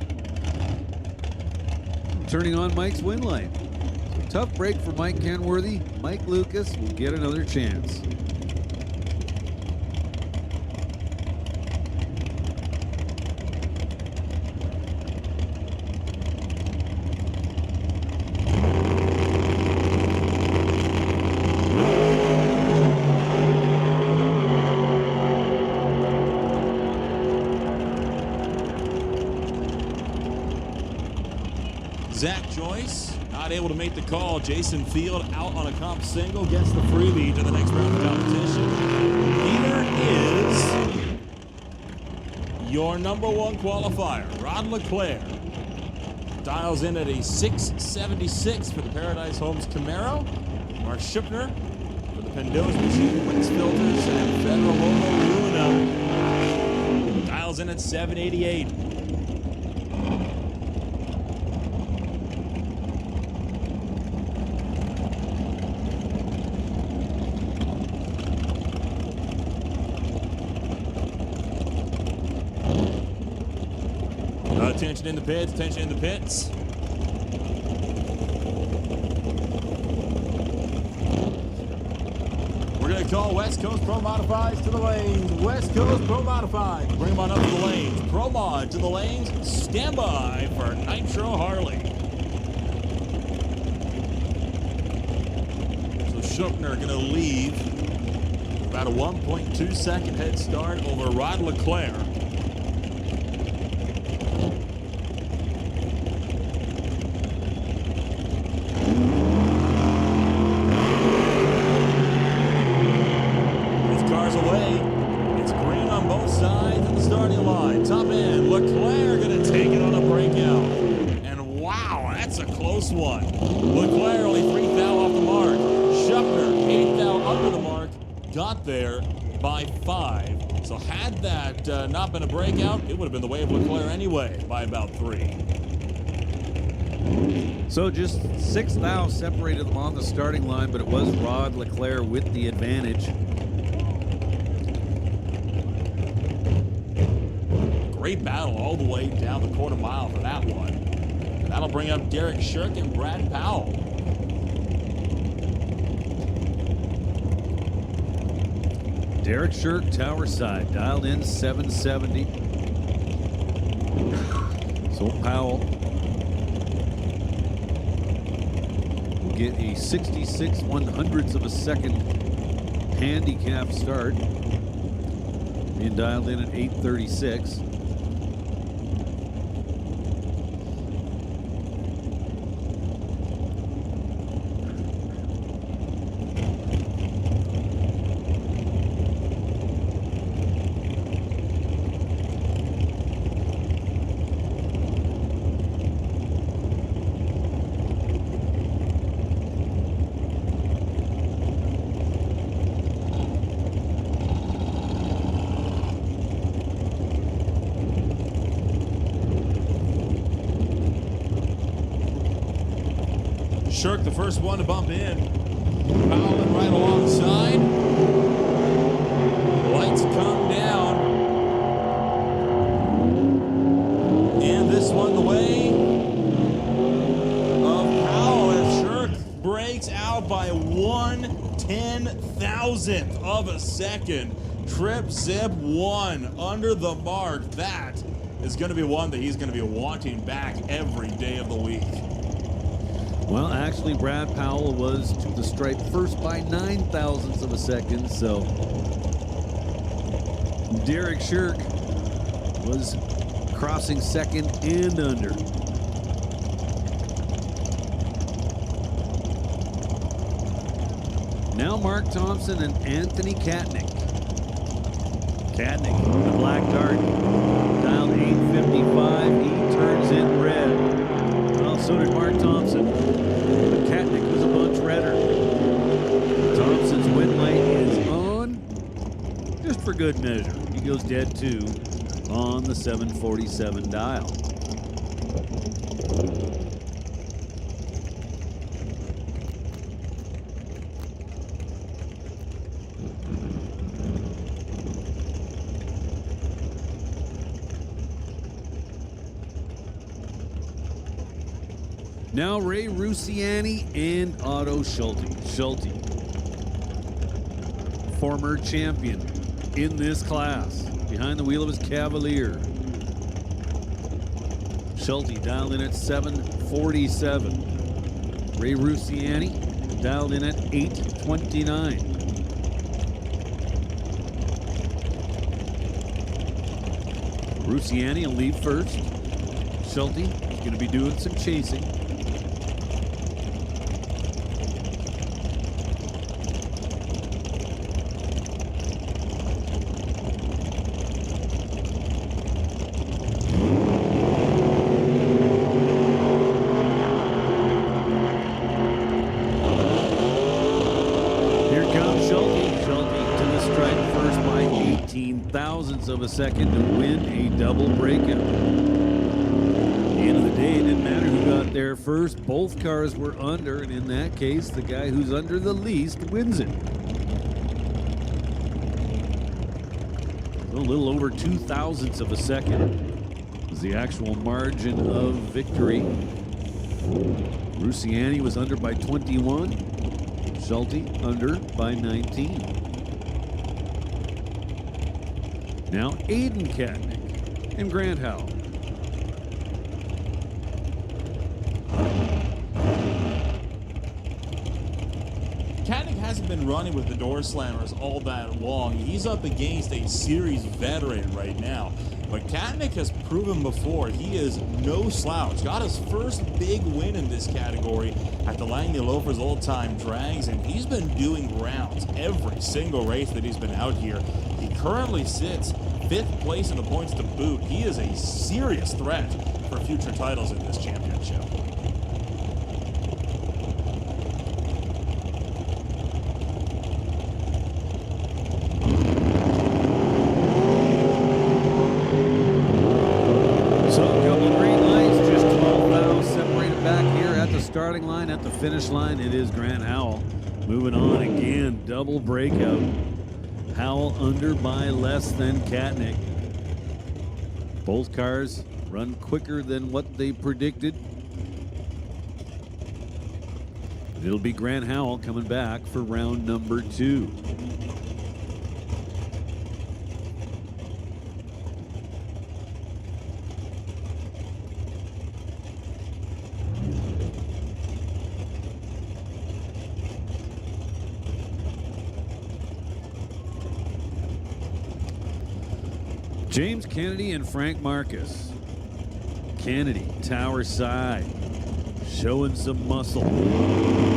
turning on Mike's win light. So tough break for Mike Kenworthy. Mike Lucas will get another chance. Zach Joyce not able to make the call. Jason Field out on a comp single, gets the freebie to the next round of competition. Here is your number 1 qualifier, Rod LeClaire. dials in at a 676 for the Paradise Homes Camaro. Mark Schuppner for the Pendos Machine Wix Filters and Federal Aluminum. Dials in at 788. Tension in the pits, tension in the pits. We're going to call West Coast Pro Modifieds to the lanes. West Coast Pro Modifieds, bring them on up to the lanes. Pro Mod to the lanes. Stand by for Nitro Harley. So Schuppner going to leave. About a 1.2 second head start over Rod Leclerc. One. Leclerc only 3 thou off the mark. Schuppner 8 thou under the mark. Got there by 5. So had that not been a breakout, it would have been the way of Leclerc anyway by about 3. So just 6 thou separated them on the starting line, but it was Rod Leclerc with the advantage. Great battle all the way down the quarter mile for that one. That'll bring up Derek Shirk and Brad Powell. Derek Shirk, Tower Side, dialed in 770. So Powell will get a 66 100ths of a second handicap start. Being dialed in at 836. Shirk, the first one to bump in. Powell right alongside. Lights come down. And this one the way of Powell as Shirk breaks out by 1/10,000th of a second. Trip zip 1 under the mark. That is going to be one that he's going to be wanting back every day of the week. Well, actually, Brad Powell was to the stripe first by 9/1000ths of a second, so Derek Shirk was crossing second and under. Now Mark Thompson and Anthony Katnick. Katnick, the black dart, dialed 855. He turns in red. Well, so did Mark Thompson. But Katnick was a bunch redder. Thompson's win light is on, just for good measure. He goes dead too on the 747 dial. Now Ray Rusiani and Otto Schulte. Schulte, former champion in this class, behind the wheel of his Cavalier. Schulte dialed in at 747. Ray Rusiani dialed in at 829. Rusiani will leave first. Schulte is going to be doing some chasing. thousandths of a second to win a double breakout. At the end of the day, it didn't matter who got there first. Both cars were under, and in that case, the guy who's under the least wins it. So a little over 2 thousandths of a second is the actual margin of victory. Rusiani was under by 21. Schulte under by 19. Now Aiden Katnick and Grant Howell. Katnick hasn't been running with the door slammers all that long. He's up against a series veteran right now. But Katnick has proven before he is no slouch. Got his first big win in this category at the Langley Loafers Old-Time Drags, and he's been doing rounds every single race that he's been out here. He currently sits 5th place in the points to boot. He is a serious threat for future titles in this championship. Starting line at the finish line, it is Grant Howell. Moving on again, double breakout. Howell under by less than Katnick. Both cars run quicker than what they predicted. It'll be Grant Howell coming back for round number 2. James Kennedy and Frank Marcus. Kennedy, tower side, showing some muscle.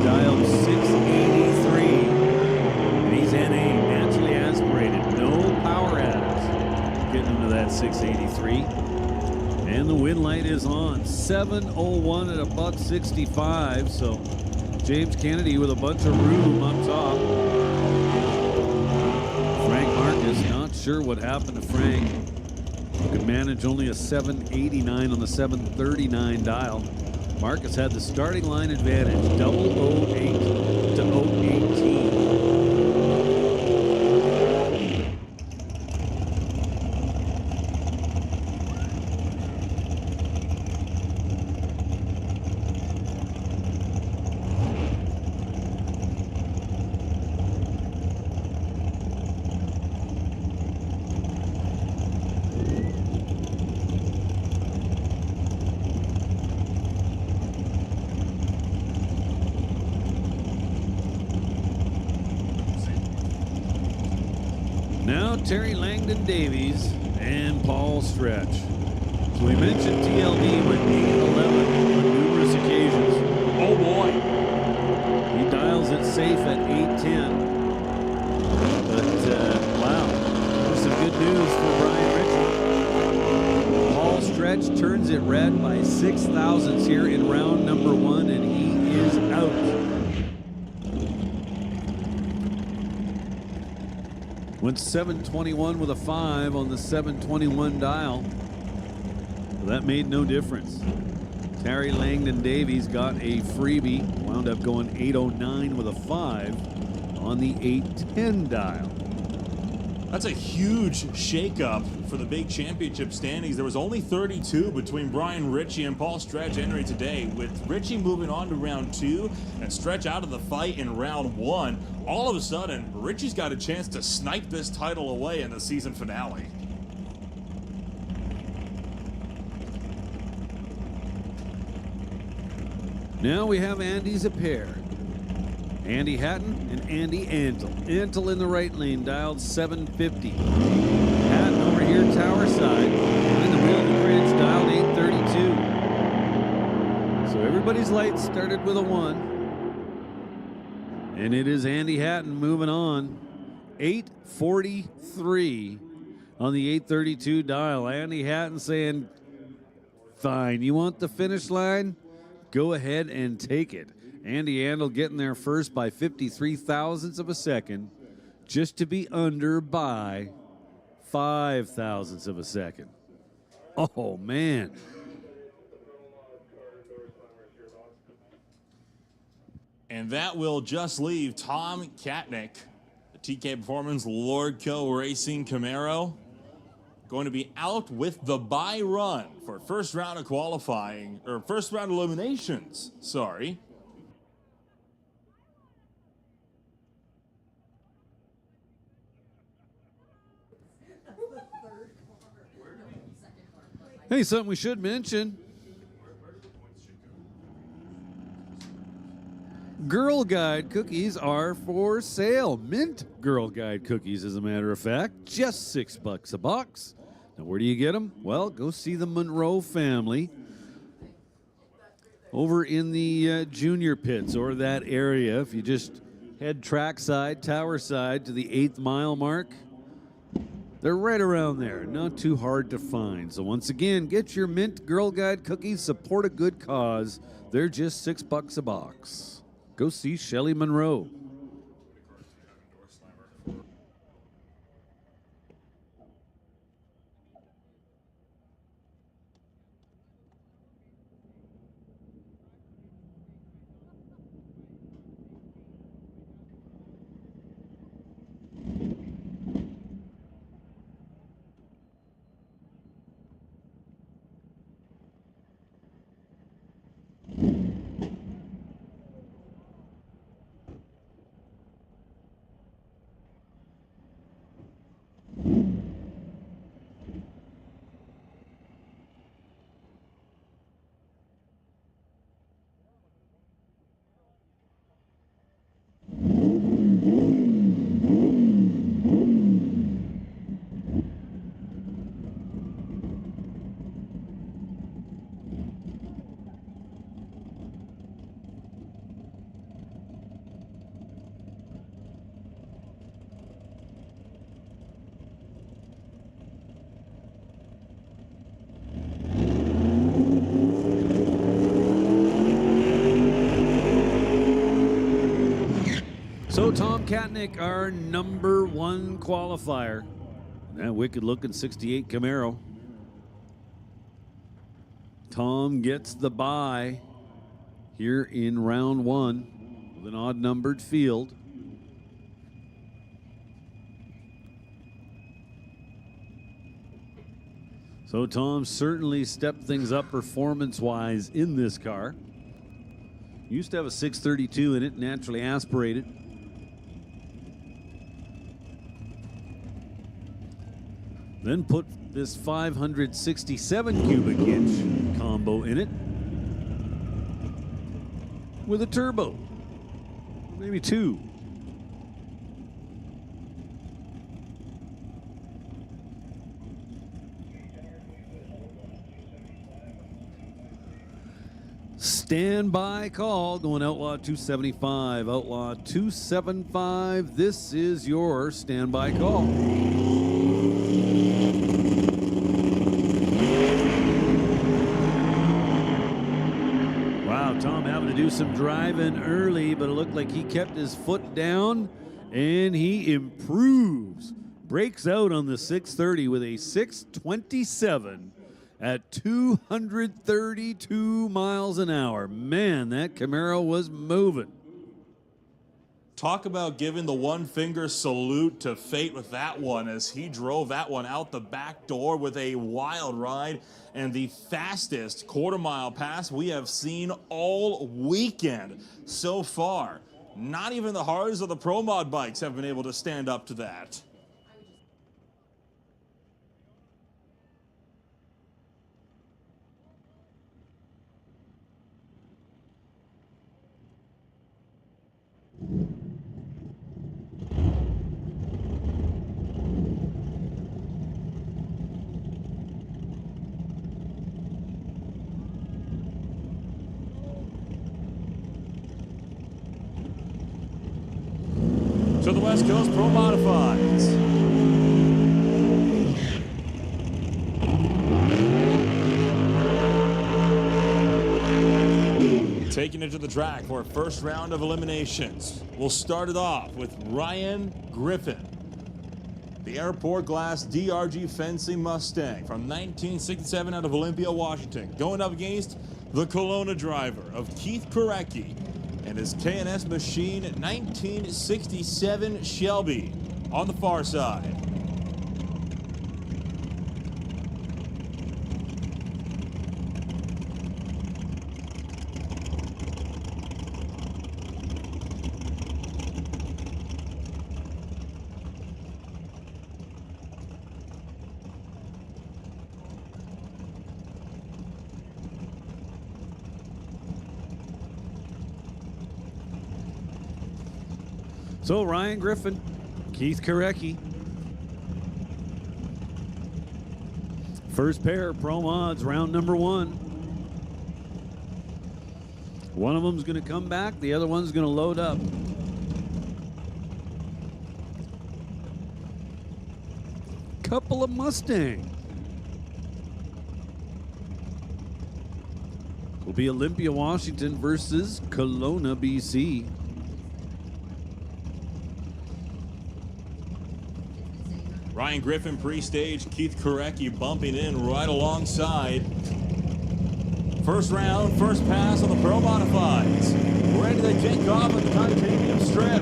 Dialed 683. And he's NA, naturally aspirated. No power adds. Getting into that 683. And the win light is on. 701 at a $1.65. So James Kennedy with a bunch of room up top. Frank Marcus, not sure what happened to Frank. Could manage only a 789 on the 739 dial. Marcus had the starting line advantage, 008 to 018. Now Terry Langdon Davies and Paul Stretch. So we mentioned TLD went 8-11 on numerous occasions. Oh boy. He dials it safe at 810. But wow, there's some good news for Brian Ritchie. Paul Stretch turns it red by 6 thousandths here in round number 1, and he is out. Went 721 with a 5 on the 721 dial. That made no difference. Terry Langdon Davies got a freebie. Wound up going 809 with a 5 on the 810 dial. That's a huge shakeup for the big championship standings. There was only 32 between Brian Ritchie and Paul Stretch entering today, with Ritchie moving on to round 2 and Stretch out of the fight in round 1. All of a sudden, Ritchie's got a chance to snipe this title away in the season finale. Now we have Andy's a pair. Andy Hatton and Andy Antle. Antle in the right lane, dialed 750. Hatton over here, tower side. In the middle of the bridge, dialed 832. So everybody's lights started with a 1. And it is Andy Hatton moving on. 843 on the 832 dial. Andy Hatton saying, fine, you want the finish line? Go ahead and take it. Andy Andel getting there first by 53 thousandths of a second, just to be under by 5 thousandths of a second. Oh, man. And that will just leave Tom Katnick, the TK Performance Lordco Racing Camaro, going to be out with the bye run for first round of qualifying, or first round eliminations, sorry. Hey, something we should mention. Girl Guide cookies are for sale. Mint Girl Guide cookies, as a matter of fact. Just $6 a box. Now, where do you get them? Well, go see the Monroe family over in the junior pits or that area. If you just head trackside, tower side to the 8th mile mark, they're right around there. Not too hard to find. So once again, get your Mint Girl Guide cookies. Support a good cause. They're just $6 a box. Go see Shelly Monroe. So Tom Katnick, our number 1 qualifier. That wicked-looking 68 Camaro. Tom gets the bye here in round 1 with an odd-numbered field. So Tom certainly stepped things up performance-wise in this car. Used to have a 632 in it, naturally aspirated. Then put this 567 cubic inch combo in it with a turbo, maybe 2. Standby call going Outlaw 275. Outlaw 275. This is your standby call. Wow, Tom having to do some driving early, but it looked like he kept his foot down and he improves. Breaks out on the 630 with a 627 at 232 miles an hour. Man, that Camaro was moving. Talk about giving the one-finger salute to fate with that one as he drove that one out the back door with a wild ride and the fastest quarter-mile pass we have seen all weekend so far. Not even the Harleys or the Pro Mod bikes have been able to stand up to that. To the West Coast Pro Modifieds. Taking it to the track for a first round of eliminations. We'll start it off with Ryan Griffin. the Airport Glass DRG Fencing Mustang from 1967 out of Olympia, Washington, going up against the Kelowna driver of Keith Korecki and his K&S Machine 1967 Shelby on the far side. So Ryan Griffin, Keith Korecki. First pair, pro mods, round number 1. One of them's going to come back, the other one's going to load up. Couple of Mustangs. Will be Olympia, Washington versus Kelowna, BC. Ryan Griffin pre-stage, Keith Korecki bumping in right alongside. First round, first pass on the Pro Modifieds. Ready to kick off at the titanium strip.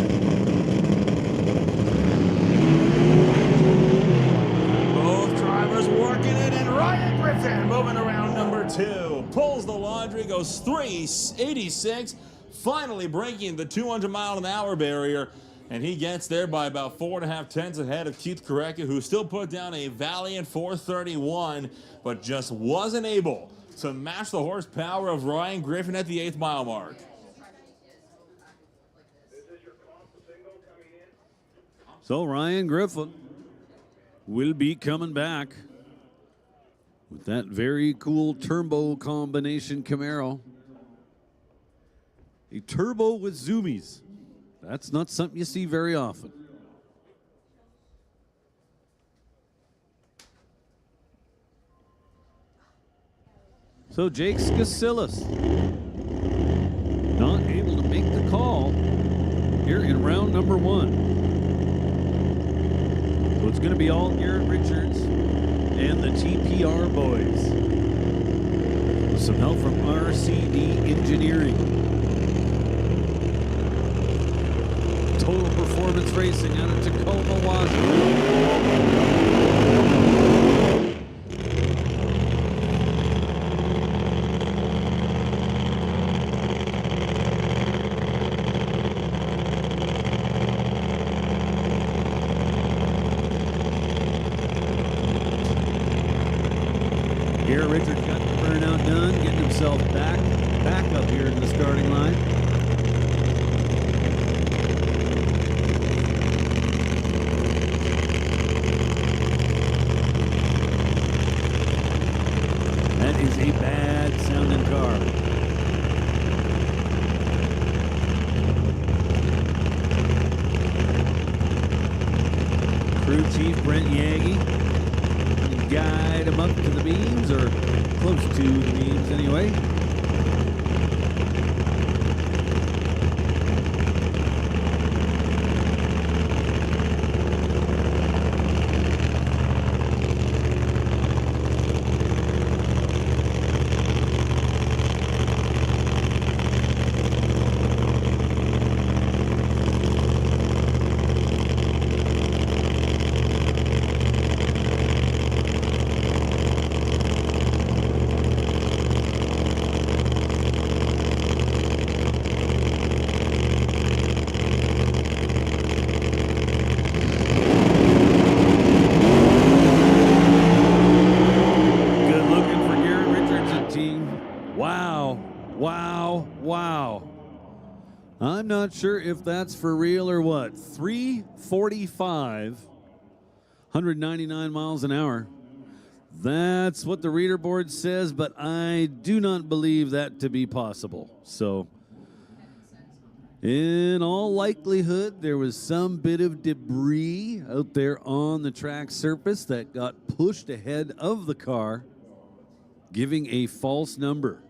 Both drivers working it, and Ryan Griffin moving around number 2. Pulls the laundry, goes 386, finally breaking the 200-mile-an-hour barrier. And he gets there by about 4.5 tenths ahead of Keith Korecki, who still put down a valiant 431, but just wasn't able to match the horsepower of Ryan Griffin at the 8th mile mark. So Ryan Griffin will be coming back with that very cool turbo combination Camaro. A turbo with zoomies. That's not something you see very often. So Jake Skasilis not able to make the call here in round number 1. So it's going to be all Garrett Richards and the TPR boys. With some help from RCD Engineering. Total Performance Racing out of Tacoma, Washington. Garrett Richards got the burnout done, getting himself back up here in the starting line. That is a bad sounding car. Crew Chief Brent Yagi. Guide him up to the beams, or close to the beams anyway. I'm not sure if that's for real or what. 345, 199 miles an hour. That's what the reader board says, but I do not believe that to be possible. So, in all likelihood, there was some bit of debris out there on the track surface that got pushed ahead of the car, giving a false number.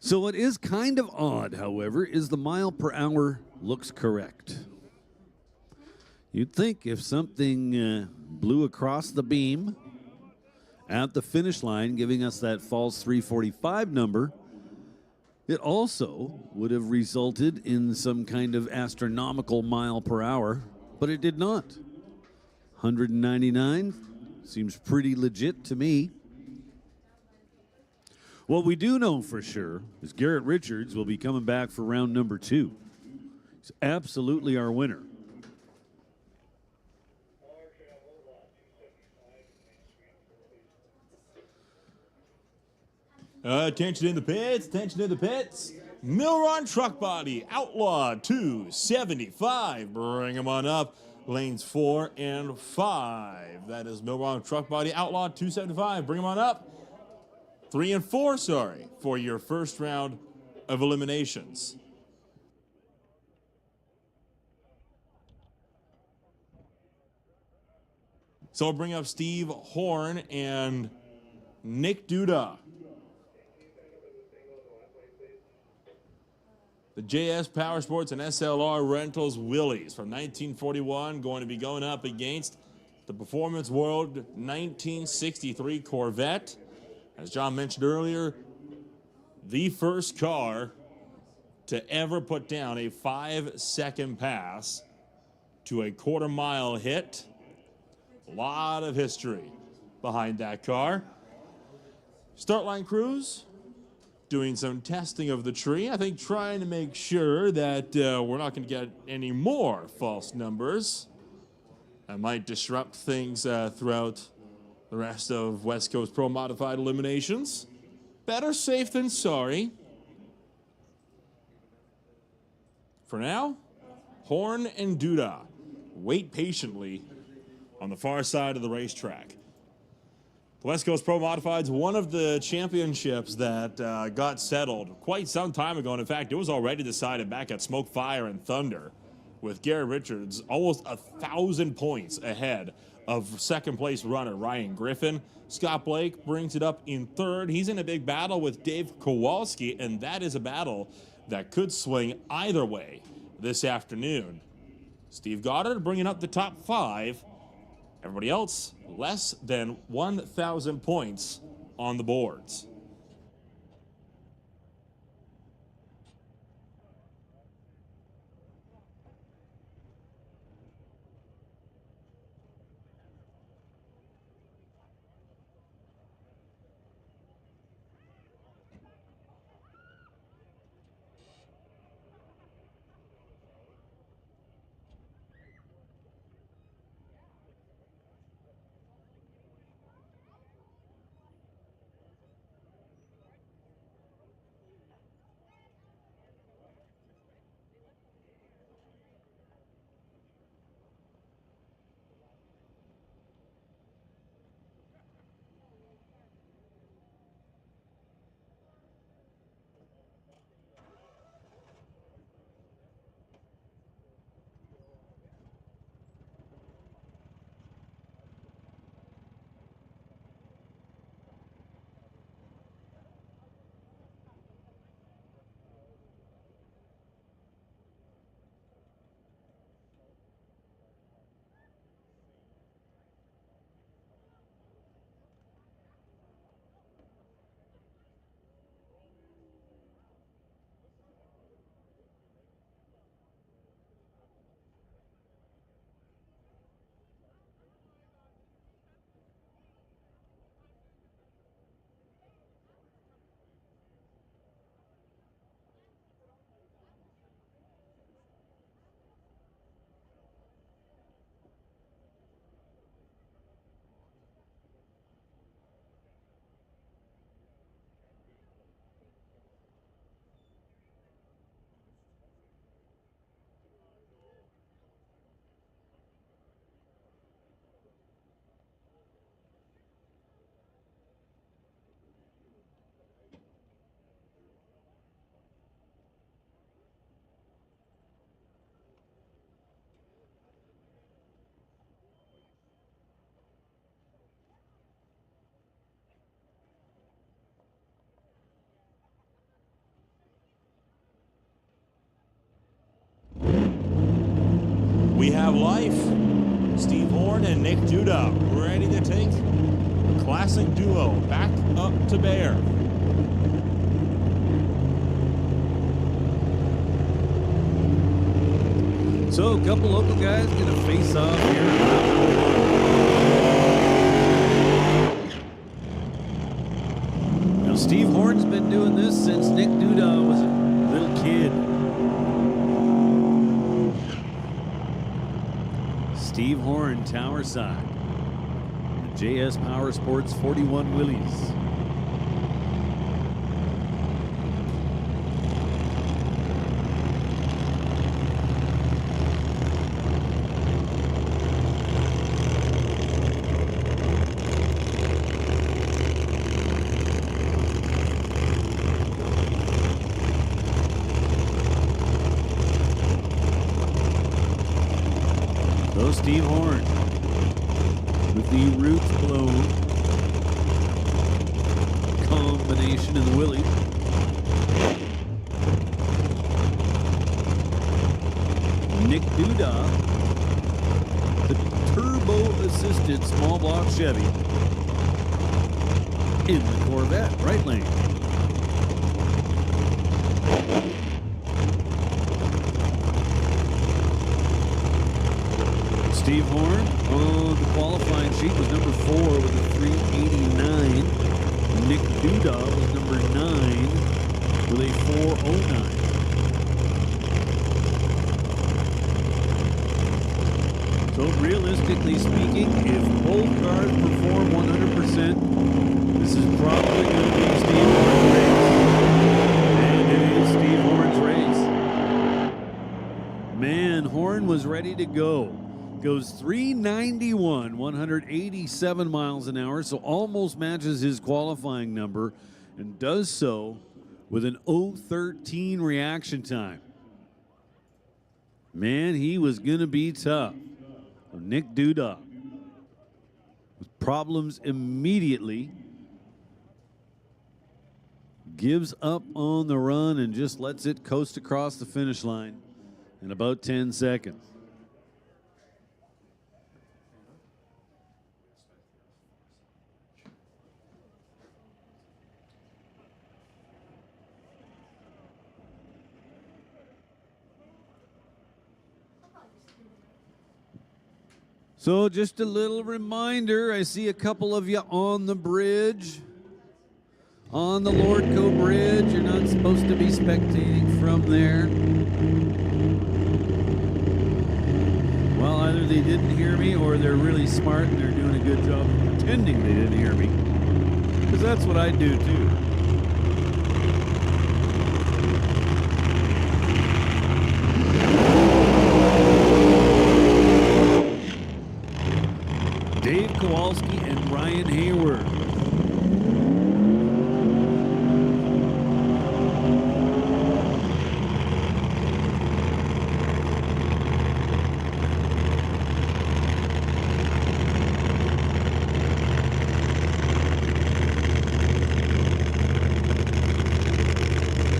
So what is kind of odd, however, is the mile per hour looks correct. You'd think if something blew across the beam at the finish line, giving us that false 345 number, it also would have resulted in some kind of astronomical mile per hour, but it did not. 199 seems pretty legit to me. What we do know for sure is Garrett Richards will be coming back for round number 2. He's absolutely our winner. Attention in the pits, attention in the pits. Milron Truck Body, Outlaw 275. Bring him on up. Lanes 4 and 5. That is Milron Truck Body, Outlaw 275. Bring him on up. 3 and 4, sorry, for your first round of eliminations. So I'll bring up Steve Horn and Nick Duda. The JS Power Sports and SLR Rentals Willys from 1941 going to be going up against the Performance World 1963 Corvette. As John mentioned earlier, the first car to ever put down a 5-second pass to a quarter-mile hit. A lot of history behind that car. Start line crews doing some testing of the tree. I think trying to make sure that we're not going to get any more false numbers. That might disrupt things throughout the rest of West Coast Pro Modified eliminations. Better safe than sorry. For now, Horn and Duda wait patiently on the far side of the racetrack. The West Coast Pro Modified is one of the championships that got settled quite some time ago. And in fact, it was already decided back at Smoke, Fire, and Thunder, with Garrett Richards almost 1,000 points ahead of second place runner Ryan Griffin. Scott Blake brings it up in third. He's in a big battle with Dave Kowalski, and that is a battle that could swing either way this afternoon. Steve Goddard bringing up the top 5. Everybody else, less than 1,000 points on the boards. have life. Steve Horn and Nick Duda ready to take the classic duo back up to Bear. So a couple local guys gonna face off here. Now Steve Horn's been doing this since Nick Duda was a little kid. Steve Horn, Tower Side. The JS Power Sports 41 Willys. So Steve Horn with the roots blown combination in the Willie. Nick Duda, the turbo-assisted small block Chevy in the Corvette, right lane. Steve Horn on the qualifying sheet was number 4 with a 389. Nick Duda was number 9 with a 409. So realistically speaking, if both cars perform 100%, this is probably going to be Steve Horn's race. And it is Steve Horn's race. Man, Horn was ready to go. Goes 391, 187 miles an hour, so almost matches his qualifying number, and does so with an 0:13 reaction time. Man, he was going to be tough. Nick Duda with problems immediately. Gives up on the run and just lets it coast across the finish line in about 10 seconds. So just a little reminder, I see a couple of you on the bridge, on the Lordco Bridge. You're not supposed to be spectating from there. Well, either they didn't hear me or they're really smart and they're doing a good job of pretending they didn't hear me. Because that's what I do too. Dave Kowalski and Ryan Hayward.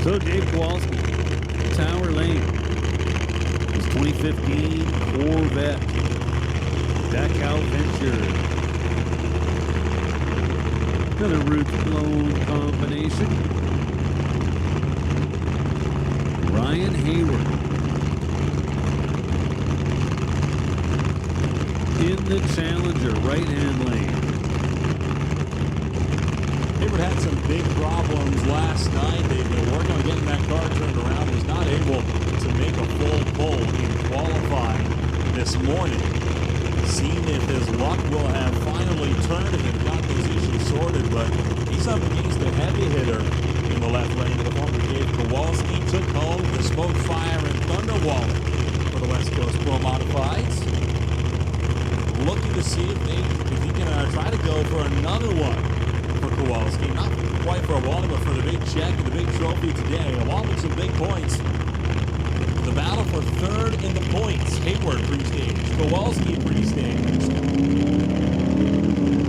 So Dave Kowalski, Tower Lane, his 2015 Corvette. Decal Venture. Another roots blown combination. Ryan Hayward in the Challenger right-hand lane. Hayward had some big problems last night. They've been working on getting that car turned around. He was not able to make a full pull in qualifying this morning. Seeing if his luck will have finally turned and got those issues sorted, but he's up against a heavy hitter in the left lane. The former Dave Kowalski took home the Smoke, Fire, and Thunder Wallet for the West Coast Pro Modifieds. Looking to see if he can try to go for another one for Kowalski. Not quite for a wallet, but for the big check and the big trophy today, along with some big points. The battle for third in the points. Hayward pre-staged. Kowalski pre-staged.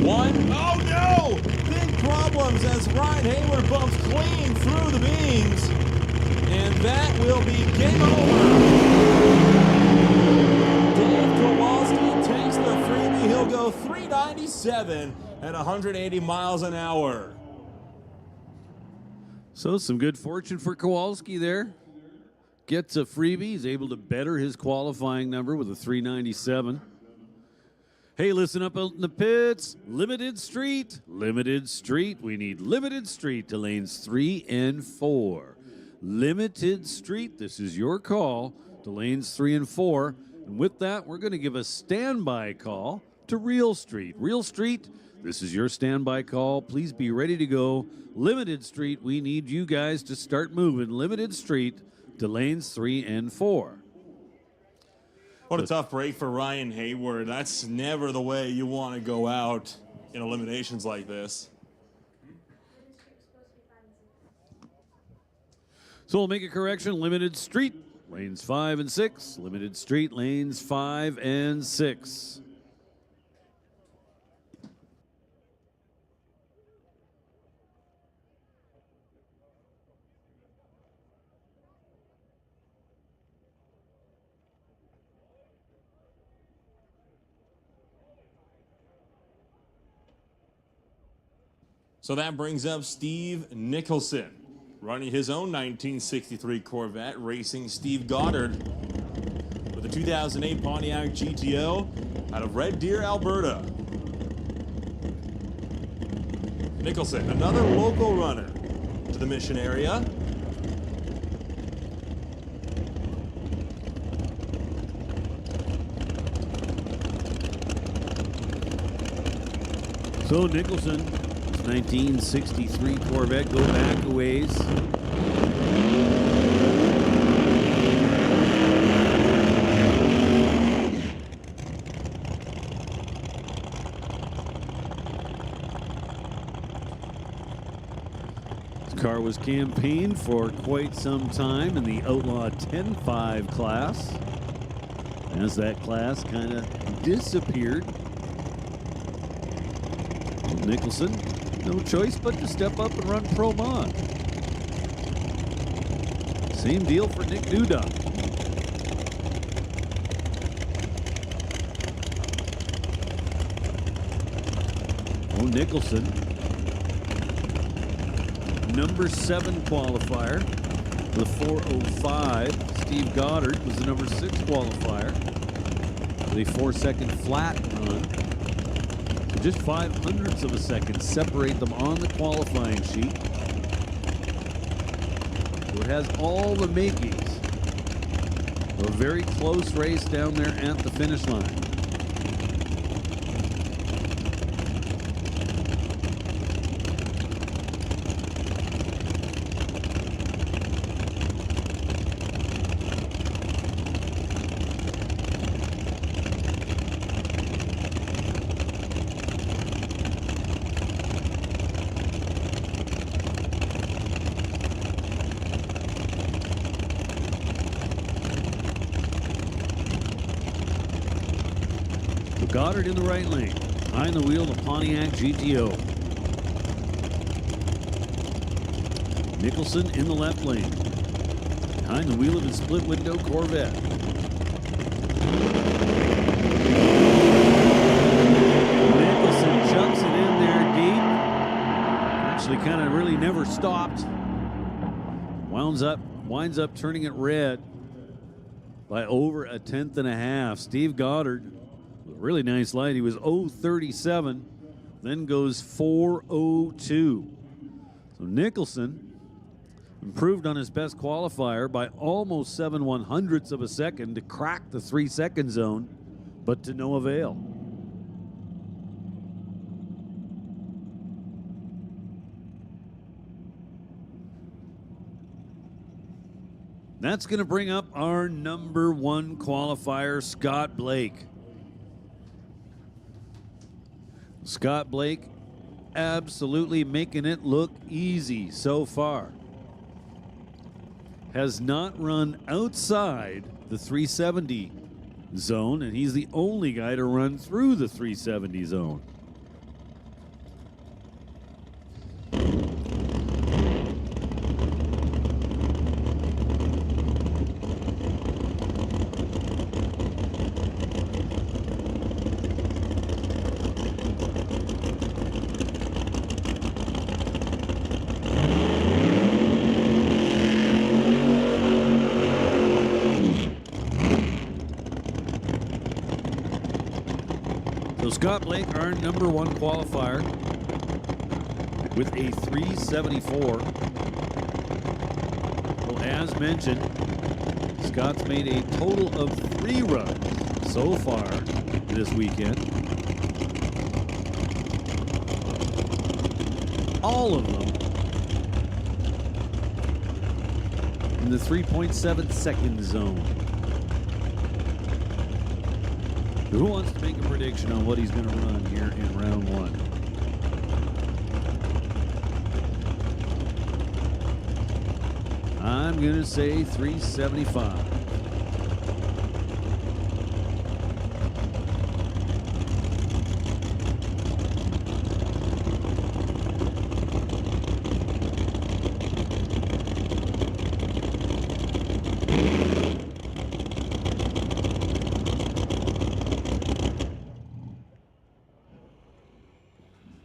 One. Oh no! Big problems as Ryan Hayward bumps clean through the beams. And that will be game over. Dave go 397 at 180 miles an hour. So some good fortune for Kowalski there. Gets a freebie. He's able to better his qualifying number with a 397. Hey, listen up out in the pits. Limited street. Limited street. We need limited street to lanes 3 and 4. Limited street. This is your call to lanes 3 and 4. And with that, we're going to give a standby call to Real Street. Real Street, this is your standby call. Please be ready to go. Limited street, we need you guys to start moving. Limited street to lanes 3 and 4. What a tough break for Ryan Hayward. That's never the way you want to go out in eliminations like this. So we'll make a correction. Limited street, lanes 5 and 6. Limited street, lanes 5 and 6. So that brings up Steve Nicholson, running his own 1963 Corvette, racing Steve Goddard with a 2008 Pontiac GTO out of Red Deer, Alberta. Nicholson, another local runner to the Mission area. So Nicholson, 1963 Corvette, go back a ways. This car was campaigned for quite some time in the Outlaw 10.5 class. As that class kind of disappeared, Nicholson, no choice but to step up and run Pro Mod. Same deal for Nick Duda. Oh, Nicholson, number 7 qualifier, the 4:05. Steve Goddard was the number 6 qualifier, with a 4-second flat run. Just 0.05 of a second separate them on the qualifying sheet. So it has all the makings of a very close race down there at the finish line. Goddard in the right lane, behind the wheel, the Pontiac GTO. Nicholson in the left lane, behind the wheel of his split window Corvette. Nicholson chucks it in there deep. Actually kind of really never stopped. Winds up turning it red by over 1/10.5. Steve Goddard, really nice light. He was 0.37, then goes 4.02. So Nicholson improved on his best qualifier by almost 7/100ths of a second to crack the 3-second zone, but to no avail. That's going to bring up our number 1 qualifier, Scott Blake. Scott Blake absolutely making it look easy so far. Has not run outside the 370 zone, and he's the only guy to run through the 370 zone. Scott Blake, our number one qualifier, with a 374. Well, as mentioned, Scott's made a total of 3 runs so far this weekend. All of them in the 3.7 second zone. Who wants to make a prediction on what he's going to run here in round 1? I'm going to say 375.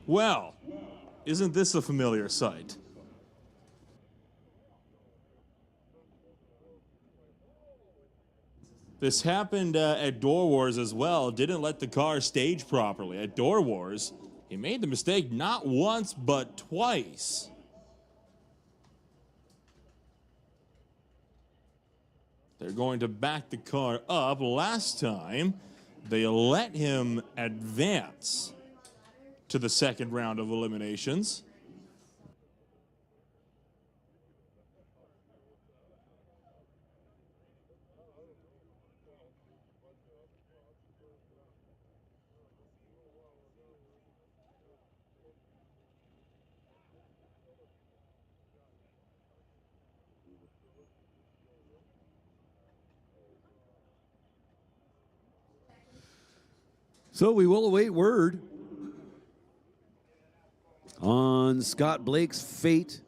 Well, isn't this a familiar sight? This happened at Door Wars as well. Didn't let the car stage properly. At Door Wars, he made the mistake not once, but twice. They're going to back the car up. Last time, they let him advance to the second round of eliminations. So we will await word on Scott Blake's fate.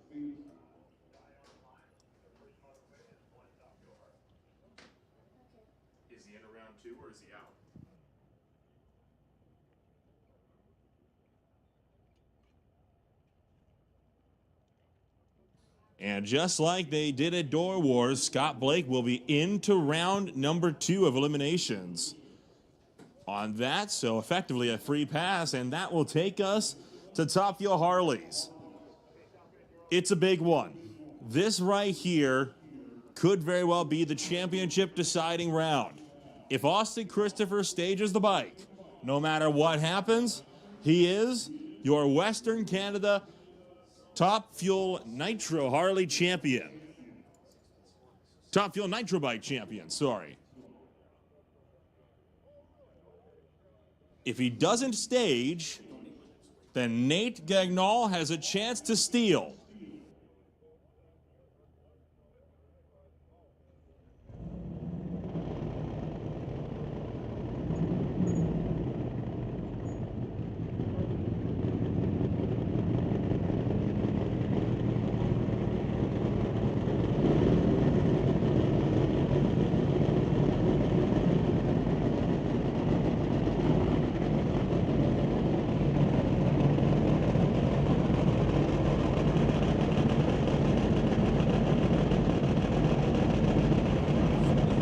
Is he in round 2 or is he out? And just like they did at Door Wars, Scott Blake will be into round number 2 of eliminations. On that, so effectively a free pass, and that will take us to Top Fuel Harleys. It's a big one. This right here could very well be the championship deciding round. If Austin Christopher stages the bike, no matter what happens, he is your Western Canada Top Fuel Nitro Harley champion. Top Fuel Nitro Bike champion, sorry. If he doesn't stage, then Nate Gagnall has a chance to steal.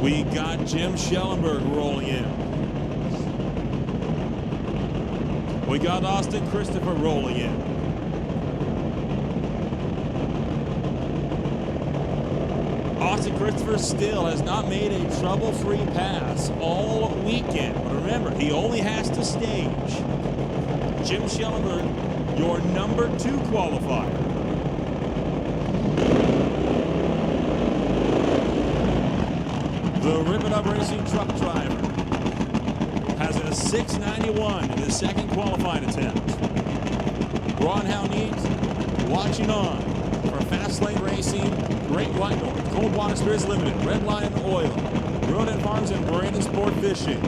We got Jim Schellenberg rolling in. We got Austin Christopher rolling in. Austin Christopher still has not made a trouble-free pass all weekend. But remember, he only has to stage. Jim Schellenberg, your number 2 qualifier. The Rip It Up Racing truck driver has a 691 in his second qualifying attempt. Ron Howneat watching on for Fast Lane Racing, Great White North, Cold Water Spirits Limited, Red Lion Oil, Rodent Farms, and Brandon Sport Fishing.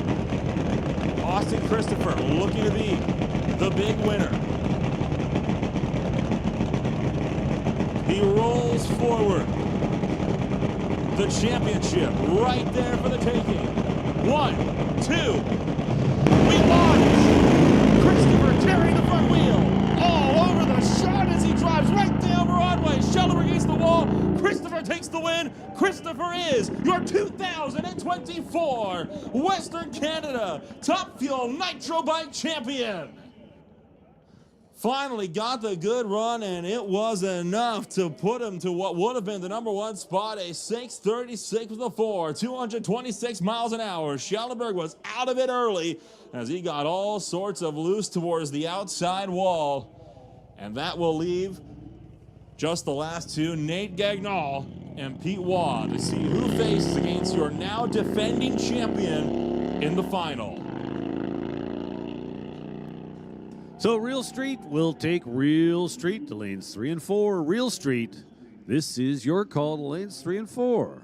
Austin Christopher looking to be the big winner. He rolls forward. The championship right there for the taking. 1, 2. We launch. Christopher tearing the front wheel all over the shot as he drives right down Broadway. Schellenberg against the wall. Christopher takes the win. Christopher is your 2020 2024 Western Canada Top Fuel Nitro Bike Champion. Finally got the good run, and it was enough to put him to what would have been the #1 spot, a 6:36 with a 4, 226 miles an hour. Schellenberg was out of it early as he got all sorts of loose towards the outside wall. And that will leave just the last two, Nate Gagnon and Pete Waugh, to see who faces against your now defending champion in the final. So Real Street will take Real Street to lanes 3 and 4. Real Street, this is your call to lanes 3 and 4.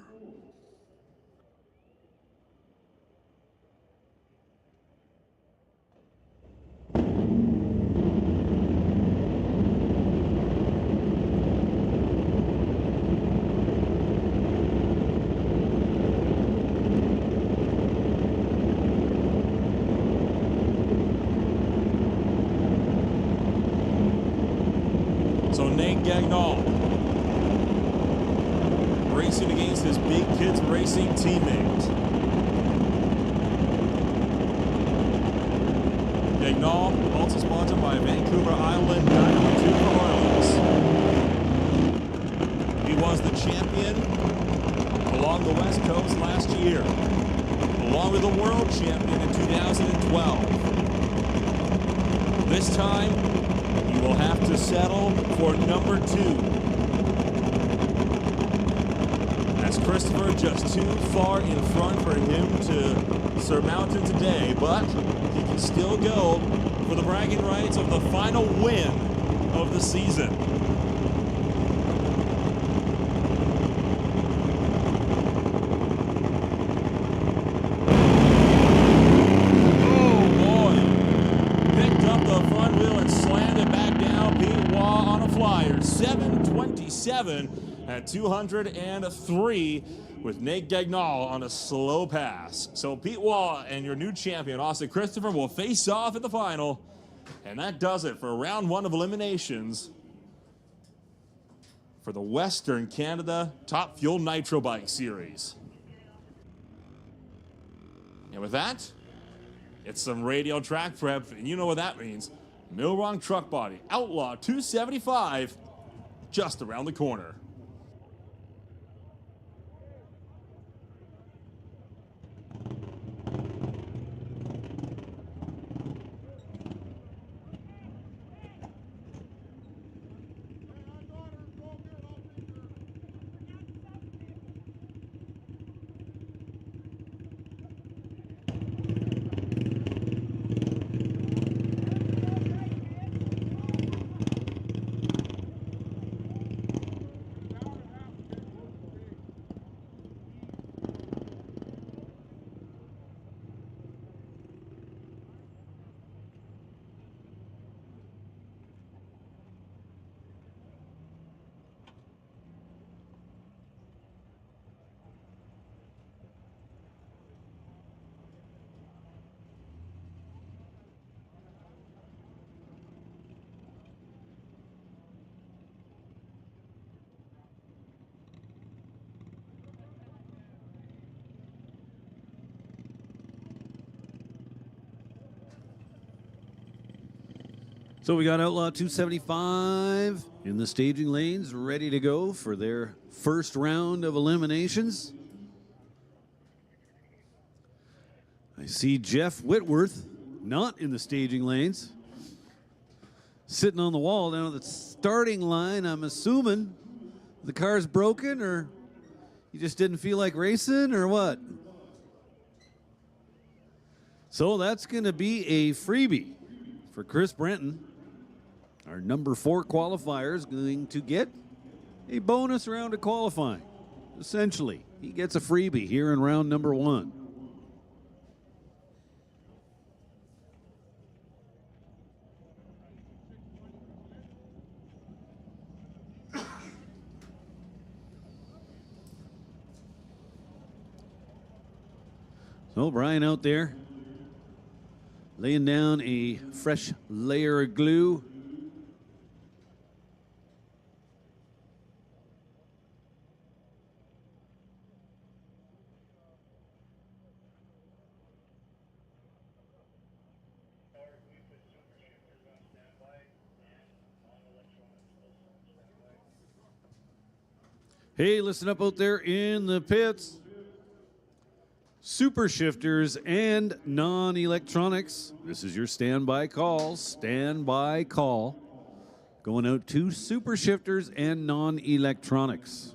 So Nate Gagnon racing against his Big Kids Racing teammate. Gagnon, also sponsored by Vancouver Island 912 Royals. He was the champion along the West Coast last year, along with the world champion in 2012. This time, he will have to settle for #2. As Christopher just too far in front for him to surmount it today, but he can still go for the bragging rights of the final win of the season. At 203 with Nate Gagnon on a slow pass. So Pete Waugh and your new champion, Austin Christopher, will face off at the final. And that does it for round 1 of eliminations for the Western Canada Top Fuel Nitro Bike Series. And with that, it's some radial track prep, and you know what that means. Milrong Truck Body, Outlaw 275, just around the corner. So we got Outlaw 275 in the staging lanes, ready to go for their first round of eliminations. I see Jeff Whitworth not in the staging lanes, sitting on the wall down at the starting line. I'm assuming the car's broken, or you just didn't feel like racing, or what? So that's going to be a freebie for Chris Brenton. Our #4 qualifier is going to get a bonus round of qualifying. Essentially, he gets a freebie here in round #1. So Brian out there laying down a fresh layer of glue. Hey, listen up out there in the pits. Super shifters and non-electronics. This is your standby call. Standby call. Going out to super shifters and non-electronics.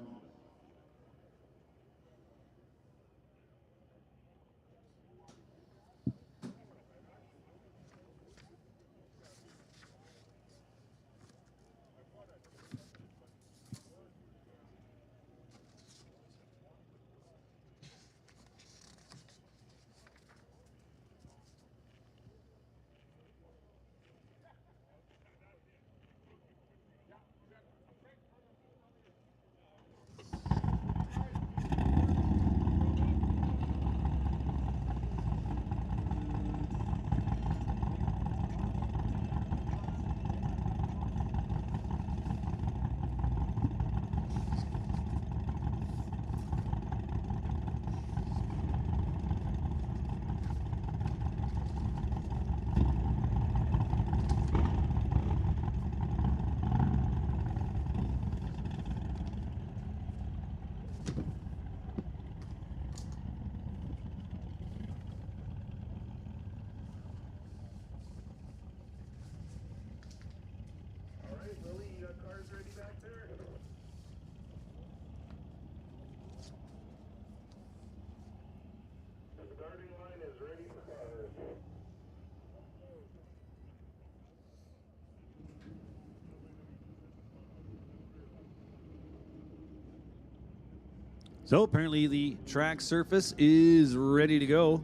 So apparently the track surface is ready to go.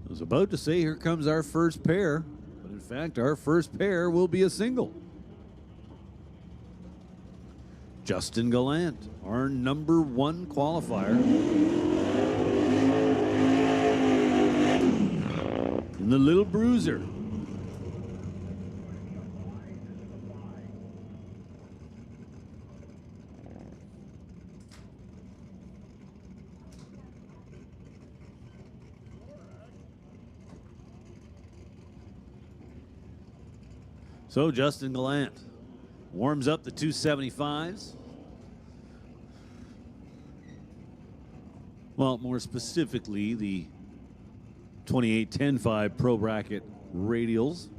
I was about to say, here comes our first pair, but in fact, our first pair will be a single. Justin Gallant, our number 1 qualifier. In the little bruiser. So Justin Gallant warms up the 275s. Well, more specifically, the 28-10-5 Pro Bracket radials,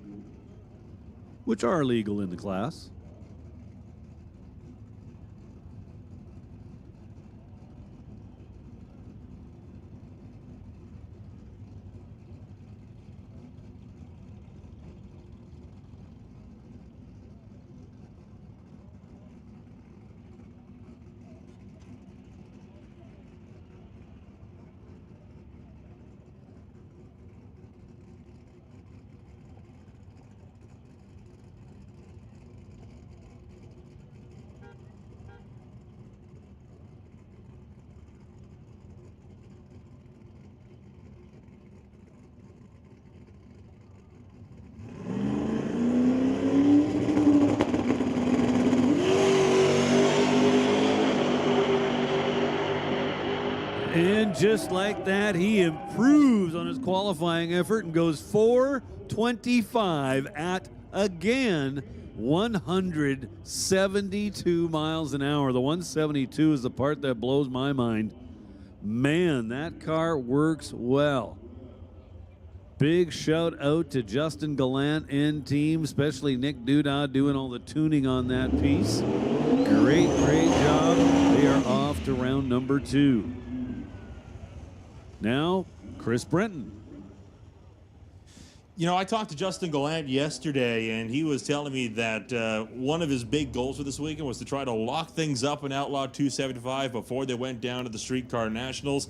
which are legal in the class. And just like that, he improves on his qualifying effort and goes 4:25 at, again, 172 miles an hour. The 172 is the part that blows my mind. Man, that car works well. Big shout out to Justin Gallant and team, especially Nick Duda doing all the tuning on that piece. Great job. They are off to round number 2. Now, Chris Brenton. You know, I talked to Justin Gallant yesterday, and he was telling me that one of his big goals for this weekend was to try to lock things up in Outlaw 275 before they went down to the Streetcar Nationals.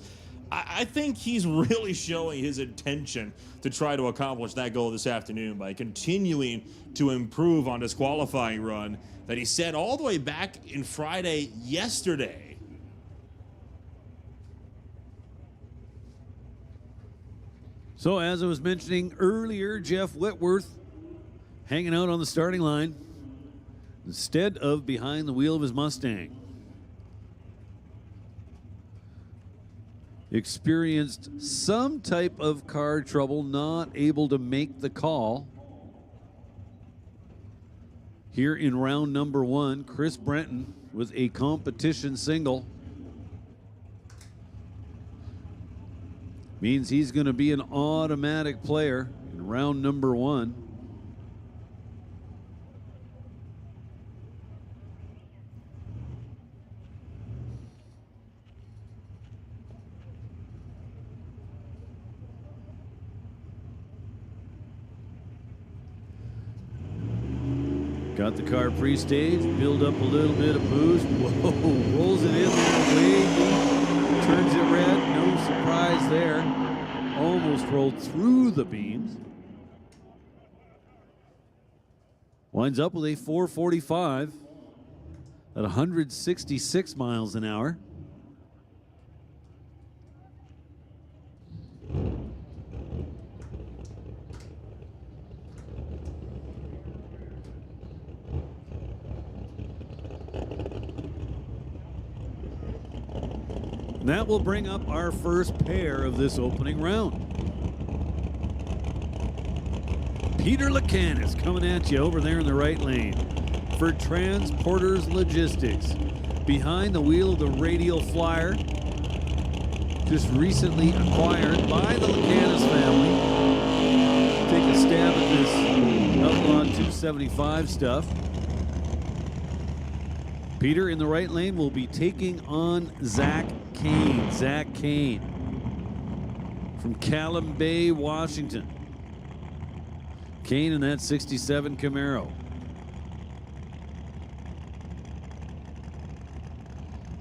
I think he's really showing his intention to try to accomplish that goal this afternoon by continuing to improve on his qualifying run that he set all the way back in Friday yesterday. So as I was mentioning earlier, Jeff Whitworth hanging out on the starting line instead of behind the wheel of his Mustang. Experienced some type of car trouble, not able to make the call. here in round number 1. Chris Brenton with a competition single. Means he's going to be an automatic player in round number 1. Got the car pre-staged, build up a little bit of boost. Whoa, rolls it in there way deep, turns it red, no surprise there. Almost rolled through the beams. Winds up with a 445 at 166 miles an hour. That will bring up our first pair of this opening round. Peter Lacanis coming at you over there in the right lane for Transporters Logistics. Behind the wheel of the Radial Flyer, just recently acquired by the Lacanis family. Take a stab at this Outlaw 275 stuff. Peter in the right lane will be taking on Zach Kane. Zach Kane from Callum Bay, Washington. Kane in that 67 Camaro.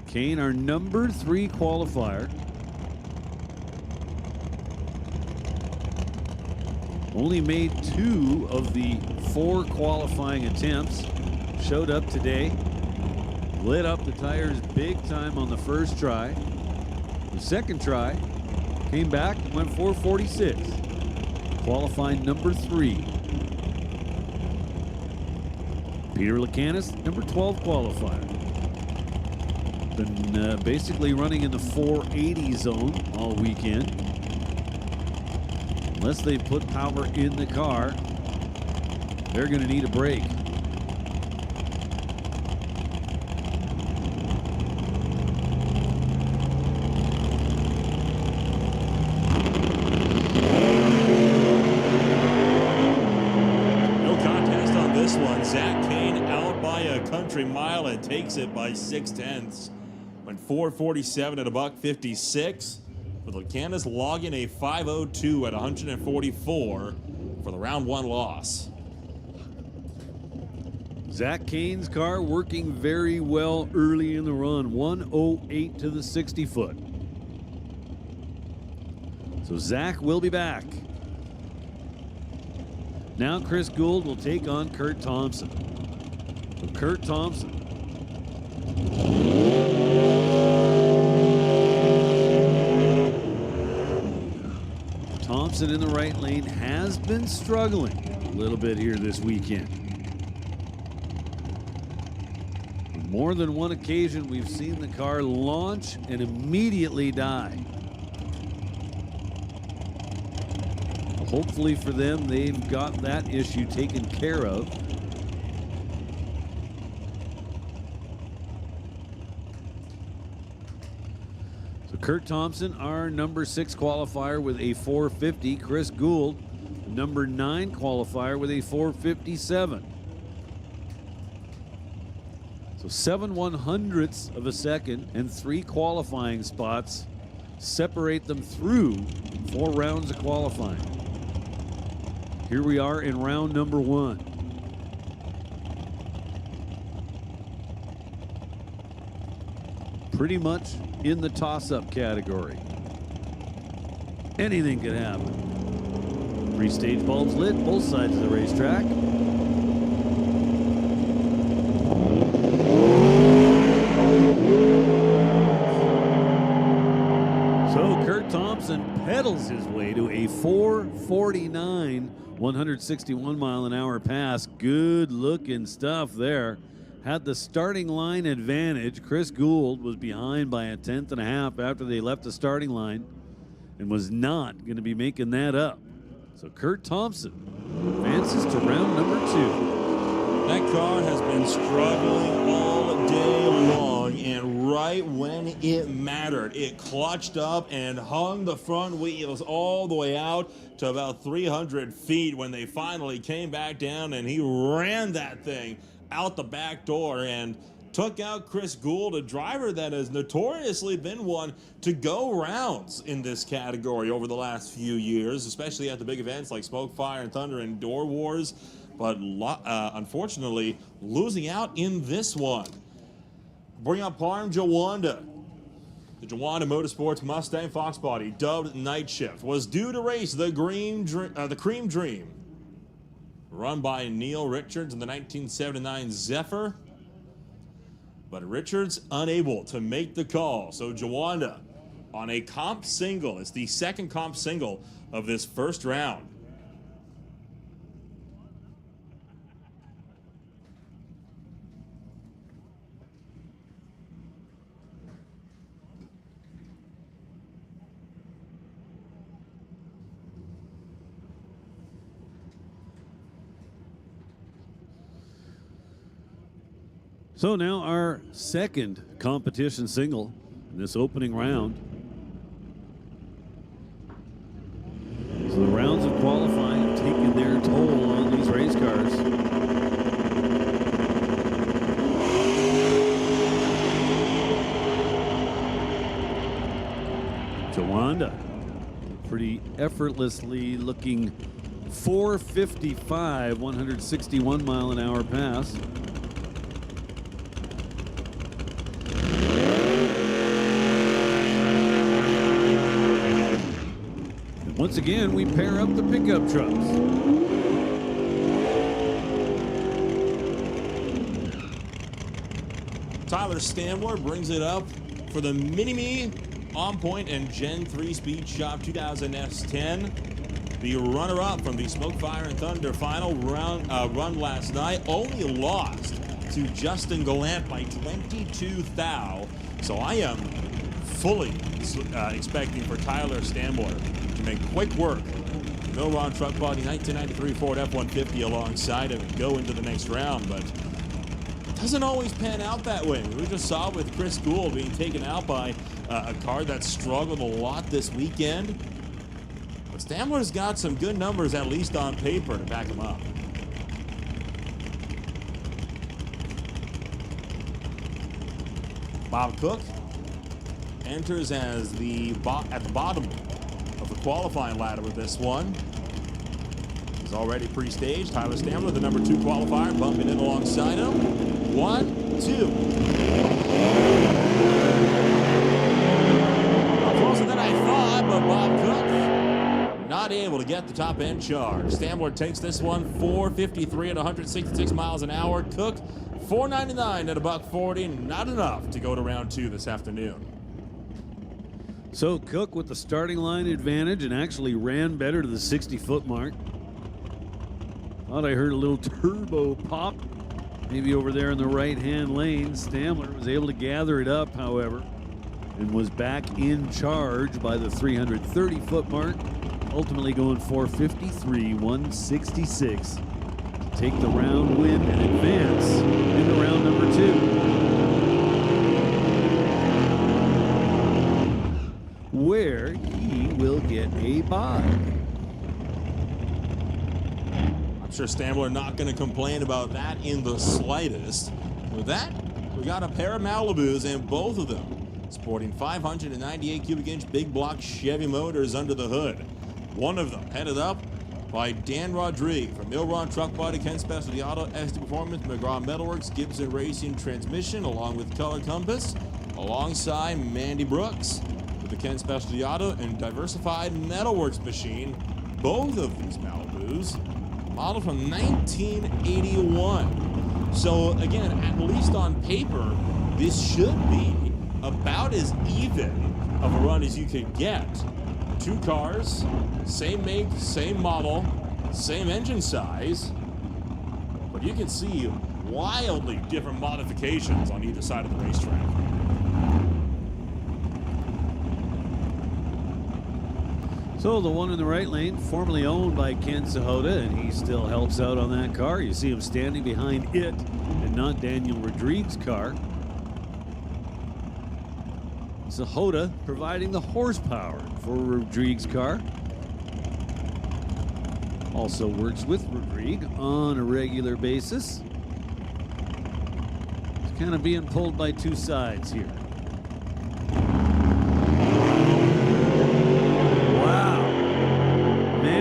Kane, our number 3 qualifier. Only made 2 of the 4 qualifying attempts. Showed up today. Lit up the tires big time on the first try. The second try, came back and went 446. Qualifying number 3. Peter Lacanis, number 12 qualifier. Been basically running in the 480 zone all weekend. Unless they put power in the car, they're going to need a break. Zach Kane out by a country mile and takes it by 6/10. Went 447 at $156. With Lacanis logging a 502 at 144 for the round 1 loss. Zach Kane's car working very well early in the run. 108 to the 60 foot. So Zach will be back. Now Chris Gould will take on Kurt Thompson. So Kurt Thompson. Thompson in the right lane has been struggling a little bit here this weekend. On more than one occasion, we've seen the car launch and immediately die. Hopefully for them, they've got that issue taken care of. So Kurt Thompson, our number 6 qualifier with a 450. Chris Gould, number 9 qualifier with a 457. So 7/100ths of a second and 3 qualifying spots separate them through 4 rounds of qualifying. Here we are in round number 1. Pretty much in the toss-up category. Anything could happen. 3 stage bulbs lit, both sides of the racetrack. So Kurt Thompson pedals his way to a 449 161 mile an hour pass. Good looking stuff there. Had the starting line advantage. Chris Gould was behind by 1/10.5 after they left the starting line and was not going to be making that up. So Kurt Thompson advances to round number 2. That car has been struggling all day long, and right when it mattered, it clutched up and hung the front wheels all the way out to about 300 feet when they finally came back down, and he ran that thing out the back door and took out Chris Gould, a driver that has notoriously been one to go rounds in this category over the last few years, especially at the big events like Smoke, Fire, and Thunder and Door Wars, but unfortunately losing out in this one. Bring up Parm Jawanda. The Jawanda Motorsports Mustang Fox Body, dubbed Night Shift, was due to race the Cream Dream, run by Neil Richards in the 1979 Zephyr. But Richards unable to make the call. So Jawanda on a comp single. It's the second comp single of this first round. So now our second competition single in this opening round. So the rounds of qualifying have taken their toll on these race cars. Jawanda, pretty effortlessly looking 455, 161 mile an hour pass. Once again, we pair up the pickup trucks. Tyler Stamler brings it up for the Mini-Me On Point and Gen 3 Speed Shop 2000 S10. The runner-up from the Smoke, Fire, and Thunder final round run last night only lost to Justin Gallant by 22 thou. So I am fully expecting for Tyler Stamler to make quick work. Milron Truck Body 1993 Ford F-150 alongside him and go into the next round, but it doesn't always pan out that way. We just saw with Chris Gould being taken out by a car that struggled a lot this weekend. But Stamler's got some good numbers, at least on paper, to back him up. Bob Cook enters as at the bottom of the qualifying ladder with this one. He's already pre-staged. Tyler Stamler, the number 2 qualifier, bumping in alongside him. 1, 2. Closer than I thought, but Bob Cook not able to get the top end charge. Stamler takes this one 453 at 166 miles an hour. Cook 499 at $140. Not enough to go to round 2 this afternoon. So Cook with the starting line advantage and actually ran better to the 60-foot mark. Thought I heard a little turbo pop, maybe over there in the right-hand lane. Stamler was able to gather it up, however, and was back in charge by the 330-foot mark, ultimately going 453, 166 to take the round win and advance into round number 2, where he will get a bye. I'm sure Stamler not going to complain about that in the slightest. With that, we got a pair of Malibus, and both of them sporting 598 cubic inch big block Chevy motors under the hood. One of them headed up by Dan Rodrigue from Milron Truck Body, Ken Specialty Auto, SD Performance, McGraw Metalworks, Gibson Racing Transmission, along with Color Compass, alongside Mandy Brooks with the Ken Specialty Auto and Diversified Metalworks machine. Both of these Malibus modeled from 1981. So again, at least on paper, this should be about as even of a run as you could get. 2 cars, same make, same model, same engine size, but you can see wildly different modifications on either side of the racetrack. So the one in the right lane, formerly owned by Ken Sahota, and he still helps out on that car. You see him standing behind it and not Daniel Rodriguez's car. Sahota providing the horsepower for Rodriguez's car. Also works with Rodriguez on a regular basis. It's kind of being pulled by two sides here.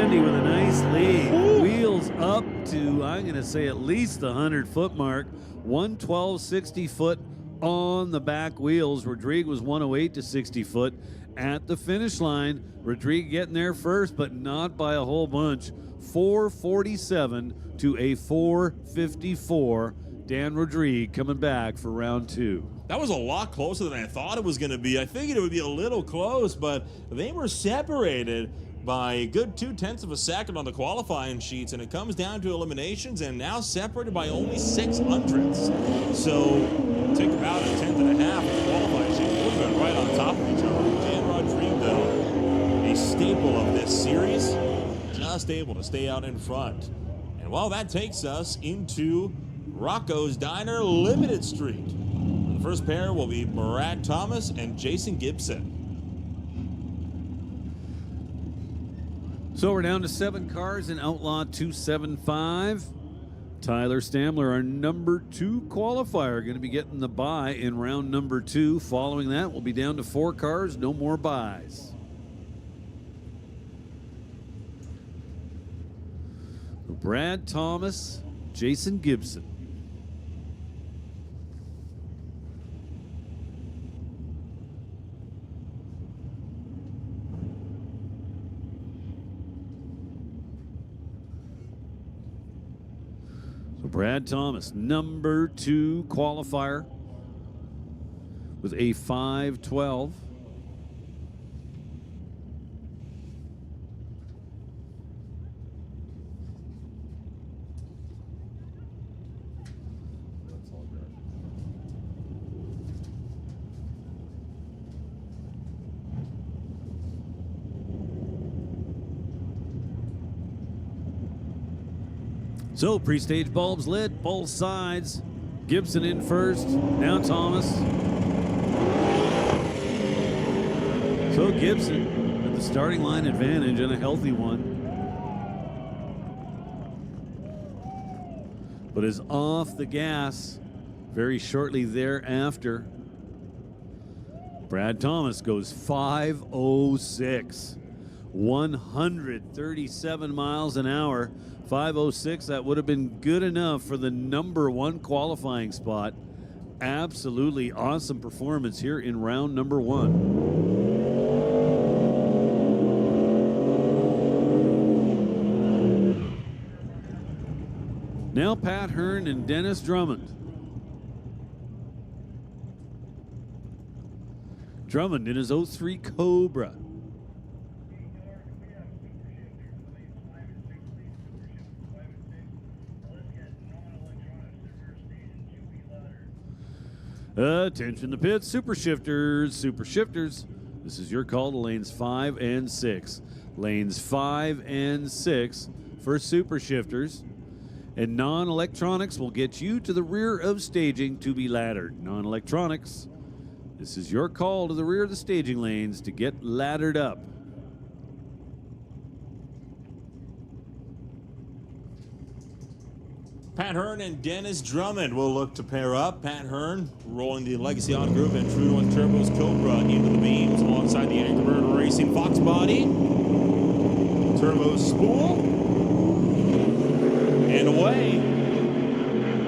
With a nice lead. Ooh. Wheels up to, I'm going to say, at least the 100-foot mark. 112.60 foot on the back wheels. Rodriguez was 108 to 60 foot at the finish line. Rodriguez getting there first, but not by a whole bunch. 447 to a 454. Dan Rodriguez coming back for round 2. That was a lot closer than I thought it was going to be. I figured it would be a little close, but they were separated by a good 0.2 of a second on the qualifying sheets, and it comes down to eliminations, and now separated by only 0.06. So take about a 1/10 of the qualifying sheets. Would have been right on top of each other. Dan Rodriguez, though, a staple of this series, just able to stay out in front. And well, that takes us into Rocco's Diner Limited Street. The first pair will be Brad Thomas and Jason Gibson. So we're down to 7 cars in Outlaw 275. Tyler Stamler, our number 2 qualifier, going to be getting the bye in round number 2. Following that, we'll be down to 4 cars, no more buys. Brad Thomas, Jason Gibson. Brad Thomas, number 2 qualifier with a 512. So pre-stage bulbs lit, both sides. Gibson in first, now Thomas. So Gibson with the starting line advantage and a healthy one. But is off the gas very shortly thereafter. Brad Thomas goes 506. 137 miles an hour. 506, that would have been good enough for the number 1 qualifying spot. Absolutely awesome performance here in round number 1. Now Pat Hearn and Dennis Drummond. Drummond in his 03 Cobra. Attention the pits, super shifters, super shifters. This is your call to lanes 5 and 6. Lanes 5 and 6 for super shifters. And non-electronics will get you to the rear of staging to be laddered. Non-electronics, this is your call to the rear of the staging lanes to get laddered up. Pat Hearn and Dennis Drummond will look to pair up. Pat Hearn rolling the Legacy On Group and True North Turbo's Cobra into the beams alongside the Anchor Racing Fox body. Turbo spool. And away.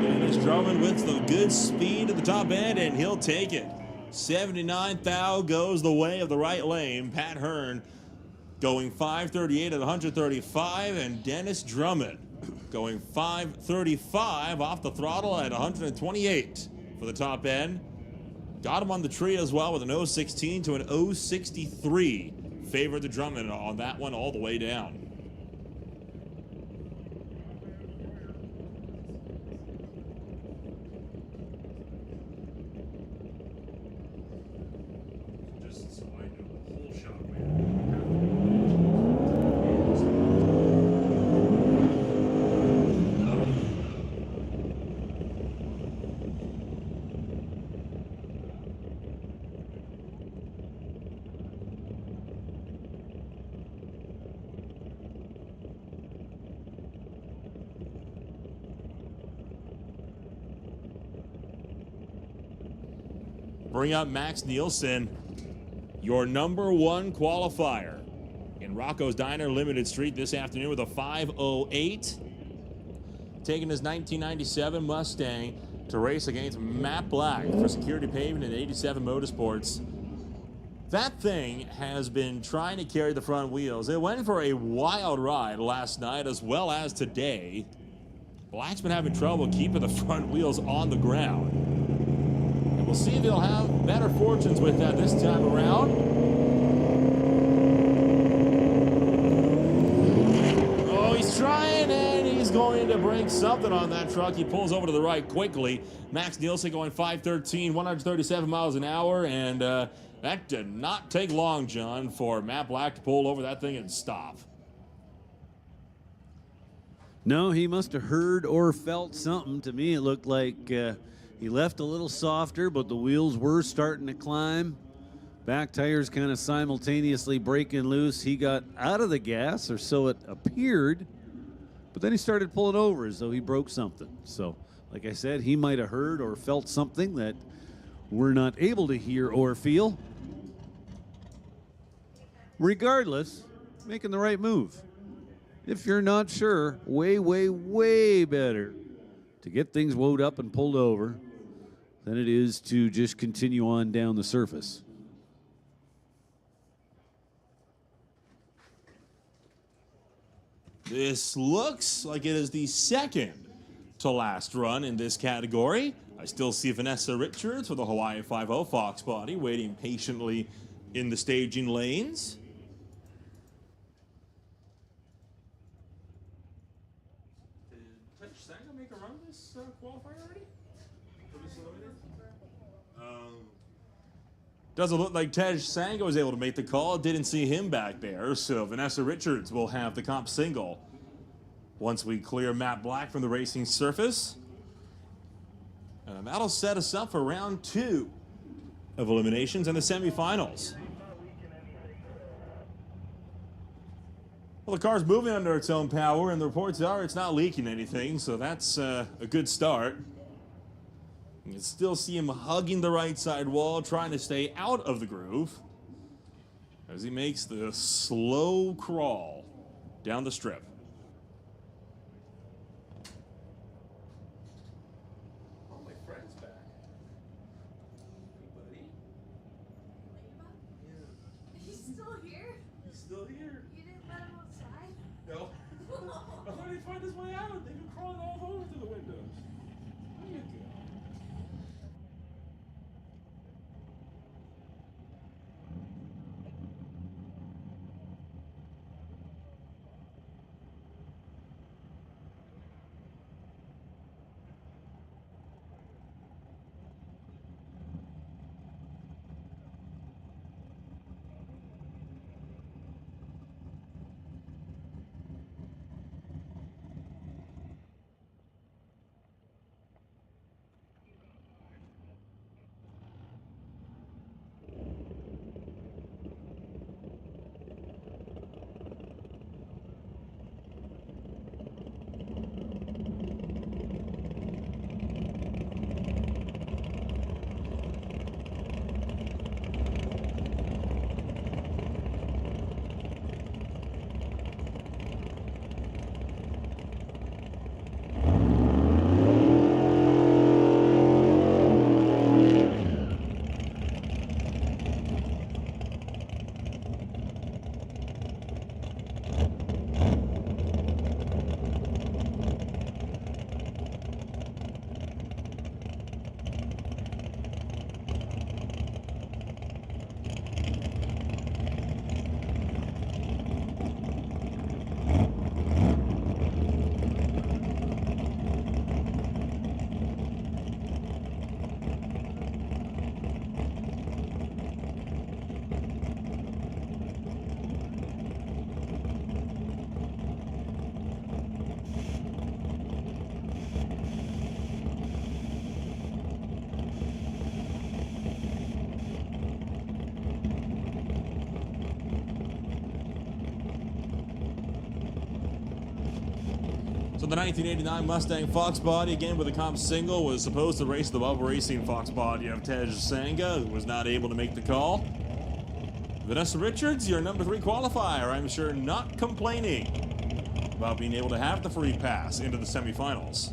Dennis Drummond with the good speed at the top end, and he'll take it. 79 thou goes the way of the right lane. Pat Hearn going 538 at 135, and Dennis Drummond going 535 off the throttle at 128 for the top end. Got him on the tree as well with an 016 to an 063. Favored the Drummond on that one all the way down. Just so I know the whole shot bring up Max Nielsen, your number one qualifier in Rocco's Diner Limited Street this afternoon with a 5:08. Taking his 1997 Mustang to race against Matt Black for Security Pavement and 87 Motorsports. That thing has been trying to carry the front wheels. It went for a wild ride last night as well as today. Black's been having trouble keeping the front wheels on the ground. And we'll see if he'll have better fortunes with that this time around. Oh, he's trying and he's going to break something on that truck. He pulls over to the right quickly. Max Nielsen going 513, 137 miles an hour, and that did not take long, John, for Matt Black to pull over that thing and stop. No, he must have heard or felt something. To me, it looked like he left a little softer, but the wheels were starting to climb. Back tires kind of simultaneously breaking loose. He got out of the gas, or so it appeared, but then he started pulling over as though he broke something. So, like I said, he might have heard or felt something that we're not able to hear or feel. Regardless, making the right move. If you're not sure, way, way, way better to get things wound up and pulled over than it is to just continue on down the surface. This looks like it is the second to last run in this category. I still see Vanessa Richards with the Hawaii 5-0 Fox body waiting patiently in the staging lanes. Did Sango make a run this qualifier already? Doesn't look like Tej Sango was able to make the call. Didn't see him back there. So Vanessa Richards will have the comp single once we clear Matt Black from the racing surface. And that'll set us up for round 2 of eliminations and the semifinals. Well, the car's moving under its own power, and the reports are it's not leaking anything, so that's a good start. You can still see him hugging the right side wall, trying to stay out of the groove as he makes the slow crawl down the strip. Oh, my friend's back. Hey, buddy. Yeah. He's still here? He's still here. You didn't let him outside? No. I thought he'd find his way out. They've been crawling all over through the windows. There you go. So the 1989 Mustang Fox Body, again with a comp single, was supposed to race the Bubba Racing Fox Body of Tej Sanga, who was not able to make the call. Vanessa Richards, your number 3 qualifier, I'm sure not complaining about being able to have the free pass into the semifinals.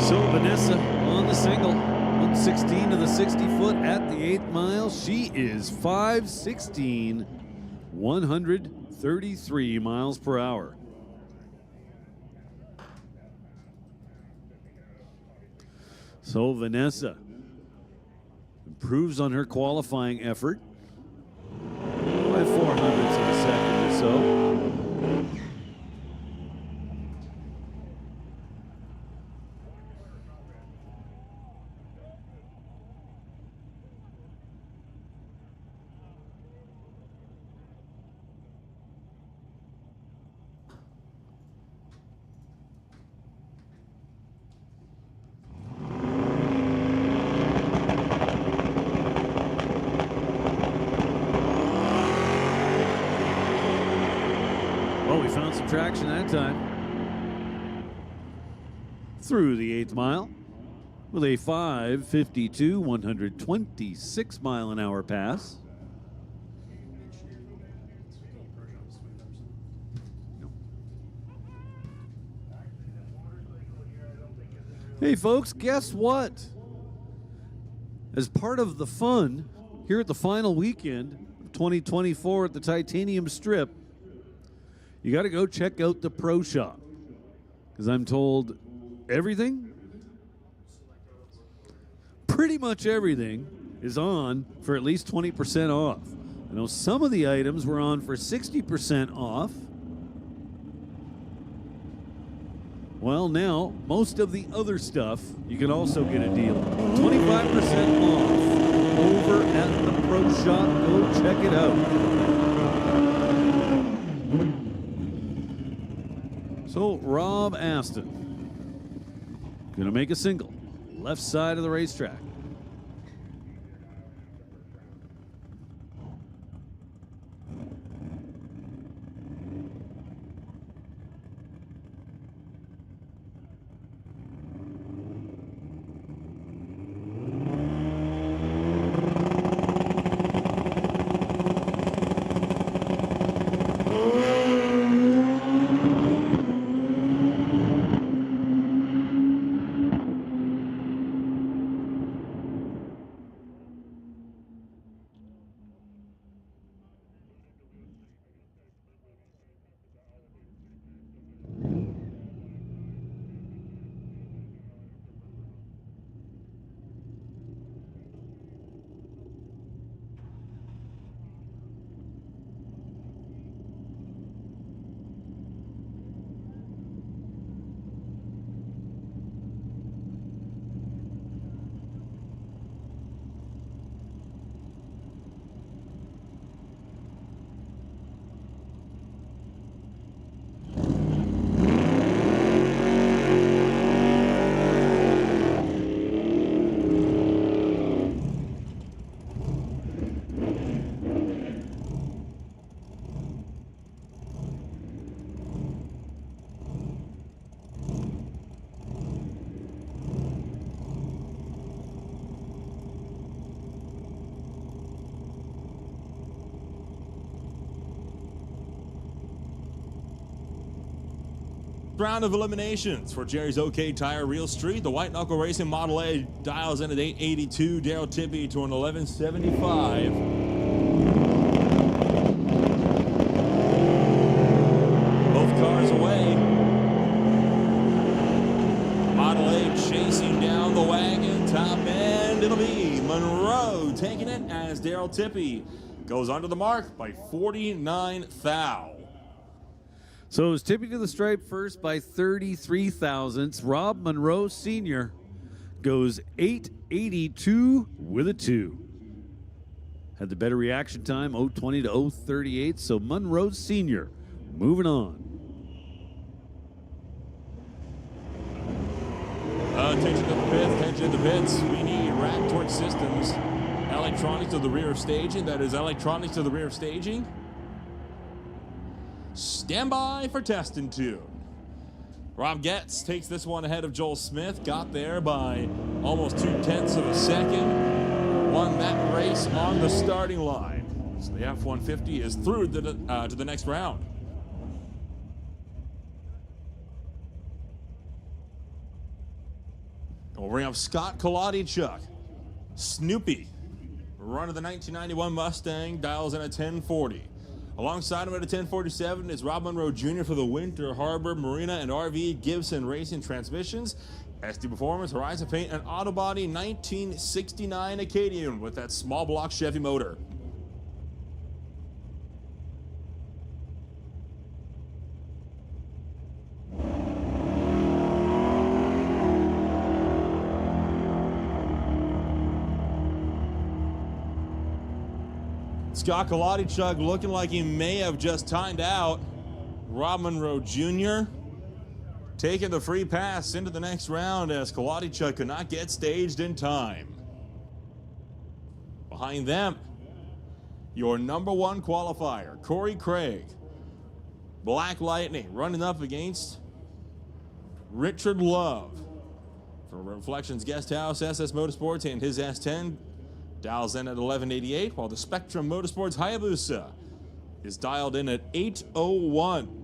So Vanessa on the single, 116 to the 60 foot at the 8th mile. She is 516, 133 miles per hour. So Vanessa improves on her qualifying effort by 400ths of a second or so. Well, we found some traction that time. Through the 8th mile with a 5:52, 126 mile an hour pass. Hey folks, guess what? As part of the fun here at the final weekend of 2024 at the Titanium Strip, you got to go check out the Pro Shop, because I'm told everything, pretty much everything, is on for at least 20% off. I know some of the items were on for 60% off. Well, now, most of the other stuff, you can also get a deal. 25% off over at the Pro Shop. Go check it out. So, Rob Aston, gonna make a single, left side of the racetrack. Round of eliminations for Jerry's OK Tire Real Street. The White Knuckle Racing Model A dials in at 882. Daryl Tippy to an 1175. Both cars away. Model A chasing down the wagon. Top end, it'll be Monroe taking it as Daryl Tippy goes under the mark by 49 thou. So it's Tippy to the stripe first by 33 thousandths. Rob Monroe Sr. goes 882 with a 2. Had the better reaction time, 020 to 038. So Monroe Sr. moving on. Attention to the pits, attention to the pits. We need track, torque systems, electronics to the rear of staging. That is electronics to the rear of staging. Stand by for test and tune. Rob Getz takes this one ahead of Joel Smith. Got there by almost 0.2 of a second. Won that race on the starting line. So the F-150 is through to the next round. We'll bring up Scott Kolodichuk. Snoopy, run of the 1991 Mustang, dials in at 1040. Alongside him at a 1047 is Rob Monroe Jr. for the Winter Harbor Marina and RV Gibson Racing Transmissions, SD Performance, Horizon Paint, and Autobody 1969 Acadian with that small block Chevy motor. Scott Kolodichuk looking like he may have just timed out. Rob Monroe Jr. taking the free pass into the next round as Kolodichuk could not get staged in time. Behind them, your number one qualifier, Corey Craig. Black Lightning running up against Richard Love from Reflections Guest House SS Motorsports and his S10. Dials in at 1188, while the Spectrum Motorsports Hayabusa is dialed in at 801.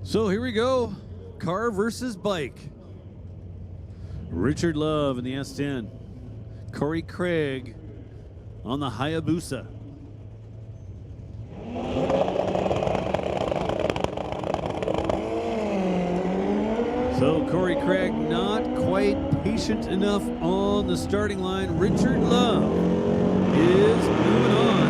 So here we go, car versus bike. Richard Love in the S10. Corey Craig on the Hayabusa. So Corey Craig not quite patient enough on the starting line. Richard Love is moving on.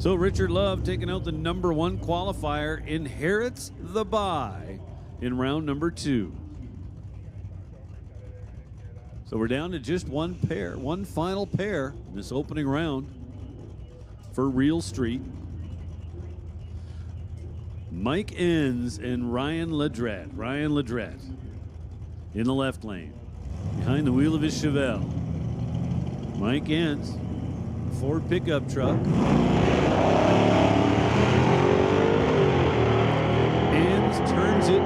So Richard Love, taking out the number one qualifier, inherits the bye in round number 2. So we're down to just one pair, one final pair in this opening round for Real Street. Mike Enns and Ryan Ledrette. Ryan Ledrette in the left lane, behind the wheel of his Chevelle. Mike Enns, Ford pickup truck. Enns turns it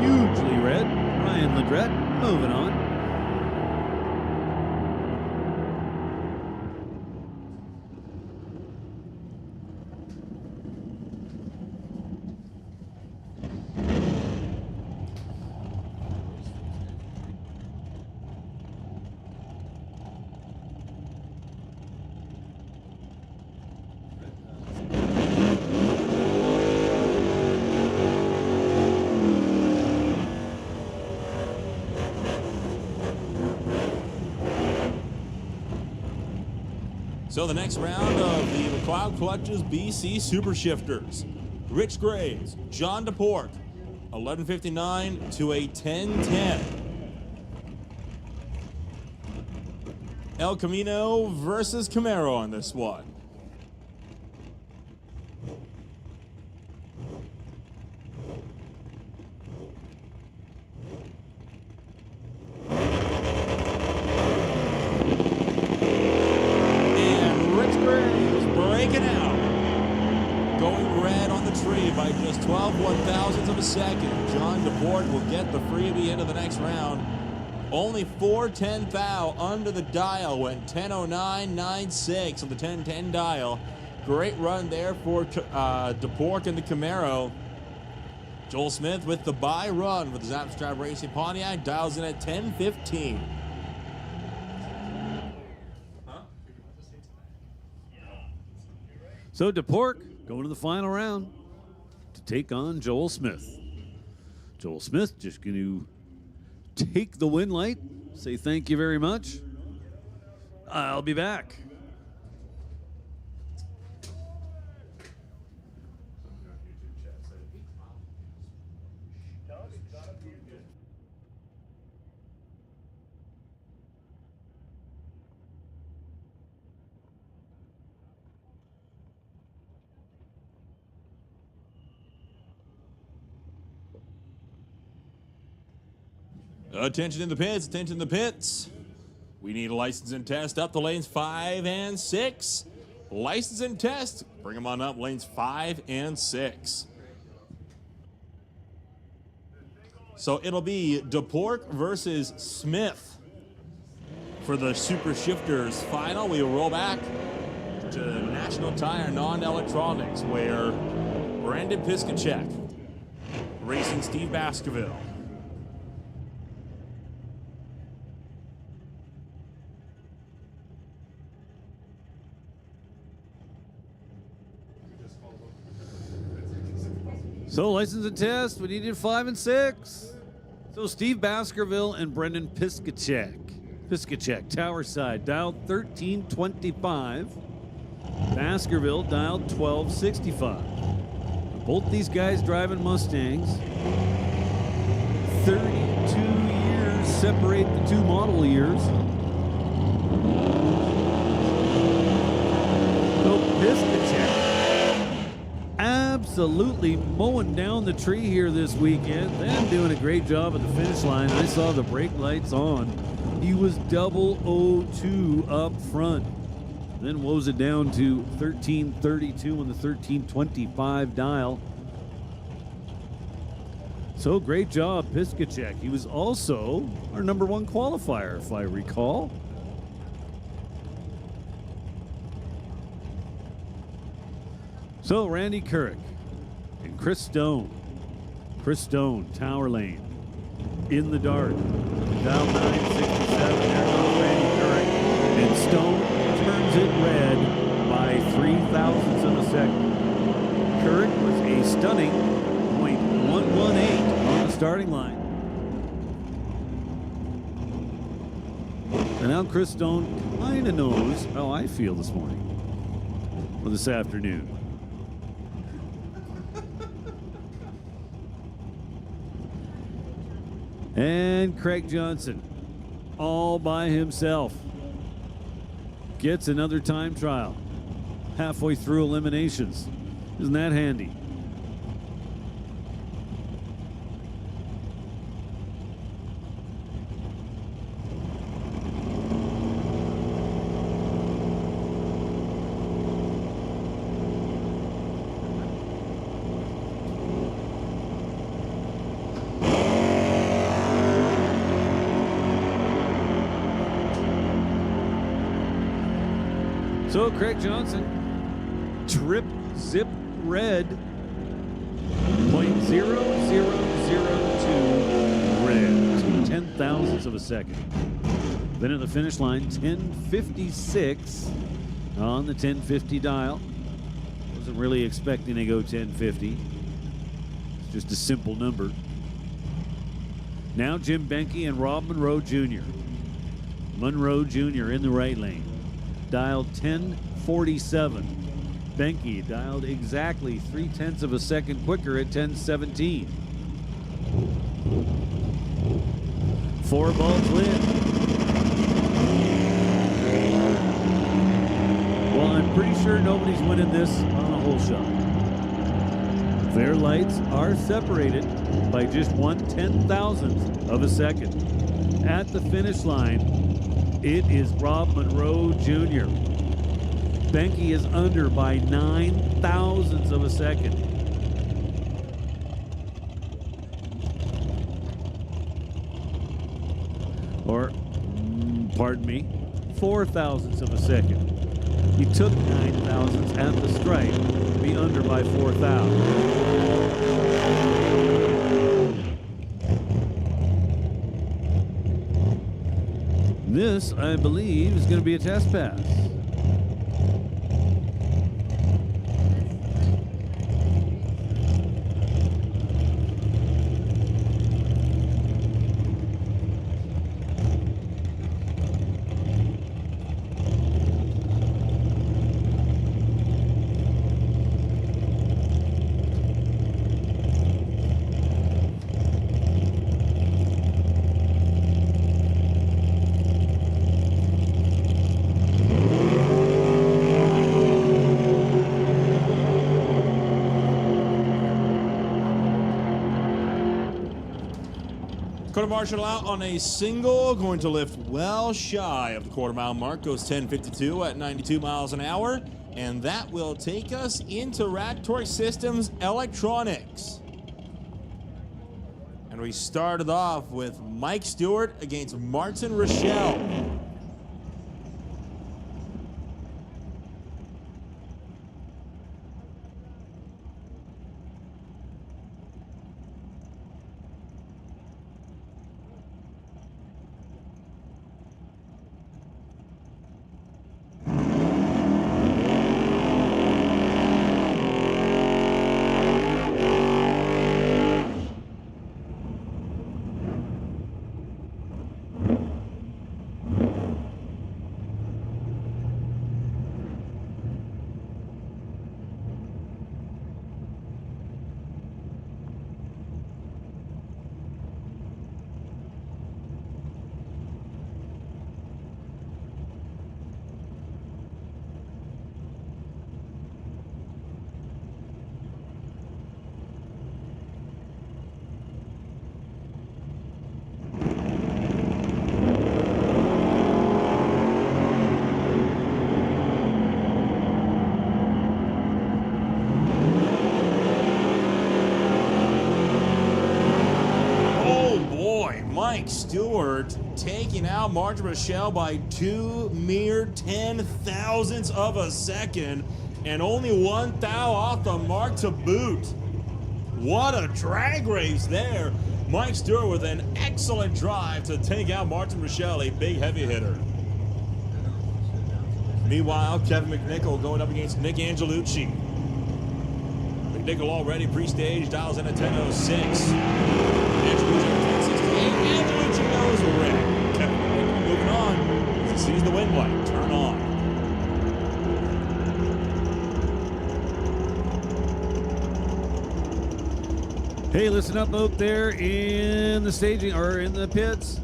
hugely red. Ryan Ledrette moving on. So the next round of the McLeod Clutches BC Super Shifters. Rich Graves, John DePork, 11:59 to a 10:10. El Camino versus Camaro on this one. By just 12 one-thousandths of a second. John DePorte will get the freebie into the next round. Only 4/10 thou under the dial, went 10:09.96 on the 10:10 dial. Great run there for DePorte and the Camaro. Joel Smith with the bye run for the Zapp Strap Racing Pontiac, dials in at 10:15. So DePork going to the final round to take on Joel Smith. Joel Smith just going to take the win light, say thank you very much. I'll be back. Attention in the pits, attention in the pits. We need a license and test up to lanes 5 and 6. License and test, bring them on up lanes 5 and 6. So it'll be DePork versus Smith for the Super Shifters final. We will roll back to National Tire Non-Electronics, where Brandon Piskacek racing Steve Baskerville. So license and test, we needed 5 and 6. So Steve Baskerville and Brendan Piskacek, Tower Side, dialed 1325. Baskerville dialed 1265. Both these guys driving Mustangs. 32 years separate the two model years. So Piskacek absolutely mowing down the tree here this weekend, then doing a great job at the finish line. I saw the brake lights on. He was 002 up front. Then woes it down to 1332 on the 1325 dial. So great job, Piskacek. He was also our #1 qualifier, if I recall. So Randy Couric and Chris Stone. Chris Stone, Tower Lane, in the dark. Dial 967, there goes Randy Couric. And Stone turns it red by 0.03 of a second. Couric was a stunning .118 on the starting line. And now Chris Stone kind of knows how I feel this morning, or this afternoon. And Craig Johnson, all by himself, gets another time trial halfway through eliminations. Isn't that handy? So Craig Johnson, trip zip red, .0002 red, 0.2 of a second. Then at the finish line, 10:56 on the 1050 dial. Wasn't really expecting to go 1050. It's just a simple number. Now Jim Benke and Rob Monroe Jr. Monroe Jr. in the right lane. Dialed 1047. Benke dialed exactly 0.3 of a second quicker at 1017. 4 balls in. Well, I'm pretty sure nobody's winning this on a hole shot. Their lights are separated by just 1/10,000th of a second. At the finish line, it is Rob Monroe Jr. Benke is under by 9/1000ths of a second. Or, pardon me, 4/1000ths of a second. He took 9/1000ths at the stripe to be under by 4,000. This, I believe, is going to be a test pass. Quarter marshal out on a single, going to lift well shy of the quarter-mile mark. Goes 10:52 at 92 miles an hour. And that will take us into Ractoy Systems Electronics. And we started off with Mike Stewart against Martin Rochelle. Mike Stewart taking out Martin Rochelle by 2 mere 10,000ths of a second, and only 1 thou off the mark to boot. What a drag race there. Mike Stewart with an excellent drive to take out Martin Rochelle, a big heavy hitter. Meanwhile, Kevin McNichol going up against Nick Angelucci. McNichol already pre-staged, dials in at 10:06. Angelucci at 10:68. Angelucci knows wreck. Kevin McNichol moving on as he sees the wind light turn on. Hey, listen up out there in the staging or in the pits.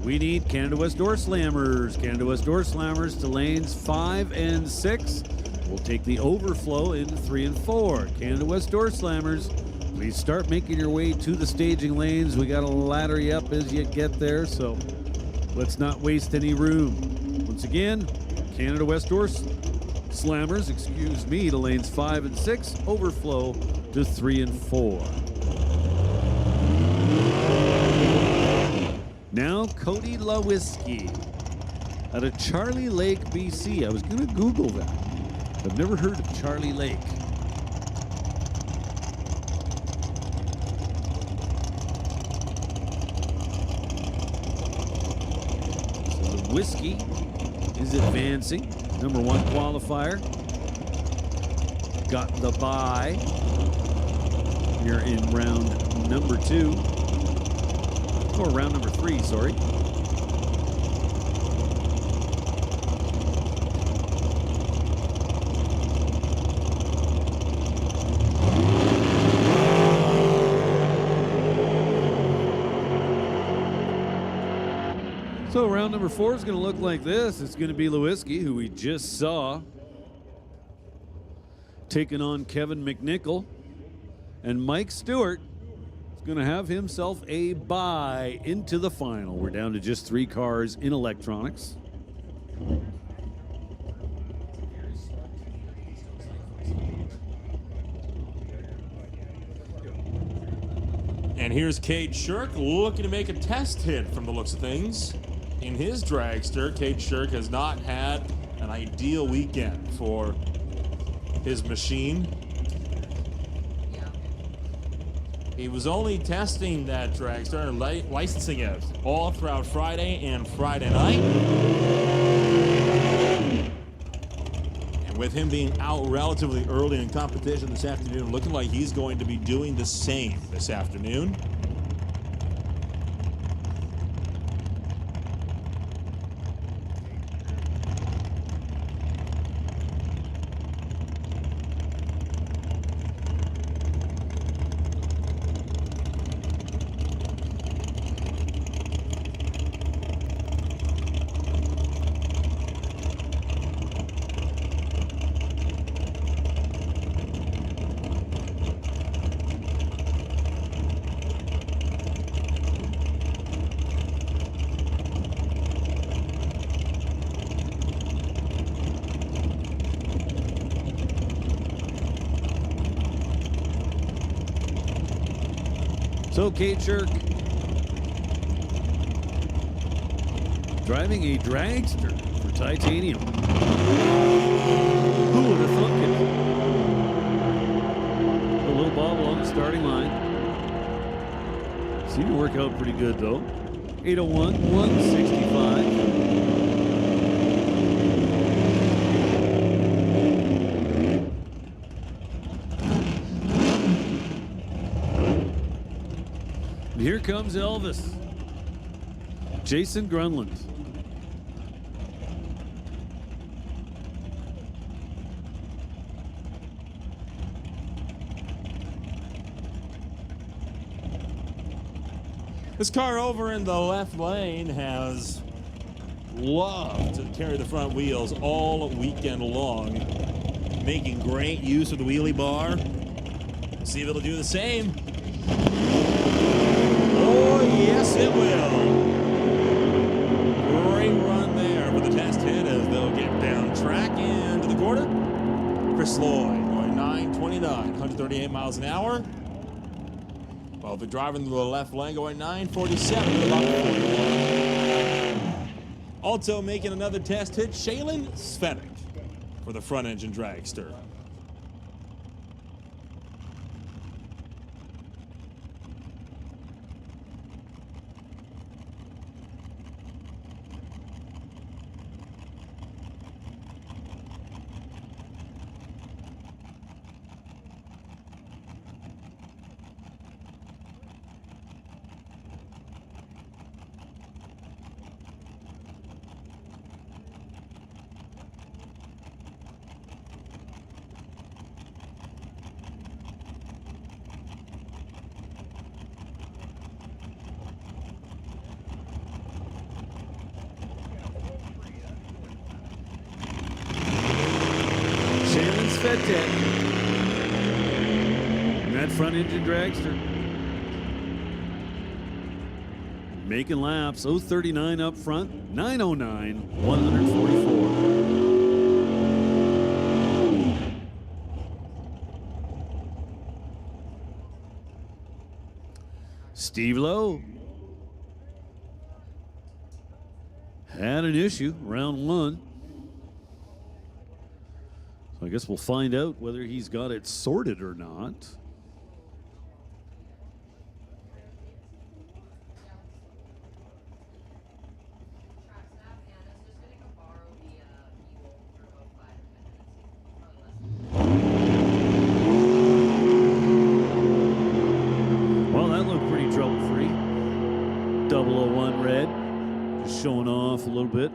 We need Canada West Door Slammers. Canada West Door Slammers to lanes 5 and 6. We'll take the overflow into 3 and 4. Canada West Door Slammers, please start making your way to the staging lanes. We got to ladder you up as you get there, so let's not waste any room. Once again, Canada West Door Slammers, excuse me, to lanes 5 and 6. Overflow to 3 and 4. Now, Cody Lewiski out of Charlie Lake, BC. I was going to Google that. I've never heard of Charlie Lake. So the Whiskey is advancing. Number 1 qualifier. Got the bye here in round number 2. Or round number 3, sorry. So round number 4 is going to look like this. It's going to be Lewiski, who we just saw, taking on Kevin McNichol. And Mike Stewart going to have himself a bye into the final. We're down to just 3 cars in electronics. And here's Cade Shirk looking to make a test hit from the looks of things. In his dragster, Cade Shirk has not had an ideal weekend for his machine. He was only testing that dragster and licensing it all throughout Friday and Friday night. And with him being out relatively early in competition this afternoon, looking like he's going to be doing the same this afternoon. So Kate Shirk driving a dragster for Titanium. Who would have thunk it? A little bobble on the starting line. Seemed to work out pretty good though. 801, 165. Here comes Elvis. Jason Grunland. This car over in the left lane has loved to carry the front wheels all weekend long, making great use of the wheelie bar. We'll see if it'll do the same. Oh, yes, it will. Great run there for the test hit as they'll get down track into the quarter. Chris Lloyd going 9:29, 138 miles an hour. While the driver in the left lane going 9:47, about 41. Also making another test hit, Shaylin Svetic for the front engine dragster. And that front engine dragster making laps. 039 up front, 909, 144. Steve Lowe had an issue round one. So I guess we'll find out whether he's got it sorted or not. Well, that looked pretty trouble-free. 001 red, just showing off a little bit.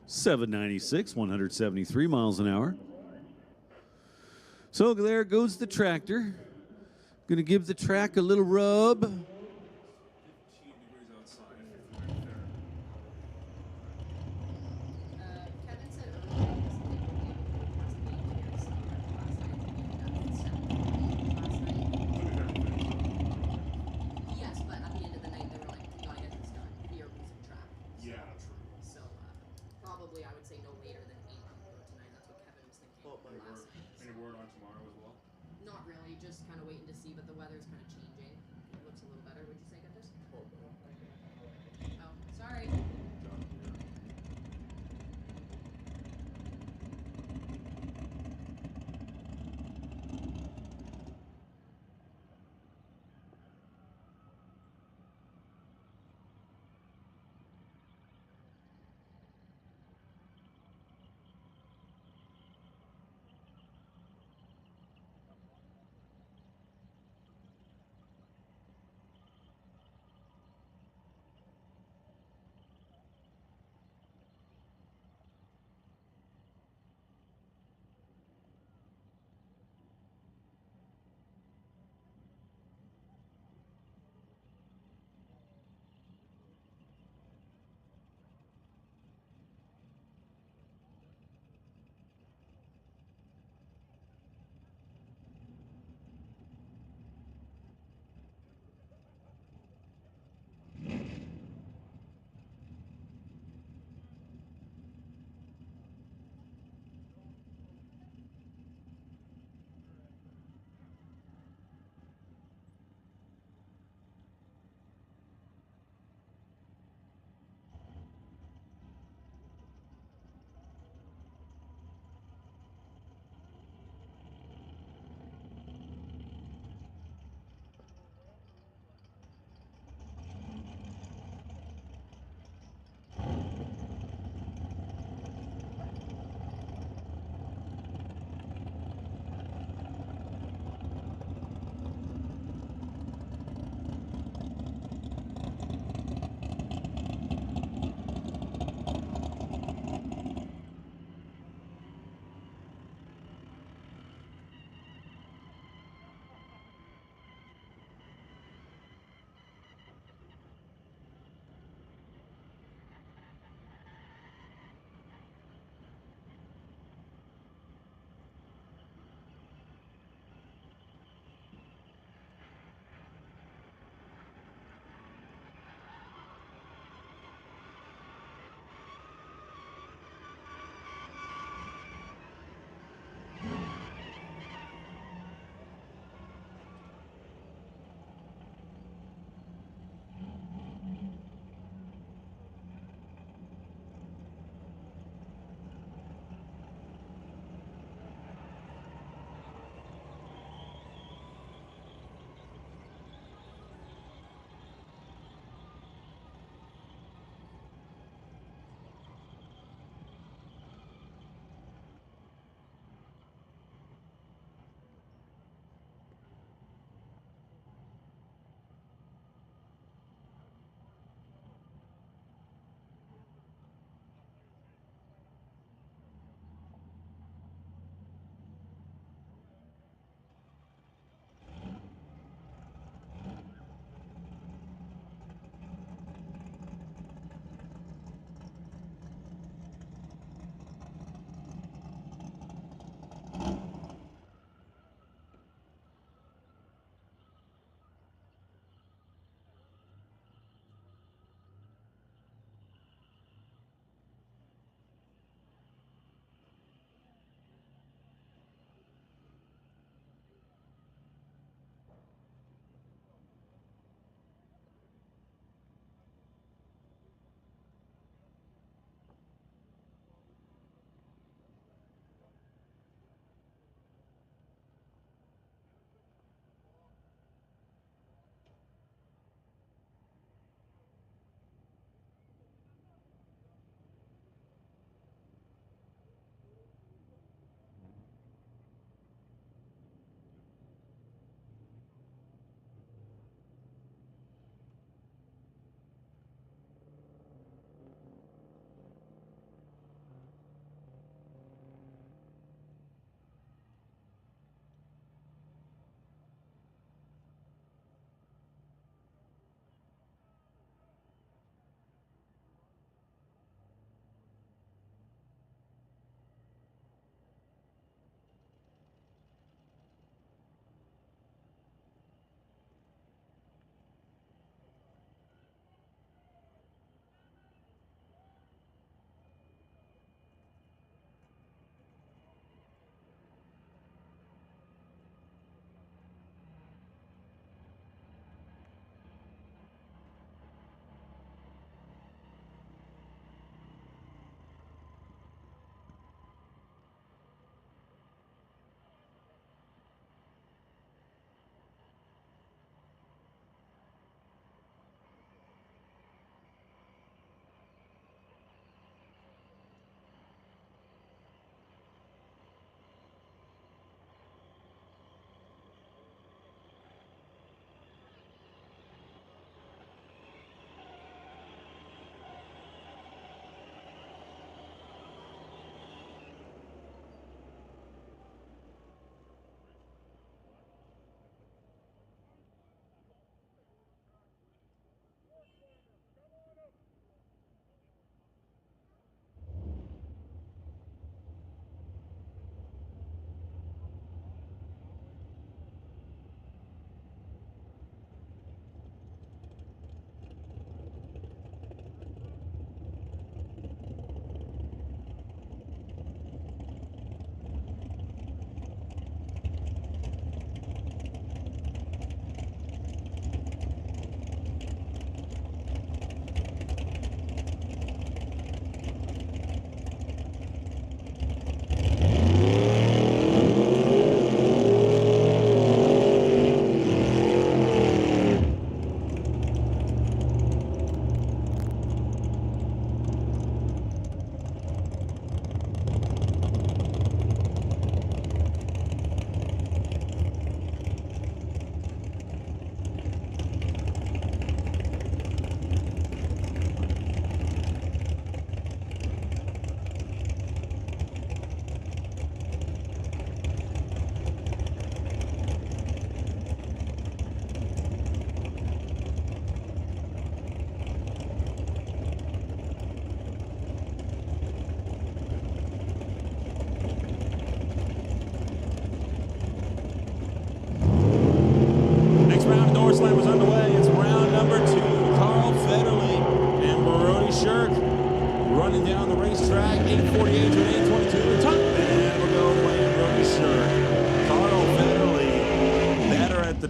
796, 173 miles an hour. So there goes the tractor. Going to give the track a little rub. 15 degrees outside. Kevin said earlier he doesn't think we'll be able to pass the last night. Yes, but at the end of the night they were like, we gotta get this done. We are losing track. Yeah, true. So probably I would say no later than 8 tonight. That's what Kevin was thinking last night. Any word on tomorrow as well? Not really, just kind of waiting to see, but the weather's kind of changing. It looks a little better, would you say, Gunter? Oh, sorry.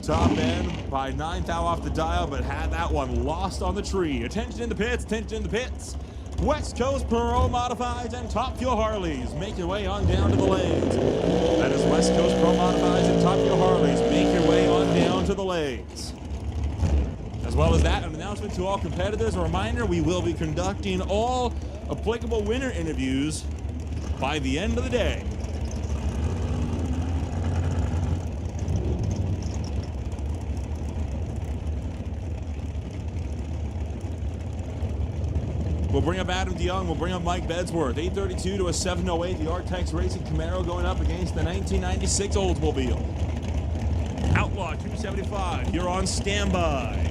top end by 9th thou off the dial, but had that one lost on the tree. Attention in the pits, attention in the pits. West Coast Pro Modifieds and Top Fuel Harleys make your way on down to the lanes. That is West Coast Pro Modifieds and Top Fuel Harleys make your way on down to the lanes. As well as that, an announcement to all competitors. A reminder, we will be conducting all applicable winner interviews by the end of the day. We'll bring up Adam DeYoung. We'll bring up Mike Bedsworth. 832 to a 708. The Artex Racing Camaro going up against the 1996 Oldsmobile. Outlaw 275. You're on standby.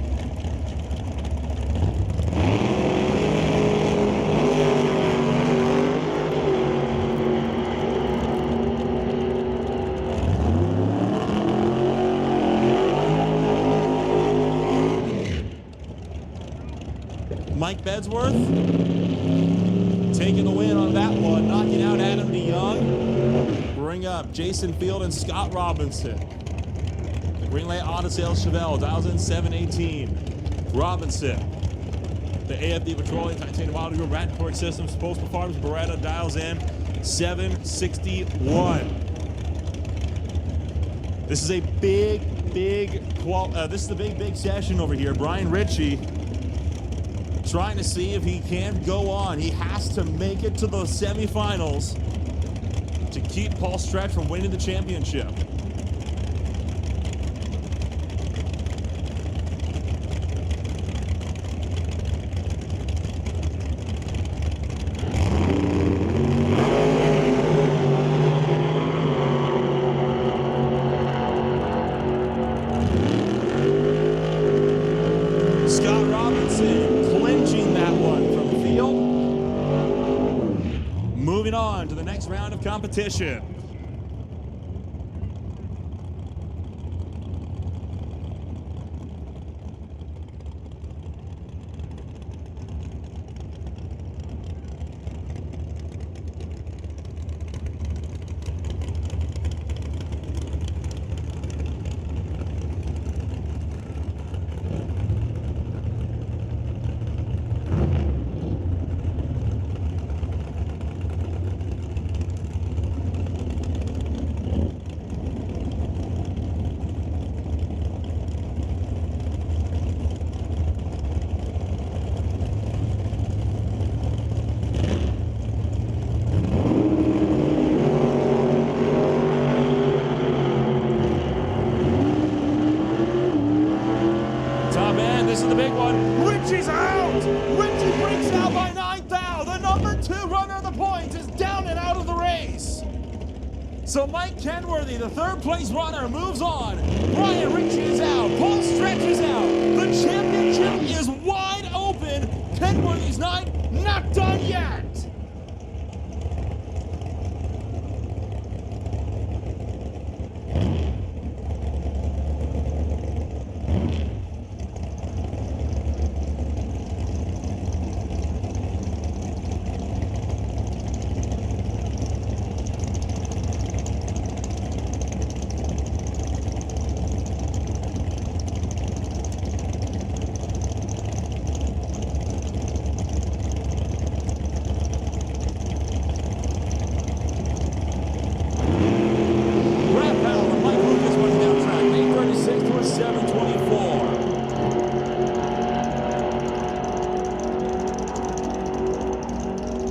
Mike Bedsworth taking the win on that one, knocking out Adam DeYoung. Bring up Jason Field and Scott Robinson. The Greenlight Auto Sales Chevelle dials in 718. Robinson. The AFD Petroleum Titanium Auto Group Rat Torque Systems Post Performance Beretta dials in 761. This is a big session over here. Brian Ritchie trying to see if he can go on. He has to make it to the semifinals to keep Paul Stretch from winning the championship. Scott Robinson clinching that one from field. Moving on to the next round of competition. This is the big one. Ritchie's out! Ritchie breaks out by 9th thou. The number 2 runner of the points is down and out of the race. So Mike Kenworthy, the 3rd place runner, moves on. Brian Ritchie is out. Paul Stretch is out. The championship is wide open. Kenworthy's night not done yet.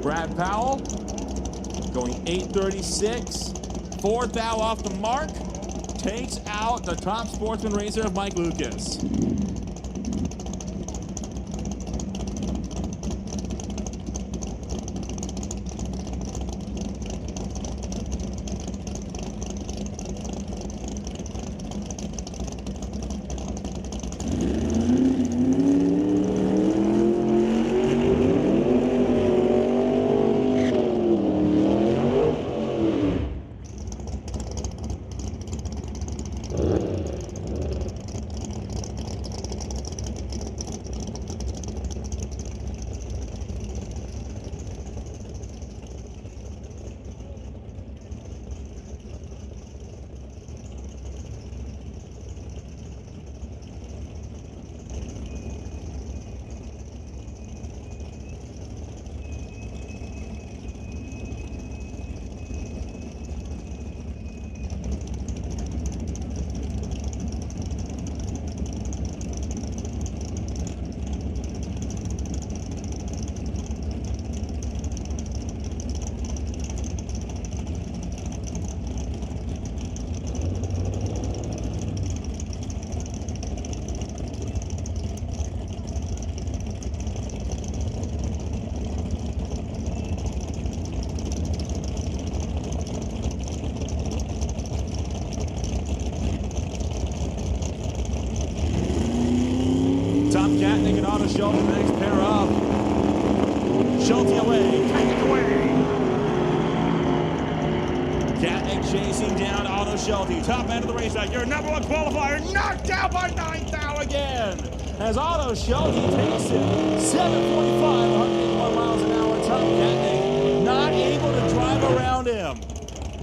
Brad Powell going 836, 4th thou off the mark, takes out the top sportsman racer of Mike Lucas. Top Gatnick and Otto Schulte, the next pair up. Schulte away, Gatnick away. Gatnick chasing down Otto Schulte, top end of the racetrack. Your number one qualifier, knocked out by 9th thou again. As Otto Schulte takes it, 745, 181 miles an hour. Top Gatnick not able to drive around him.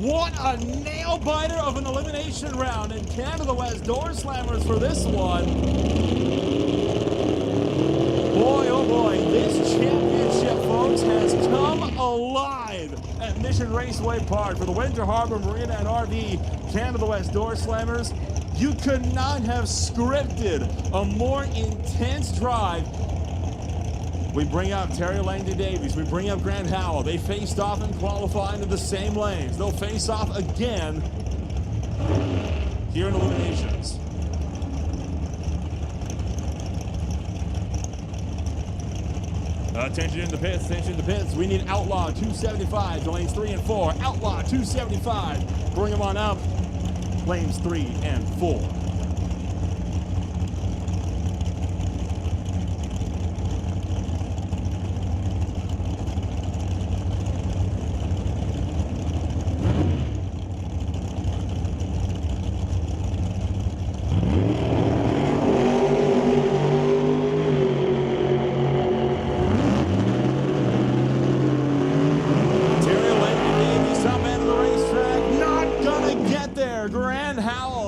What a nail biter of an elimination round, and Canada West door slammers for this one. Boy, oh boy, this championship, folks, has come alive at Mission Raceway Park for the Winter Harbor Marina and RV Canada West door slammers. You could not have scripted a more intense drive. We bring up Terry Langdon Davies. We bring up Grant Howell. They faced off in qualifying in the same lanes. They'll face off again here in eliminations. Attention in the pits, attention in the pits. We need Outlaw 275 to lanes 3 and 4. Outlaw 275. Bring them on up. Lanes 3 and 4.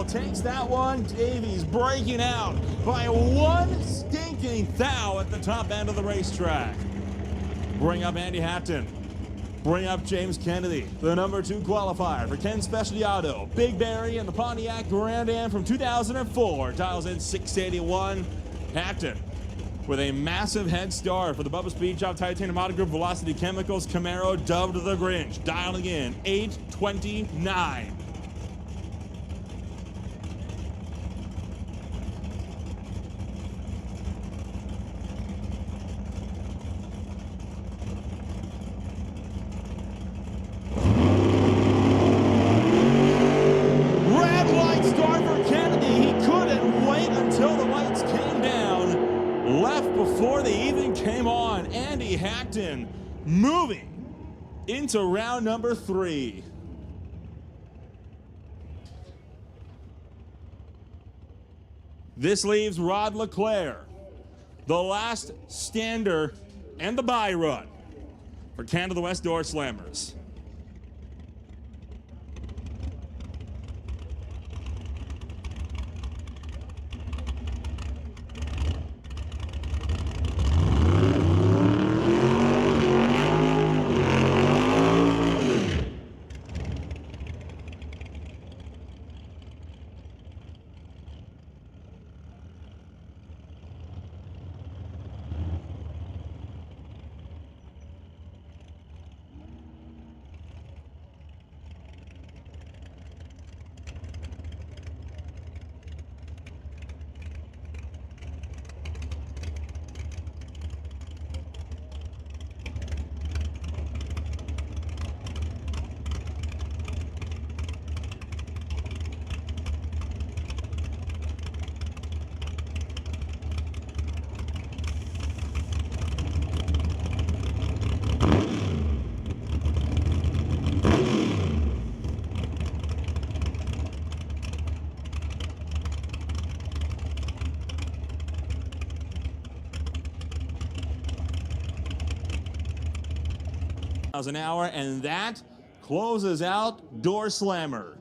Takes that one. Davies breaking out by one stinking thou at the top end of the racetrack. Bring up Andy Hatton. Bring up James Kennedy, the number 2 qualifier for Ken Specialty Auto. Big Barry and the Pontiac Grand Am from 2004. Dials in 681. Hatton with a massive head start for the Bubba Speed Shop Titanium Auto Group Velocity Chemicals Camaro dubbed the Grinch. Dialing in 829. Before they even came on, Andy Hatton moving into round number 3. This leaves Rod LeClaire, the last stander and the bye run for Canada West door slammers. An hour, and that closes out door slammer.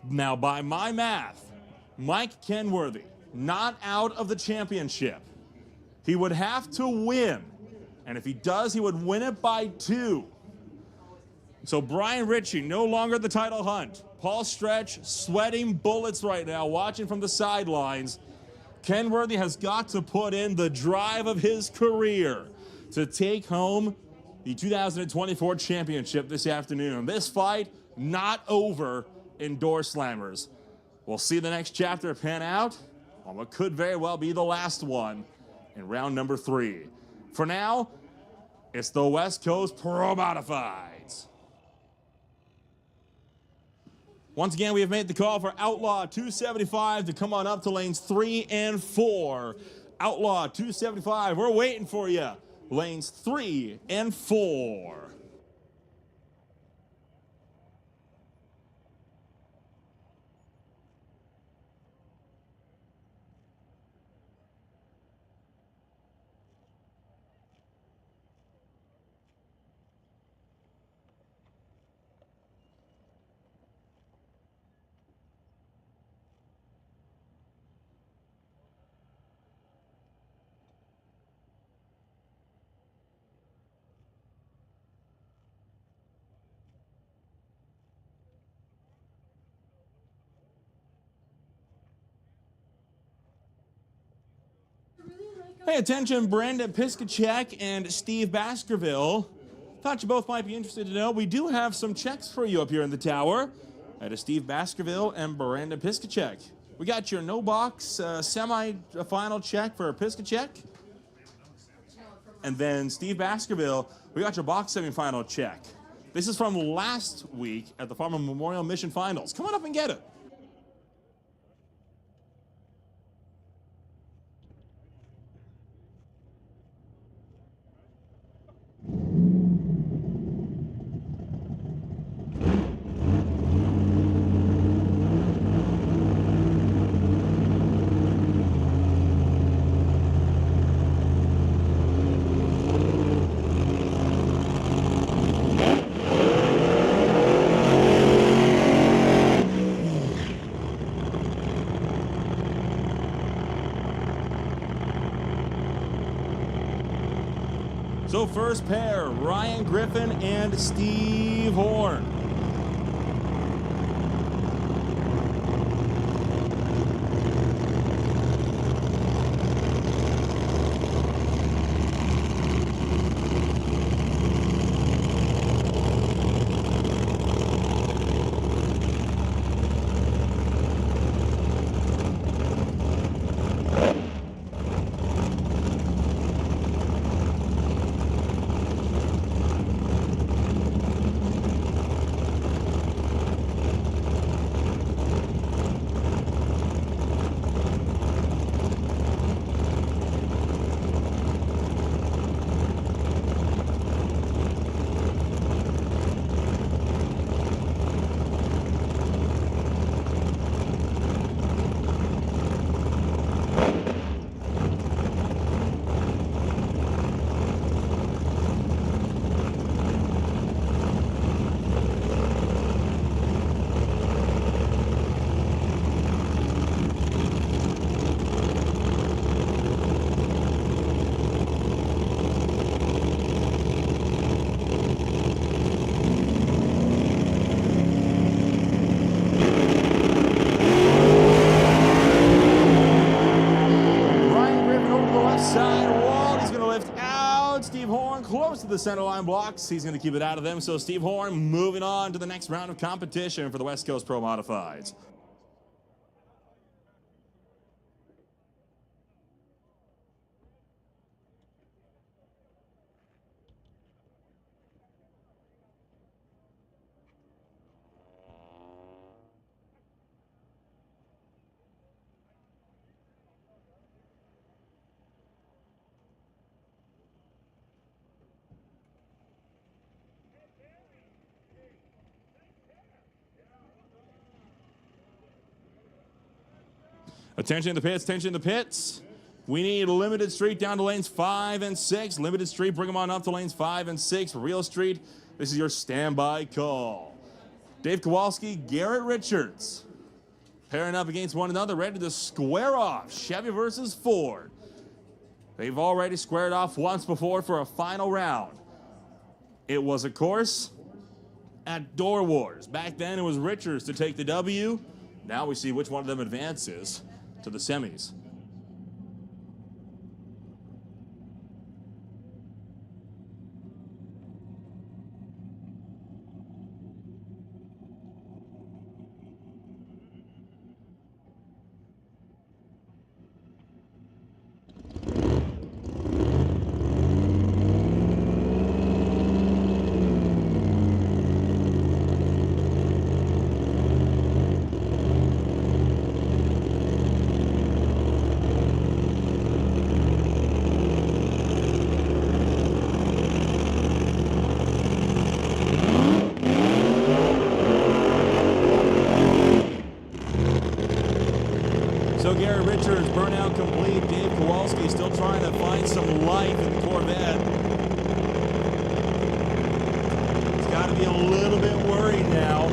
Now, by my math, Mike Kenworthy not out of the championship. He would have to win, and if he does, he would win it by 2. So Brian Ritchie no longer the title hunt. Paul Stretch sweating bullets right now, watching from the sidelines. Kenworthy has got to put in the drive of his career to take home the 2024 championship this afternoon. This fight not over in door slammers. We'll see the next chapter pan out on what could very well be the last one in round number 3. For now, it's the West Coast Pro Modifieds. Once again, we have made the call for Outlaw 275 to come on up to lanes 3 and 4. Outlaw 275, we're waiting for you. Lanes 3 and 4. Hey, attention, Brandon Piskachek and Steve Baskerville. Thought you both might be interested to know we do have some checks for you up here in the tower. That is Steve Baskerville and Brandon Piskachek. We got your no-box semi-final check for Piskachek. And then Steve Baskerville, we got your box semi-final check. This is from last week at the Farmer Memorial Mission Finals. Come on up and get it. So first pair, Ryan Griffin and Steve Horn. Close to the center line blocks. He's going to keep it out of them. So Steve Horn moving on to the next round of competition for the West Coast Pro Modifieds. Attention in the pits, attention in the pits. We need Limited Street down to lanes 5 and 6. Limited Street, bring them on up to lanes 5 and 6. Real Street, this is your standby call. Dave Kowalski, Garrett Richards. Pairing up against one another, ready to square off. Chevy versus Ford. They've already squared off once before for a final round. It was, of course, at Door Wars. Back then, it was Richards to take the W. Now we see which one of them advances to the semis. Garrett Richards, burnout complete. Dave Kowalski still trying to find some life in the Corvette. He's got to be a little bit worried now.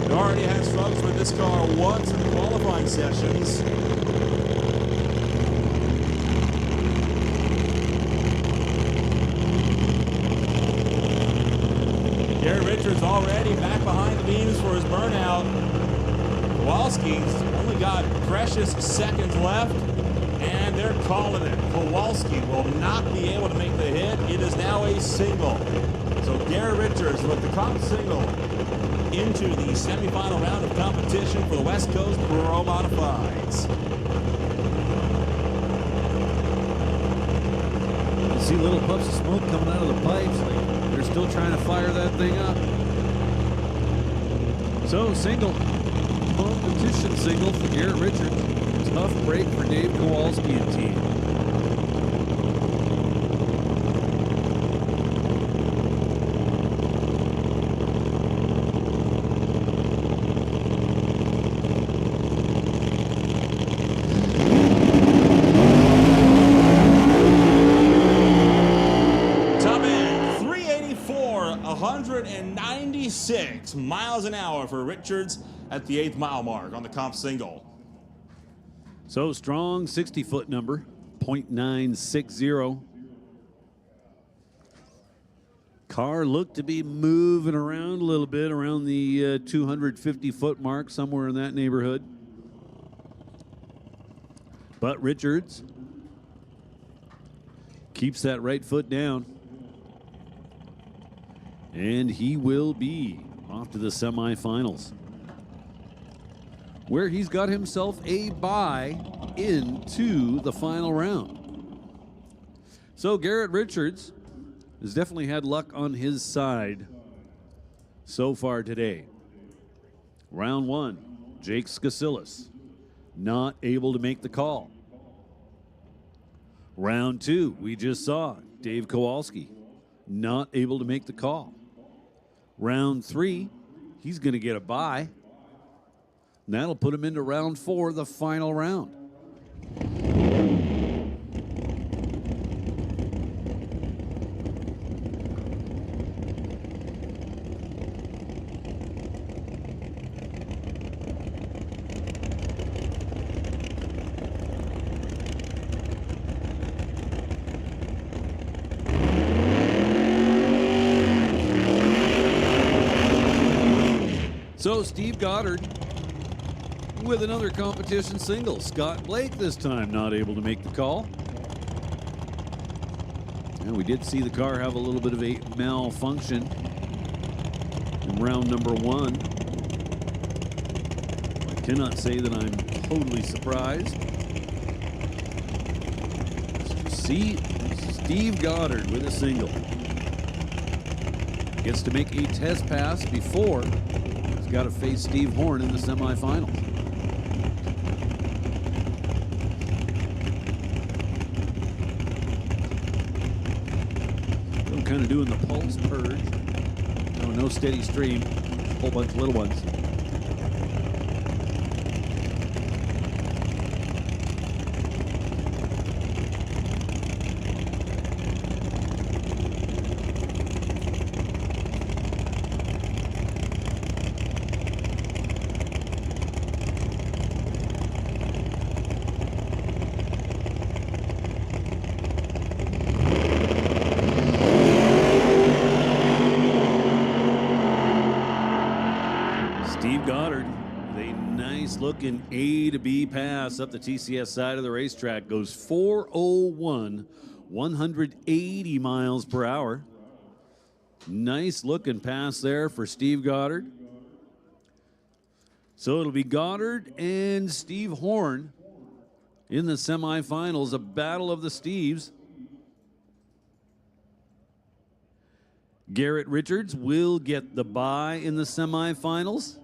He already had struggles with this car once in the qualifying sessions. Garrett Richards already back behind the beams for his burnout. Kowalski's only got precious seconds left, and they're calling it. Kowalski will not be able to make the hit. It is now a single. So Garrett Richards with the comp single into the semifinal round of competition for the West Coast Pro Modifieds. You see little puffs of smoke coming out of the pipes. Like they're still trying to fire that thing up. So single. Competition single for Garrett Richards. Tough break for Dave Kowalski and team. Top end, 384, 196 miles an hour for Richards at the 8th mile mark on the comp single. So strong 60-foot number, 0.960. Car looked to be moving around a little bit around the 250-foot mark, somewhere in that neighborhood. But Richards keeps that right foot down. And he will be off to the semifinals, where he's got himself a bye into the final round. So Garrett Richards has definitely had luck on his side so far today. Round one, Jake Skasilis, not able to make the call. Round two, we just saw Dave Kowalski, not able to make the call. Round three, he's going to get a bye. And that'll put him into round four, the final round. So Steve Goddard with another competition single. Scott Blake this time not able to make the call. And we did see the car have a little bit of a malfunction in round number one. I cannot say that I'm totally surprised. See Steve Goddard with a single. Gets to make a test pass before he's got to face Steve Horn in the semifinals. I'm kind of doing the pulse purge. No steady stream. A whole bunch of little ones. Looking A to B pass up the TCS side of the racetrack. Goes 401, 180 miles per hour. Nice looking pass there for Steve Goddard. So it'll be Goddard and Steve Horn in the semifinals, a battle of the Steves. Garrett Richards will get the bye in the semifinals.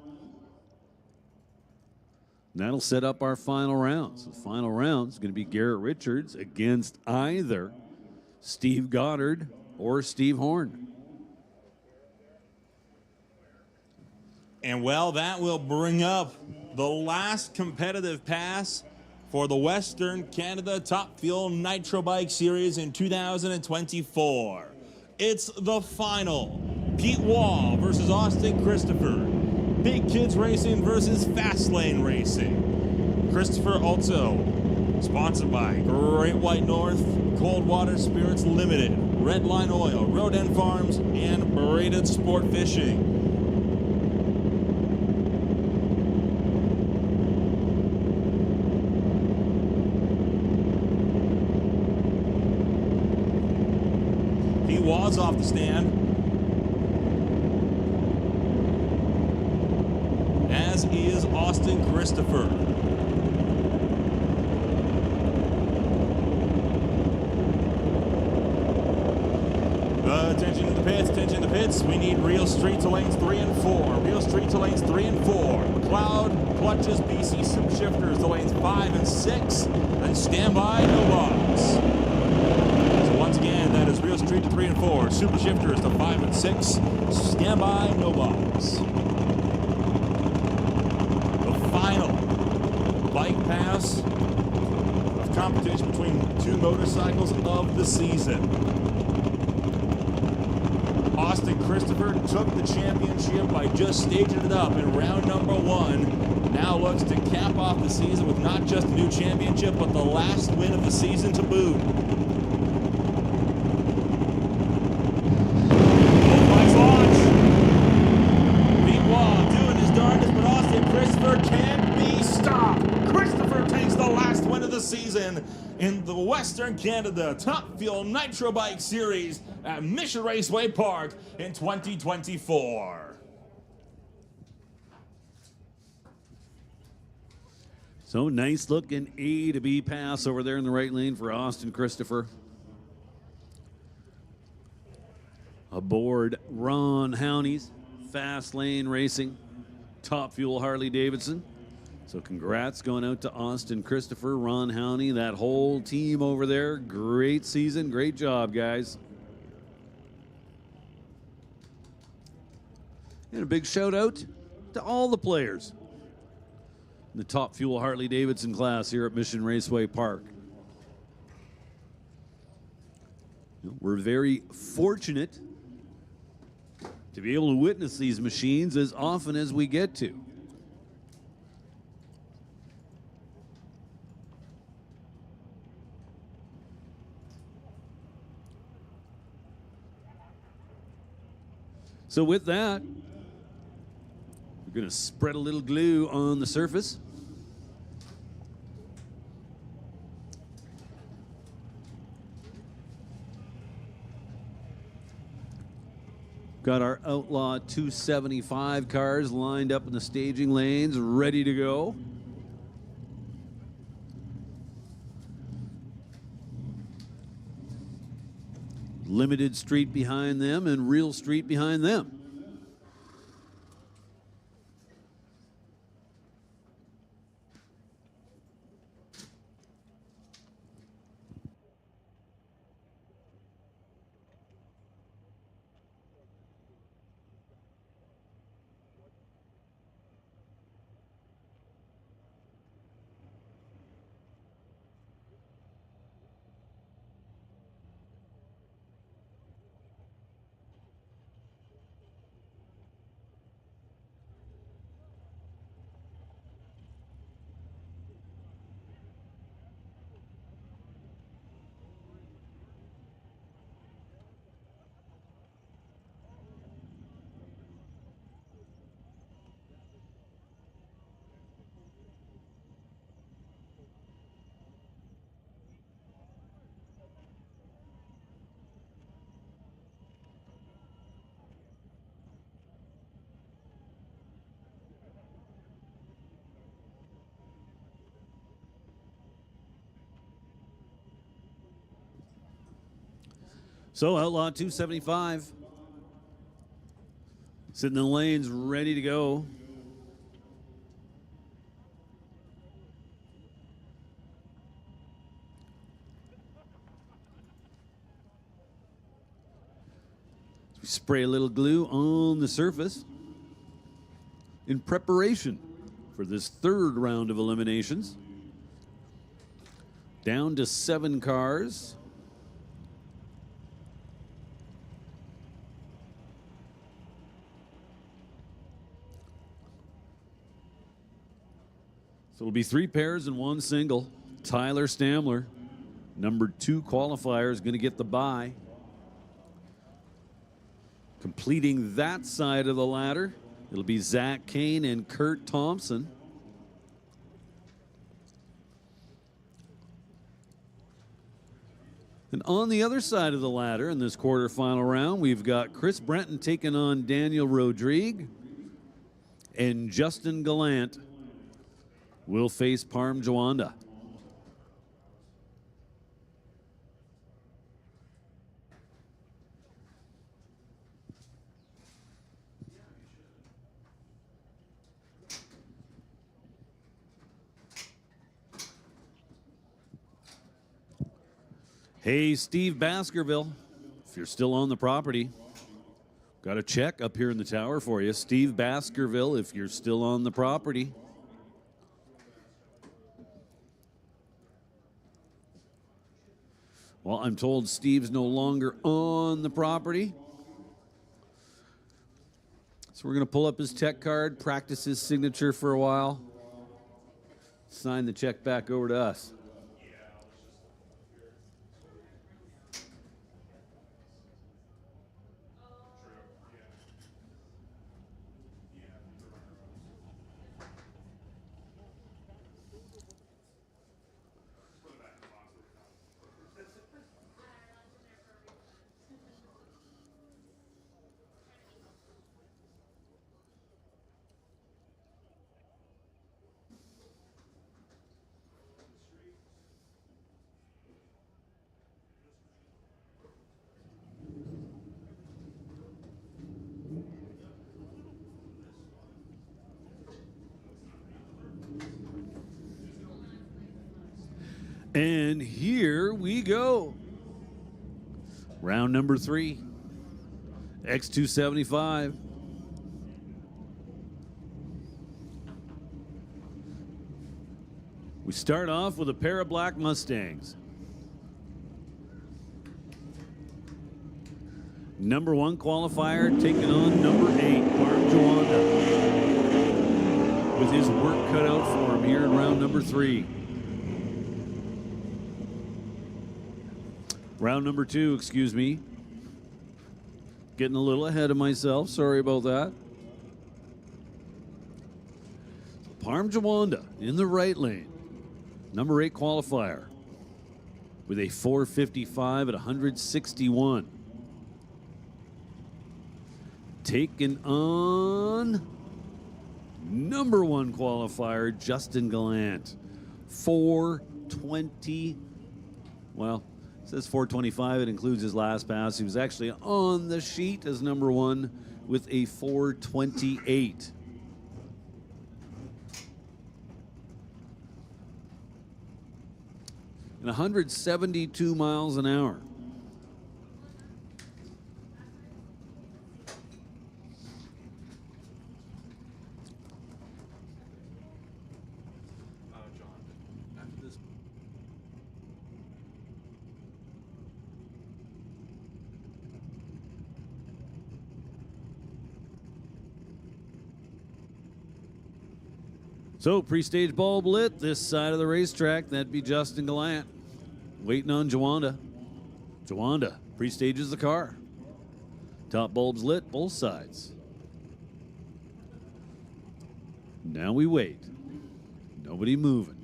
That'll set up our final round. So the final round is going to be Garrett Richards against either Steve Goddard or Steve Horn. And well, that will bring up the last competitive pass for the Western Canada Top Fuel Nitro Bike Series in 2024. It's the final. Pete Wall versus Austin Christopher. Big Kids Racing versus Fastlane Racing. Christopher also sponsored by Great White North, Coldwater Spirits Limited, Redline Oil, Road End Farms, and Braided Sport Fishing. He was off the stand, as is Austin Christopher. Attention to the pits, attention to the pits. We need Real Street to lanes 3 and 4. Real Street to lanes 3 and 4. McLeod clutches BC Super Shifters to lanes 5 and 6. And standby, no box. So once again, that is Real Street to 3 and 4. Super Shifters to 5 and 6. Standby, no box. The final bike pass of competition between two motorcycles of the season. Austin Christopher took the championship by just staging it up in round number 1. Now looks to cap off the season with not just a new championship, but the last win of the season to boot. Both bikes launch. Pete Wall doing his darndest, but Austin Christopher can't be stopped. Christopher takes the last win of the season in the Western Canada Top Fuel Nitro Bike Series at Mission Raceway Park in 2024. So nice looking A to B pass over there in the right lane for Austin Christopher. Aboard Ron Howney's Fast Lane Racing, Top Fuel Harley Davidson. So congrats going out to Austin Christopher, Ron Howney, that whole team over there. Great season, great job, guys. And a big shout out to all the players in the Top Fuel Harley Davidson class here at Mission Raceway Park. We're very fortunate to be able to witness these machines as often as we get to. So with that, we're going to spread a little glue on the surface. Got our Outlaw 275 cars lined up in the staging lanes, ready to go. Limited Street behind them and Real Street behind them. So Outlaw 275 sitting in the lanes, ready to go. So we spray a little glue on the surface. in preparation for this third round of eliminations. Down to 7 cars. So it'll be 3 pairs and 1 single. Tyler Stamler, number 2 qualifier, is going to get the bye. Completing that side of the ladder, it'll be Zach Kane and Kurt Thompson. And on the other side of the ladder in this quarterfinal round, we've got Chris Brenton taking on Daniel Rodrigue, and Justin Gallant will face Parm Jawanda. Hey, Steve Baskerville, if you're still on the property, got a check up here in the tower for you. Steve Baskerville, if you're still on the property. Well, I'm told Steve's no longer on the property. So we're going to pull up his tech card, practice his signature for a while, sign the check back over to us. And here we go. Round number 3. X275. We start off with a pair of black Mustangs. Number 1 qualifier taking on number 8, Parm Jawanda, with his work cut out for him here in round number 3. Round number 2, excuse me. Getting a little ahead of myself. Sorry about that. Parm Jawanda in the right lane. Number 8 qualifier with a 455 at 161. Taking on number 1 qualifier, Justin Gallant. 420. Well, it says 425. It includes his last pass. He was actually on the sheet as number 1 with a 428. And 172 miles an hour. So, pre-stage bulb lit this side of the racetrack. That'd be Justin Gallant. Waiting on Jawanda. Jawanda pre-stages the car. Top bulbs lit, both sides. Now we wait. Nobody moving.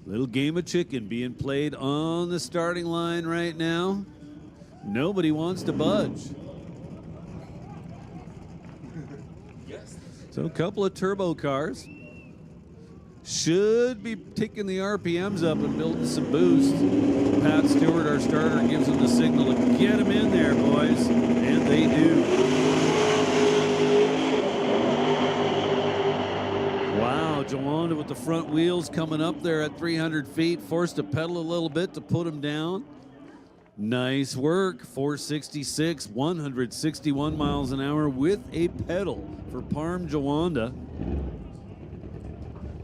Little game of chicken being played on the starting line right now. Nobody wants to budge. So a couple of turbo cars should be taking the RPMs up and building some boost. Pat Stewart, our starter, gives them the signal to get them in there, boys. And they do. Wow, Jawanda with the front wheels coming up there at 300 feet. Forced to pedal a little bit to put him down. Nice work. 466, 161 miles an hour with a pedal for Parm Jawanda.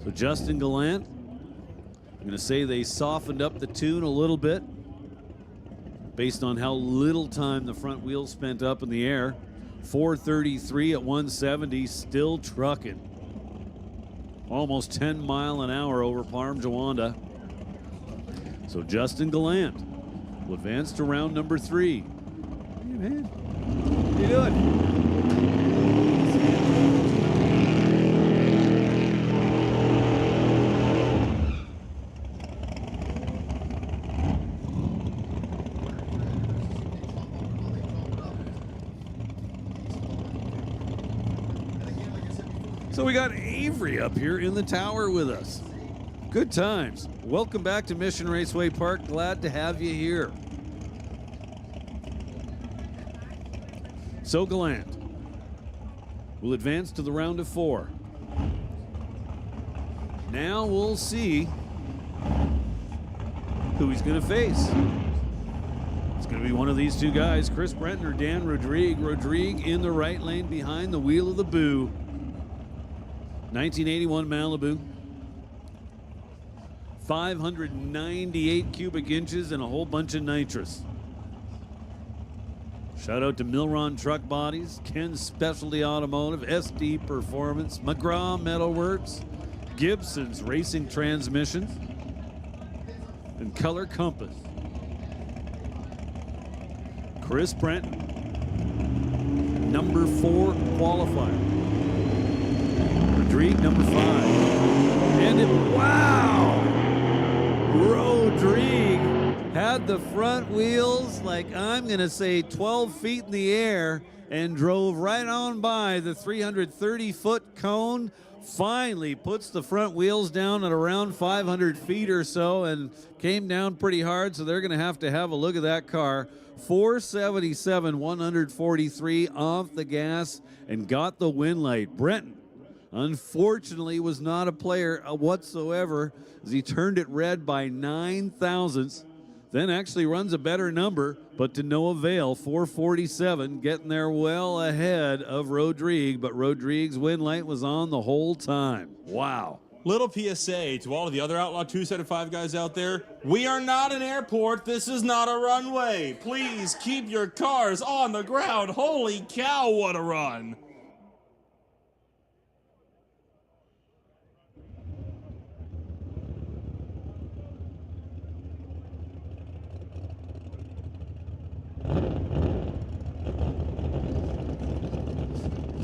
So Justin Gallant, I'm going to say they softened up the tune a little bit based on how little time the front wheels spent up in the air. 433 at 170, still trucking. Almost 10 mile an hour over Parm Jawanda. So Justin Gallant will advance to round number 3. Hey, man. How you doing? So we got Avery up here in the tower with us. Good times. Welcome back to Mission Raceway Park. Glad to have you here. So Gallant will advance to the round of 4. Now we'll see who he's going to face. It's going to be one of these two guys, Chris Brenton or Dan Rodrigue. Rodrigue in the right lane behind the wheel of the Boo. 1981 Malibu. 598 cubic inches and a whole bunch of nitrous. Shout out to Milron Truck Bodies, Ken's Specialty Automotive, SD Performance, McGraw Metalworks, Gibson's Racing Transmissions, and Color Compass. Chris Brenton, number 4 qualifier. Rodrigue, number 5. And wow! Rodrigue had the front wheels like, I'm going to say 12 feet in the air, and drove right on by the 330-foot cone. Finally puts the front wheels down at around 500 feet or so and came down pretty hard, so they're going to have a look at that car. 477, 143 off the gas and got the win light. Brenton, unfortunately, was not a player whatsoever as he turned it red by 9 thousandths. Then actually runs a better number, but to no avail. 447, getting there well ahead of Rodrigue, but Rodrigue's win light was on the whole time. Wow. Little PSA to all of the other Outlaw 275 guys out there. We are not an airport. This is not a runway. Please keep your cars on the ground. Holy cow, what a run.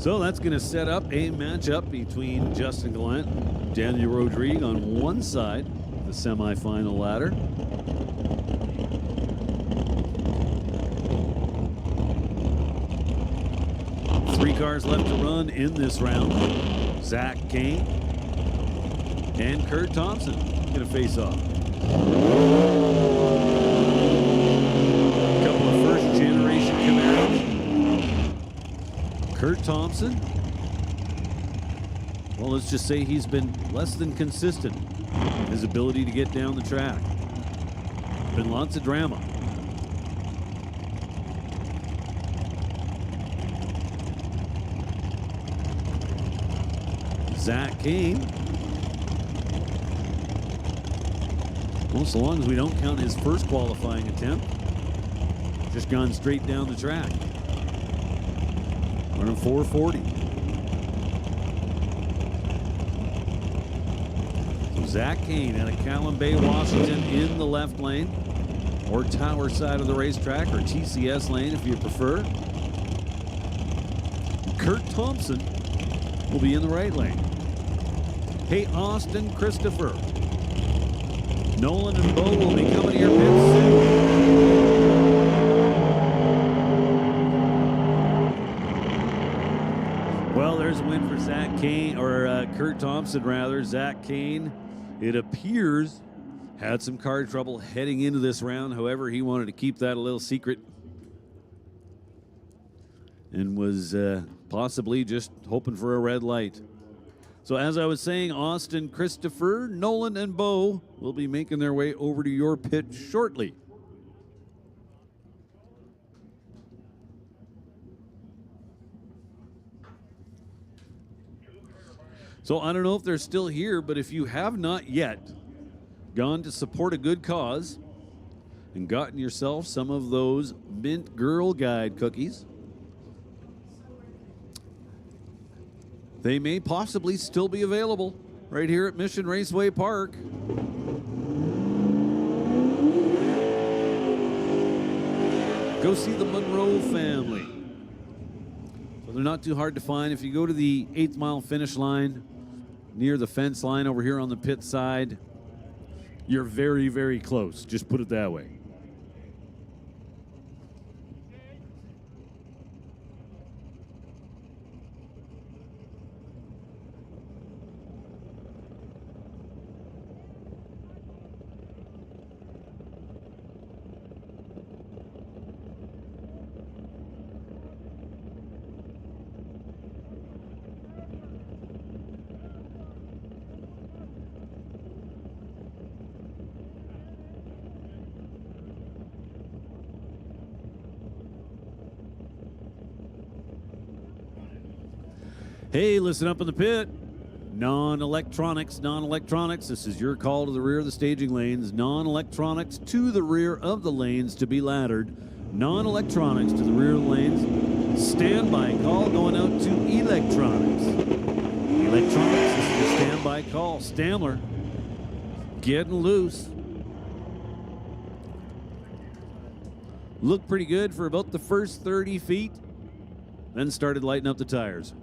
So that's going to set up a matchup between Justin Gallant and Daniel Rodrigue on one side of the semifinal ladder. Three cars left to run in this round. Zach Kane and Kurt Thompson going to face off. A couple of first-generation Camaros. Kurt Thompson, well, let's just say he's been less than consistent in his ability to get down the track. Been lots of drama. Zach Kane, well, so long as we don't count his first qualifying attempt, just gone straight down the track. Running 440. So Zach Kane out of Callan Bay, Washington in the left lane, or tower side of the racetrack, or TCS lane if you prefer. Kurt Thompson will be in the right lane. Hey, Austin Christopher. Nolan and Bo will be coming to your pits soon. Well, there's a win for Zach Kane, or Kurt Thompson, rather. Zach Kane, it appears, had some car trouble heading into this round. However, he wanted to keep that a little secret and was possibly just hoping for a red light. So as I was saying, Austin Christopher, Nolan, and Bo will be making their way over to your pit shortly. So I don't know if they're still here, but if you have not yet gone to support a good cause and gotten yourself some of those Mint Girl Guide cookies, they may possibly still be available right here at Mission Raceway Park. Go see the Monroe family. So they're not too hard to find. If you go to the 8th mile finish line near the fence line over here on the pit side, you're very, very close. Just put it that way. Hey, listen up in the pit. Non-electronics. This is your call to the rear of the staging lanes. Non-electronics to the rear of the lanes to be laddered. Non-electronics to the rear of the lanes. Standby call going out to electronics. Electronics, this is your standby call. Stamler getting loose. Looked pretty good for about the first 30 feet. Then started lighting up the tires.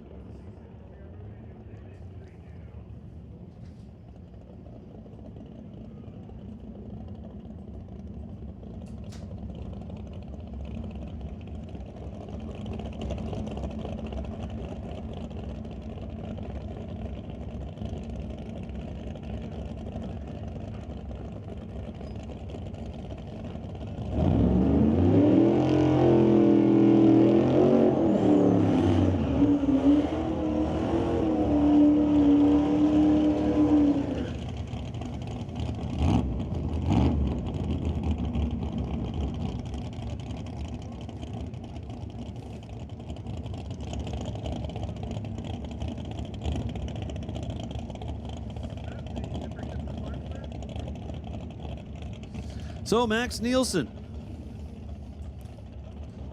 So Max Nielsen.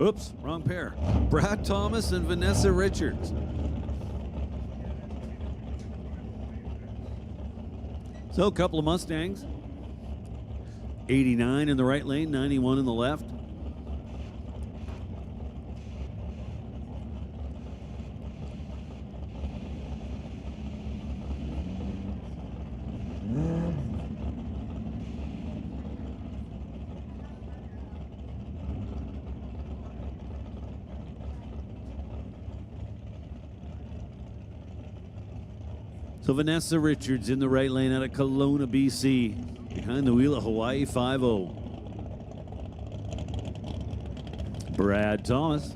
Oops, wrong pair. Brad Thomas and Vanessa Richards. So a couple of Mustangs. 89 in the right lane, 91 in the left. So Vanessa Richards in the right lane out of Kelowna, BC. Behind the wheel of Hawaii 5-0. Brad Thomas.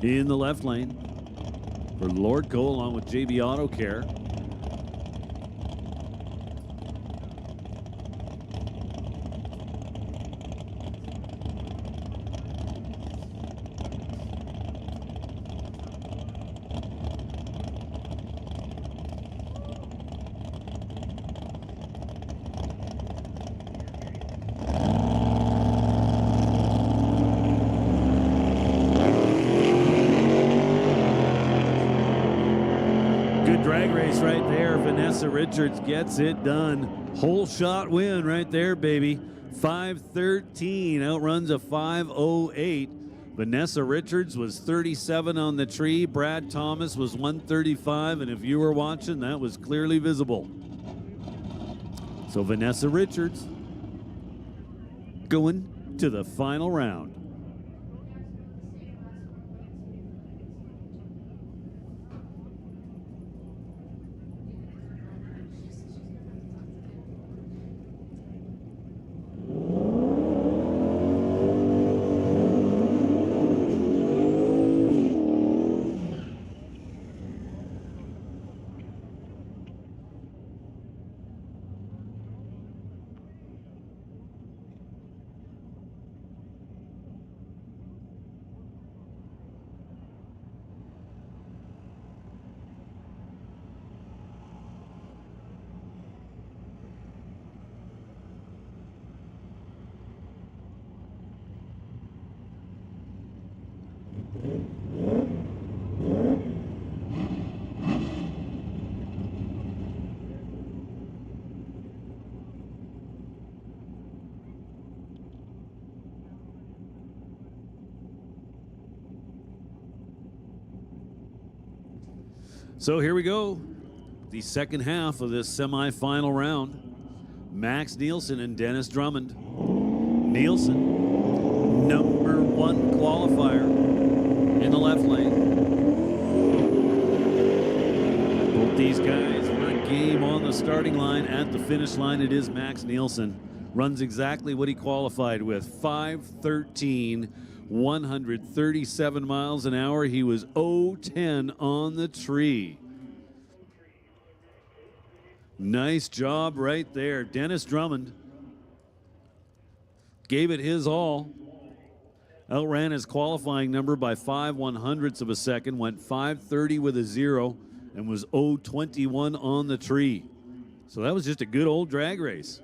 In the left lane for Lord Cole along with JB Auto Care. Richards gets it done. Whole shot win right there, baby. 5:13 outruns a 5:08. Vanessa Richards was 37 on the tree. Brad Thomas was 135, and if you were watching, that was clearly visible. So Vanessa Richards going to the final round. So here we go. The second half of this semifinal round. Max Nielsen and Dennis Drummond. Nielsen, number 1 qualifier in the left lane. Both these guys were game on the starting line. At the finish line, it is Max Nielsen. Runs exactly what he qualified with. 5:13, 137 miles an hour. He was 0-10 on the tree. Nice job right there. Dennis Drummond gave it his all. Outran his qualifying number by 5/100ths of a second. Went 5:30 with a 0 and was 0-21 on the tree. So that was just a good old drag race.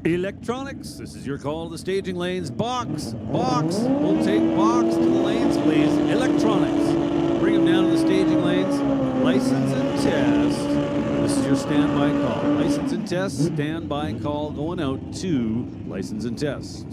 Electronics, this is your call to the staging lanes. Box, we'll take box to the lanes, please. Electronics, bring them down to the staging lanes. License and test, this is your standby call. License and test, standby call going out to license and test.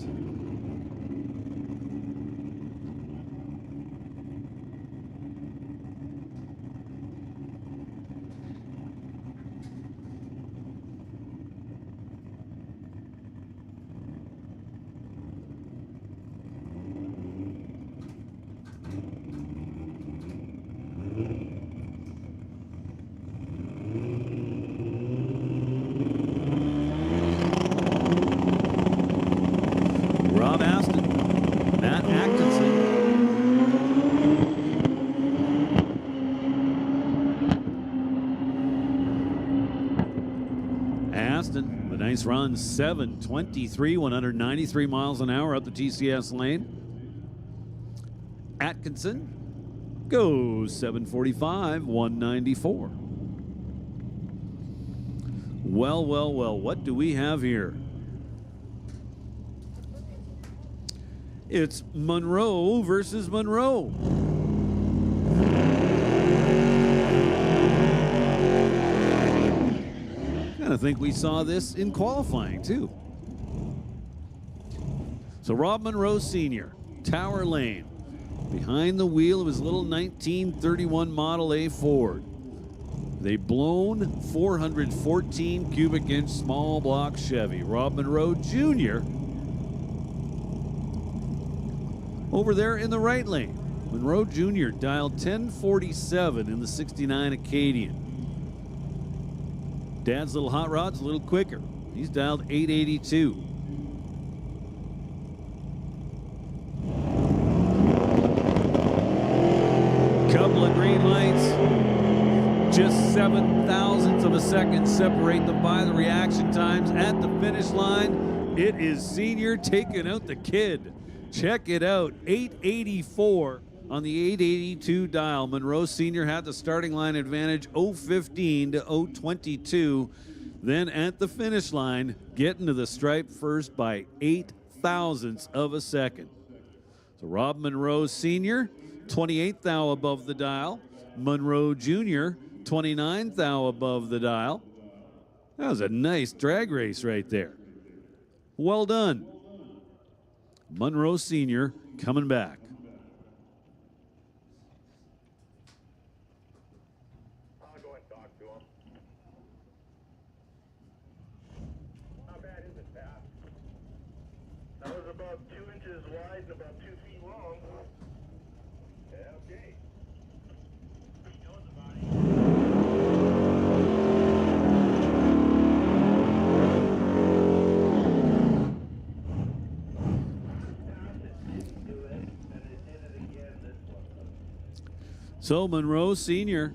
Nice run, 7:23, 193 miles an hour up the TCS lane. Atkinson goes 7:45, 194. Well, what do we have here? It's Monroe versus Monroe. I think we saw this in qualifying too. So Rob Monroe Sr., Tower Lane, behind the wheel of his little 1931 Model A Ford. They blown 414 cubic inch small block Chevy. Rob Monroe Jr. over there in the right lane. Monroe Jr. dialed 1047 in the 69 Acadian. Dad's little hot rod's a little quicker. He's dialed 882. Couple of green lights. Just 7/1000ths of a second separate them by the reaction times. At the finish line, it is Senior taking out the kid. Check it out, 884 on the 882 dial. Monroe Sr. had the starting line advantage, 015 to 022. Then at the finish line, getting to the stripe first by 8/1000ths of a second. So Rob Monroe Sr., 28th thou above the dial. Monroe Jr., 29th thou above the dial. That was a nice drag race right there. Well done. Monroe Sr. coming back. I'll go and talk to him. How bad is it, Pat? That was about 2 inches wide and about 2 feet long. Yeah, okay. He knows about it. So Monroe Sr.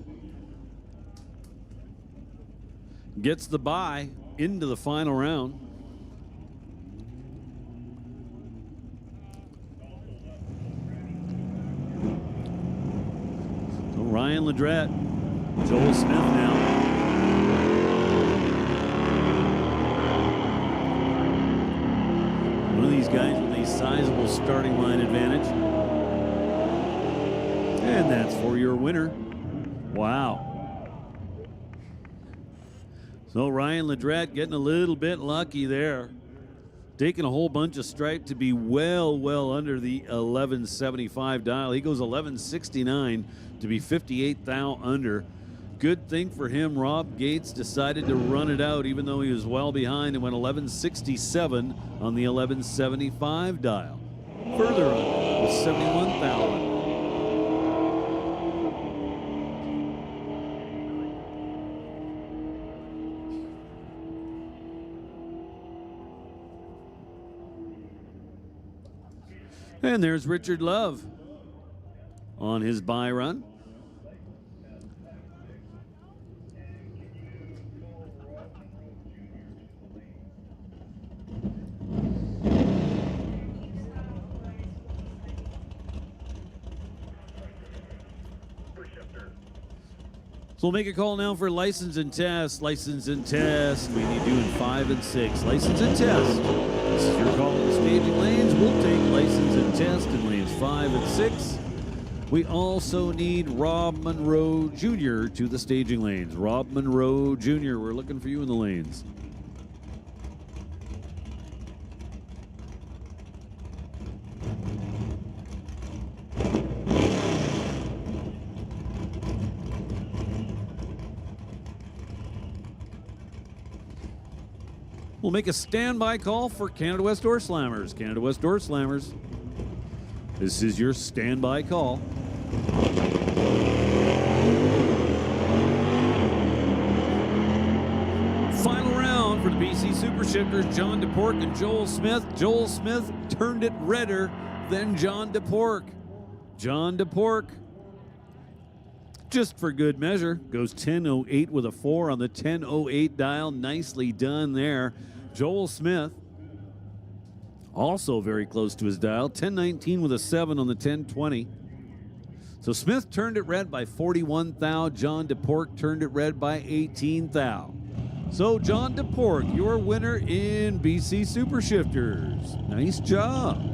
gets the bye into the final round. So Ryan Ledrette, Joel Smith now. One of these guys with a sizable starting line advantage. And that's for your winner. Wow. So Ryan Ledrette getting a little bit lucky there. Taking a whole bunch of stripe to be well under the 1175 dial. He goes 1169 to be 58 thou under. Good thing for him, Rob Gates decided to run it out even though he was well behind and went 1167 on the 1175 dial. Further on with 71 thou under. And there's Richard Love on his bye run. So we'll make a call now for license and test. License and test. We need you in 5 and 6. License and test. This is your call in the staging lanes. We'll take license and test in lanes 5 and 6. We also need Rob Monroe Jr. to the staging lanes. Rob Monroe Jr., we're looking for you in the lanes. We'll make a standby call for Canada West Door Slammers. Canada West Door Slammers. This is your standby call. Final round for the BC Super Shifters, John DePork and Joel Smith. Joel Smith turned it redder than John DePork. John DePork, just for good measure, goes 10.08 with a 4 on the 10.08 dial. Nicely done there. Joel Smith, also very close to his dial, 10.19 with a 7 on the 10.20. So Smith turned it red by 41 thou. John DePork turned it red by 18 thou. So John DePork, your winner in BC Super Shifters. Nice job.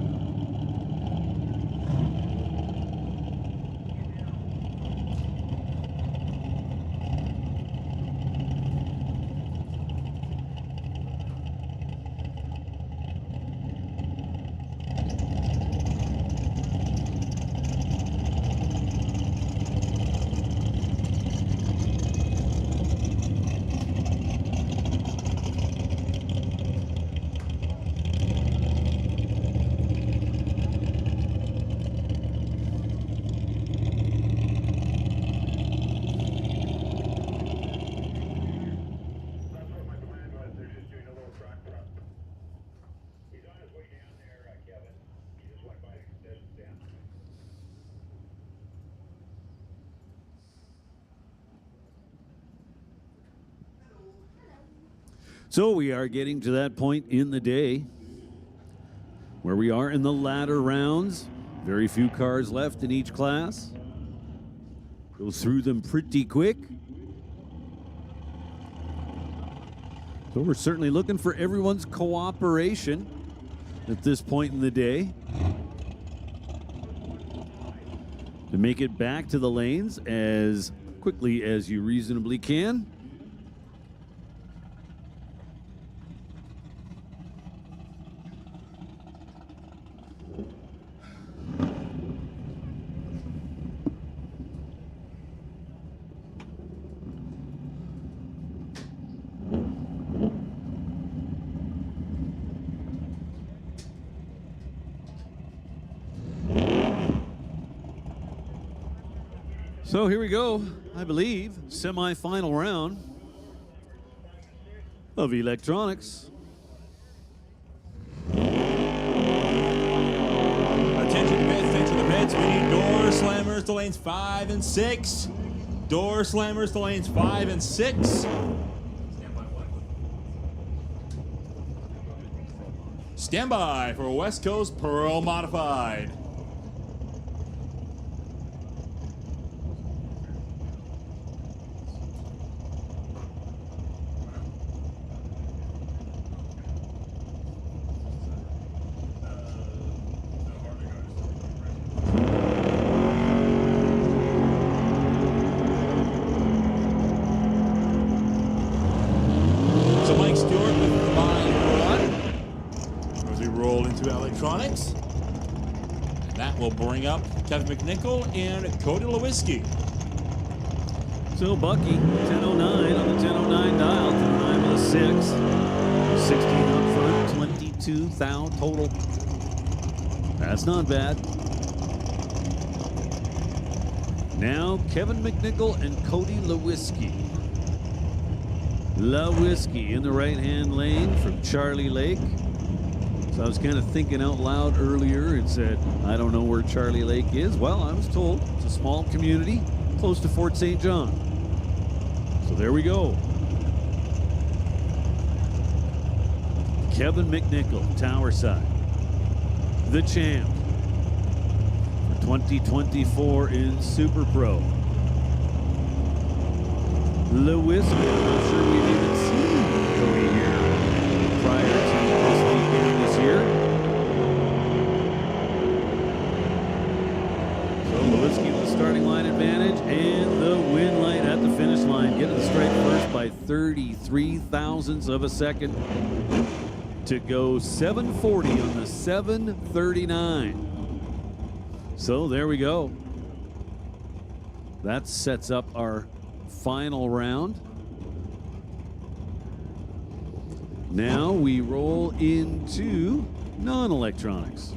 So we are getting to that point in the day where we are in the latter rounds. Very few cars left in each class. Go through them pretty quick. So we're certainly looking for everyone's cooperation at this point in the day to make it back to the lanes as quickly as you reasonably can. So here we go, I believe, semi-final round of electronics. Attention to the pits. We need door slammers to lanes 5 and 6. Door slammers to lanes 5 and 6. Stand by for West Coast Pearl Modified. as we roll into electronics. And that will bring up Kevin McNichol and Cody Lewinsky. So Bucky, 10:09 on the 10:09 dial, 10:09 with a 6. 16 up front, 22 thou total. That's not bad. Now Kevin McNichol and Cody Lewinsky. Lewinsky in the right-hand lane from Charlie Lake. So I was kind of thinking out loud earlier and said, I don't know where Charlie Lake is. Well, I was told it's a small community close to Fort St. John. So there we go. Kevin McNichol, Tower Side, the champ for 2024 in Super Pro. Lewinsky, I'm not sure we've even seen Cody here prior to this weekend this year. So Lewinsky with the starting line advantage and the win light at the finish line. Getting the straight first by 33 thousandths of a second to go 740 on the 739. So there we go. That sets up our final round. Now we roll into non-electronics.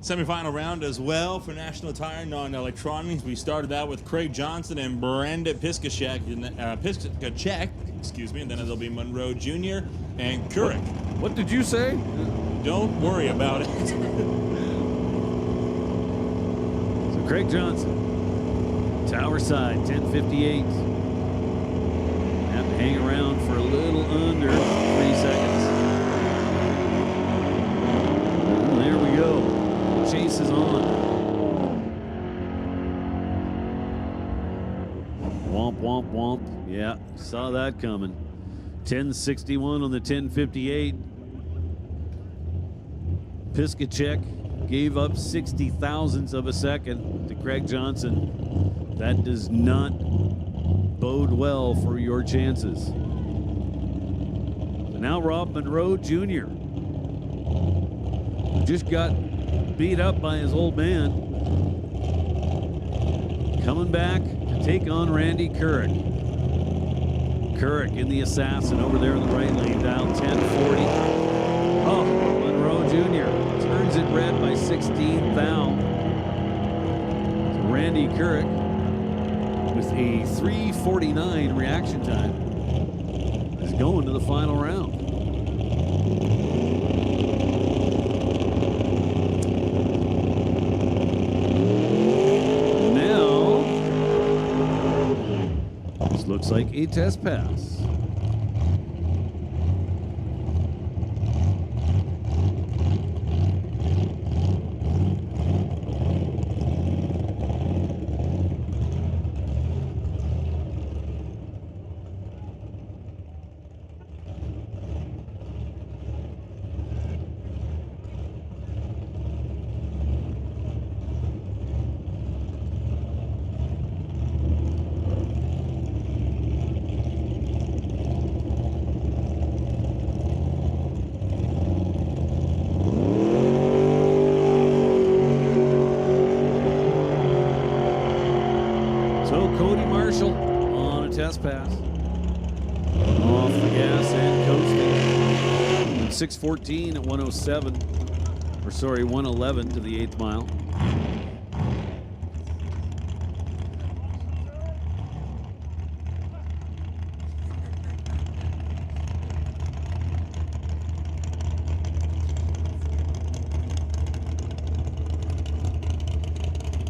Semifinal round as well for National Tire non-electronics. We started out with Craig Johnson and Brandon Piskachek, excuse me, and then it'll be Monroe Jr. and Couric. What did you say? Don't worry about it. So Craig Johnson, Tower Side, 10:58. Have to hang around for a little under 3 seconds. And there we go. Chase is on. Womp, womp, womp. Yeah, saw that coming. 10:61 on the 10:58. Piskachek gave up 60 thousandths of a second to Craig Johnson. That does not bode well for your chances. So now Rob Monroe Jr., who just got beat up by his old man, coming back to take on Randy Couric. Couric in the Assassin over there in the right lane, down 1040. Oh, Monroe Jr. turns it red by 16 thou. So Randy Couric with a 3:49 reaction time is going to the final round. Now, this looks like a test pass. Cody Marshall on a test pass. Off the gas and coasting. 6:14 at 107. Or sorry, 111 to the 8th mile.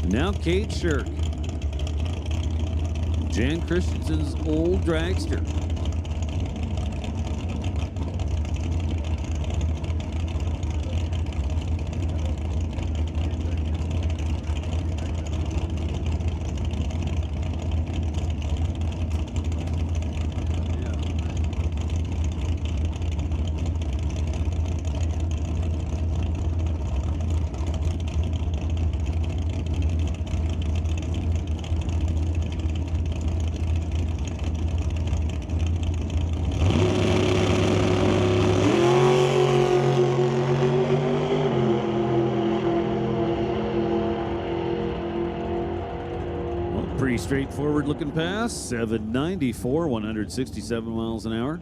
Now Kate Shirk, Jan Christensen's old dragster. straightforward looking pass. 794, 167 miles an hour.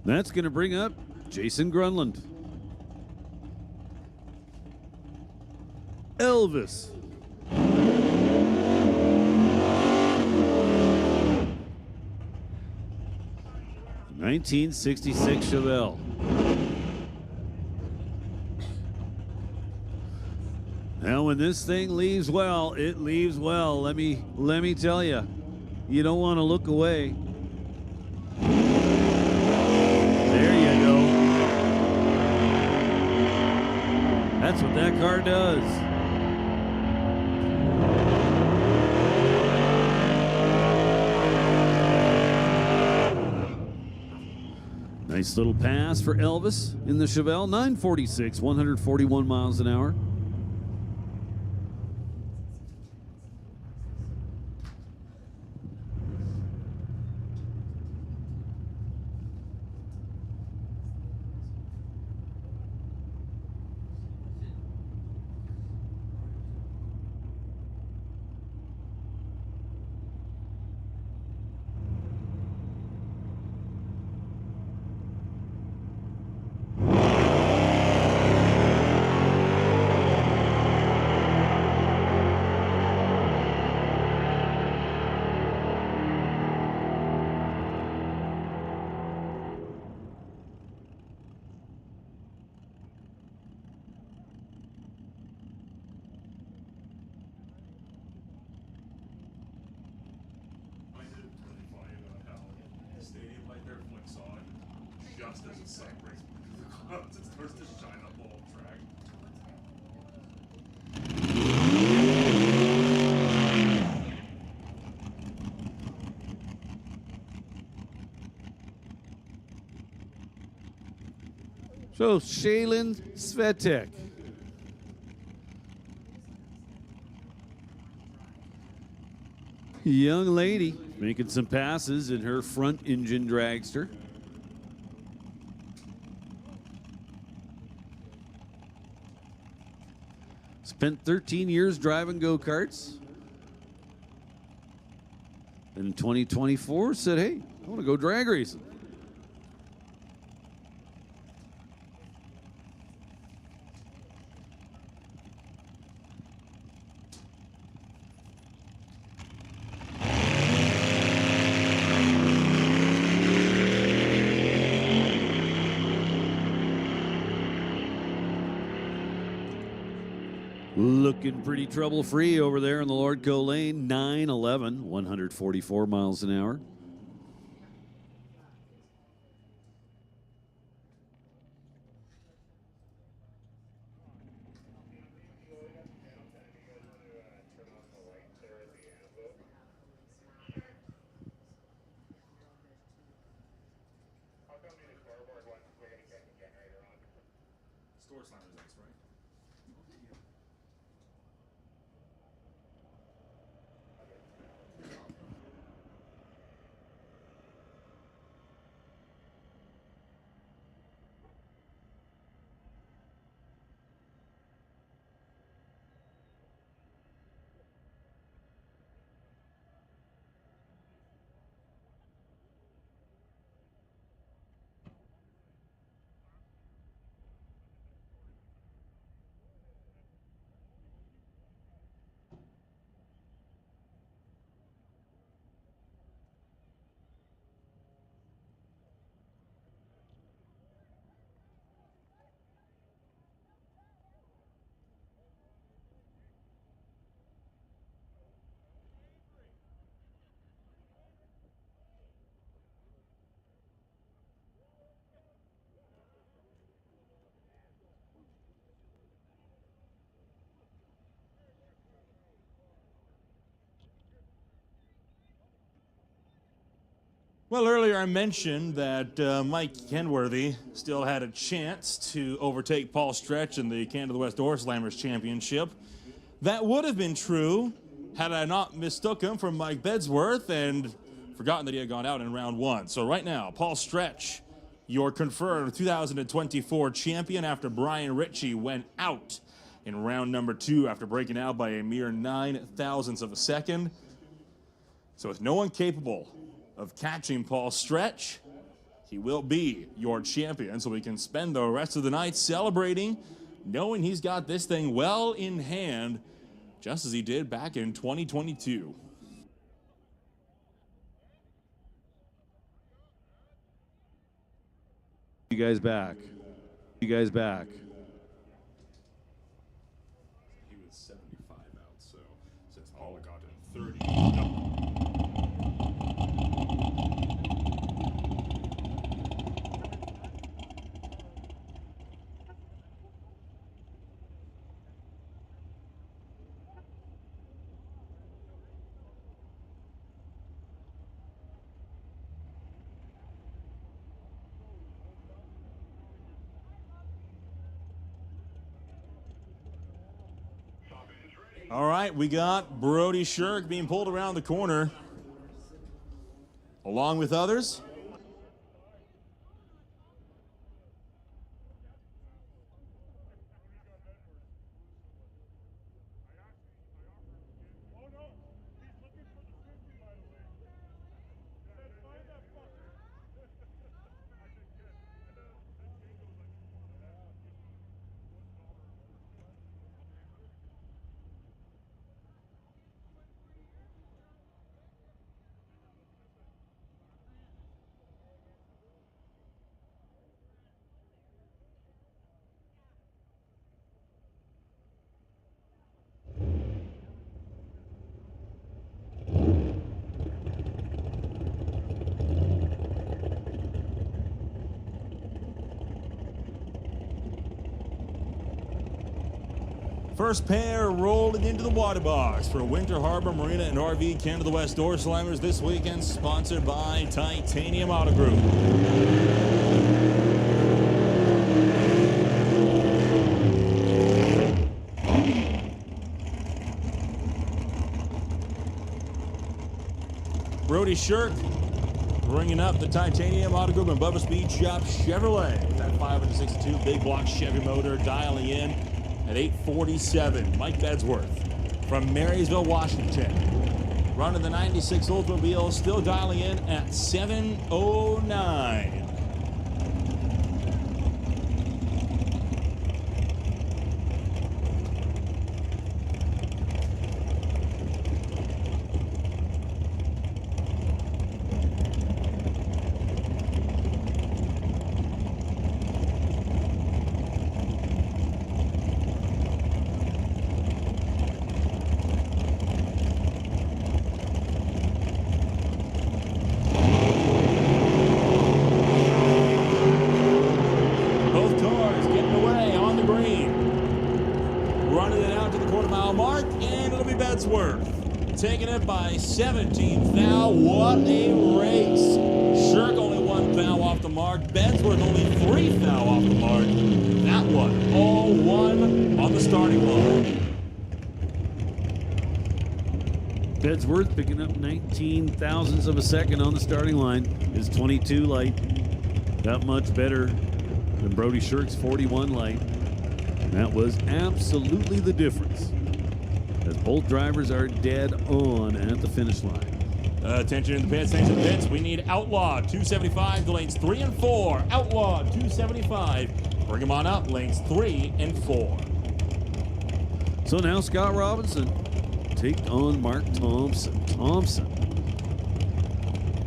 That's going to bring up Jason Grunland. Elvis. (1966) Chevelle. Now, when this thing leaves well, it leaves well. Let me tell you, you don't want to look away. There you go. That's what that car does. Nice little pass for Elvis in the Chevelle. 946, 141 miles an hour. Just as it separates the clouds, it starts to shine up all track. So, Shaylin Svetek. Young lady making some passes in her front engine dragster. Spent 13 years driving go-karts. In 2024 said, hey, I want to go drag racing. Looking pretty trouble-free over there in the Lordco lane. 911, 144 miles an hour. Store slammer's ice, right? Well, earlier I mentioned that Mike Kenworthy still had a chance to overtake Paul Stretch in the Canada West Door Slammers Championship. That would have been true had I not mistook him for Mike Bedsworth and forgotten that he had gone out in round 1. So right now, Paul Stretch, your confirmed 2024 champion after Brian Ritchie went out in round number 2 after breaking out by a mere 9 thousandths of a second. So with no one capable of catching Paul Stretch, he will be your champion, so we can spend the rest of the night celebrating, knowing he's got this thing well in hand, just as he did back in 2022. You guys back. You guys back. He was 75 out, so since Paul got in 30. All right, we got Brody Shirk being pulled around the corner, along with others. First pair rolling into the water box for Winter Harbor Marina and RV Canada West Door Slammers this weekend, sponsored by Titanium Auto Group. Brody Shirk bringing up the Titanium Auto Group and Bubba Speed Shop Chevrolet. That 562 big block Chevy motor dialing in at 847. Mike Bedsworth from Marysville, Washington. Running the 96 Oldsmobile, still dialing in at 709. Taking it by 17 thou. What a race. Shirk only 1 thou off the mark. Bedsworth only 3 thou off the mark. That one, all one on the starting line. Bedsworth picking up 19 thousandths of a second on the starting line. His 22 light, that much better than Brody Shirk's 41 light. And that was absolutely the difference, as both drivers are dead on at the finish line. Attention in the pits, thanks to the pits. We need Outlaw 275 to lanes 3 and 4. Outlaw 275. Bring him on up, lanes 3 and 4. So now Scott Robinson take on Mark Thompson. Thompson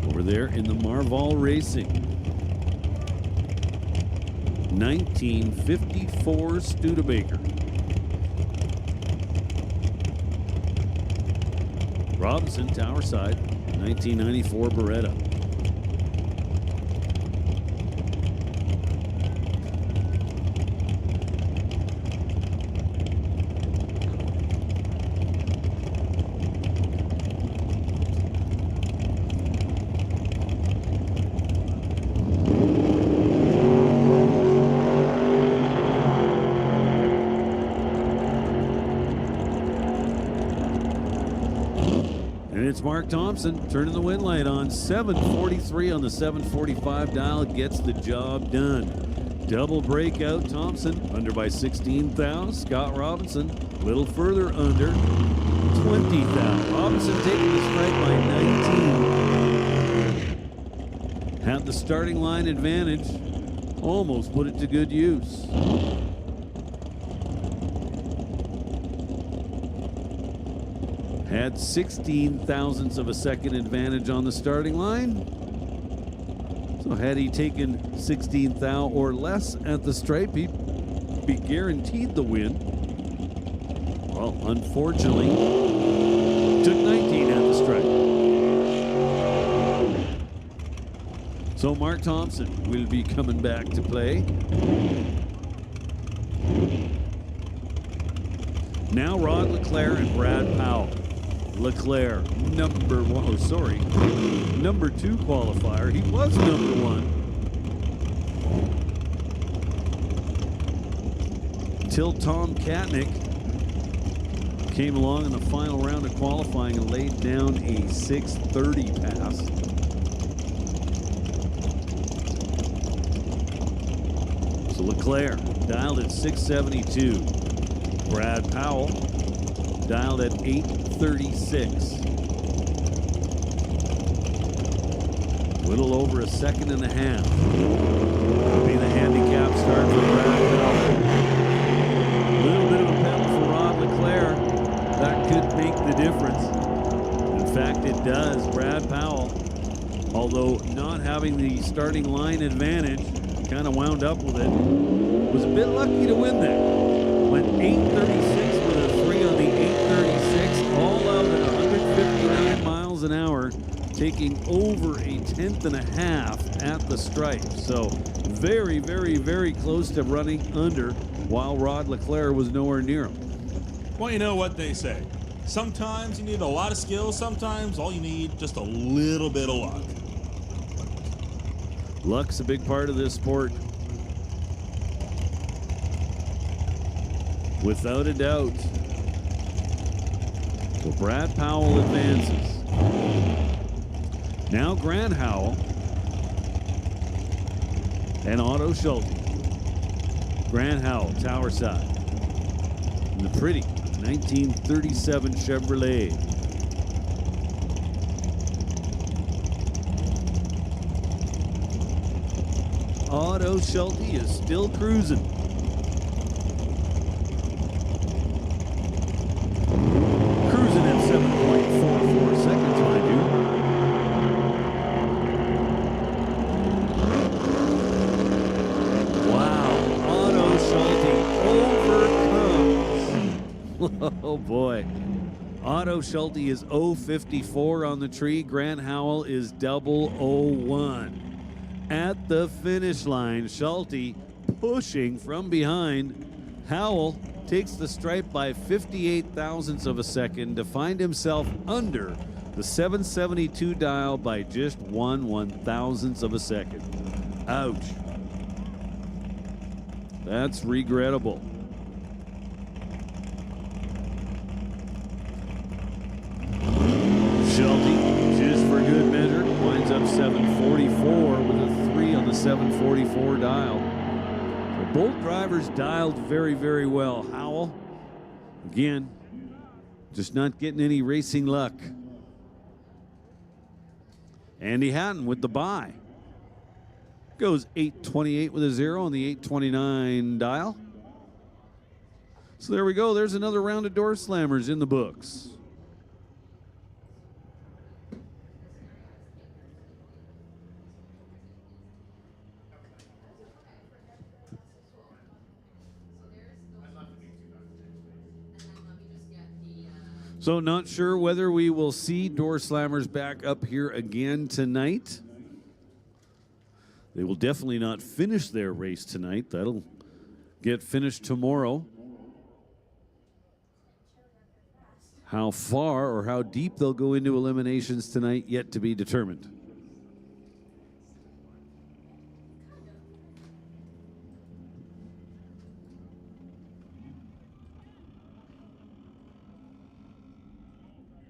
over there in the Marval Racing 1954 Studebaker. Robinson, Tower Side, 1994 Beretta. it's Mark Thompson turning the win light on. 7:43 on the 7:45 dial gets the job done. Double breakout. Thompson under by 16 thou. Scott Robinson a little further under 20 thou. Robinson taking the strike by 19. Had the starting line advantage. Almost put it to good use. Had 16 thousandths of a second advantage on the starting line. So had he taken 16 thou or less at the stripe, he'd be guaranteed the win. Well, unfortunately, took 19 at the stripe. So Mark Thompson will be coming back to play. Now Rod LeClaire and Brad Powell. LeClaire, number 2 qualifier. He was number 1. Until Tom Katnick came along in the final round of qualifying and laid down a 6:30 pass. So LeClaire dialed at 6:72. Brad Powell dialed at 8:36. Little over a second and a half. Would be the handicap start for Brad Powell. A little bit of a pedal for Rod LeClaire. That could make the difference. In fact, it does. Brad Powell, although not having the starting line advantage, kind of wound up with it. Was a bit lucky to win there. Went 8:36 with a 3 on the 8:36, all out at 159 miles an hour, taking over a 1/10 and a half at the stripe. So very, very, very close to running under, while Rod LeClaire was nowhere near him. Well, you know what they say. Sometimes you need a lot of skill. Sometimes all you need just a little bit of luck. Luck's a big part of this sport. Without a doubt. So Brad Powell advances. Now Grant Howell and Otto Schulte. Grant Howell, tower side. In the pretty 1937 Chevrolet. Otto Schulte is still cruising. Cruising at 7.44 seconds, mind you. Wow, Otto Schulte overcomes. Oh boy. Otto Schulte is 054 on the tree. Grant Howell is 001. At the finish line, Schulte pushing from behind. Howell takes the stripe by 58 thousandths of a second to find himself under the 772 dial by just 1/1000th of a second. Ouch. That's regrettable. Schulte, just for good measure, winds up 744 with a 3 on the 744 dial. So both drivers dialed very, very well. Howell, again, just not getting any racing luck. Andy Hatton with the bye. Goes 828 with a 0 on the 829 dial. So there we go. There's another round of door slammers in the books. So not sure whether we will see door slammers back up here again tonight. They will definitely not finish their race tonight. That'll get finished tomorrow. How far or how deep they'll go into eliminations tonight, yet to be determined.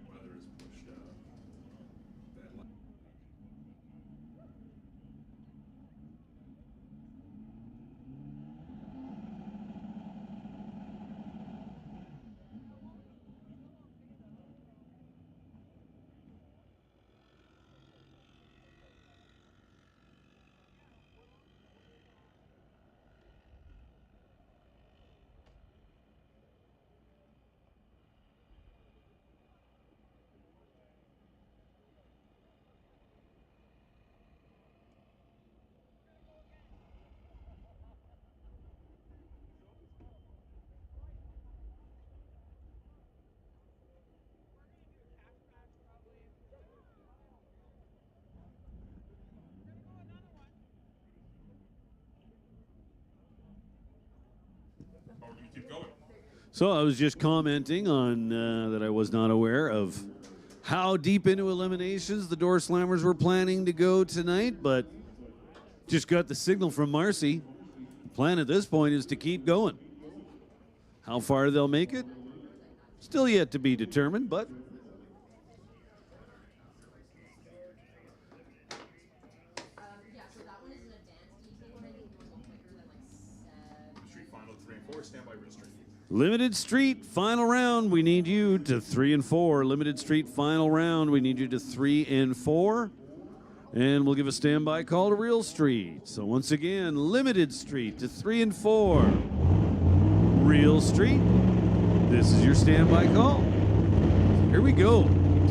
Weather is pushed up. So I was just commenting on that I was not aware of how deep into eliminations the Door Slammers were planning to go tonight, but just got the signal from Marcy. The plan at this point is to keep going. How far they'll make it, still yet to be determined, but Yeah, so that one is an advanced DT one. I think it was one quicker than like Sept. Street final 3 and 4, stand by real street. Limited Street, final round. We need you to 3 and 4. Limited Street, final round. We need you to 3 and 4. And we'll give a standby call to Real Street. So once again, Limited Street to 3 and 4. Real Street, this is your standby call. Here we go.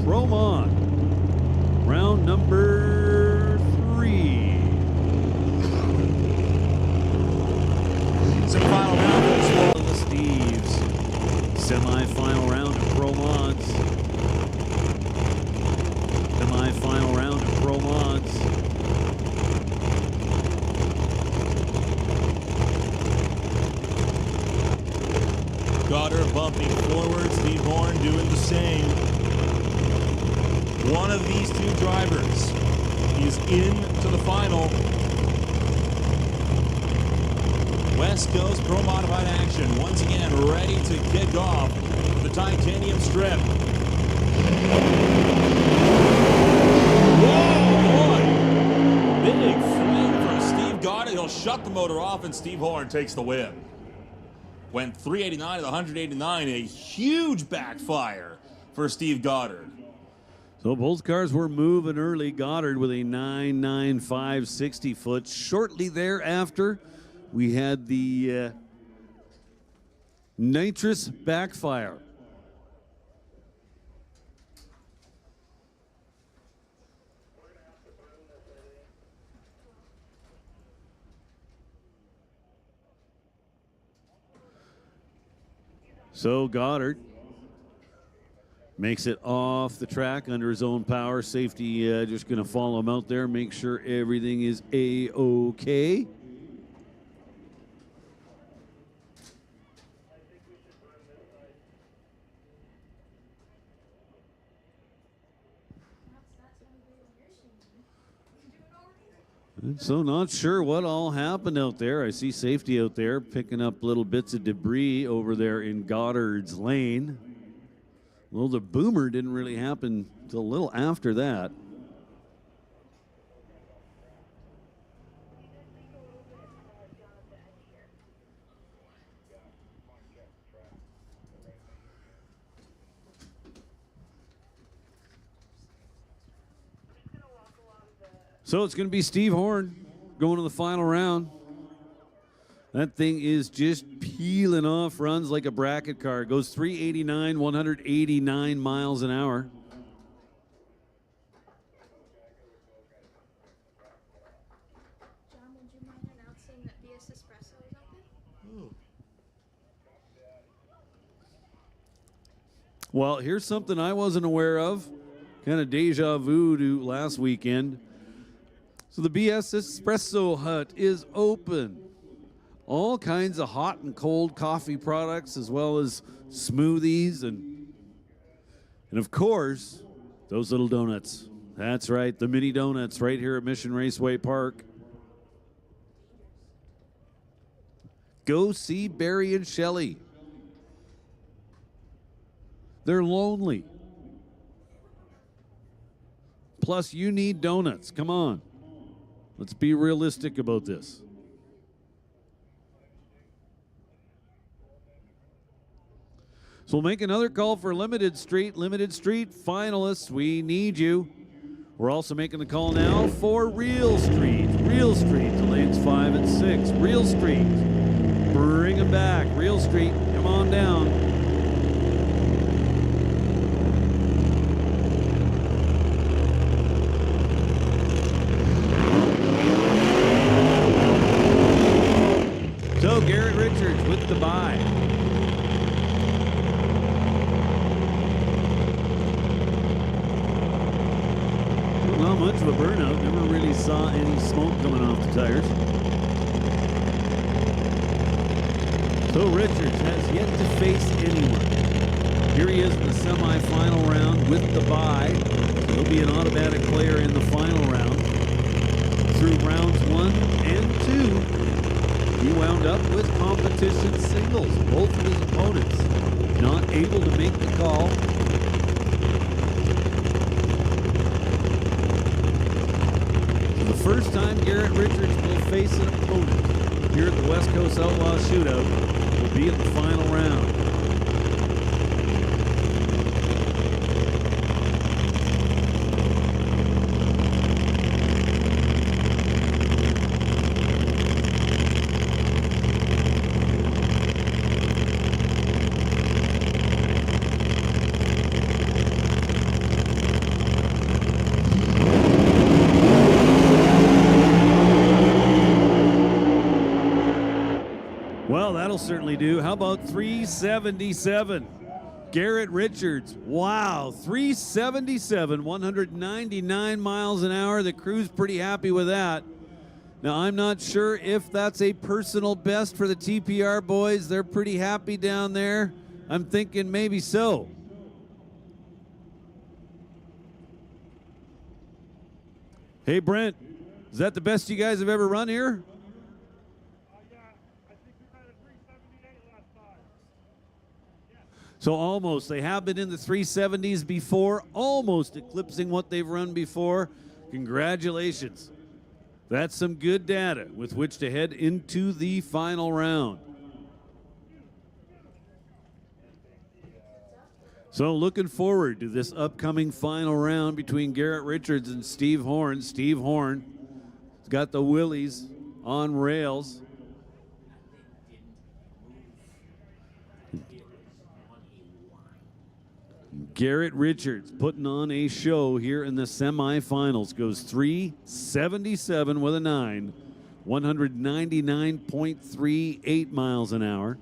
Promon. Round number 3. Semi-final round of The Steves. Semi-final round of Promons. Semi-final round of Promons. Goddard bumping forward, Steve Horn doing the same. One of these two drivers is into the final. West Coast Pro Modified action once again ready to kick off the titanium strip. Whoa, boy! Big flame from Steve Goddard. He'll shut the motor off and Steve Horn takes the win. Went 389 to the 189, a huge backfire for Steve Goddard. So both cars were moving early. Goddard with a 9.95 60 foot. Shortly thereafter, we had the nitrous backfire. So Goddard makes it off the track under his own power. Safety just going to follow him out there, make sure everything is A-OK. And so not sure what all happened out there. I see safety out there picking up little bits of debris over there in Goddard's lane. Well, the boomer didn't really happen until a little after that. So it's going to be Steve Horn going to the final round. That thing is just peeling off, runs like a bracket car. Goes 389, 189 miles an hour. John, would you mind announcing that BS Espresso is open? Well, here's something I wasn't aware of. Kind of deja vu to last weekend. So the BS Espresso Hut is open. All kinds of hot and cold coffee products, as well as smoothies and of course, those little donuts. That's right, the mini donuts right here at Mission Raceway Park. Go see Barry and Shelley. They're lonely. Plus, you need donuts. Come on. Let's be realistic about this. So we'll make another call for Limited Street. Limited Street finalists, we need you. We're also making the call now for Real Street. Real Street to lanes 5 and 6. Real Street, bring them back. Real Street, come on down. So Garrett Richards with the bye. Not much of a burnout. Never really saw any smoke coming off the tires. So Richards has yet to face anyone. Here he is in the semifinal round with the bye. He'll be an automatic player in the final round. Through rounds 1 and 2, he wound up with competition singles. Both of his opponents not able to make the call. For the first time Garrett Richards will face an opponent here at the West Coast Outlaw Shootout will be in the final round. Well, that'll certainly do. How about 377? Garrett Richards. Wow, 377, 199 miles an hour. The crew's pretty happy with that. Now, I'm not sure if that's a personal best for the TPR boys. They're pretty happy down there. I'm thinking maybe so. Hey, Brent, is that the best you guys have ever run here? So almost. They have been in the 370s before, almost eclipsing what they've run before. Congratulations. That's some good data with which to head into the final round. So looking forward to this upcoming final round between Garrett Richards and Steve Horn. Steve Horn has got the Willies on rails. Garrett Richards putting on a show here in the semifinals. Goes 377 with a 9, 199.38 miles an hour.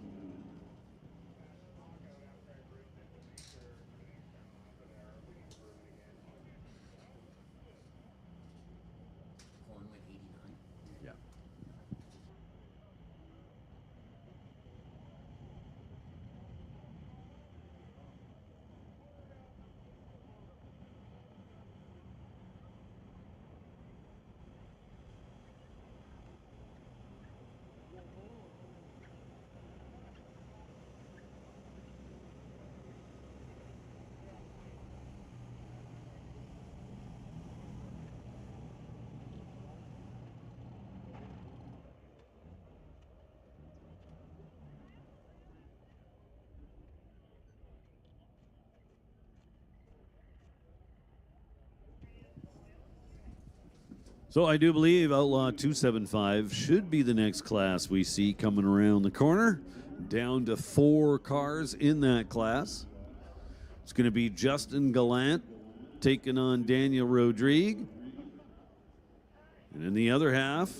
So I do believe Outlaw 275 should be the next class we see coming around the corner. Down to 4 cars in that class. It's going to be Justin Gallant taking on Daniel Rodrigue. And in the other half,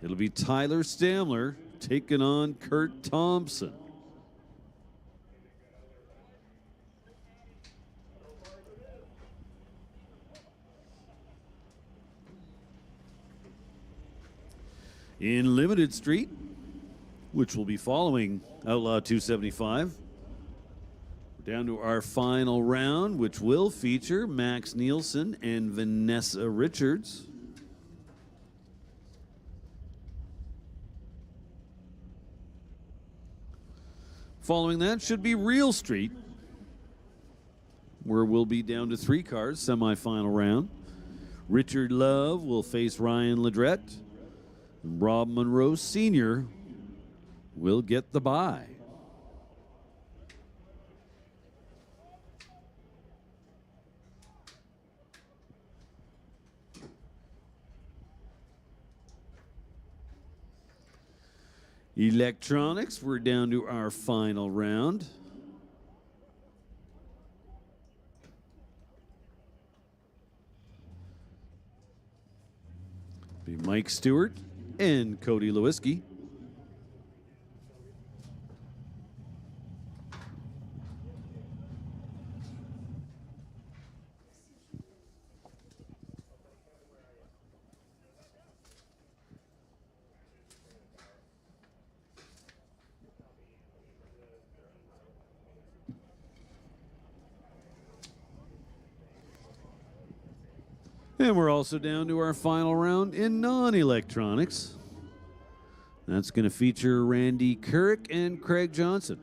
it'll be Tyler Stamler taking on Kurt Thompson. In Limited Street, which will be following Outlaw 275. Down to our final round, which will feature Max Nielsen and Vanessa Richards. Following that should be Real Street, where we'll be down to 3 cars, semifinal round. Richard Love will face Ryan Ledrette. Rob Monroe Sr. will get the bye. Electronics, we're down to our final round. Be Mike Stewart and Cody Lewinsky. And we're also down to our final round in non-electronics. That's going to feature Randy Couric and Craig Johnson.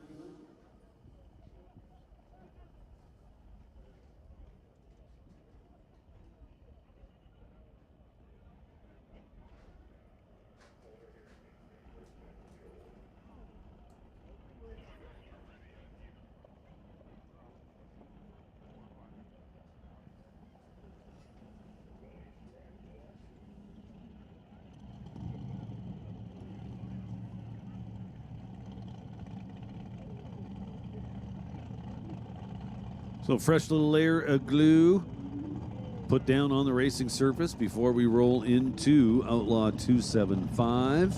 So fresh little layer of glue put down on the racing surface before we roll into Outlaw 275.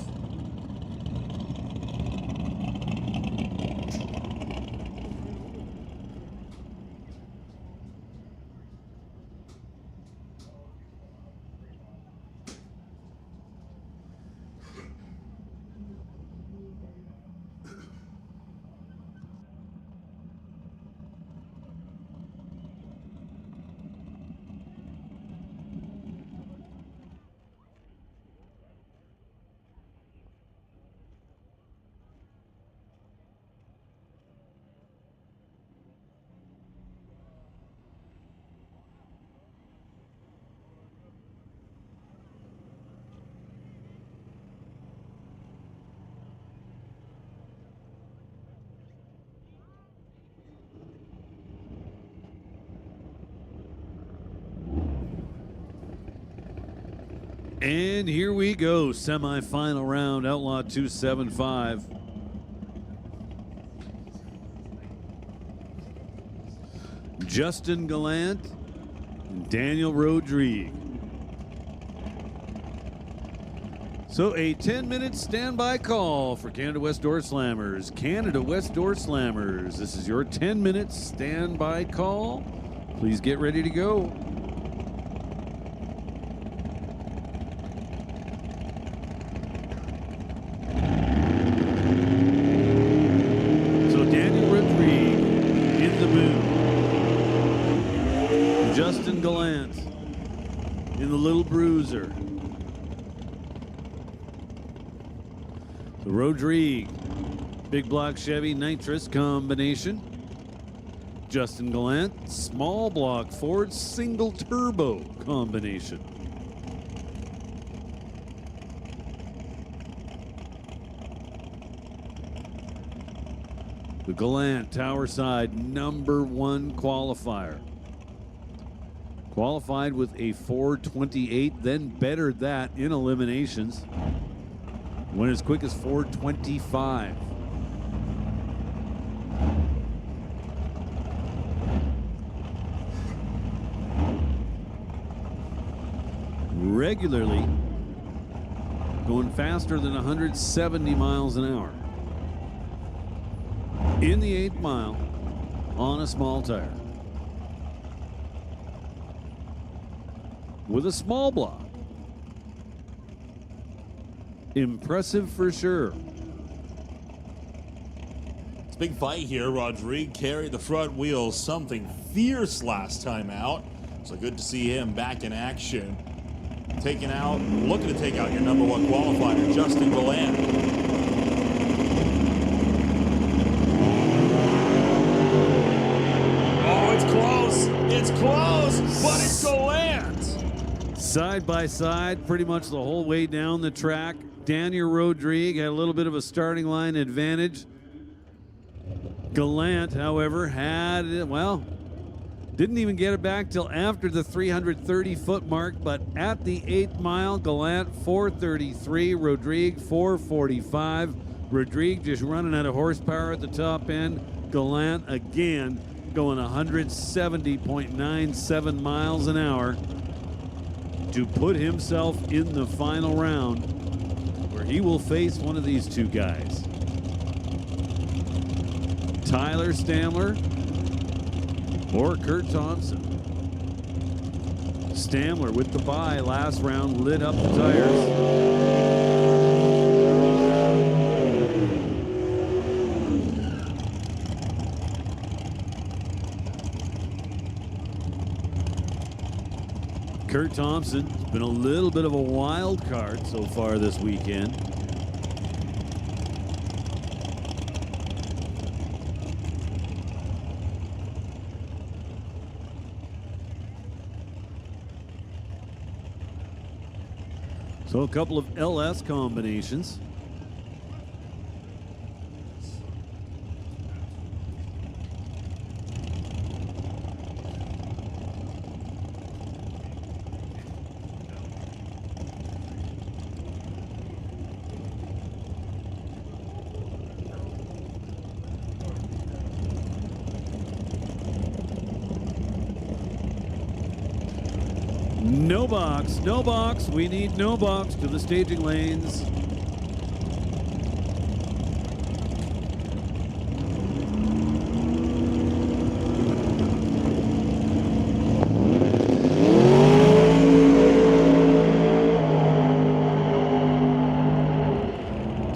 And here we go, semi-final round, Outlaw 275. Justin Gallant and Daniel Rodrigue. So a 10-minute standby call for Canada West Door Slammers. Canada West Door Slammers, this is your 10-minute standby call. Please get ready to go. Justin Gallant in the Little Bruiser. The Rodrigue big block Chevy nitrous combination. Justin Gallant small block Ford single turbo combination. The Gallant Tower Side #1 qualifier. Qualified with a 4:28, then bettered that in eliminations. Went as quick as 4:25. Regularly going faster than 170 miles an hour. In the 8th mile on a small tire. With a small block. Impressive for sure. It's a big fight here. Rodrigue carried the front wheels something fierce last time out. So good to see him back in action. Looking to take out your #1 qualifier, Justin Gallant. Oh, it's close. It's close, but it's Gallant. Side by side, pretty much the whole way down the track. Daniel Rodrigue had a little bit of a starting line advantage. Gallant, however, didn't even get it back till after the 330-foot mark, but at the 8th mile, Gallant 433, Rodrigue 445. Rodrigue just running out of horsepower at the top end. Gallant again going 170.97 miles an hour to put himself in the final round, where he will face one of these two guys. Tyler Stamler or Kurt Thompson. Stamler with the bye last round, lit up the tires. Kurt Thompson has been a little bit of a wild card so far this weekend. So a couple of LS combinations. No box, no box. We need no box to the staging lanes.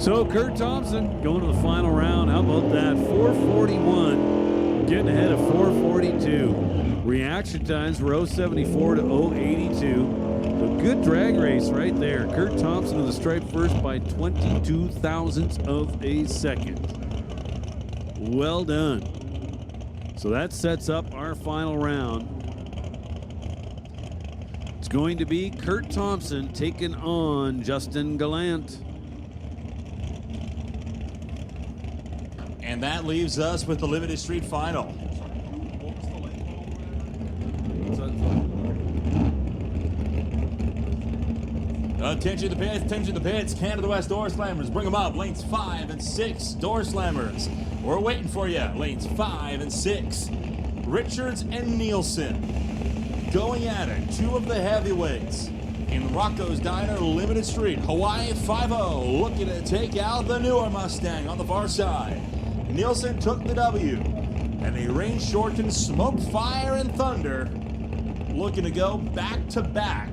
So Kurt Thompson going to the final round. How about that? 441, getting ahead of 442. Reaction times were 074 to 082. A good drag race right there. Kurt Thompson of the stripe first by 22 thousandths of a second. Well done. So that sets up our final round. It's going to be Kurt Thompson taking on Justin Gallant. And that leaves us with the Limited Street Final. Attention to the pits, attention to the pits. Canada West door slammers, bring them up. Lanes 5 and 6, door slammers. We're waiting for you. Lanes 5 and 6. Richards and Nielsen going at it. Two of the heavyweights in Rocco's Diner, Limited Street. Hawaii 5-0 looking to take out the newer Mustang on the far side. Nielsen took the W, and a rain-shortened Smoke, Fire, and Thunder looking to go back-to-back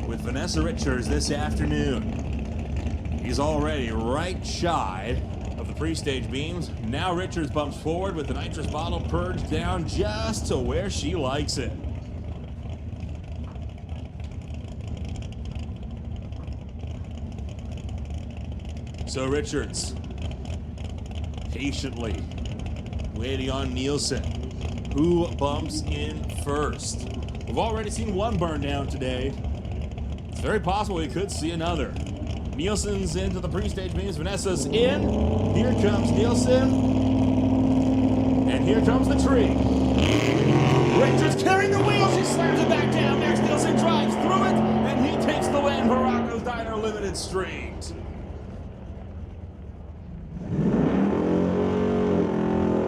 with Vanessa Richards this afternoon. He's already right shy of the pre-stage beams. Now Richards bumps forward with the nitrous bottle purged down just to where she likes it. So Richards patiently waiting on Nielsen, who bumps in first. We've already seen one burn down today. It's very possible we could see another. Nielsen's into the pre-stage beams. Vanessa's in. Here comes Nielsen. And here comes the tree. Richards carrying the wheel. She slams it back down. Max Nielsen drives through it. And he takes the win for Rocco's Diner Limited Street.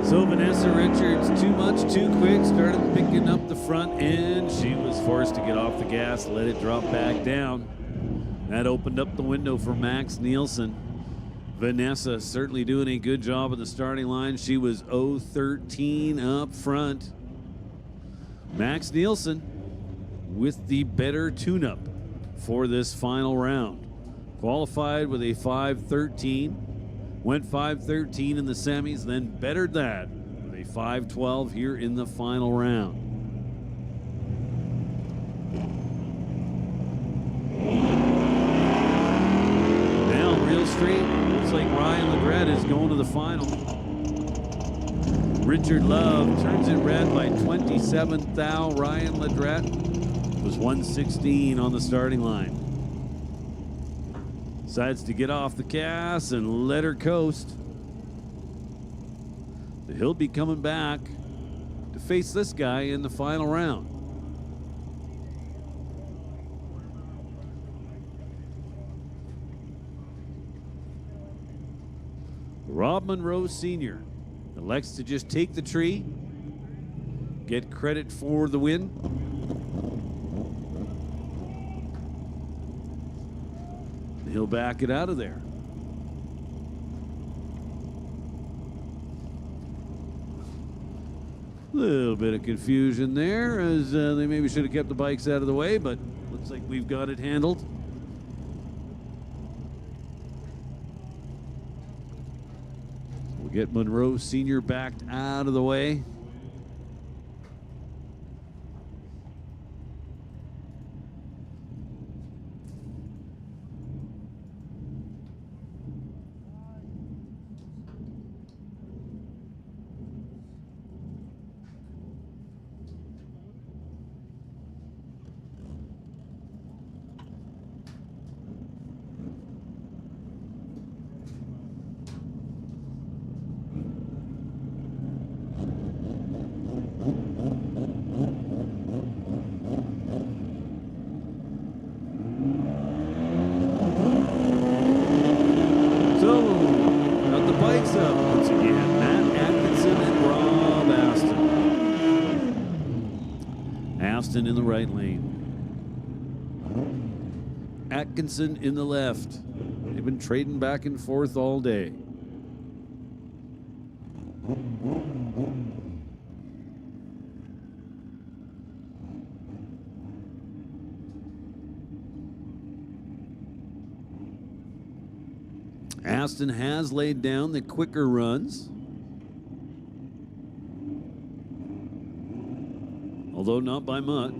So Vanessa Richards, too much, too quick, started picking up the front end. She was forced to get off the gas, let it drop back down. That opened up the window for Max Nielsen. Vanessa certainly doing a good job at the starting line. She was 0-13 up front. Max Nielsen with the better tune-up for this final round. Qualified with a 5.13. Went 5.13 in the semis, then bettered that with a 5.12 here in the final round. Now real straight, looks like Ryan Legret is going to the final. Richard Love turns it red by 27 thou. Ryan Legret was 116 on the starting line. Decides to get off the gas and let her coast. He'll be coming back to face this guy in the final round. Rob Monroe Sr. elects to just take the tree, get credit for the win. He'll back it out of there. A little bit of confusion there, as they maybe should have kept the bikes out of the way, but looks like we've got it handled. We'll get Monroe Sr. backed out of the way. once again. Matt Atkinson and Rob Aston. Aston in the right lane. Atkinson in the left. They've been trading back and forth all day. Aston has laid down the quicker runs, although not by much.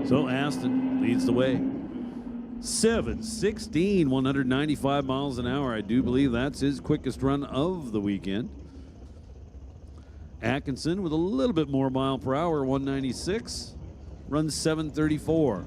So Aston leads the way. 7:16, 195 miles an hour. I do believe that's his quickest run of the weekend. Atkinson with a little bit more mile per hour, 196, runs 7:34.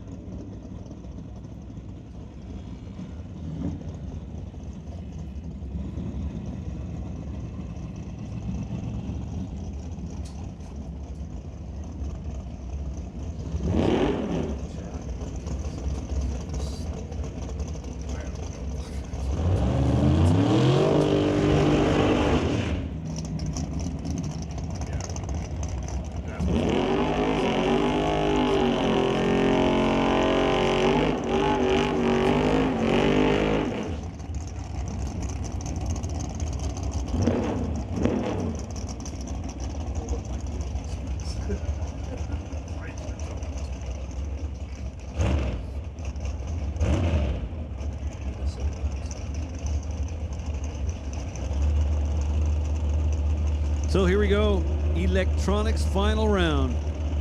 So here we go, electronics final round.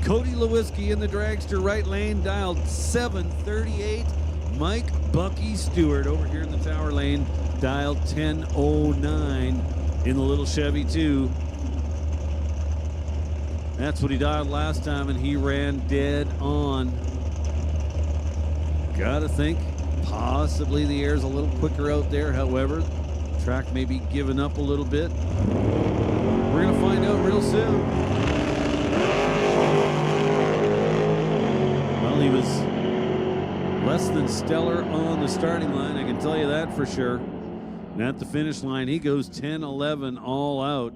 Cody Lewinsky in the dragster right lane, dialed 738. Mike Bucky Stewart over here in the tower lane, dialed 1009 in the little Chevy 2. That's what he dialed last time, and he ran dead on. Gotta think possibly the air's a little quicker out there. However, track may be giving up a little bit. We're going to find out real soon. Well, he was less than stellar on the starting line, I can tell you that for sure. And at the finish line, he goes 10-11 all out.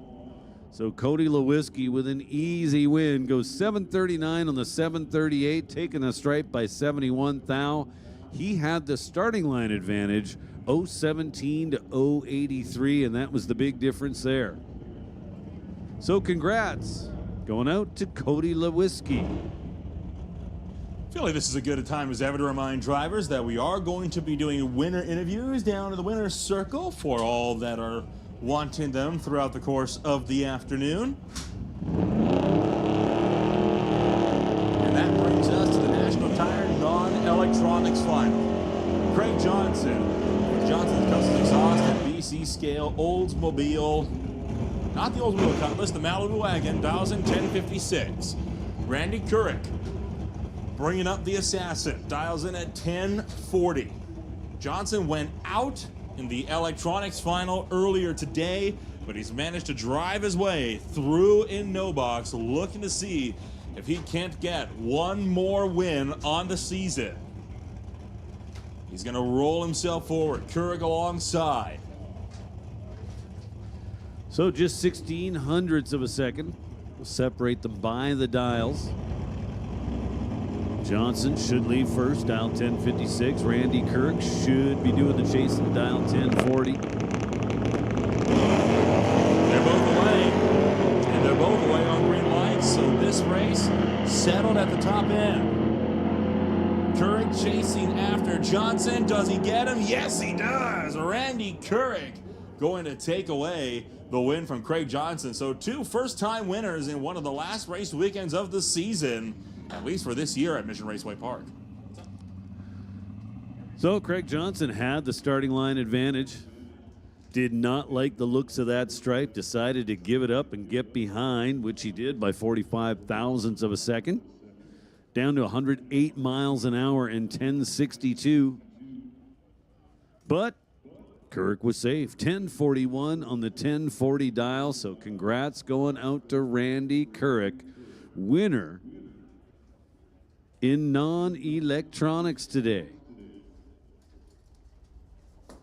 So Cody Lewinsky with an easy win goes 739 on the 738, taking a stripe by 71 thou. He had the starting line advantage, 017 to 083, and that was the big difference there. So congrats going out to Cody Lewinsky. I feel like this is a good a time as ever to remind drivers that we are going to be doing winner interviews down in the winner's circle for all that are wanting them throughout the course of the afternoon. And that brings us to the National Tire Non-Electronics Final. Craig Johnson with Johnson's Custom Exhaust and BC Scale Oldsmobile. Not the Oldsmobile Cutlass, the Malibu Wagon, dials in 1056. Randy Couric bringing up the Assassin, dials in at 1040. Johnson went out in the electronics final earlier today, but he's managed to drive his way through in no box, looking to see if he can't get one more win on the season. He's going to roll himself forward, Couric alongside. So just 16/100ths of a second will separate them by the dials. Johnson should leave first, dial 1056. Randy Couric should be doing the chasing, dial 1040. They're both away, and they're both away on green lights, so this race settled at the top end. Couric chasing after Johnson. Does he get him? Yes, he does. Randy Couric going to take away the win from Craig Johnson. So two first-time winners in one of the last race weekends of the season, at least for this year at Mission Raceway Park. So Craig Johnson had the starting line advantage. did not like the looks of that stripe, decided to give it up and get behind, which he did by 45 thousandths of a second. Down to 108 miles an hour in 1062. But Kirk was safe. 1041 on the 1040 dial, so congrats going out to Randy Kirk, winner in non-electronics today. Can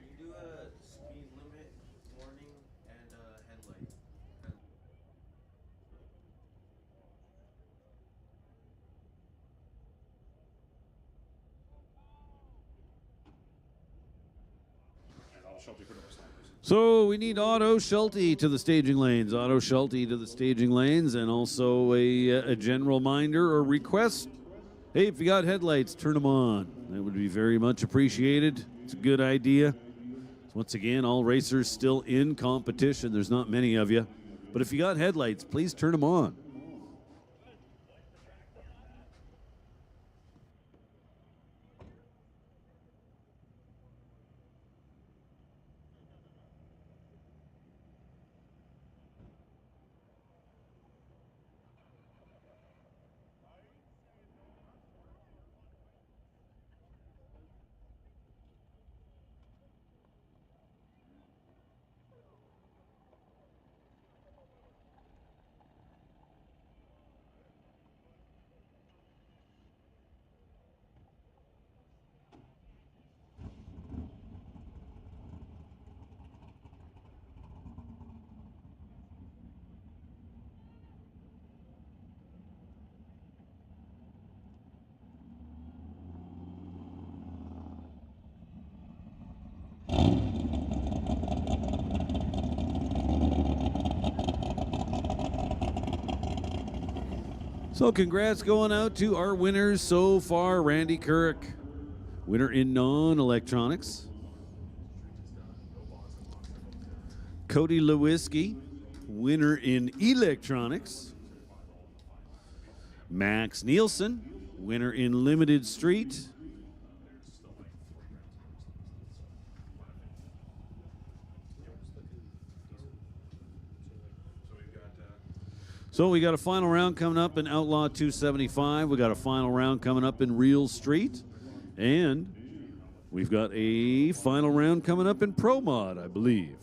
you do a speed limit warning and headlight? So we need Otto Schulte to the staging lanes. Otto Schulte to the staging lanes, and also a general reminder or request. Hey, if you got headlights, turn them on. That would be very much appreciated. It's a good idea. Once again, all racers still in competition. There's not many of you. But if you got headlights, please turn them on. So congrats going out to our winners so far. Randy Kirk, winner in non-electronics. Cody Lewinsky, winner in electronics. Max Nielsen, winner in limited street. So we got a final round coming up in Outlaw 275. We got a final round coming up in Real Street. And we've got a final round coming up in Pro Mod, I believe.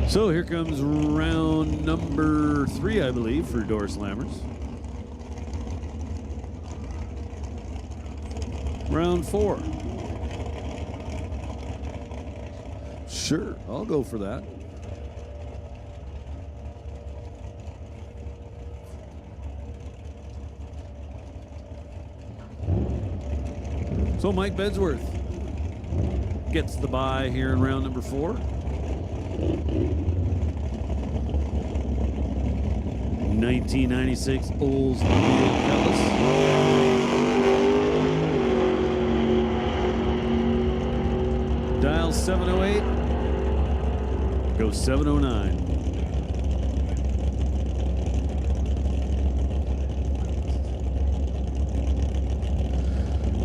So here comes round number 3, I believe, for Door Slammers. Round 4. Sure, I'll go for that. So Mike Bedsworth gets the bye here in round number 4. 1996 Oldsmobile Cutlass. Dial 708. Go 709.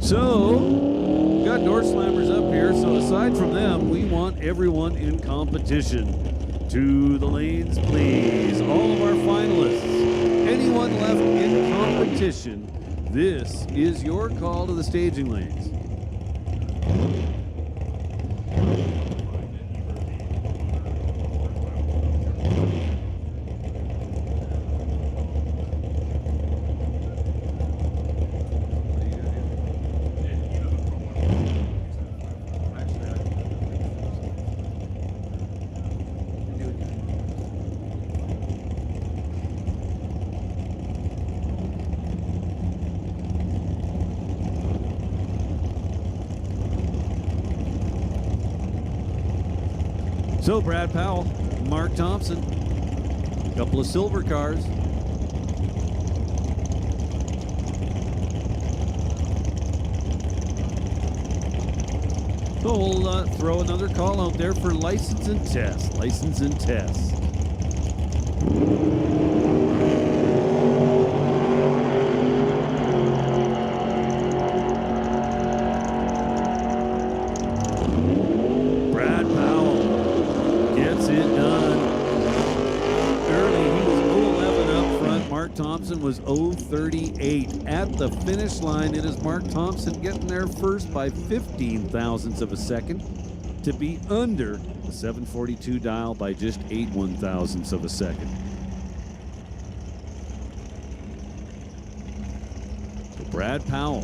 So, we've got Door Slammers up here. So aside from them, we want everyone in competition To the lanes, please. All of our finalists. Anyone left in competition, this is your call to the staging lanes. So Brad Powell, Mark Thompson, a couple of silver cars. So we'll throw another call out there for license and test. License and test. Brad Powell gets it done. Early, he was 0-11 up front. Mark Thompson was 0-38. At the finish line, it is Mark Thompson getting there first by 15 thousandths of a second to be under the 742 dial by just 8 one-thousandths of a second. So Brad Powell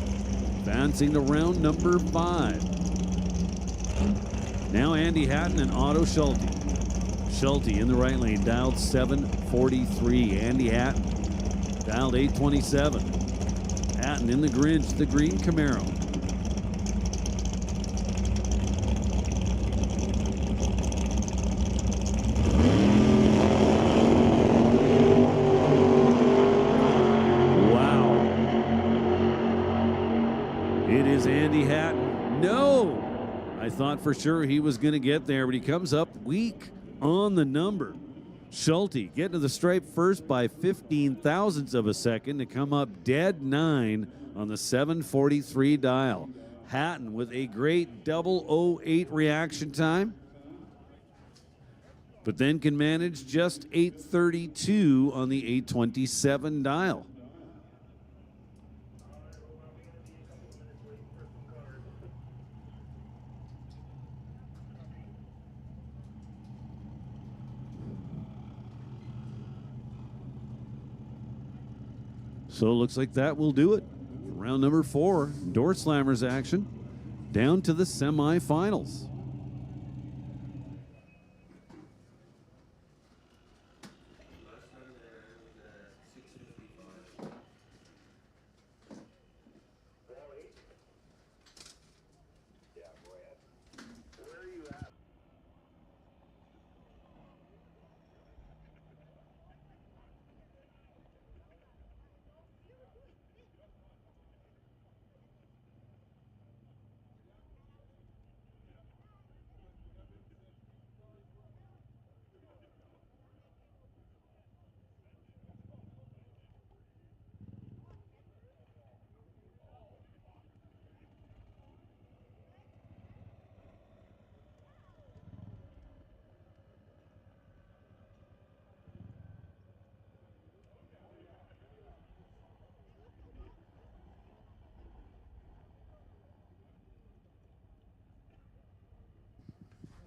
advancing to round number 5. Now Andy Hatton and Otto Schulte. Schulte in the right lane, dialed 743. Andy Hatton dialed 827. Hatton in the Grinch, the green Camaro. Wow. It is Andy Hatton. No! I thought for sure he was going to get there, but he comes up weak on the number. Schulte getting to the stripe first by 15 thousandths of a second to come up dead 9 on the 743 dial. Hatton with a great 008 reaction time, but then can manage just 832 on the 827 dial. So it looks like that will do it. Round number 4, Door Slammers action, down to the semifinals.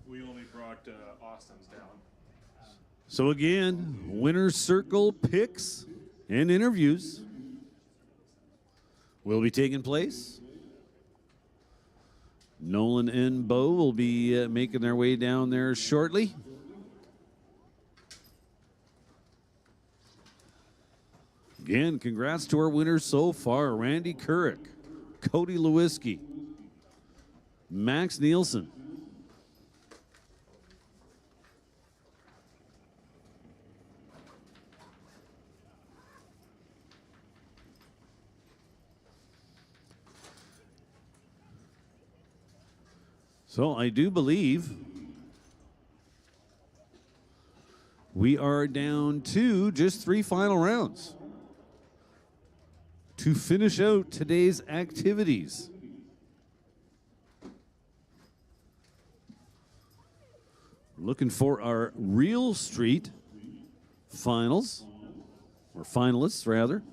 We only brought Austin's down. So again, winner's circle picks and interviews will be taking place. Nolan and Bo will be making their way down there shortly. Again, congrats to our winners so far. Randy Couric, Cody Lewinsky, Max Nielsen, so I do believe we are down to just 3 final rounds to finish out today's activities. Looking for our Real Street finals, or finalists rather.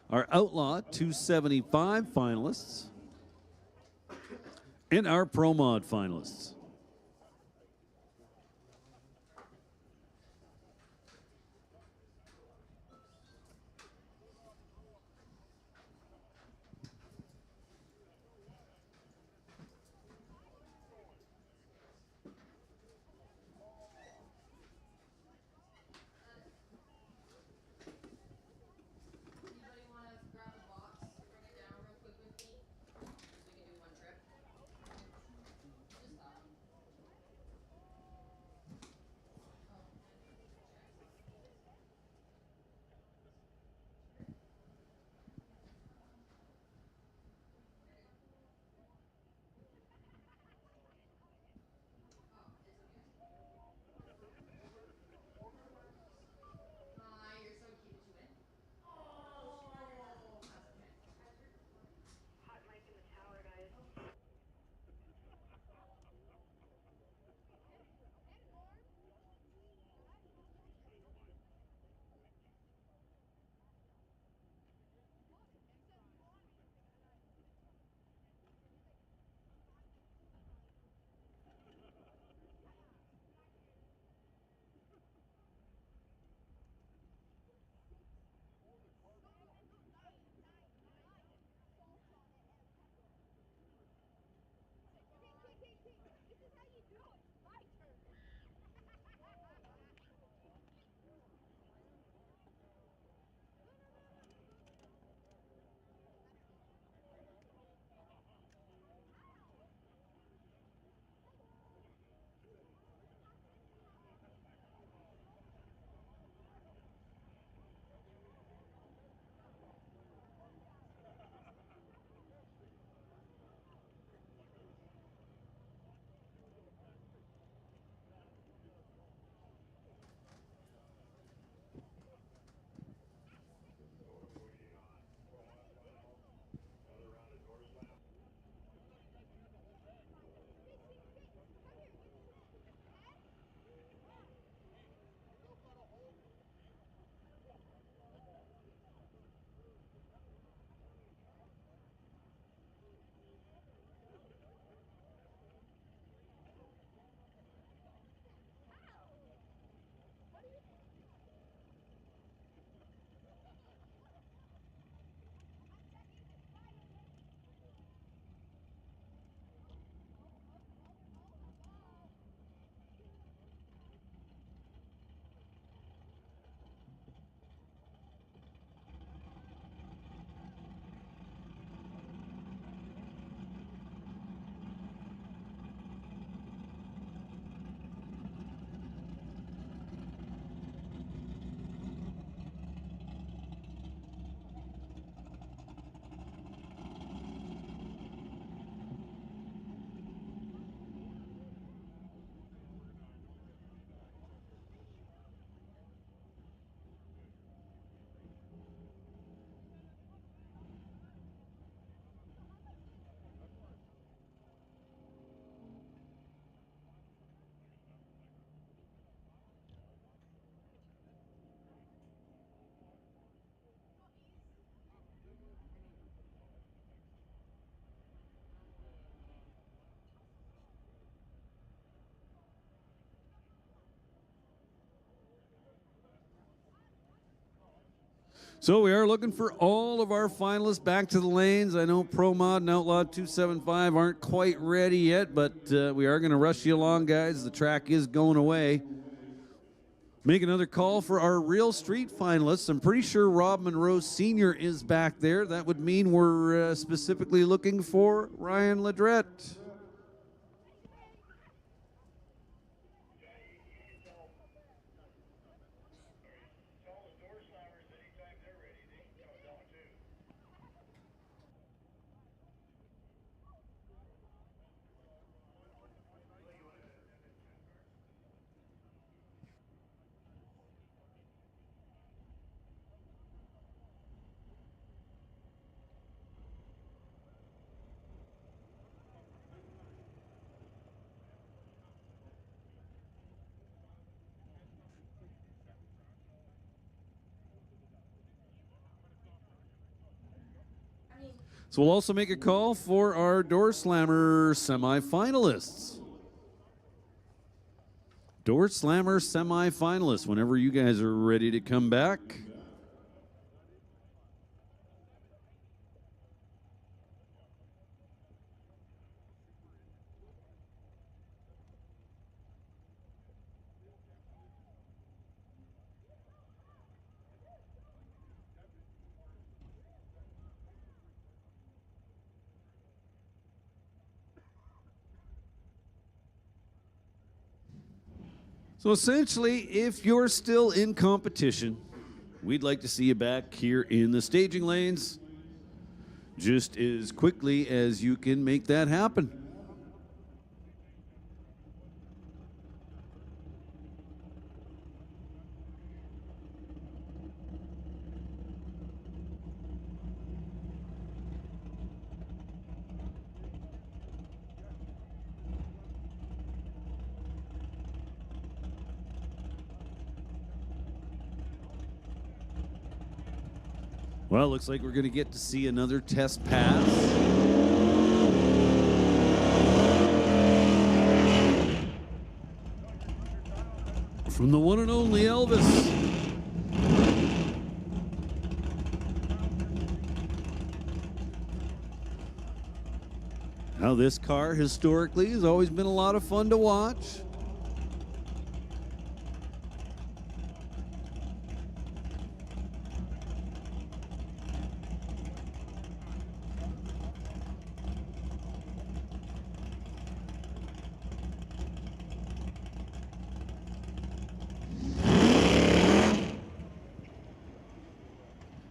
Our Outlaw 275 finalists. And our Pro Mod finalists. Anybody want to grab a box, bring it down real quick with me, so we can do one trip? Just that one. You're so cute. Did you win? Hot mic in the tower, guys. So we are looking for all of our finalists back to the lanes. I know Pro Mod and Outlaw 275 aren't quite ready yet, but we are going to rush you along, guys. The track is going away. Make another call for our Real Street finalists. I'm pretty sure Rob Monroe Sr. is back there. That would mean we're specifically looking for Ryan Ledrette. Tell the door slammers anytime they're ready, they can come down too. So we'll also make a call for our Door Slammer semifinalists. Door Slammer semifinalists, whenever you guys are ready to come back. So essentially, if you're still in competition, we'd like to see you back here in the staging lanes just as quickly as you can make that happen. Well, looks like we're going to get to see another test pass. From the one and only Elvis. Now, this car historically has always been a lot of fun to watch.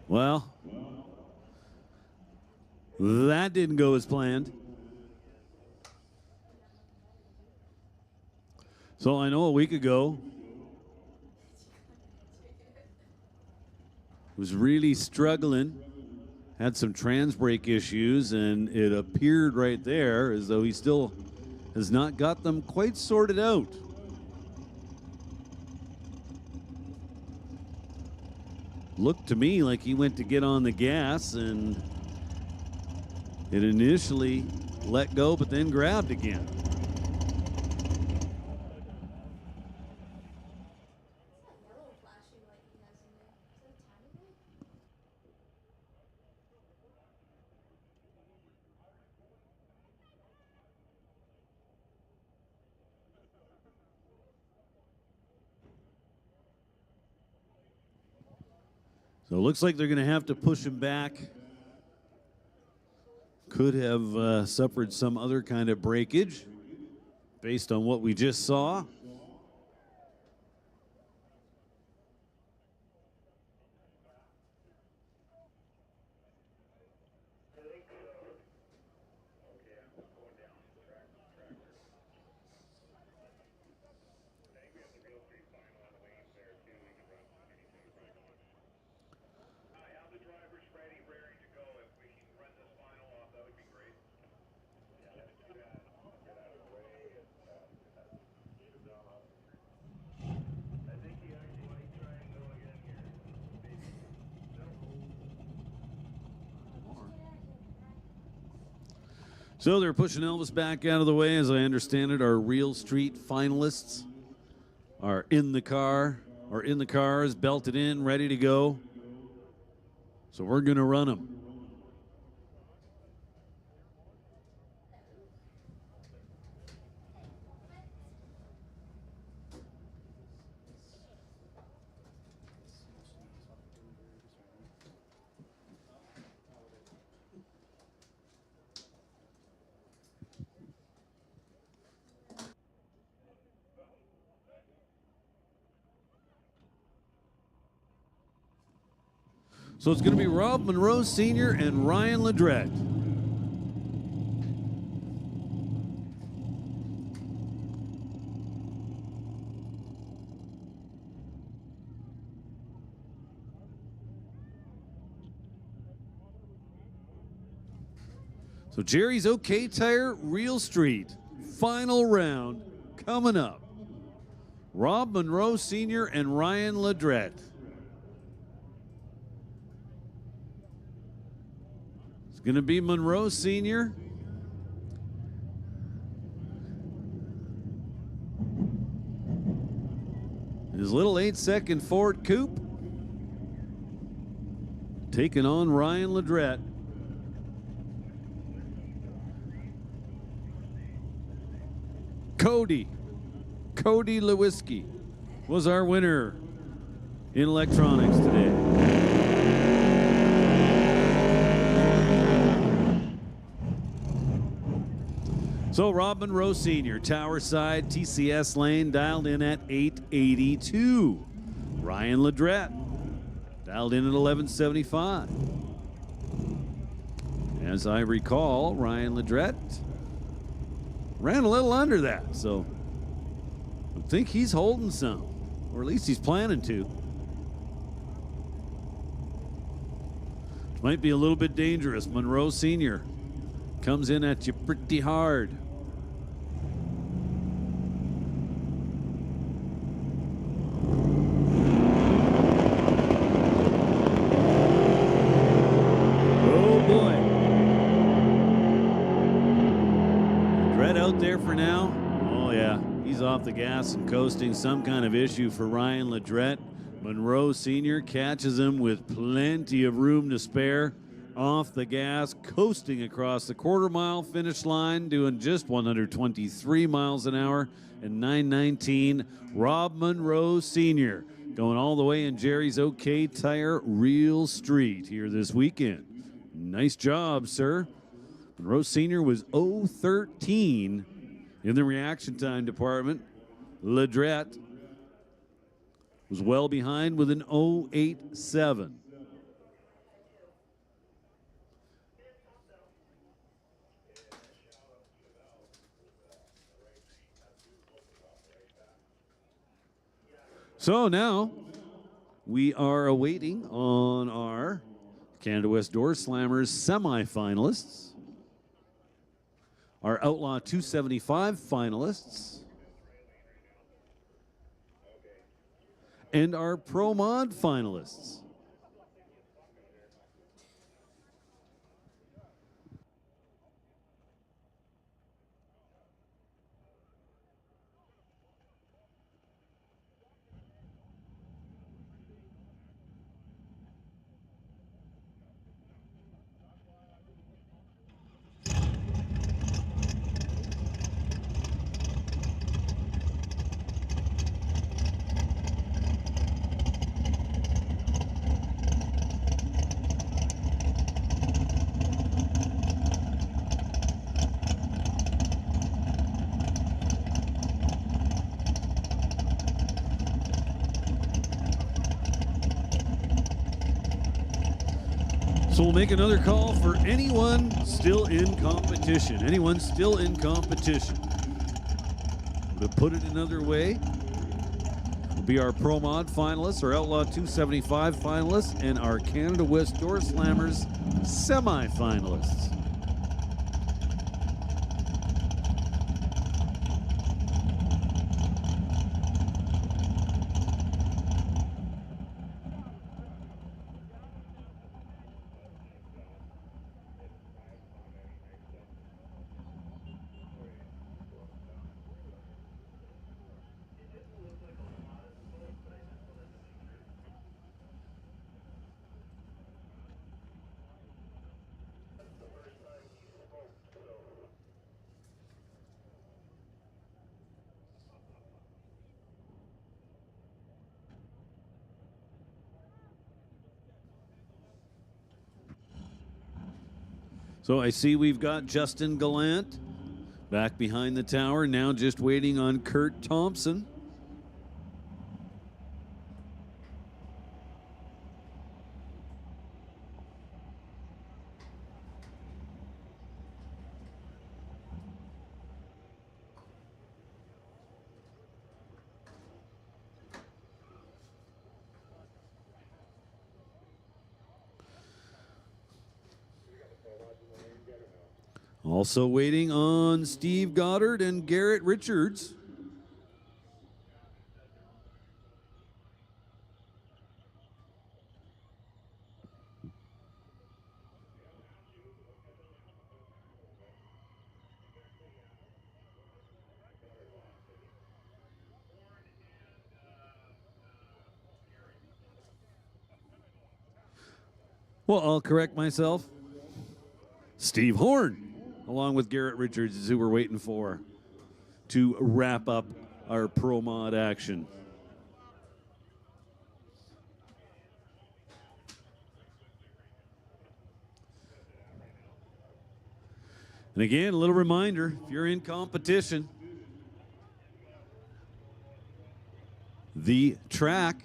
Well, that didn't go as planned. So I know a week ago was really struggling, had some trans brake issues, and it appeared right there as though he still has not got them quite sorted out. Looked to me like he went to get on the gas and it initially let go but then grabbed again. Yellow flashing light he has in there. Is that a timing light? So it looks like they're going to have to push him back. Could have suffered some other kind of breakage based on what we just saw. So they're pushing Elvis back out of the way. As I understand it, our Real Street finalists are in the car, or in the cars, belted in, ready to go. So we're going to run them. So it's going to be Rob Monroe Sr. and Ryan Ledrette. So Jerry's OK Tire, Real Street, final round coming up. Rob Monroe Sr. and Ryan Ledrette. going to be Monroe Sr. His little 8-second Ford Coupe taking on Ryan Ledrette. Cody Lewinsky was our winner in electronics today. So Rob Monroe Sr., Tower Side, TCS lane, dialed in at 882. Ryan Ledrette, dialed in at 1175. As I recall, Ryan Ledrette ran a little under that, so I think he's holding some, or at least he's planning to. Which might be a little bit dangerous. Monroe Sr. comes in at you pretty hard. Oh boy. Red out there for now. Oh yeah, he's off the gas and coasting. Some kind of issue for Ryan Ledrette. Monroe Sr. catches him with plenty of room to spare. Off the gas, coasting across the quarter-mile finish line, doing just 123 miles an hour and 9:19. Rob Monroe Sr. going all the way in Jerry's OK Tire Real Street here this weekend. Nice job, sir. Monroe Sr. was 0-13 in the reaction time department. Ledrette was well behind with an 0.87. So now we are awaiting on our Canada West Door Slammers semifinalists, our Outlaw 275 finalists, and our Pro Mod finalists. So we'll make another call for anyone still in competition. Anyone still in competition. To put it another way, will be our Pro Mod finalists, our Outlaw 275 finalists, and our Canada West Door Slammers semi-finalists. So I see we've got Justin Gallant back behind the tower, now just waiting on Kurt Thompson. Also waiting on Steve Goddard and Garrett Richards. Well, I'll correct myself. Steve Horn, along with Garrett Richards, is who we're waiting for to wrap up our Pro Mod action. And again, a little reminder, if you're in competition, the track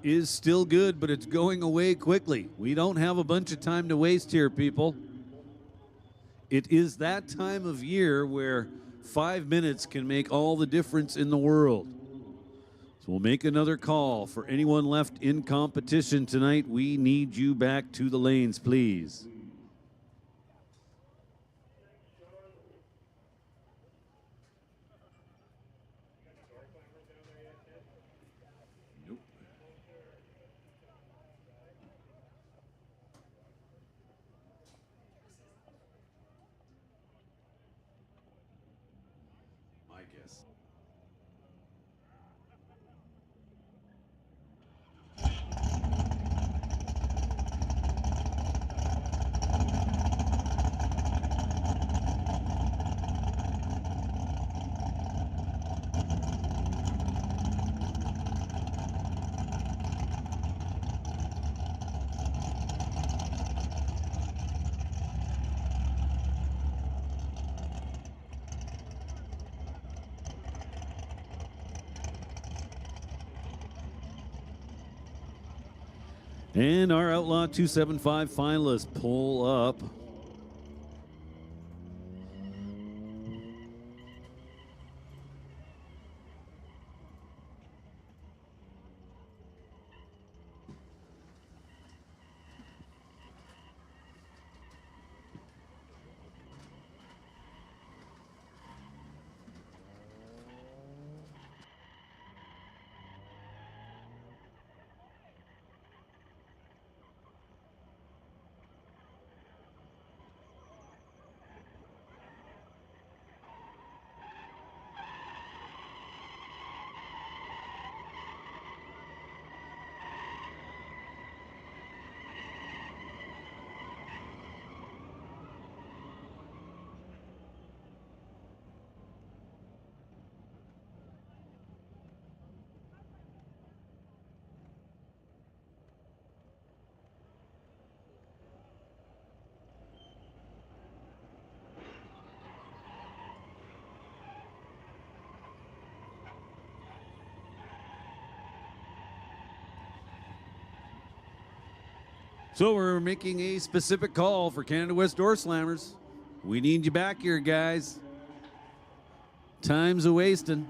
is still good, but it's going away quickly. We don't have a bunch of time to waste here, people. It is that time of year where 5 minutes can make all the difference in the world. So we'll make another call for anyone left in competition tonight. We need you back to the lanes, please. My guess. And our Outlaw 275 finalists pull up. So we're making a specific call for Canada West Door Slammers. We need you back here, guys. Time's a-wasting.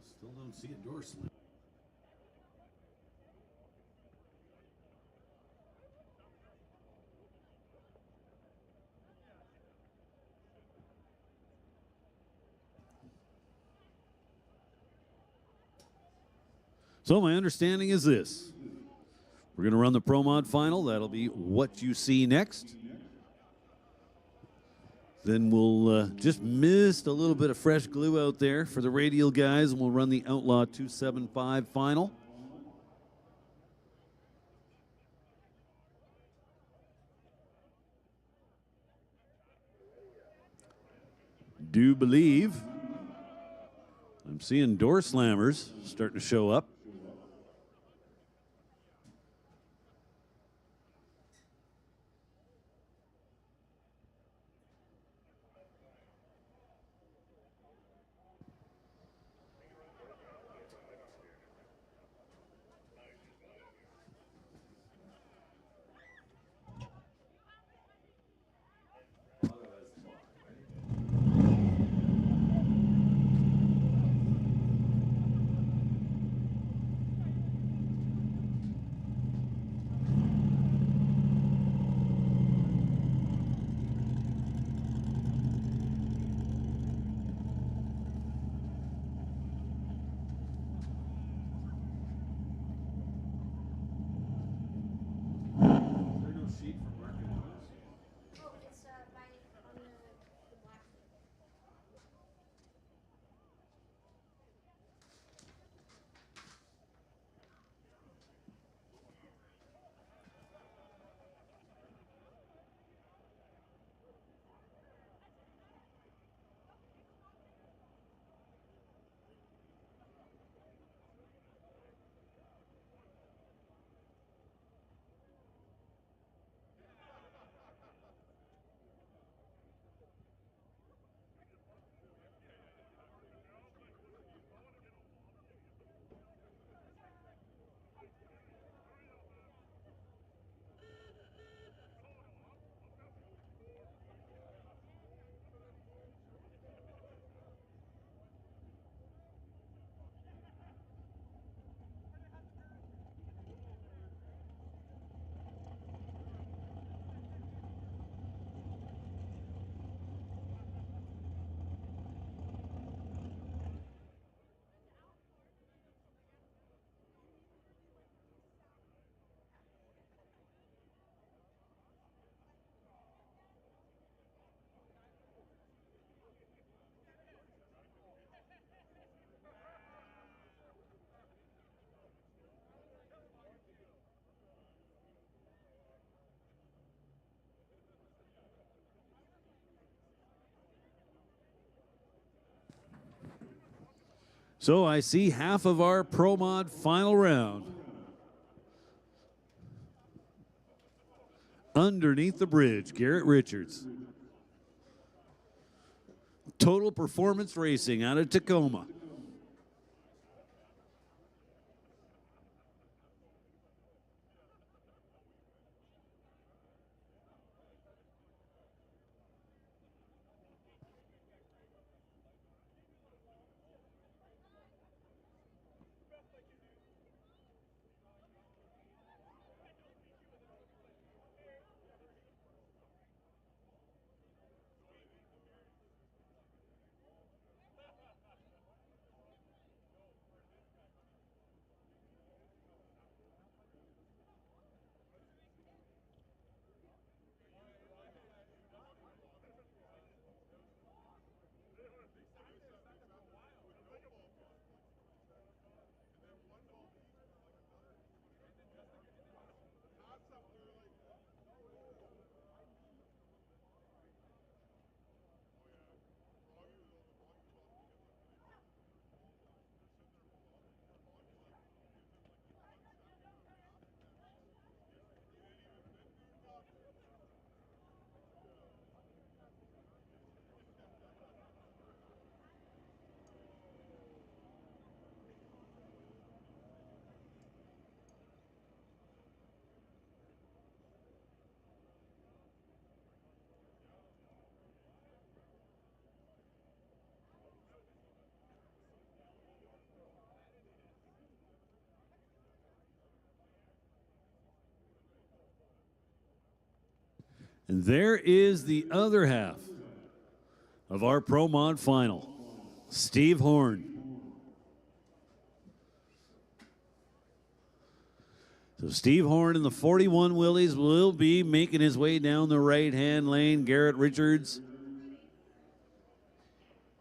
Still don't see a door slam. So my understanding is this. We're going to run the Pro Mod final. That'll be what you see next. Then we'll just mist a little bit of fresh glue out there for the radial guys, and we'll run the Outlaw 275 final. Do believe I'm seeing door slammers starting to show up. Oh, it's by on the black. So I see half of our Pro Mod final round. Underneath the bridge, Garrett Richards. Total Performance Racing out of Tacoma. And there is the other half of our Pro Mod final. Steve Horn. So Steve Horn in the 41 Willys will be making his way down the right-hand lane. Garrett Richards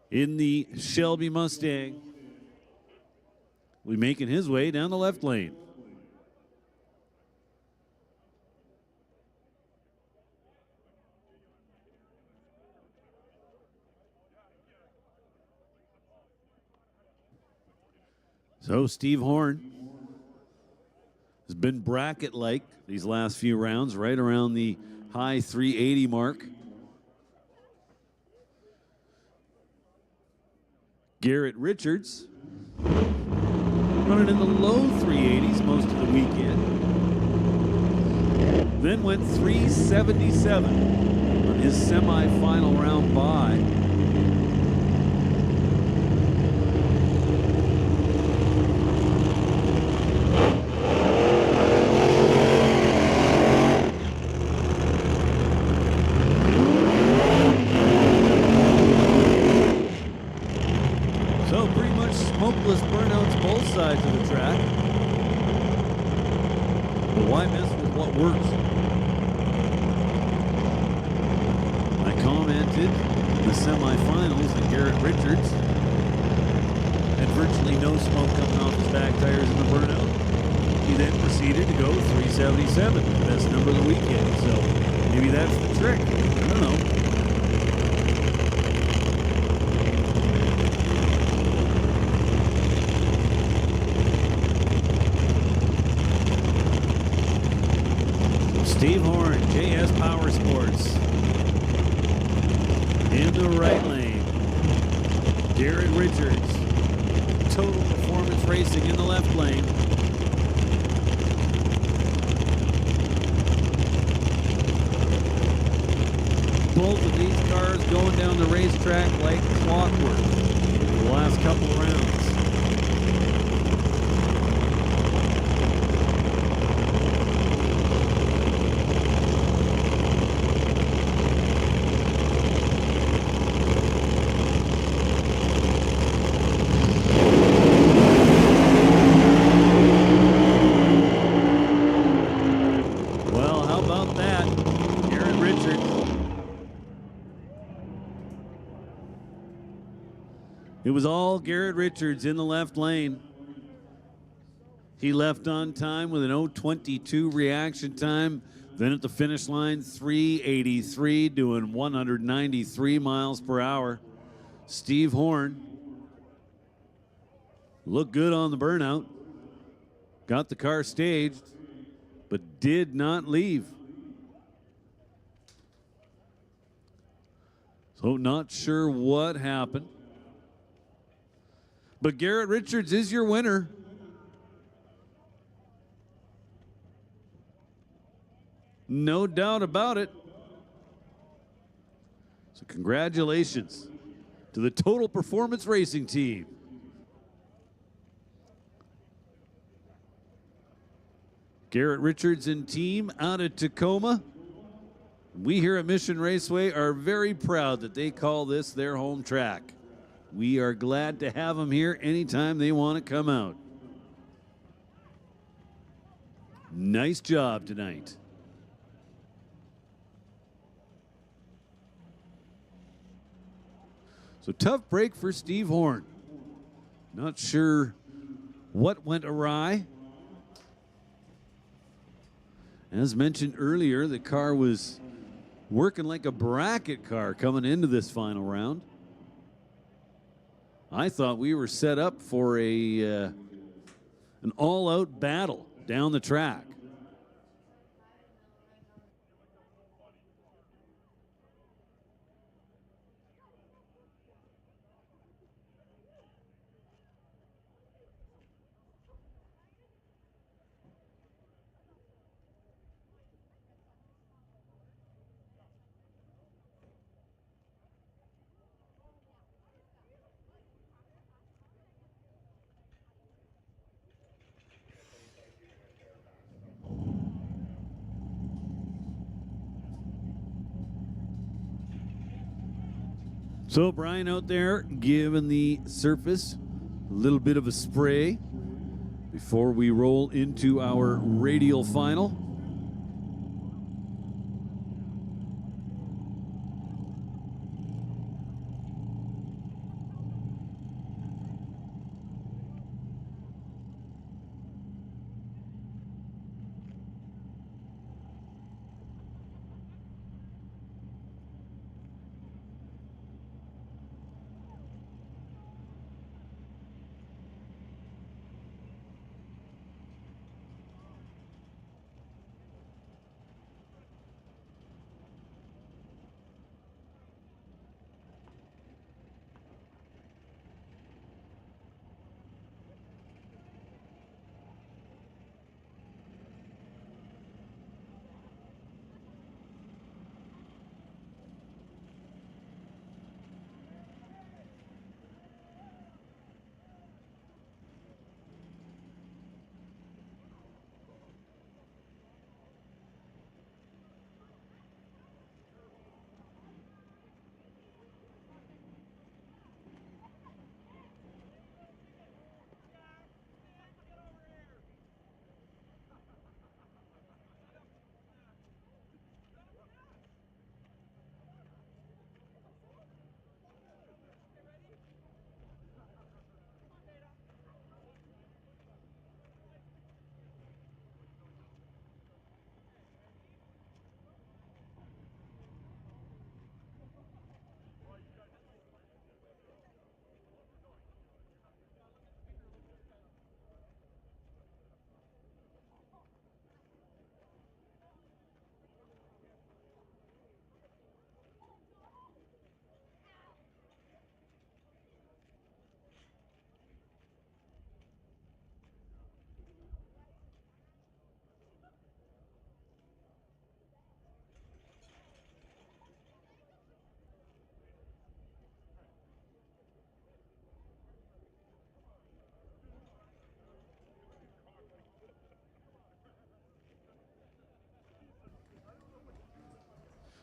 in the Shelby Mustang will be making his way down the left lane. So Steve Horn has been bracket-like these last few rounds, right around the high 380 mark. Garrett Richards running in the low 380s most of the weekend. Then went 377 on his semifinal round bye. Smokeless burnouts both sides of the track. But why mess with what works? I commented in the semifinals that Garrett Richards had virtually no smoke coming off his back tires in the burnout. He then proceeded to go 377, the best number of the weekend. So maybe that's the trick. I don't know. Steve Horn, JS Power Sports. In the right lane, Garrett Richards. Total Performance Racing in the left lane. Both of these cars going down the racetrack like clockwork the last couple of rounds. It was all Garrett Richards in the left lane. He left on time with an 0:22 reaction time. Then at the finish line, 383, doing 193 miles per hour. Steve Horn looked good on the burnout. Got the car staged, but did not leave. So not sure what happened. But Garrett Richards is your winner. No doubt about it. So congratulations to the Total Performance Racing team. Garrett Richards and team out of Tacoma. We here at Mission Raceway are very proud that they call this their home track. We are glad to have them here anytime they want to come out. Nice job tonight. So tough break for Steve Horn. Not sure what went awry. As mentioned earlier, the car was working like a bracket car coming into this final round. I thought we were set up for an all-out battle down the track. So Brian out there giving the surface a little bit of a spray before we roll into our radial final.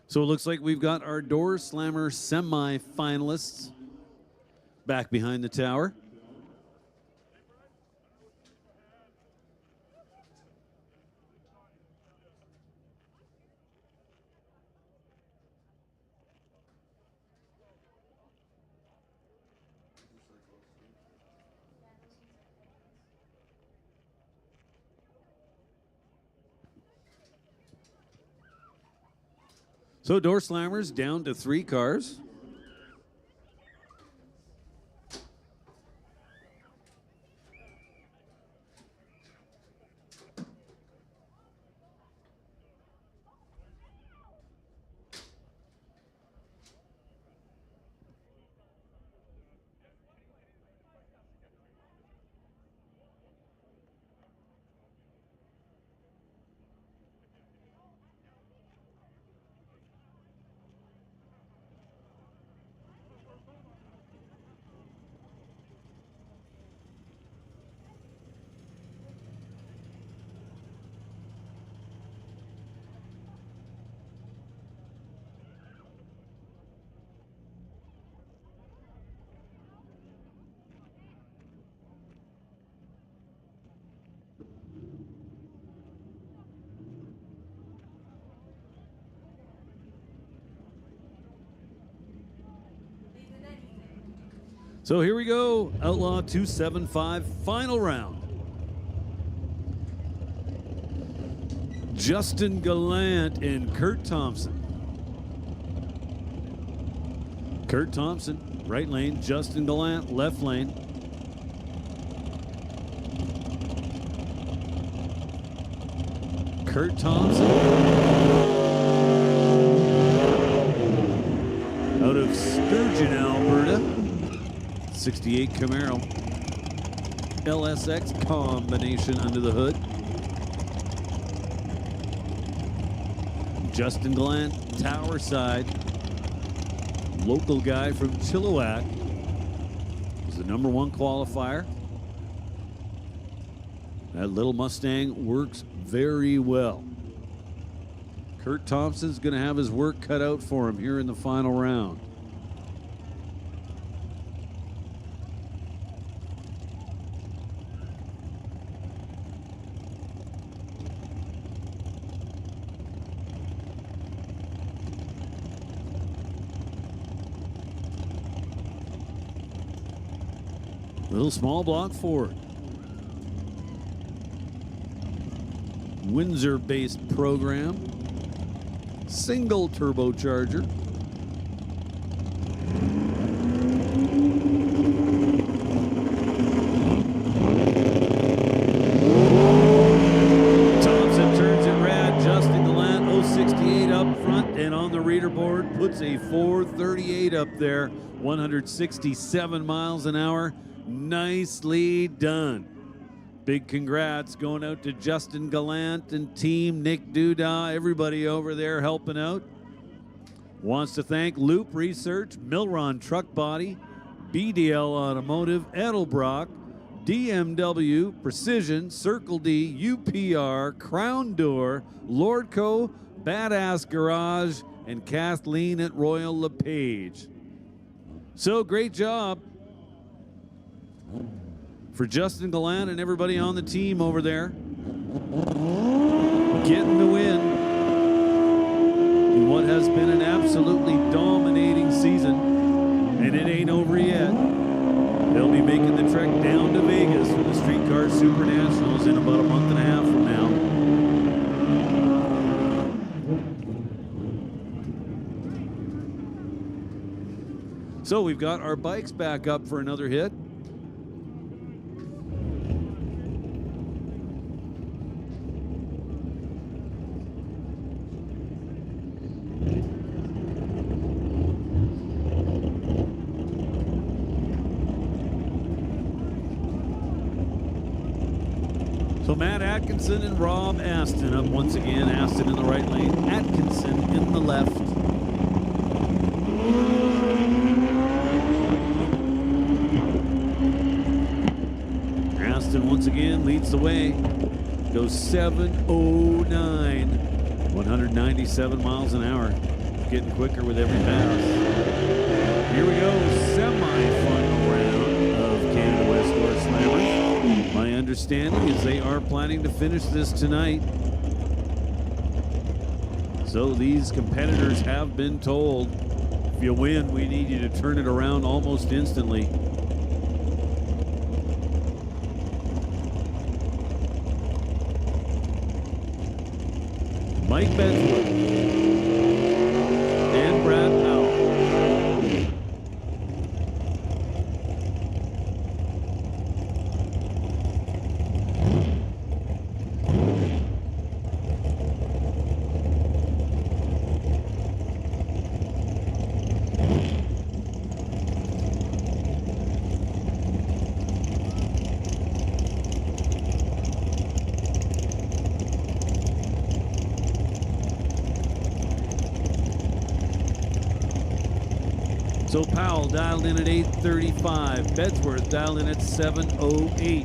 So it looks like we've got our Door Slammer semi-finalists back behind the tower. So Door Slammers down to 3 cars. So here we go, Outlaw 275, final round. Justin Gallant and Kurt Thompson. Kurt Thompson, right lane. Justin Gallant, left lane. Kurt Thompson. Out of Sturgeon, Alberta. 68 Camaro. LSX combination under the hood. Justin Gallant, Tower Side. Local guy from Chilliwack. He's the #1 qualifier. That little Mustang works very well. Kurt Thompson's going to have his work cut out for him here in the final round. Little small block Ford. Windsor-based program. Single turbocharger. Thompson turns it rad. Justin Gallant, 068 up front, and on the reader board puts a 438 up there. 167 miles an hour. Nicely done. Big congrats going out to Justin Gallant and team, Nick Duda, everybody over there helping out. Wants to thank Loop Research, Milron Truck Body, BDL Automotive, Edelbrock, DMW, Precision, Circle D, UPR, Crown Door, Lordco, Badass Garage, and Kathleen at Royal LePage. So great job for Justin Gallant and everybody on the team over there. Getting the win in what has been an absolutely dominating season. And it ain't over yet. They'll be making the trek down to Vegas for the Streetcar Super Nationals in about a month and a half from now. So we've got our bikes back up for another hit. So Matt Atkinson and Rob Aston up once again. Aston in the right lane, Atkinson in the left. Aston once again leads the way. Goes 7:09, 197 miles an hour. Getting quicker with every pass. Here we go, semi-final round of Canada West Horse Slammers. My understanding is they are planning to finish this tonight. So these competitors have been told, if you win, we need you to turn it around almost instantly. Mike Bedsworth and Brad Powell. So Powell dialed in at 8:35. Bedsworth dialed in at 7:08.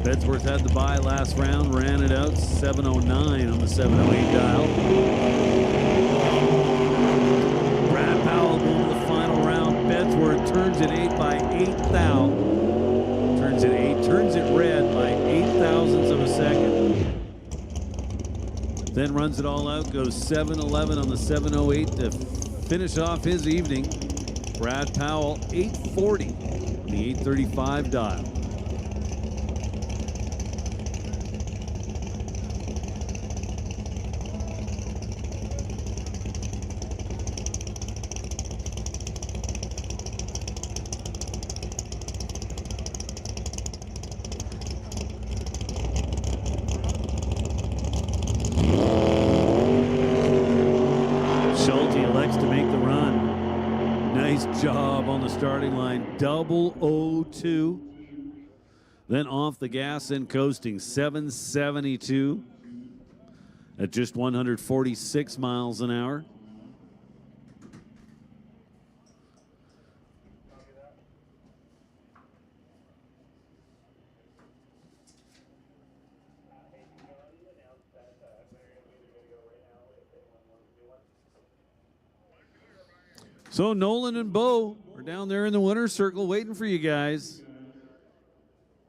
Bedsworth had the bye last round, ran it out 7:09 on the 7:08 dial. Brad Powell going to the final round. Bedsworth turns it 8 by 8 thou. Turns it 8, turns it red by 8 thousandths of a second. Then runs it all out, goes 7:11 on the 7:08 to finish off his evening. Brad Powell, 8:40, the 8:35 dial. Job on the starting line, 002. Then off the gas and coasting, 772 at just 146 miles an hour. So Nolan and Bo are down there in the winner's circle waiting for you guys.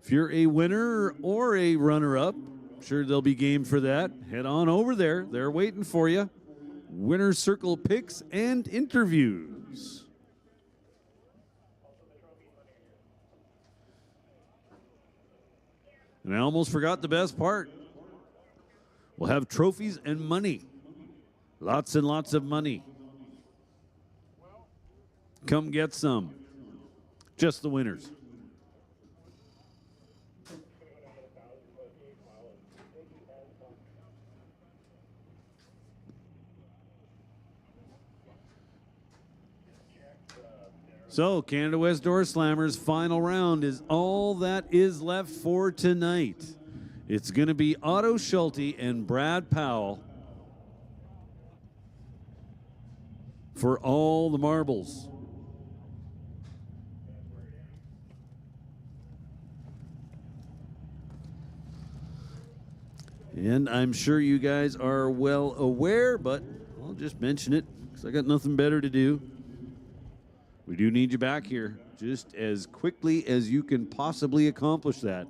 If you're a winner or a runner-up, I'm sure they'll be game for that. Head on over there. They're waiting for you. Winner's circle picks and interviews. And I almost forgot the best part. We'll have trophies and money. Lots and lots of money. Come get some. Just the winners. So, Canada West Door Slammers final round is all that is left for tonight. It's going to be Otto Schulte and Brad Powell for all the marbles. And I'm sure you guys are well aware, but I'll just mention it because I got nothing better to do. We do need you back here just as quickly as you can possibly accomplish that.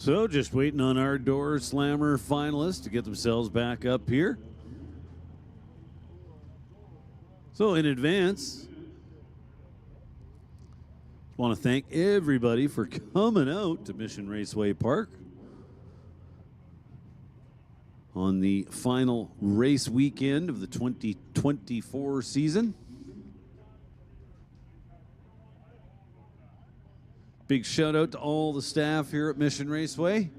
So just waiting on our door slammer finalists to get themselves back up here. So in advance, want to thank everybody for coming out to Mission Raceway Park on the final race weekend of the 2024 season. Big shout out to all the staff here at Mission Raceway.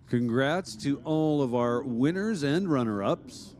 Congrats to all of our winners and runner-ups.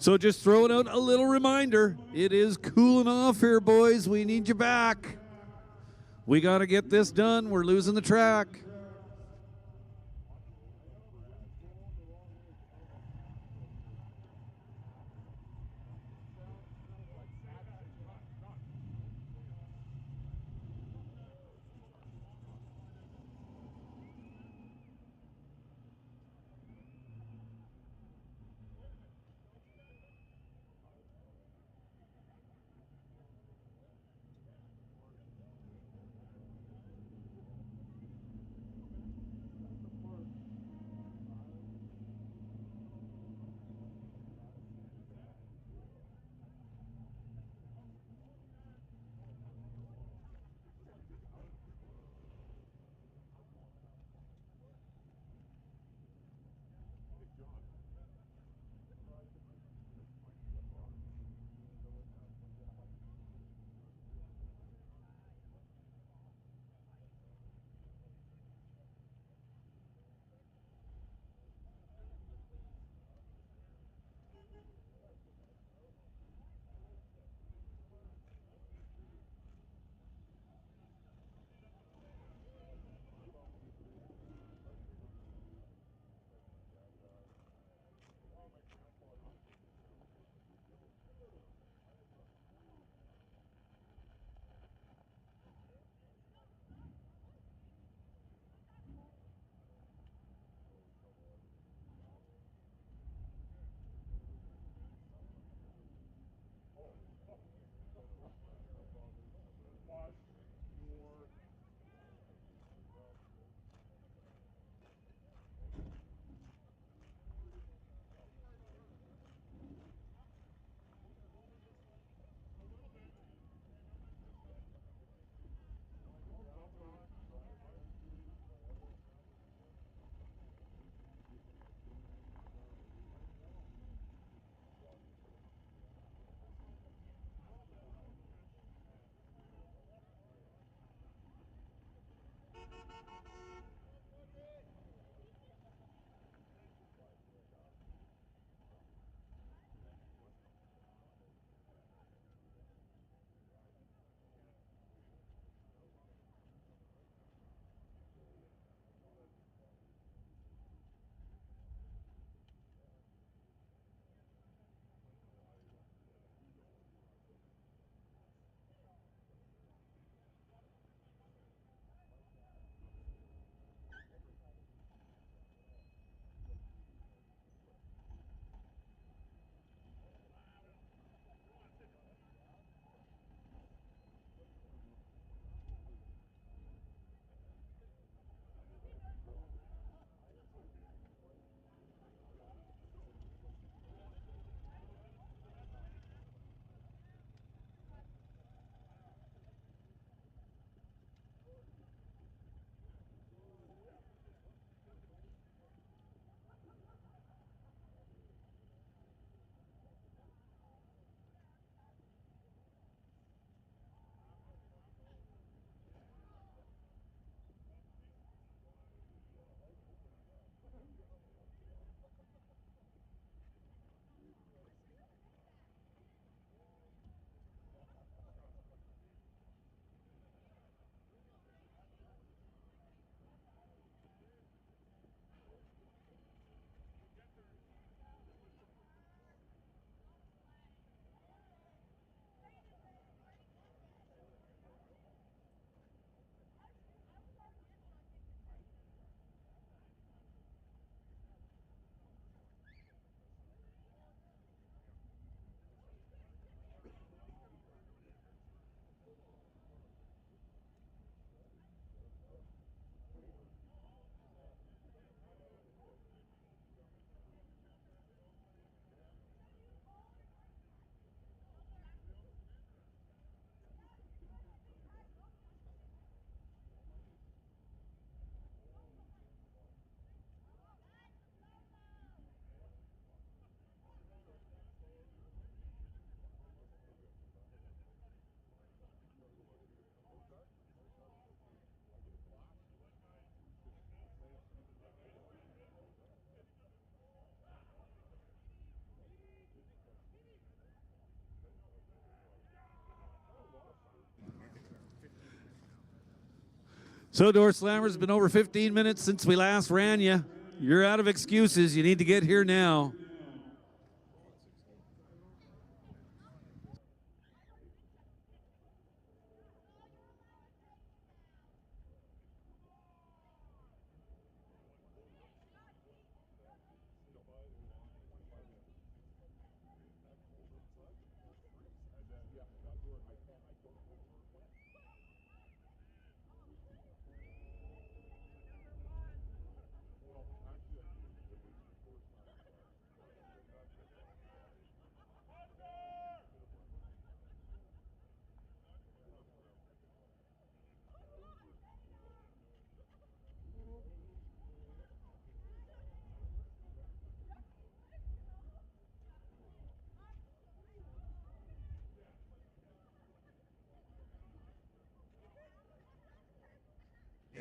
So just throwing out a little reminder. It is cooling off here, boys. We need you back. We got to get this done. We're losing the track. So, Door Slammer, it's been over 15 minutes since we last ran you. You're out of excuses. You need to get here now.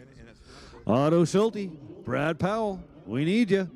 And it's not a Otto Schulte, Brad Powell, we need you.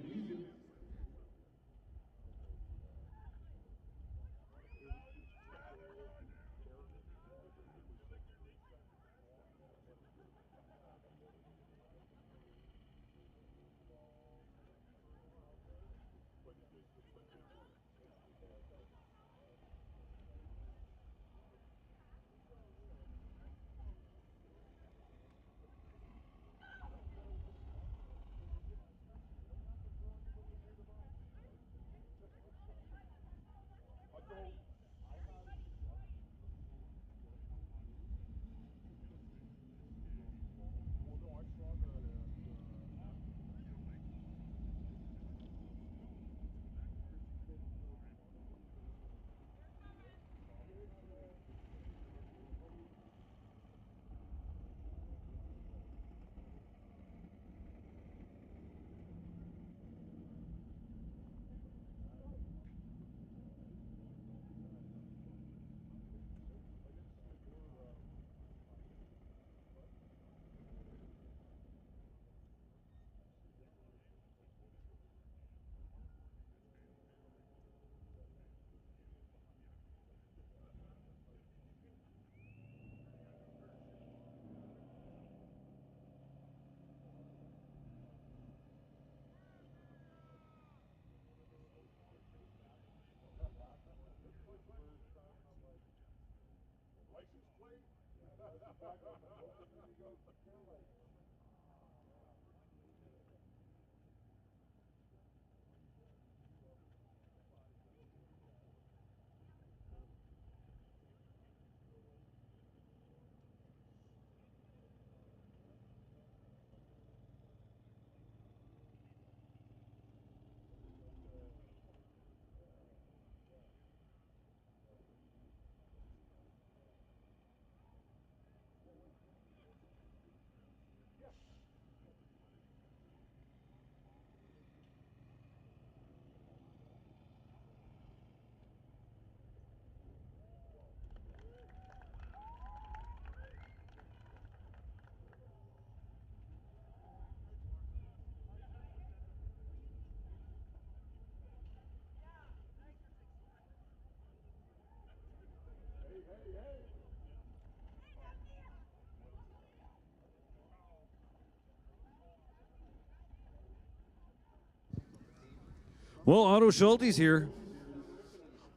Well, Otto Schulte's here.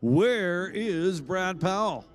Where is Brad Powell?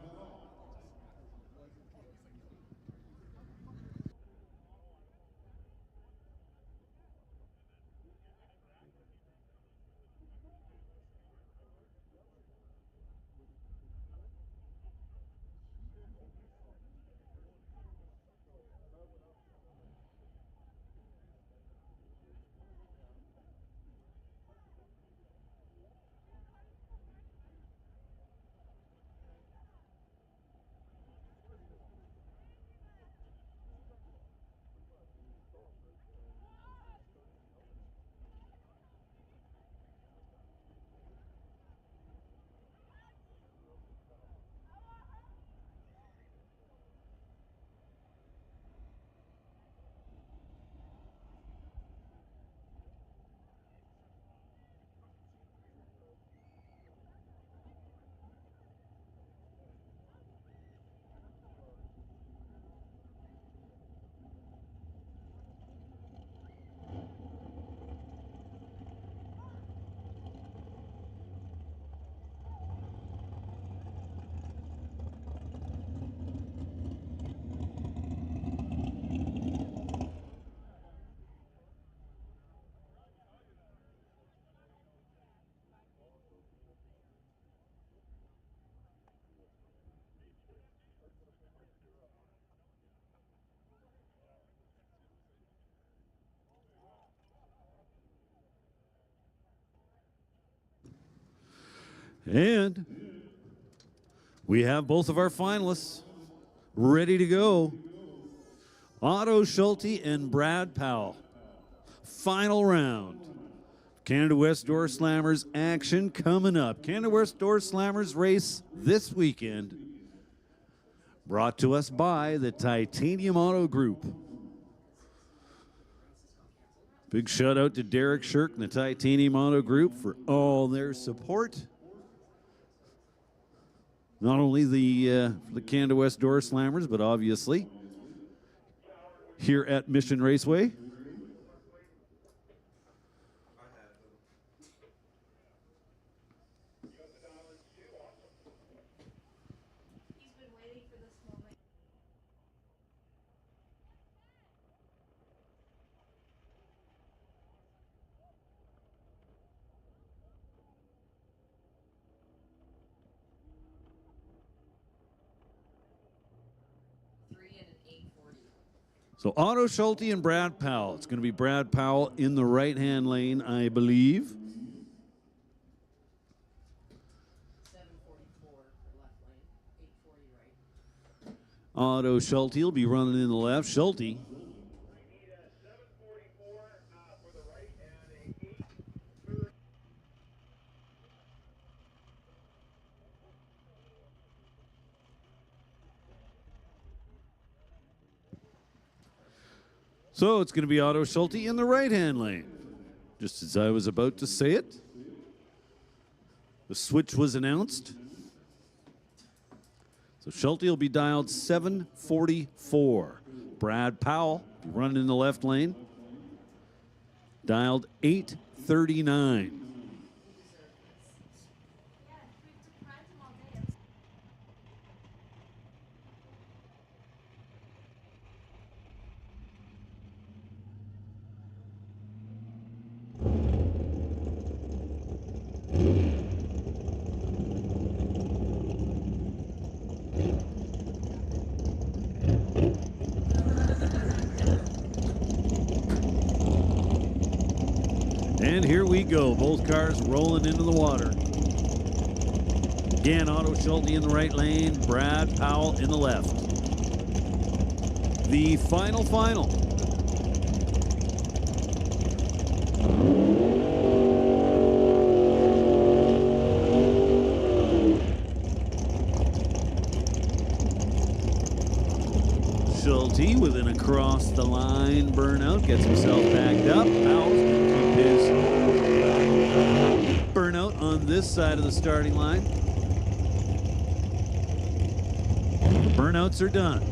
And we have both of our finalists ready to go. Otto Schulte and Brad Powell. Final round. Canada West Door Slammers action coming up. Canada West Door Slammers race this weekend. Brought to us by the Titanium Auto Group. Big shout out to Derek Shirk and the Titanium Auto Group for all their support. Not only the Canada West Door Slammers, but obviously here at Mission Raceway. He's been waiting for this moment. So Otto Schulte and Brad Powell. It's going to be Brad Powell in the right-hand lane, I believe. 744 left lane, 840 right. Otto Schulte will be running in the left. Schulte. I need a 744 for the right and a 830. So it's going to be Otto Schulte in the right-hand lane. Just as I was about to say it, the switch was announced. So Schulte will be dialed 744. Brad Powell be running in the left lane, dialed 839. Yeah, we've deprived him all day of And here we go, both cars rolling into the water. Again, Otto Schulte in the right lane, Brad Powell in the left. The final. Schulte with an across the line burnout, gets himself backed up. Powell's going to keep his burnout on this side of the starting line. The burnouts are done.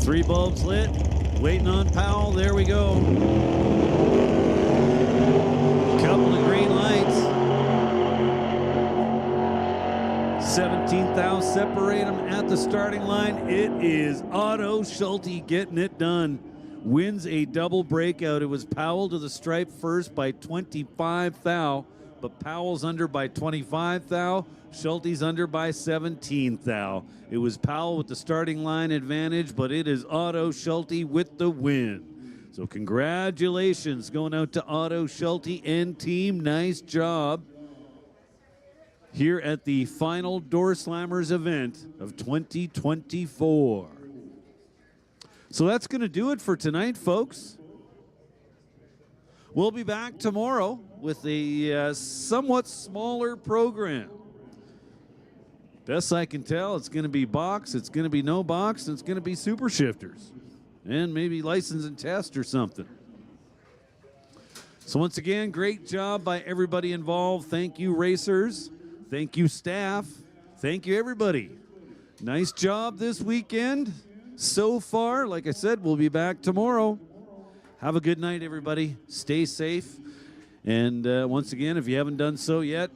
Three bulbs lit, waiting on Powell. There we go. Couple of green lights. 17 thou separate them at the starting line. It is Otto Schulte getting it done. Wins a double breakout. It was Powell to the stripe first by 25 thou, but Powell's under by 25 thou. Schulte's under by 17 thou. It was Powell with the starting line advantage, but it is Otto Schulte with the win. So congratulations going out to Otto Schulte and team. Nice job here at the final Door Slammers event of 2024. So that's going to do it for tonight, folks. We'll be back tomorrow with a somewhat smaller program. Best I can tell, it's going to be box, it's going to be no box, and it's going to be super shifters. And maybe license and test or something. So once again, great job by everybody involved. Thank you, racers. Thank you, staff. Thank you, everybody. Nice job this weekend so far. Like I said, we'll be back tomorrow. Have a good night, everybody. Stay safe. And once again, if you haven't done so yet,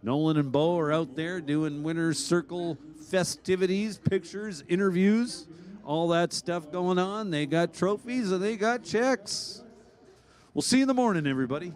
Nolan and Bo are out there doing Winner's Circle festivities, pictures, interviews, all that stuff going on. They got trophies and they got checks. We'll see you in the morning, everybody.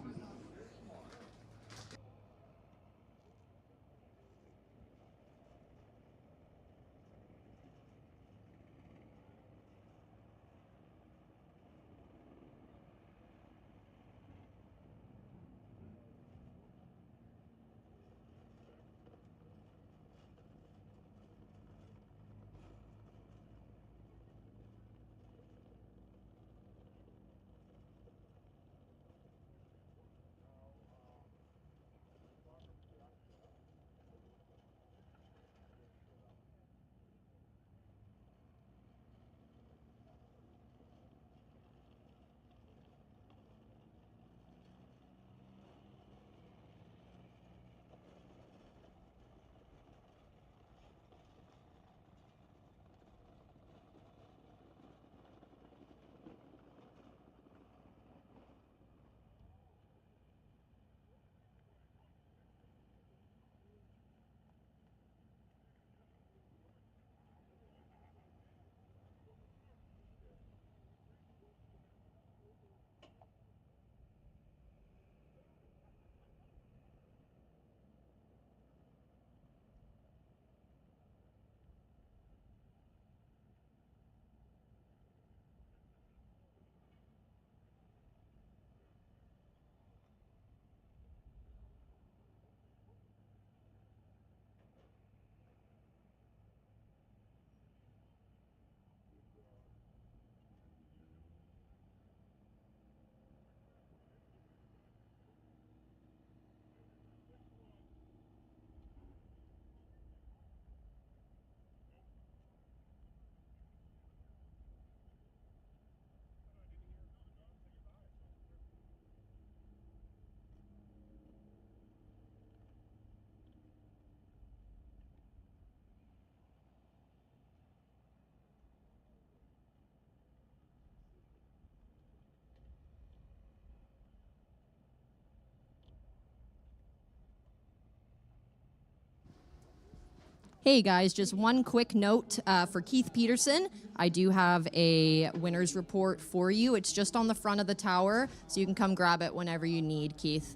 Hey guys, just one quick note for Keith Peterson. I do have a winner's report for you. It's just on the front of the tower, so you can come grab it whenever you need, Keith.